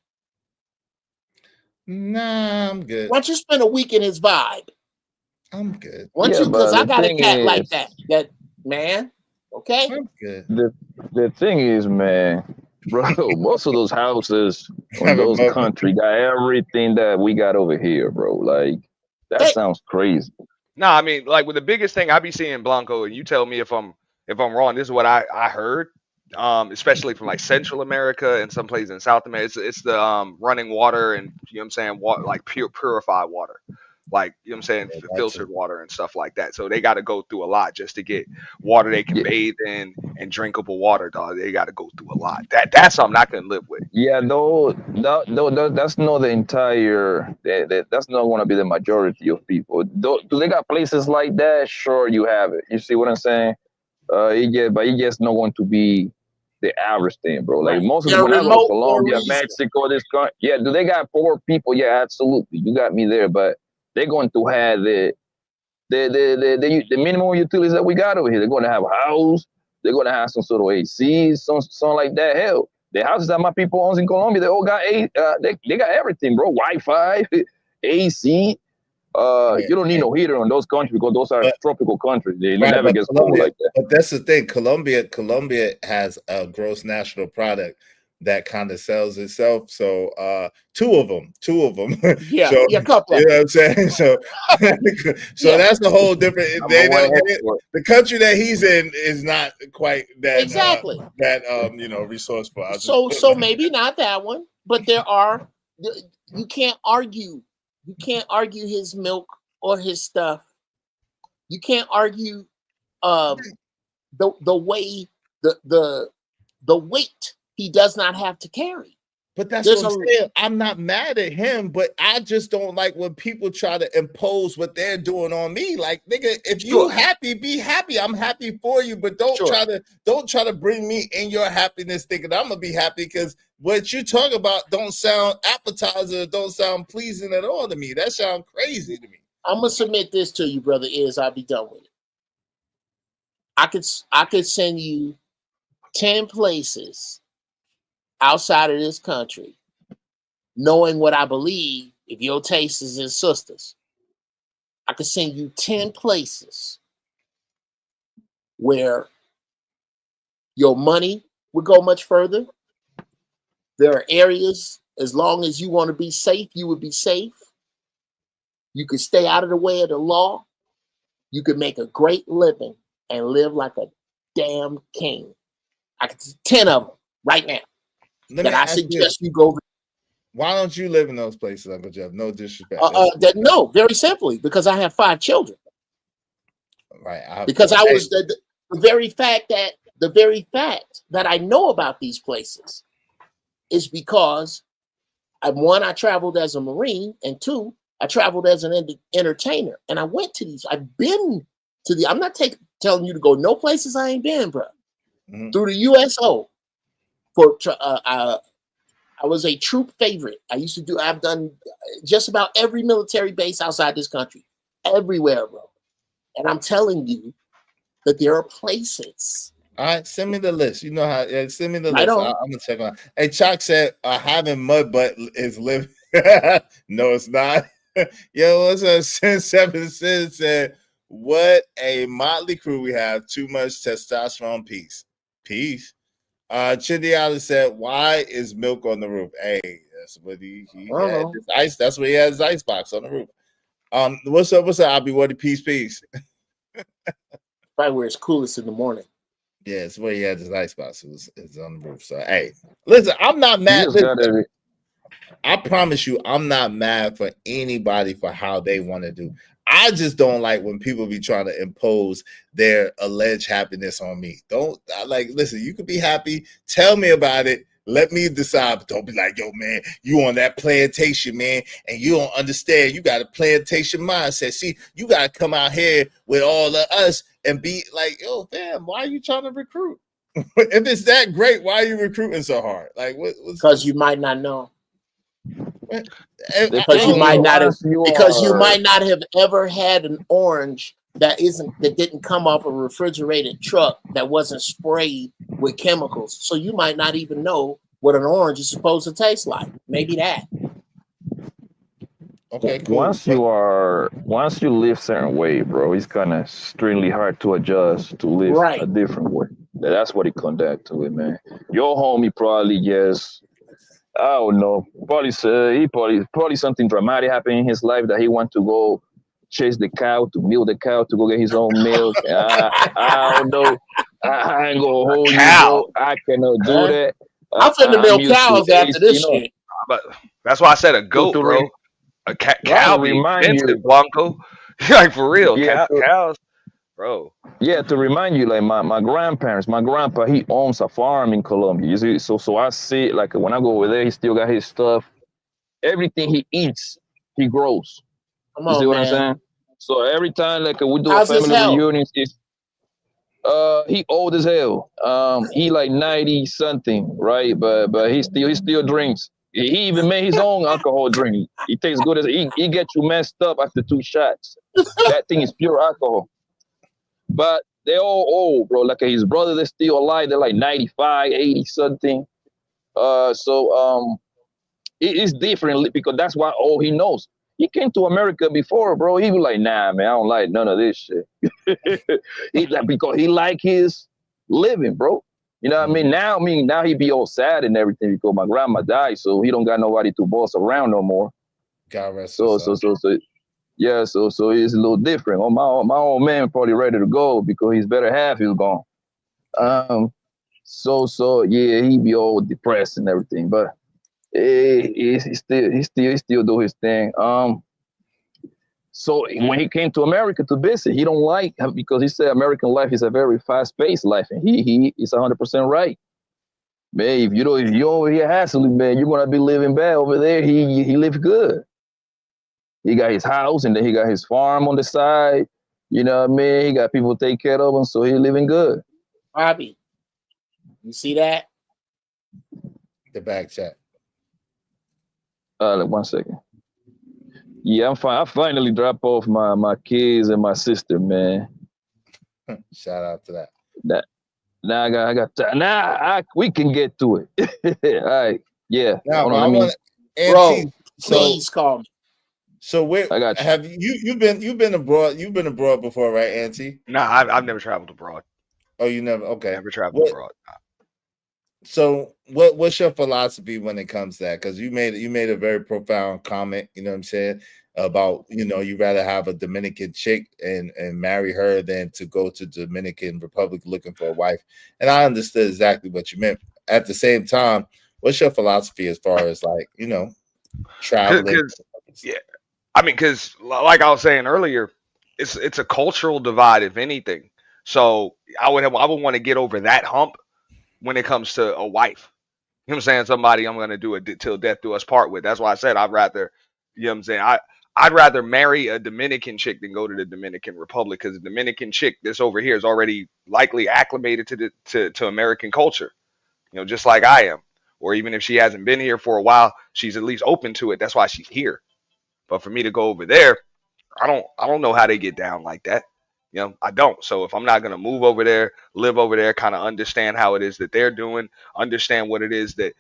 Nah, I'm good. Why don't you spend a week in his vibe? I'm good. Why don't Yeah, you? Because but I the got a thing cat like is- that man. Okay. I'm good. The thing is, man, bro, most of those houses in Have a those bubble. countries got everything that we got over here, bro. Like that sounds crazy. Nah, I mean, like with the biggest thing I be seeing, Blanco, and you tell me if I'm wrong. This is what I heard, especially from like Central America and some places in South America. It's the running water and you know what I'm saying, water like purified water, like you know what I'm saying, filtered water and stuff like that. So they got to go through a lot just to get water they can bathe in and drinkable water, dog. They got to go through a lot. That's something I couldn't live with. Yeah, that's not the entire. That's not going to be the majority of people. Do they got places like that? Sure, you have it. You see what I'm saying? But it just not going to be the average thing, bro. Like most of They're when I go to remote for a Colombia, reason. Mexico, this country, yeah, do they got poor people? Yeah, absolutely. You got me there, but they're going to have the minimum utilities that we got over here. They're going to have a house. They're going to have some sort of AC, something like that. Hell, the houses that my people owns in Colombia, they all got they got everything, bro. Wi-Fi, AC. You don't need no heater in those countries because those are tropical countries. They never but gets cold Colombia, like that. but that's the thing. Colombia has a gross national product that kind of sells itself. So two of them. Yeah, so, yeah, couple. You know what I'm saying? So that's a whole different. The country that he's in is not quite that Exactly. resourceful. So maybe not that one, but there are. You can't argue. You can't argue his milk or his stuff. You can't argue the way the weight he does not have to carry. But that's what I'm saying. I'm not mad at him, but I just don't like when people try to impose what they're doing on me. Like, nigga, if you happy, be happy. I'm happy for you, but don't try to bring me in your happiness thinking I'm gonna be happy because what you talk about don't sound appetizer, don't sound pleasing at all to me. That sounds crazy to me. I'm gonna submit this to you, brother. I'll be done with it. I could send you 10 places outside of this country, knowing what I believe, if your taste is in sisters, I could send you 10 places where your money would go much further. There are areas, as long as you want to be safe, you would be safe. You could stay out of the way of the law. You could make a great living and live like a damn king. I could see 10 of them right now. That I suggest you go. Why don't you live in those places, Uncle Jeff? No disrespect. No, very simply because I have 5 children. Right. Because I was the very fact that I know about these places is because I traveled as a Marine, and 2, I traveled as an entertainer, and I went to these. I've been to the. I'm not telling you to go no places I ain't been, bro. Mm-hmm. Through the USO. I was a troop favorite. I've done just about every military base outside this country, everywhere, bro. And I'm telling you that there are places. All right, send me the list. You know how? Send me the list. I'm gonna check on. Hey, Chalk said having mud butt is living. No, it's not. Yo, what's up? Sin7 said, "What a motley crew we have. Too much testosterone. Peace." Chindi Allen said, "Why is milk on the roof?" Hey, that's what he had his ice. That's where he has his ice box on the roof. What's up? I'll be what peace. Probably where it's coolest in the morning. Yeah, it's where he had his icebox. It's on the roof. So hey, listen, I'm not mad. Listen, I promise you, I'm not mad for anybody for how they want to do. I just don't like when people be trying to impose their alleged happiness on me. Listen, you could be happy. Tell me about it. Let me decide. But don't be like, yo, man, you on that plantation, man, and you don't understand. You got a plantation mindset. See, you got to come out here with all of us and be like, yo, fam, why are you trying to recruit? If it's that great, why are you recruiting so hard? Like, because you might not know. Because you might not have ever had an orange that didn't come off a refrigerated truck that wasn't sprayed with chemicals. So you might not even know what an orange is supposed to taste like. Maybe that. Okay, cool. Once you live certain way, bro, it's kind of extremely hard to adjust to live a different way. That's what it comes down to, it, man. Your homie probably just, I don't know, probably something dramatic happened in his life that he want to go chase the cow, to milk the cow, to go get his own milk. I don't know. I ain't gonna hold you, bro. I cannot do that. I'm finna milk cows after this shit. But that's why I said a goat, bro. A cow be expensive, Blanco. Like for real, cows, bro. Yeah, to remind you, like my grandparents, my grandpa, he owns a farm in Colombia. You see, so I see, like when I go over there, he still got his stuff. Everything he eats, he grows. You see what I'm saying? So every time, like we do a family reunion, he old as hell. He like 90 something, right? But he still drinks. He even made his own alcohol drink. He tastes good as he gets you messed up after 2 shots. That thing is pure alcohol. But they're all old, bro. Like his brother, they're still alive. They're like 95, 80 something. It's different because that's what all he knows. He came to America before, bro. He was like, nah, man, I don't like none of this shit. Because he like his living, bro. You know what I mean? Now he be all sad and everything because my grandma died, so he don't got nobody to boss around no more. God rest so it's a little different. Oh, my old man probably ready to go because his better half is gone. Yeah, he be all depressed and everything, but he still do his thing. So when he came to America to visit, he don't like, because he said American life is a very fast-paced life, and he is 100% right. Man, if you over here hassling, man, you're gonna be living bad. Over there, he lives good. He got his house, and then he got his farm on the side. You know what I mean? He got people to take care of him, so he living good. Bobby, you see that? The back chat. 1 second. Yeah, I'm fine. I finally dropped off my kids and my sister, man. Shout out to that. Now we can get to it. All right. Yeah. Now, bro, please call me. So where I got you. Have you've been abroad? You've been abroad before, right, Auntie? No, I've never traveled abroad. Oh, you never? Okay. Never traveled abroad. So what's your philosophy when it comes to that? Because you made a very profound comment, you know what I'm saying, about, you rather have a Dominican chick and marry her than to go to Dominican Republic looking for a wife. And I understood exactly what you meant. At the same time, what's your philosophy as far as traveling? Yeah, I mean, because like I was saying earlier, it's a cultural divide, if anything. So I would want to get over that hump when it comes to a wife. You know what I'm saying? Somebody I'm going to do it till death do us part with. That's why I said I'd rather, you know what I'm saying? I'd rather marry a Dominican chick than go to the Dominican Republic, because the Dominican chick that's over here is already likely acclimated to American culture, just like I am. Or even if she hasn't been here for a while, she's at least open to it. That's why she's here. But for me to go over there, I don't know how they get down like that. I don't. So if I'm not going to move over there, live over there, kind of understand how it is that they're doing, understand what it is that,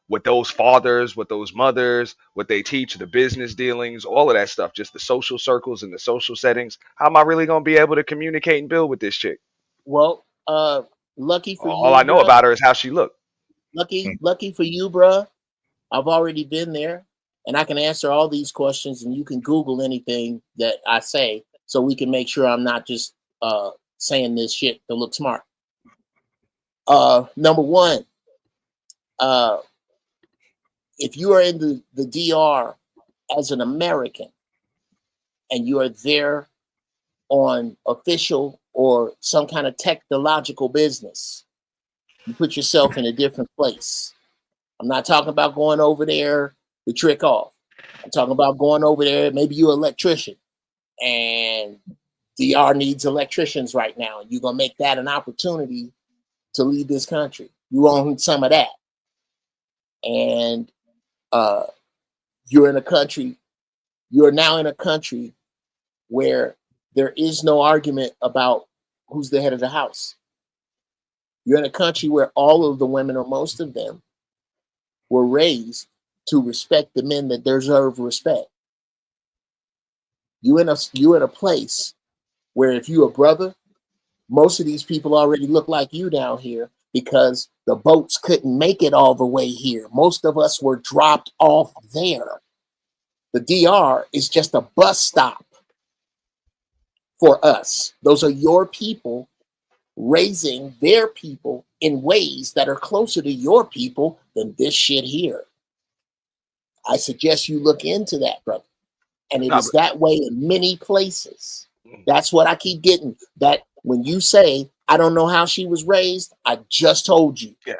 with those fathers, with those mothers, what they teach, the business dealings, all of that stuff, just the social circles and the social settings, how am I really going to be able to communicate and build with this chick? Well, lucky for you. All I know about her is how she looked. Lucky for you, bruh. I've already been there, and I can answer all these questions, and you can Google anything that I say, so we can make sure I'm not just saying this shit to look smart. Number one, if you are in the DR as an American and you are there on official or some kind of technological business, you put yourself in a different place. I'm not talking about going over there to trick off. I'm talking about going over there, maybe you're an electrician and DR needs electricians right now. And you're going to make that an opportunity to leave this country. You own some of that. And you're in a country, you're now in a country where there is no argument about who's the head of the house. You're in a country where all of the women, or most of them, were raised to respect the men that deserve respect. You're in a place where if you're a brother, most of these people already look like you down here because the boats couldn't make it all the way here. Most of us were dropped off there. The DR is just a bus stop for us. Those are your people raising their people in ways that are closer to your people than this shit here. I suggest you look into that, brother. And it is that way in many places. That's what I keep getting. That when you say, I don't know how she was raised, I just told you. Yeah.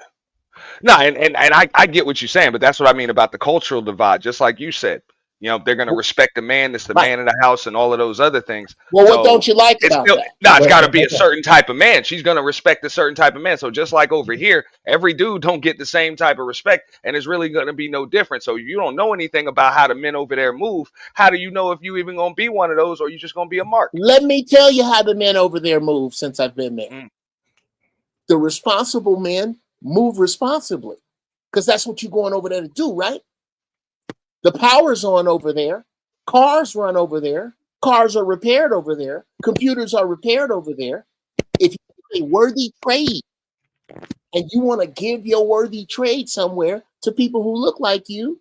No, and I get what you're saying, but that's what I mean about the cultural divide. Just like you said, you know, they're going to respect the man that's the man in the house and all of those other things. Well, what don't you like about that? No, it's got to be a certain type of man. She's going to respect a certain type of man. So just like over here, every dude don't get the same type of respect, and it's really going to be no different. So you don't know anything about how the men over there move. How do you know if you even going to be one of those, or you just going to be a mark? Let me tell you how the men over there move since I've been there. The responsible men move responsibly because that's what you're going over there to do, right? The power's on over there. Cars run over there. Cars are repaired over there. Computers are repaired over there. If you have a worthy trade and you want to give your worthy trade somewhere to people who look like you,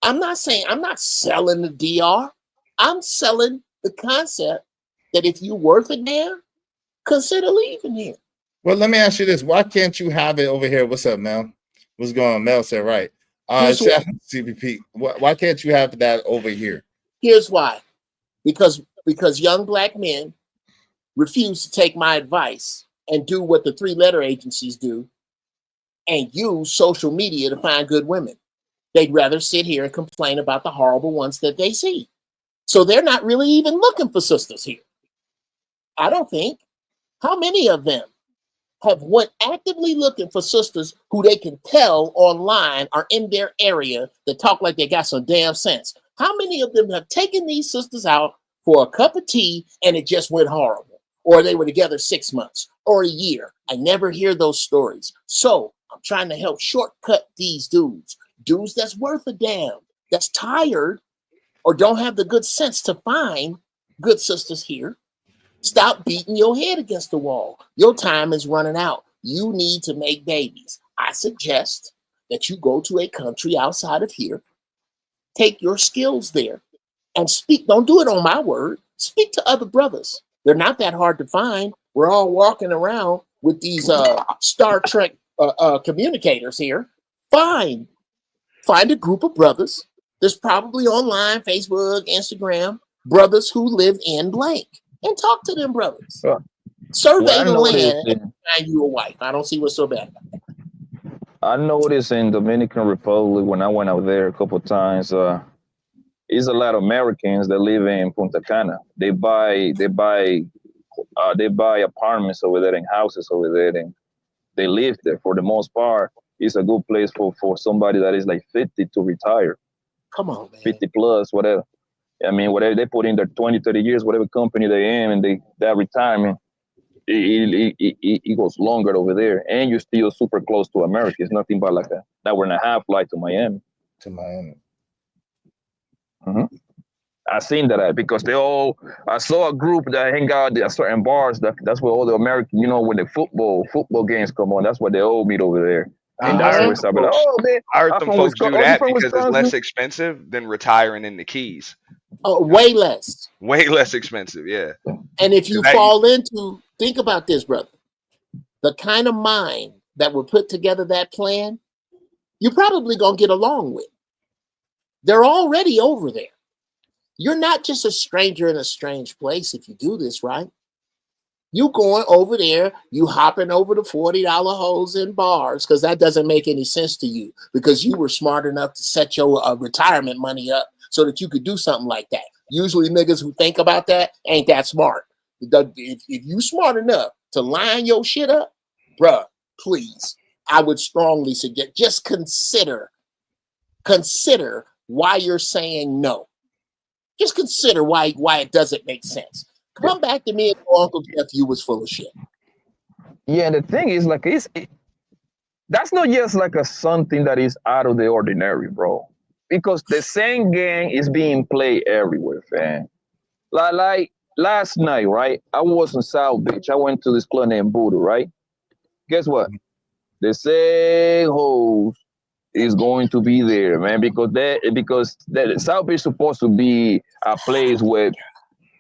I'm not selling the DR. I'm selling the concept that if you're worth a damn, consider leaving here. Well, let me ask you this. Why can't you have it over here? What's up, Mel? What's going on? Mel said, right. CBP. Why can't you have that over here? Here's why. Because young black men refuse to take my advice and do what the three-letter agencies do and use social media to find good women. They'd rather sit here and complain about the horrible ones that they see. So they're not really even looking for sisters here. I don't think. How many of them have went actively looking for sisters who they can tell online are in their area that talk like they got some damn sense? How many of them have taken these sisters out for a cup of tea and it just went horrible? Or they were together 6 months or a year? I never hear those stories. So I'm trying to help shortcut these dudes that's worth a damn, that's tired or don't have the good sense to find good sisters here. Stop beating your head against the wall. Your time is running out. You need to make babies. I suggest that you go to a country outside of here, take your skills there, and speak. Don't do it on my word. Speak to other brothers. They're not that hard to find. We're all walking around with these Star Trek communicators here. Find a group of brothers. There's probably online, Facebook, Instagram, brothers who live in blank. And talk to them brothers. Survey the land and find you a wife. I don't see what's so bad about that. I noticed in Dominican Republic when I went out there a couple of times, it's a lot of Americans that live in Punta Cana. They buy apartments over there and houses over there, and they live there. For the most part, it's a good place for somebody that is like 50 to retire. Come on, man. 50 plus, whatever. I mean, whatever they put in their 20, 30 years, whatever company they in, and that retirement, it goes longer over there. And you're still super close to America. It's nothing but like an hour and a half flight to Miami. I seen that because I saw a group that hang out at certain bars. That's where all the American, when the football games come on, that's where they all meet over there. And that's always like, oh man, I heard some folks do that because it's less expensive than retiring in the Keys. Oh, way less. Way less expensive, yeah. And if you fall into, think about this, brother. the kind of mind that would put together that plan, you're probably going to get along with. They're already over there. You're not just a stranger in a strange place if you do this, right? You going over there, you hopping over the $40 hoes in bars, because that doesn't make any sense to you, because you were smart enough to set your retirement money up so that you could do something like that. Usually niggas who think about that ain't that smart. If you smart enough to line your shit up, bruh, please, I would strongly suggest, just consider why you're saying no. Just consider why it doesn't make sense. Come back to me and go, Uncle Jeff, you was full of shit. Yeah, and the thing is, like, that's not just like something that is out of the ordinary, bro. Because the same game is being played everywhere, fam. Like last night, right? I was in South Beach. I went to this club named Buddha, right? Guess what? The same hoes is going to be there, man, because the South Beach is supposed to be a place where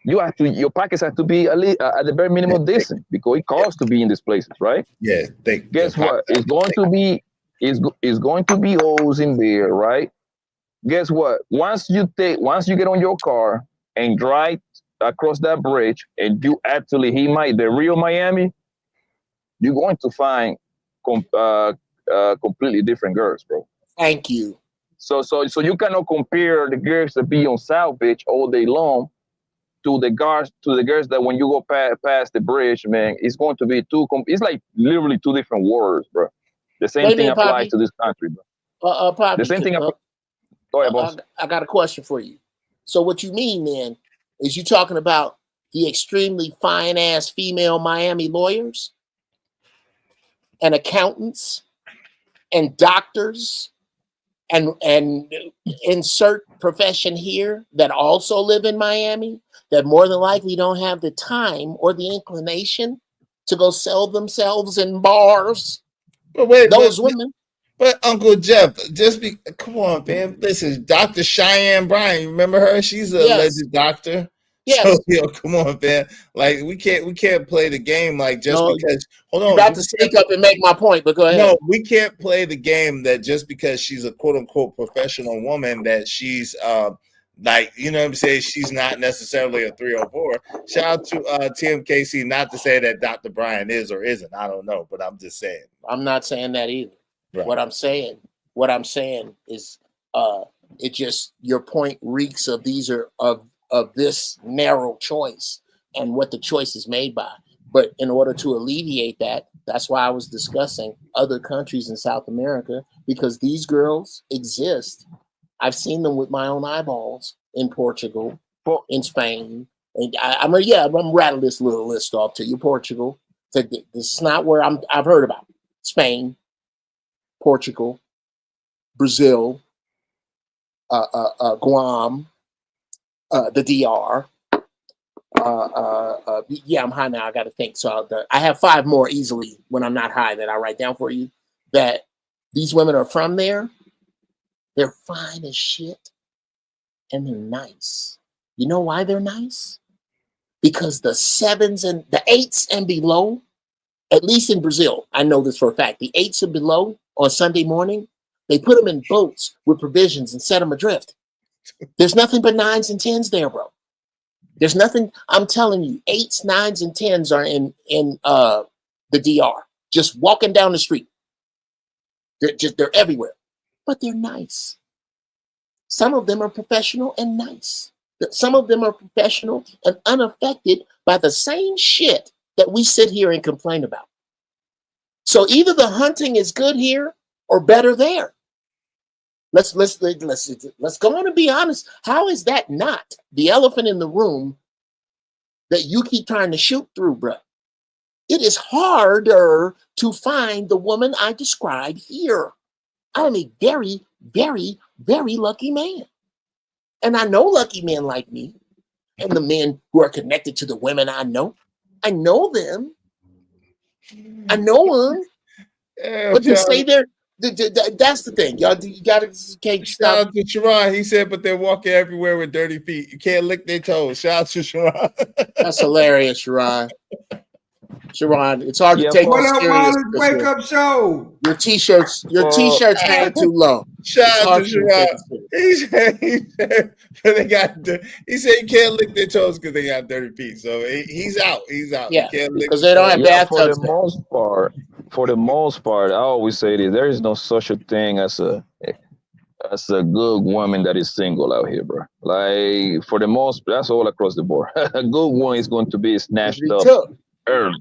your pockets have to be at the very minimum decent, because it costs to be in these places, right? Yeah. Guess what? It's going to be hoes in there, right? Guess what? Once you get on your car and drive across that bridge, and you actually hit the real Miami, you're going to find completely different girls, bro. Thank you. So you cannot compare the girls that be on South Beach all day long to the girls that when you go past the bridge, man, it's going to be it's like literally two different worlds, bro. The same thing applies to this country, bro. Poppy, the same thing. Go ahead, boss. I got a question for you. So what you mean then is you talking about the extremely fine ass female Miami lawyers and accountants and doctors and insert profession here that also live in Miami, that more than likely don't have the time or the inclination to go sell themselves in bars. But wait, those women. But Uncle Jeff, come on, man. Listen, Dr. Cheyenne Bryan, remember her? She's a alleged doctor. Yes. So, come on, man. Like we can't play the game like just because. Hold on, you're about to speak up and make my point, but go ahead. No, we can't play the game that just because she's a quote unquote professional woman that she's like, you know what I'm saying, she's not necessarily a 304. Shout out to TMKC, not to say that Dr. Bryan is or isn't. I don't know, but I'm just saying. I'm not saying that either. Right. What I'm saying is it just, your point reeks of of this narrow choice and what the choice is made by. But in order to alleviate that, that's why I was discussing other countries in South America, because these girls exist. I've seen them with my own eyeballs in Portugal, in Spain. And I'm rattle this little list off to you. Portugal. This is not where I've heard about it. Spain, Portugal, Brazil, Guam, the DR. I'm high now. I got to think. So I have 5 more easily when I'm not high that I write down for you. That these women are from there. They're fine as shit, and they're nice. You know why they're nice? Because the 7s and the 8s and below, at least in Brazil, I know this for a fact. The 8s and below on Sunday morning, they put them in boats with provisions and set them adrift. There's nothing but 9s and 10s there, bro. There's nothing. I'm telling you, 8s, 9s, and 10s are in the DR, just walking down the street. They're everywhere, but they're nice. Some of them are professional and nice. Some of them are professional and unaffected by the same shit that we sit here and complain about. So either the hunting is good here or better there. Let's go on and be honest. How is that not the elephant in the room that you keep trying to shoot through, bro? It is harder to find the woman I describe here. I'm a very, very, very lucky man. And I know lucky men like me and the men who are connected to the women I know. I know them. I know them. But to stay there, that's the thing. Y'all, you gotta can't stop. Shout out to Sharon. He said, but they're walking everywhere with dirty feet. You can't lick their toes. Shout out to Sharon. That's hilarious, Sharon. Sharon, it's hard to Yeah, take What you up, serious. Marlon? Wake up show. Your t-shirts hang too low. Shout It's out hard to to take you serious. He said you can't lick their toes because they got dirty feet. So he's out. He's out. Yeah, you can't lick because they don't have yeah. For the bathtubs. most part, I always say this: there is no such a thing as a good woman that is single out here, bro. Like for the most, that's all across the board. A good one is going to be snatched up early.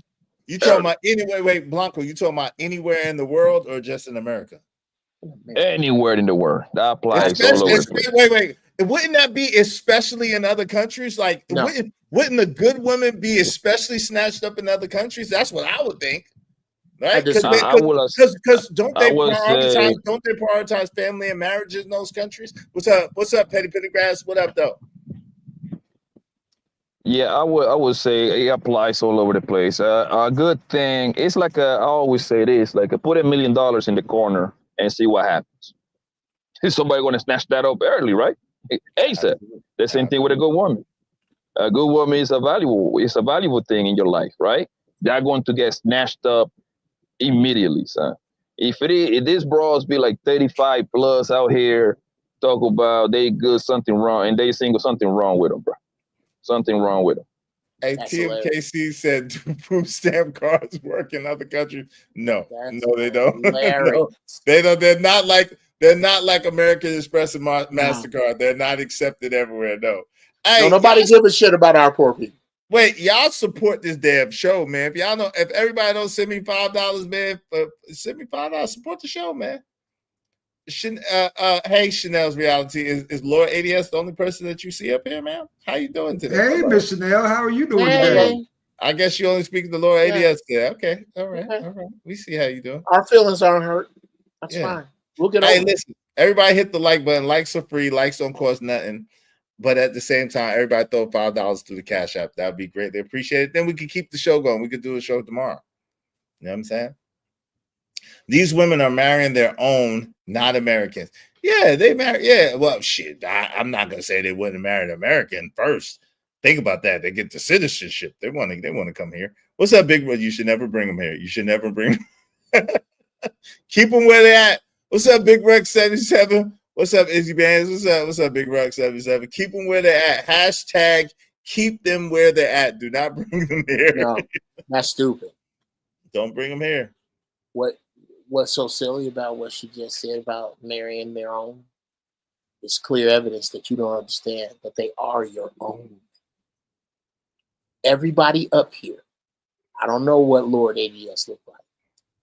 You talking about anywhere? Wait, Blanco, you talking about anywhere in the world or just in America? Anywhere in the world. That applies all over the place. Wait. Wouldn't that be especially in other countries? Like, No. wouldn't the good women be especially snatched up in other countries? That's what I would think, right? Because don't they prioritize family and marriages in those countries? What's up, Petty Grass? What up, though? Yeah, I would say it applies all over the place. A good thing, it's like I always say this, like put $1 million in the corner and see what happens. Is somebody going to snatch that up early, right? ASAP. The same thing with a good woman. A good woman is a valuable thing in your life, right? They're going to get snatched up immediately, son. If these bros be like 35 plus out here, talk about they good, something wrong, and they single, something wrong with them, bro. Something wrong with them. Hey, TMKC said, do food stamp cards work in other countries? No, they don't. No, they don't. They're not like American Express and MasterCard. They're not accepted everywhere. No. Hey, Nobody give a shit about our poor people. Wait, y'all support this damn show, man. If everybody don't send me $5, man, send me $5. Support the show, man. Hey, Chanel's Reality. Is Lord ADS the only person that you see up here, man? How you doing today? Hey, Miss Chanel, how are you doing today? I guess you only speak to Lord ADS there. Okay, all right. We see how you doing. Our feelings aren't hurt. That's fine. We'll get over it. Listen, everybody hit the like button. Likes are free. Likes don't cost nothing. But at the same time, everybody throw $5 to the Cash App. That would be greatly appreciated. Then we can keep the show going. We could do a show tomorrow. You know what I'm saying? These women are marrying their own, not Americans. Yeah, they marry. Yeah, well, shit. I'm not gonna say they wouldn't marry an American first. Think about that. They get the citizenship. They want to come here. What's up, Big Brother? You should never bring them here. You should never bring them. Keep them where they're at. What's up, Big Rex 77? What's up, Izzy Bands? What's up, Big Rex 77? Keep them where they're at. Hashtag keep them where they're at. Do not bring them here. No, that's stupid. Don't bring them here. What's so silly about what she just said about marrying their own? It's clear evidence that you don't understand that they are your own. Everybody up here, I don't know what Lord ADS look like.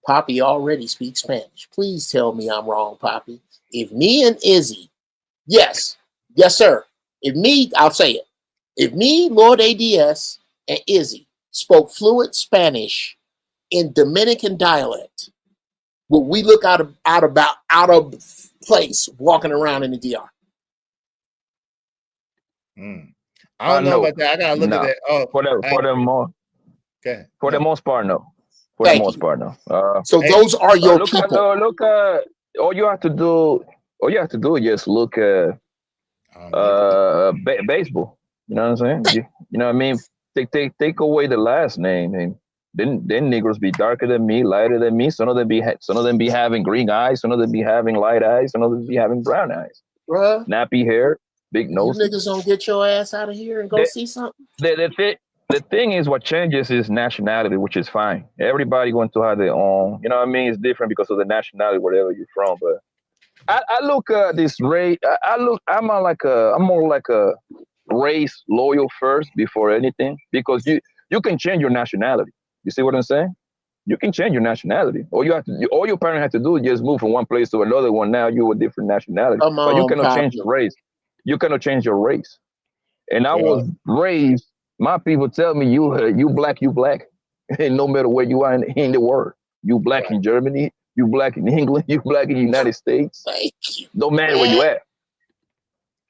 Poppy already speaks Spanish. Please tell me I'm wrong, Poppy. If me and Izzy, yes, sir. I'll say it. If me, Lord ADS, and Izzy spoke fluent Spanish in Dominican dialect, would we look out of place walking around in the DR? I don't know about that. I gotta look at that. Oh, for the most part, no. For the most part, no. So those are your people. Look, all you have to do is just look at baseball. You know what I'm saying? You know what I mean? Take away the last name, and then Negroes be darker than me, lighter than me. Some of them be having green eyes. Some of them be having light eyes. Some of them be having brown eyes. Bruh, nappy hair, big nose. You niggas don't get your ass out of here and go see something. The thing is, what changes is nationality, which is fine. Everybody going to have their own. You know what I mean? It's different because of the nationality, wherever you're from. But I look at this race. I'm more like a race loyal first before anything, because you can change your nationality. You see what I'm saying? You can change your nationality. All your parents have to do is just move from one place to another one. Now you're a different nationality. But you cannot change your race. You cannot change your race. And I was raised. My people tell me you black. And no matter where you are in the world, you black in Germany, you black in England, you black in the United States. No matter where you at.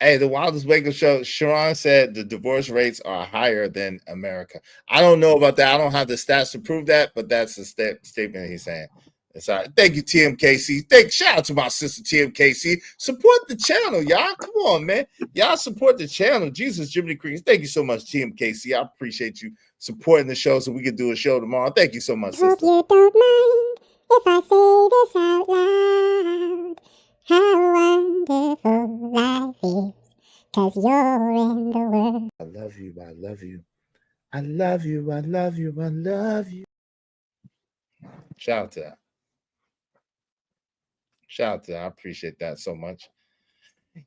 Hey, the Wildest Wake Up Show, Sharon said the divorce rates are higher than America. I don't know about that. I don't have the stats to prove that, but that's the statement he's saying. It's all right. Thank you, TMKC. Shout out to my sister TMKC. Support the channel, y'all. Come on, man. Y'all support the channel. Jesus, Jiminy Creek. Thank you so much, TMKC. I appreciate you supporting the show so we can do a show tomorrow. Thank you so much, Hope sister. you don't mind if I say this out loud. How wonderful life is, 'cause you're in the world. I love you. I love you. I love you. I love you. I love you. Shout out to that. Shout out to that. I appreciate that so much.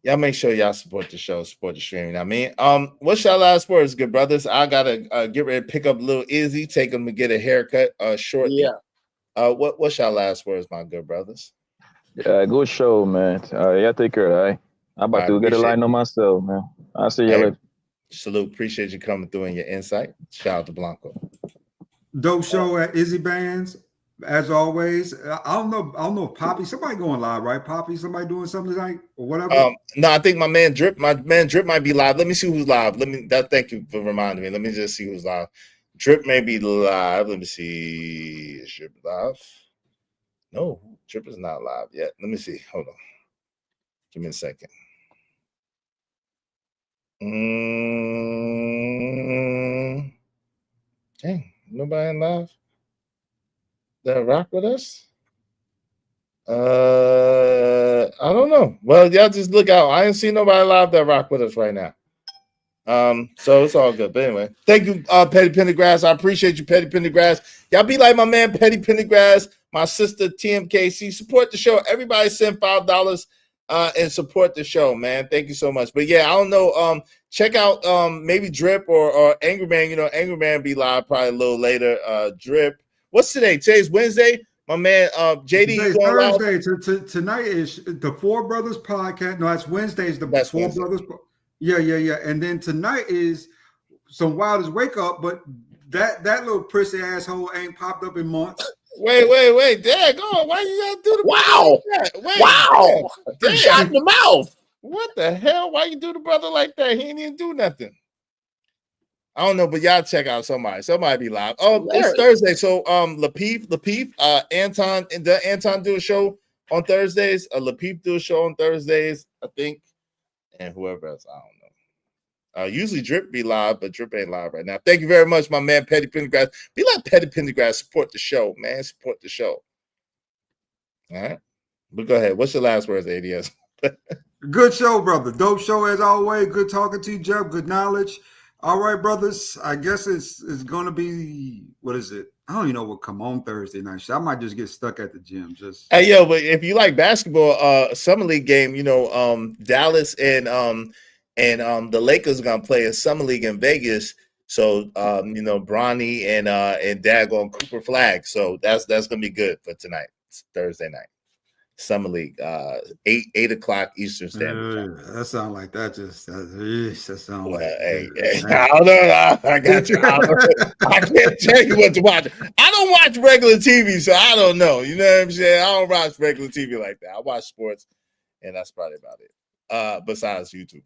Y'all make sure y'all support the show, support the stream. I mean, what's y'all last words, good brothers? I gotta get ready to pick up little Izzy, take him to get a haircut shortly. Yeah. What's y'all last words, my good brothers? Yeah, good show, man. Y'all take care, all right? I'm about to get a line on myself, man. I'll see you later. Salute. Appreciate you coming through and your insight. Shout out to Blanco. Dope show at Izzy Bands, as always. I don't know if Poppy, somebody going live, right? Poppy, somebody doing something tonight or whatever. No, I think my man Drip might be live. Let me see who's live. Thank you for reminding me. Let me just see who's live. Drip may be live. Let me see. Is Drip live? No, Drip is not live yet. Let me see. Hold on. Give me a second. Dang, nobody live that rock with us? I don't know. Well, y'all just look out. I ain't see nobody live that rock with us right now. So it's all good. But anyway, thank you, Petty Pendergrass. I appreciate you, Petty Pendergrass. Y'all be like my man Petty Pendergrass, my sister TMKC. Support the show. Everybody send $5 and support the show, man. Thank you so much. But yeah, I don't know. Check out maybe Drip or Angry Man. You know, Angry Man be live probably a little later. Drip. What's today? Today's Wednesday. My man JD. Today's Thursday. Tonight is the Four Brothers podcast. No, that's Wednesday. Is the Four Brothers. Yeah. And then tonight is some Wildest Wake Up, but that little prissy asshole ain't popped up in months. Wait. Dad, go on. Why you gotta do the wow? Like that? Wait, wow. Damn. Shot in the mouth. What the hell? Why you do the brother like that? He ain't even do nothing. I don't know, but y'all check out somebody. Somebody be live. Oh, it's Thursday. So Lapeef, Anton, and the Anton do a show on Thursdays. Lapeef do a show on Thursdays, I think. And whoever else, I don't know. Usually Drip be live, but Drip ain't live right now. Thank you very much, my man Petty Pendergrass. Be like Petty Pendergrass, support the show, man. Support the show. All right. But go ahead. What's your last words, ADS? Good show, brother. Dope show as always. Good talking to you, Jeff. Good knowledge. All right, brothers. I guess it's gonna be, what is it? I don't even know what come on Thursday night. I might just get stuck at the gym. Hey, yo, but if you like basketball, summer league game, you know, Dallas and the Lakers are gonna play a summer league in Vegas. So you know, Bronny and Daggone Cooper Flag. So that's gonna be good for tonight. It's Thursday night. Summer League, 8 o'clock Eastern Standard Time. That sounds like that. That sounds like. Hey, I don't know. I got you. I can't tell you what to watch. I don't watch regular TV, so I don't know. You know what I'm saying? I don't watch regular TV like that. I watch sports, and that's probably about it. Besides YouTube.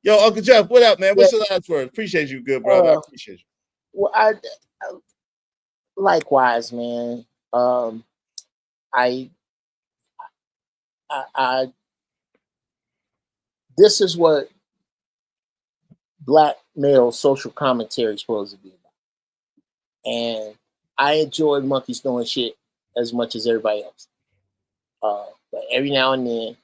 Yo, Uncle Jeff, what up, man? What's your last word? Appreciate you, good brother. I appreciate you. Well, I likewise, man. This is what black male social commentary is supposed to be about. And I enjoy monkeys doing shit as much as everybody else. But every now and then,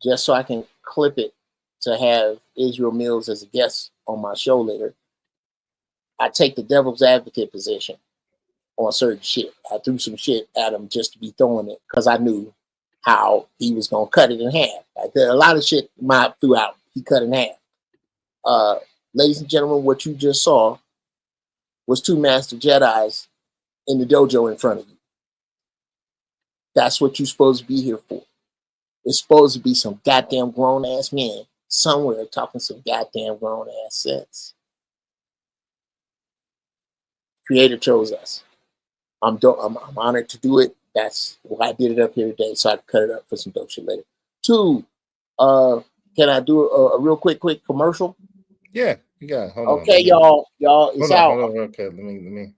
just so I can clip it to have Israel Mills as a guest on my show later, I take the devil's advocate position on certain shit. I threw some shit at him just to be throwing it because I knew how he was going to cut it in half. Like, a lot of shit Mob threw out, he cut in half. Ladies and gentlemen, what you just saw was two Master Jedis in the dojo in front of you. That's what you're supposed to be here for. It's supposed to be some goddamn grown-ass men somewhere talking some goddamn grown-ass sense. Creator chose us. I'm honored to do it. That's why I did it up here today, so I can cut it up for some dope shit later. 2, can I do a real quick commercial? Yeah, you got it. Hold on. Okay, y'all, it's out. Hold on. Okay, let me.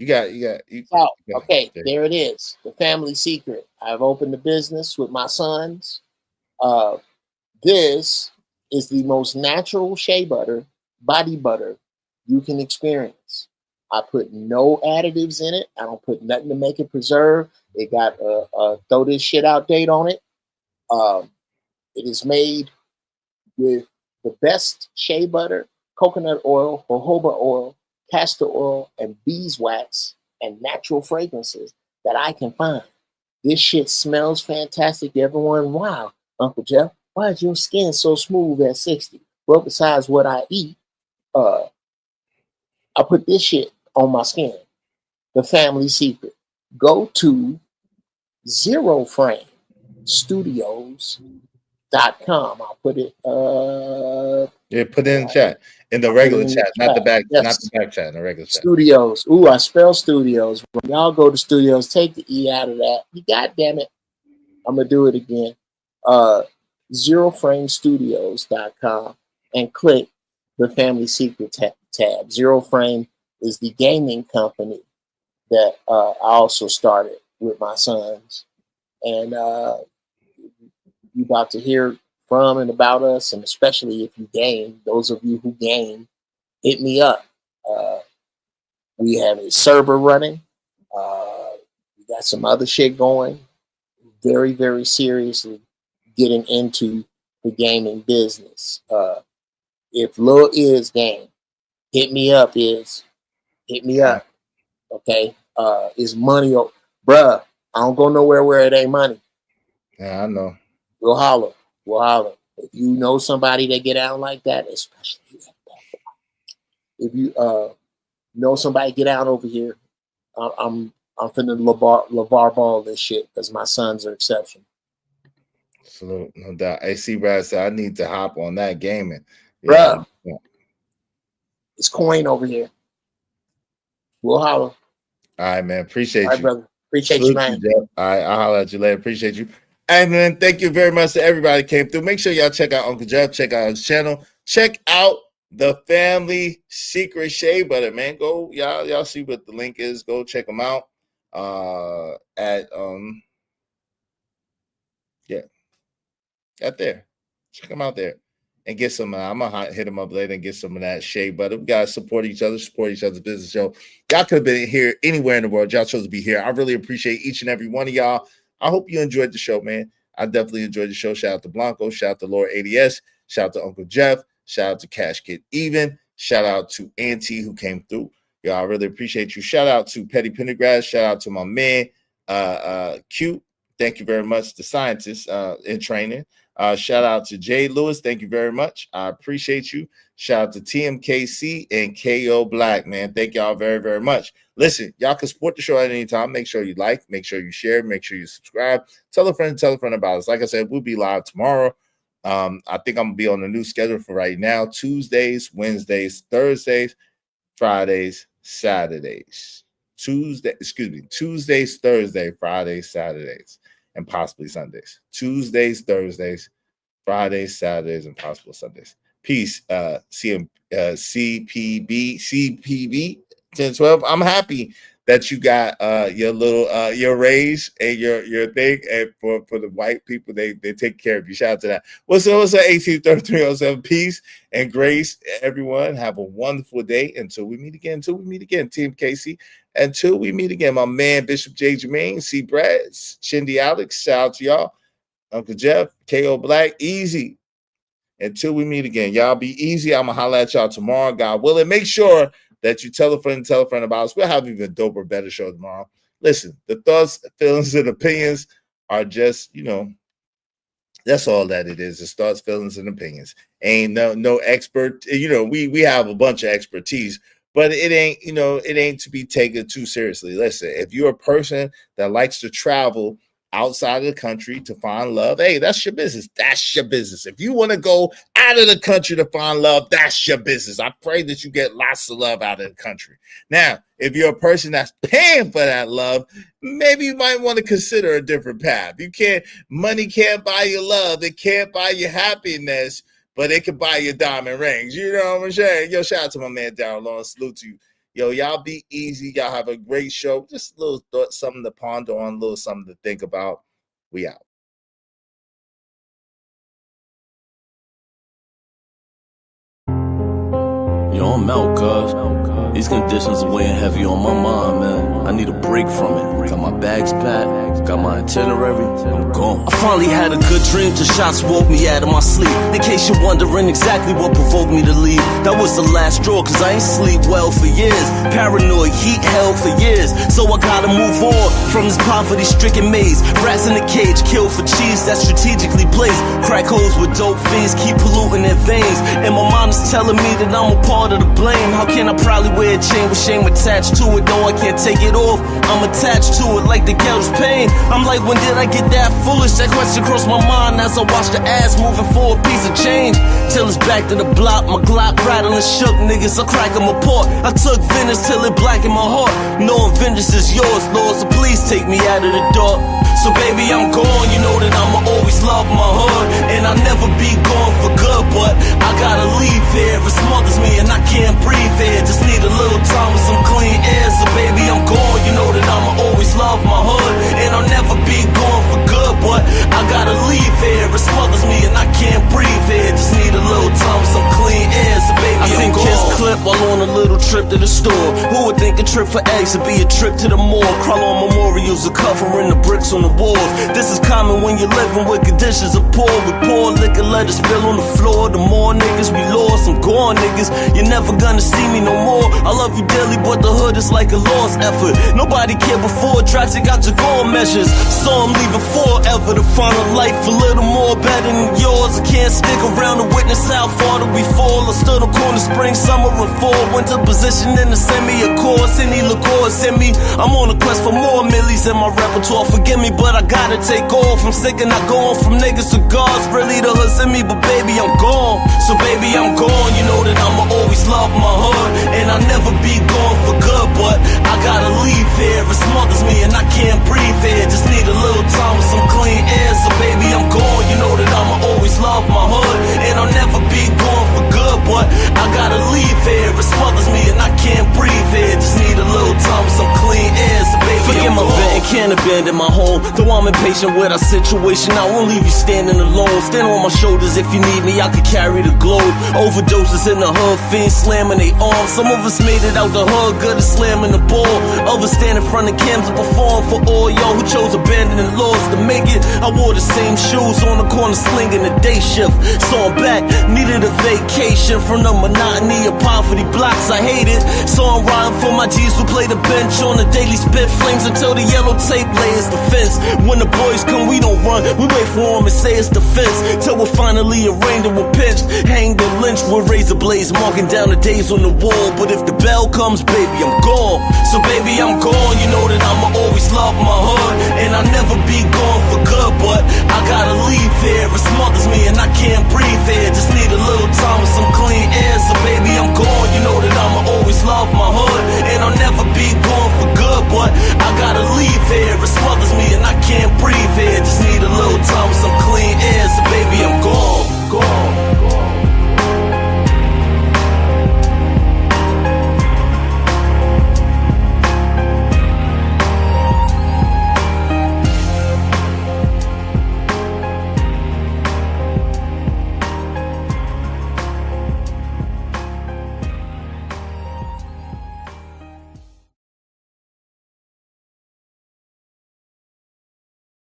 So, okay, there it is. The family secret. I've opened a business with my sons. This is the most natural shea butter, body butter you can experience. I put no additives in it. I don't put nothing to make it preserve. It got a throw this shit out date on it. It is made with the best shea butter, coconut oil, jojoba oil, castor oil, and beeswax and natural fragrances that I can find. This shit smells fantastic. Everyone, wow, Uncle Jeff, why is your skin so smooth at 60? Well, besides what I eat, I put this shit on my skin. The family secret. Go to ZeroFrameStudios.com. I'll put it Yeah, put it in the chat. In the regular chat, not the back, not the back chat, in the regular chat. Studios. Ooh, I spell studios. When y'all go to studios, take the E out of that. You goddamn it. I'm gonna do it again. ZeroFrameStudios.com and click the family secret tab. Zero Frame is the gaming company that I also started with my sons. And you about to hear from and about us, and especially if you game, those of you who game, hit me up. We have a server running. We got some other shit going. Very, very seriously getting into the gaming business. If Lil is game, hit me up. Hit me up. Okay. Is money, bruh? I don't go nowhere where it ain't money. Yeah, I know. We'll holler. If you know somebody that get out like that, especially if you know somebody get out over here, I'm finna LeVar Ball this shit because my sons are exceptional. Salute, no doubt. AC Brad said I need to hop on that gaming. Bruh, it's Coin over here. We'll holler. All right, man. Appreciate All right, you. brother. Appreciate Salute you, man. Jeff. All right, I'll holler at you later. Appreciate you. And then thank you very much to everybody who came through. Make sure y'all check out Uncle Jeff. Check out his channel. Check out the family secret shea butter, man. Go, y'all see what the link is. Go check them out. At there. Check them out there. And get some. I'm gonna hit them up later and get some of that shea butter. We gotta support each other's business. Y'all could have been here anywhere in the world. Y'all chose to be here. I really appreciate each and every one of y'all. I hope you enjoyed the show, man. I definitely enjoyed the show. Shout out to Blanco. Shout out to Lord ADS. Shout out to Uncle Jeff. Shout out to Cash Kid Even. Shout out to Auntie who came through. Y'all, I really appreciate you. Shout out to Petty Pendergrass. Shout out to my man, Q. Thank you very much. The scientist in training. Shout out to Jay Lewis. Thank you very much. I appreciate you. Shout out to TMKC and KO Black, man. Thank y'all very, very much. Listen, y'all can support the show at any time. Make sure you like, make sure you share, make sure you subscribe. Tell a friend about us. Like I said, we'll be live tomorrow. I think I'm going to be on the new schedule for right now. Tuesdays, Wednesdays, Thursdays, Fridays, Saturdays. Tuesdays, Thursdays, Fridays, Saturdays, and possibly Sundays. Tuesdays, Thursdays, Fridays, Saturdays, and possible Sundays. Peace. CPB 1012. I'm happy that you got your little your raise and your thing, and for the white people, they take care of you. Shout out to that. What's up 183307? Peace and grace, everyone. Have a wonderful day until we meet again. Team Casey. Until we meet again, my man Bishop J. Jermaine, C. Brad, Shindy Alex, shout out to y'all. Uncle Jeff, KO Black, easy. Until we meet again, y'all be easy. I'm gonna holler at y'all tomorrow, God willing. Make sure that you tell a friend about us. We'll have even a doper, better show tomorrow. Listen, the thoughts, feelings, and opinions are just, that's all that it is. It's thoughts, feelings, and opinions. Ain't no expert. We have a bunch of expertise, but it ain't to be taken too seriously. Listen, if you're a person that likes to travel outside of the country to find love, hey, that's your business. That's your business. If you want to go out of the country to find love, that's your business. I pray that you get lots of love out of the country. Now, if you're a person that's paying for that love, maybe you might want to consider a different path. Money can't buy you love. It can't buy you happiness, but it can buy you diamond rings. You know what I'm saying? Yo, shout out to my man Darryl Lawrence. Salute to you. Yo, y'all be easy. Y'all have a great show. Just a little thought, something to ponder on, a little something to think about. We out. Yo, I'm out, cuz. These conditions are weighing heavy on my mind, man. I need a break from it. Got my bags packed, got my itinerary, I'm gone. I finally had a good dream till shots woke me out of my sleep. In case you're wondering exactly what provoked me to leave, that was the last straw, cause I ain't sleep well for years. Paranoid, heat hell for years. So I gotta move on from this poverty-stricken maze. Rats in a cage, killed for cheese that's strategically placed. Crack holes with dope fiends, keep polluting their veins. And my mom is telling me that I'm a part of the blame. How can I proudly wear a chain with shame attached to it? No, I can't take it off, I'm attached to it like the ghetto's pain. I'm like, when did I get that foolish? That question crossed my mind as I watched the ass moving for a piece of change. Till it's back to the block, my Glock rattling shook. Niggas, I crack them apart. I took vengeance till it blackened my heart. Knowing vengeance is yours, Lord, so please take me out of the dark. So baby, I'm gone, you know that I'ma always love my hood. And I'll never be gone for good, but I gotta leave here. It smothers me and I can't breathe here. Just need a little time with some clean air. So baby, I'm gone, you know that I'ma always love my hood. And I'll never be gone for good, but I gotta leave here. It smothers me and I can't breathe here. Just need a little time with some clean air. So baby, I seen kids clip while on a little trip to the store. Who would think a trip for eggs would be a trip to the mall? Crawl on memorials are covering the bricks on the walls. This is common when you're living with conditions of poor. With poor liquor, let it spill on the floor. The more niggas we lost, I'm gone, niggas. You're never gonna see me no more. I love you dearly, but the hood is like a lost effort. Nobody cared before, Draxi got your goal measures. So I'm leaving forever to find a life a little more better than yours. I can't stick around to witness how far do we fall. I stood on corner, spring, summer, and fall. Went to position in the semi, of course. Any liqueur send me. I'm on a quest for more millies in my repertoire. Forgive me, but I gotta take off. I'm sick and I go on from niggas to gods. Really the hood's in me, but baby, I'm gone. So baby, I'm gone. You know that I'ma always love my hood. And I'll never be gone for good, but I gotta leave here. It smothers me and I can't breathe here. Just need a little time with some clean air. So baby, I'm gone. You know that I'ma always love my hood. And I'll never be gone for good, but I gotta leave here. It smothers me and I can't breathe here. Just need a little time with some clean air. So baby, forget my vet and can't abandon my home. Though I'm impatient with our situation, I won't leave you standing alone. Stand on my shoulders if you need me, I could carry the globe. Overdoses in the hood, fiends slamming they arms. Some of us made it out the hood, good at slamming the ball. Others stand in front of cams and perform for all y'all who chose abandoning laws to make it. I wore the same shoes on the corner slinging the day shift. So I'm back, needed a vacation from the monotony of poverty blocks I hated. So I'm riding for my G's who play the bench on the daily spit flames until the yellow tape layers the fence. When the boys come, we don't run, we wait for them and say it's defense. Till we're finally arraigned and we're pinched, hanged and lynched with razor blades, marking down the days on the wall. But if the bell comes, baby, I'm gone. So baby, I'm gone, you know that I'ma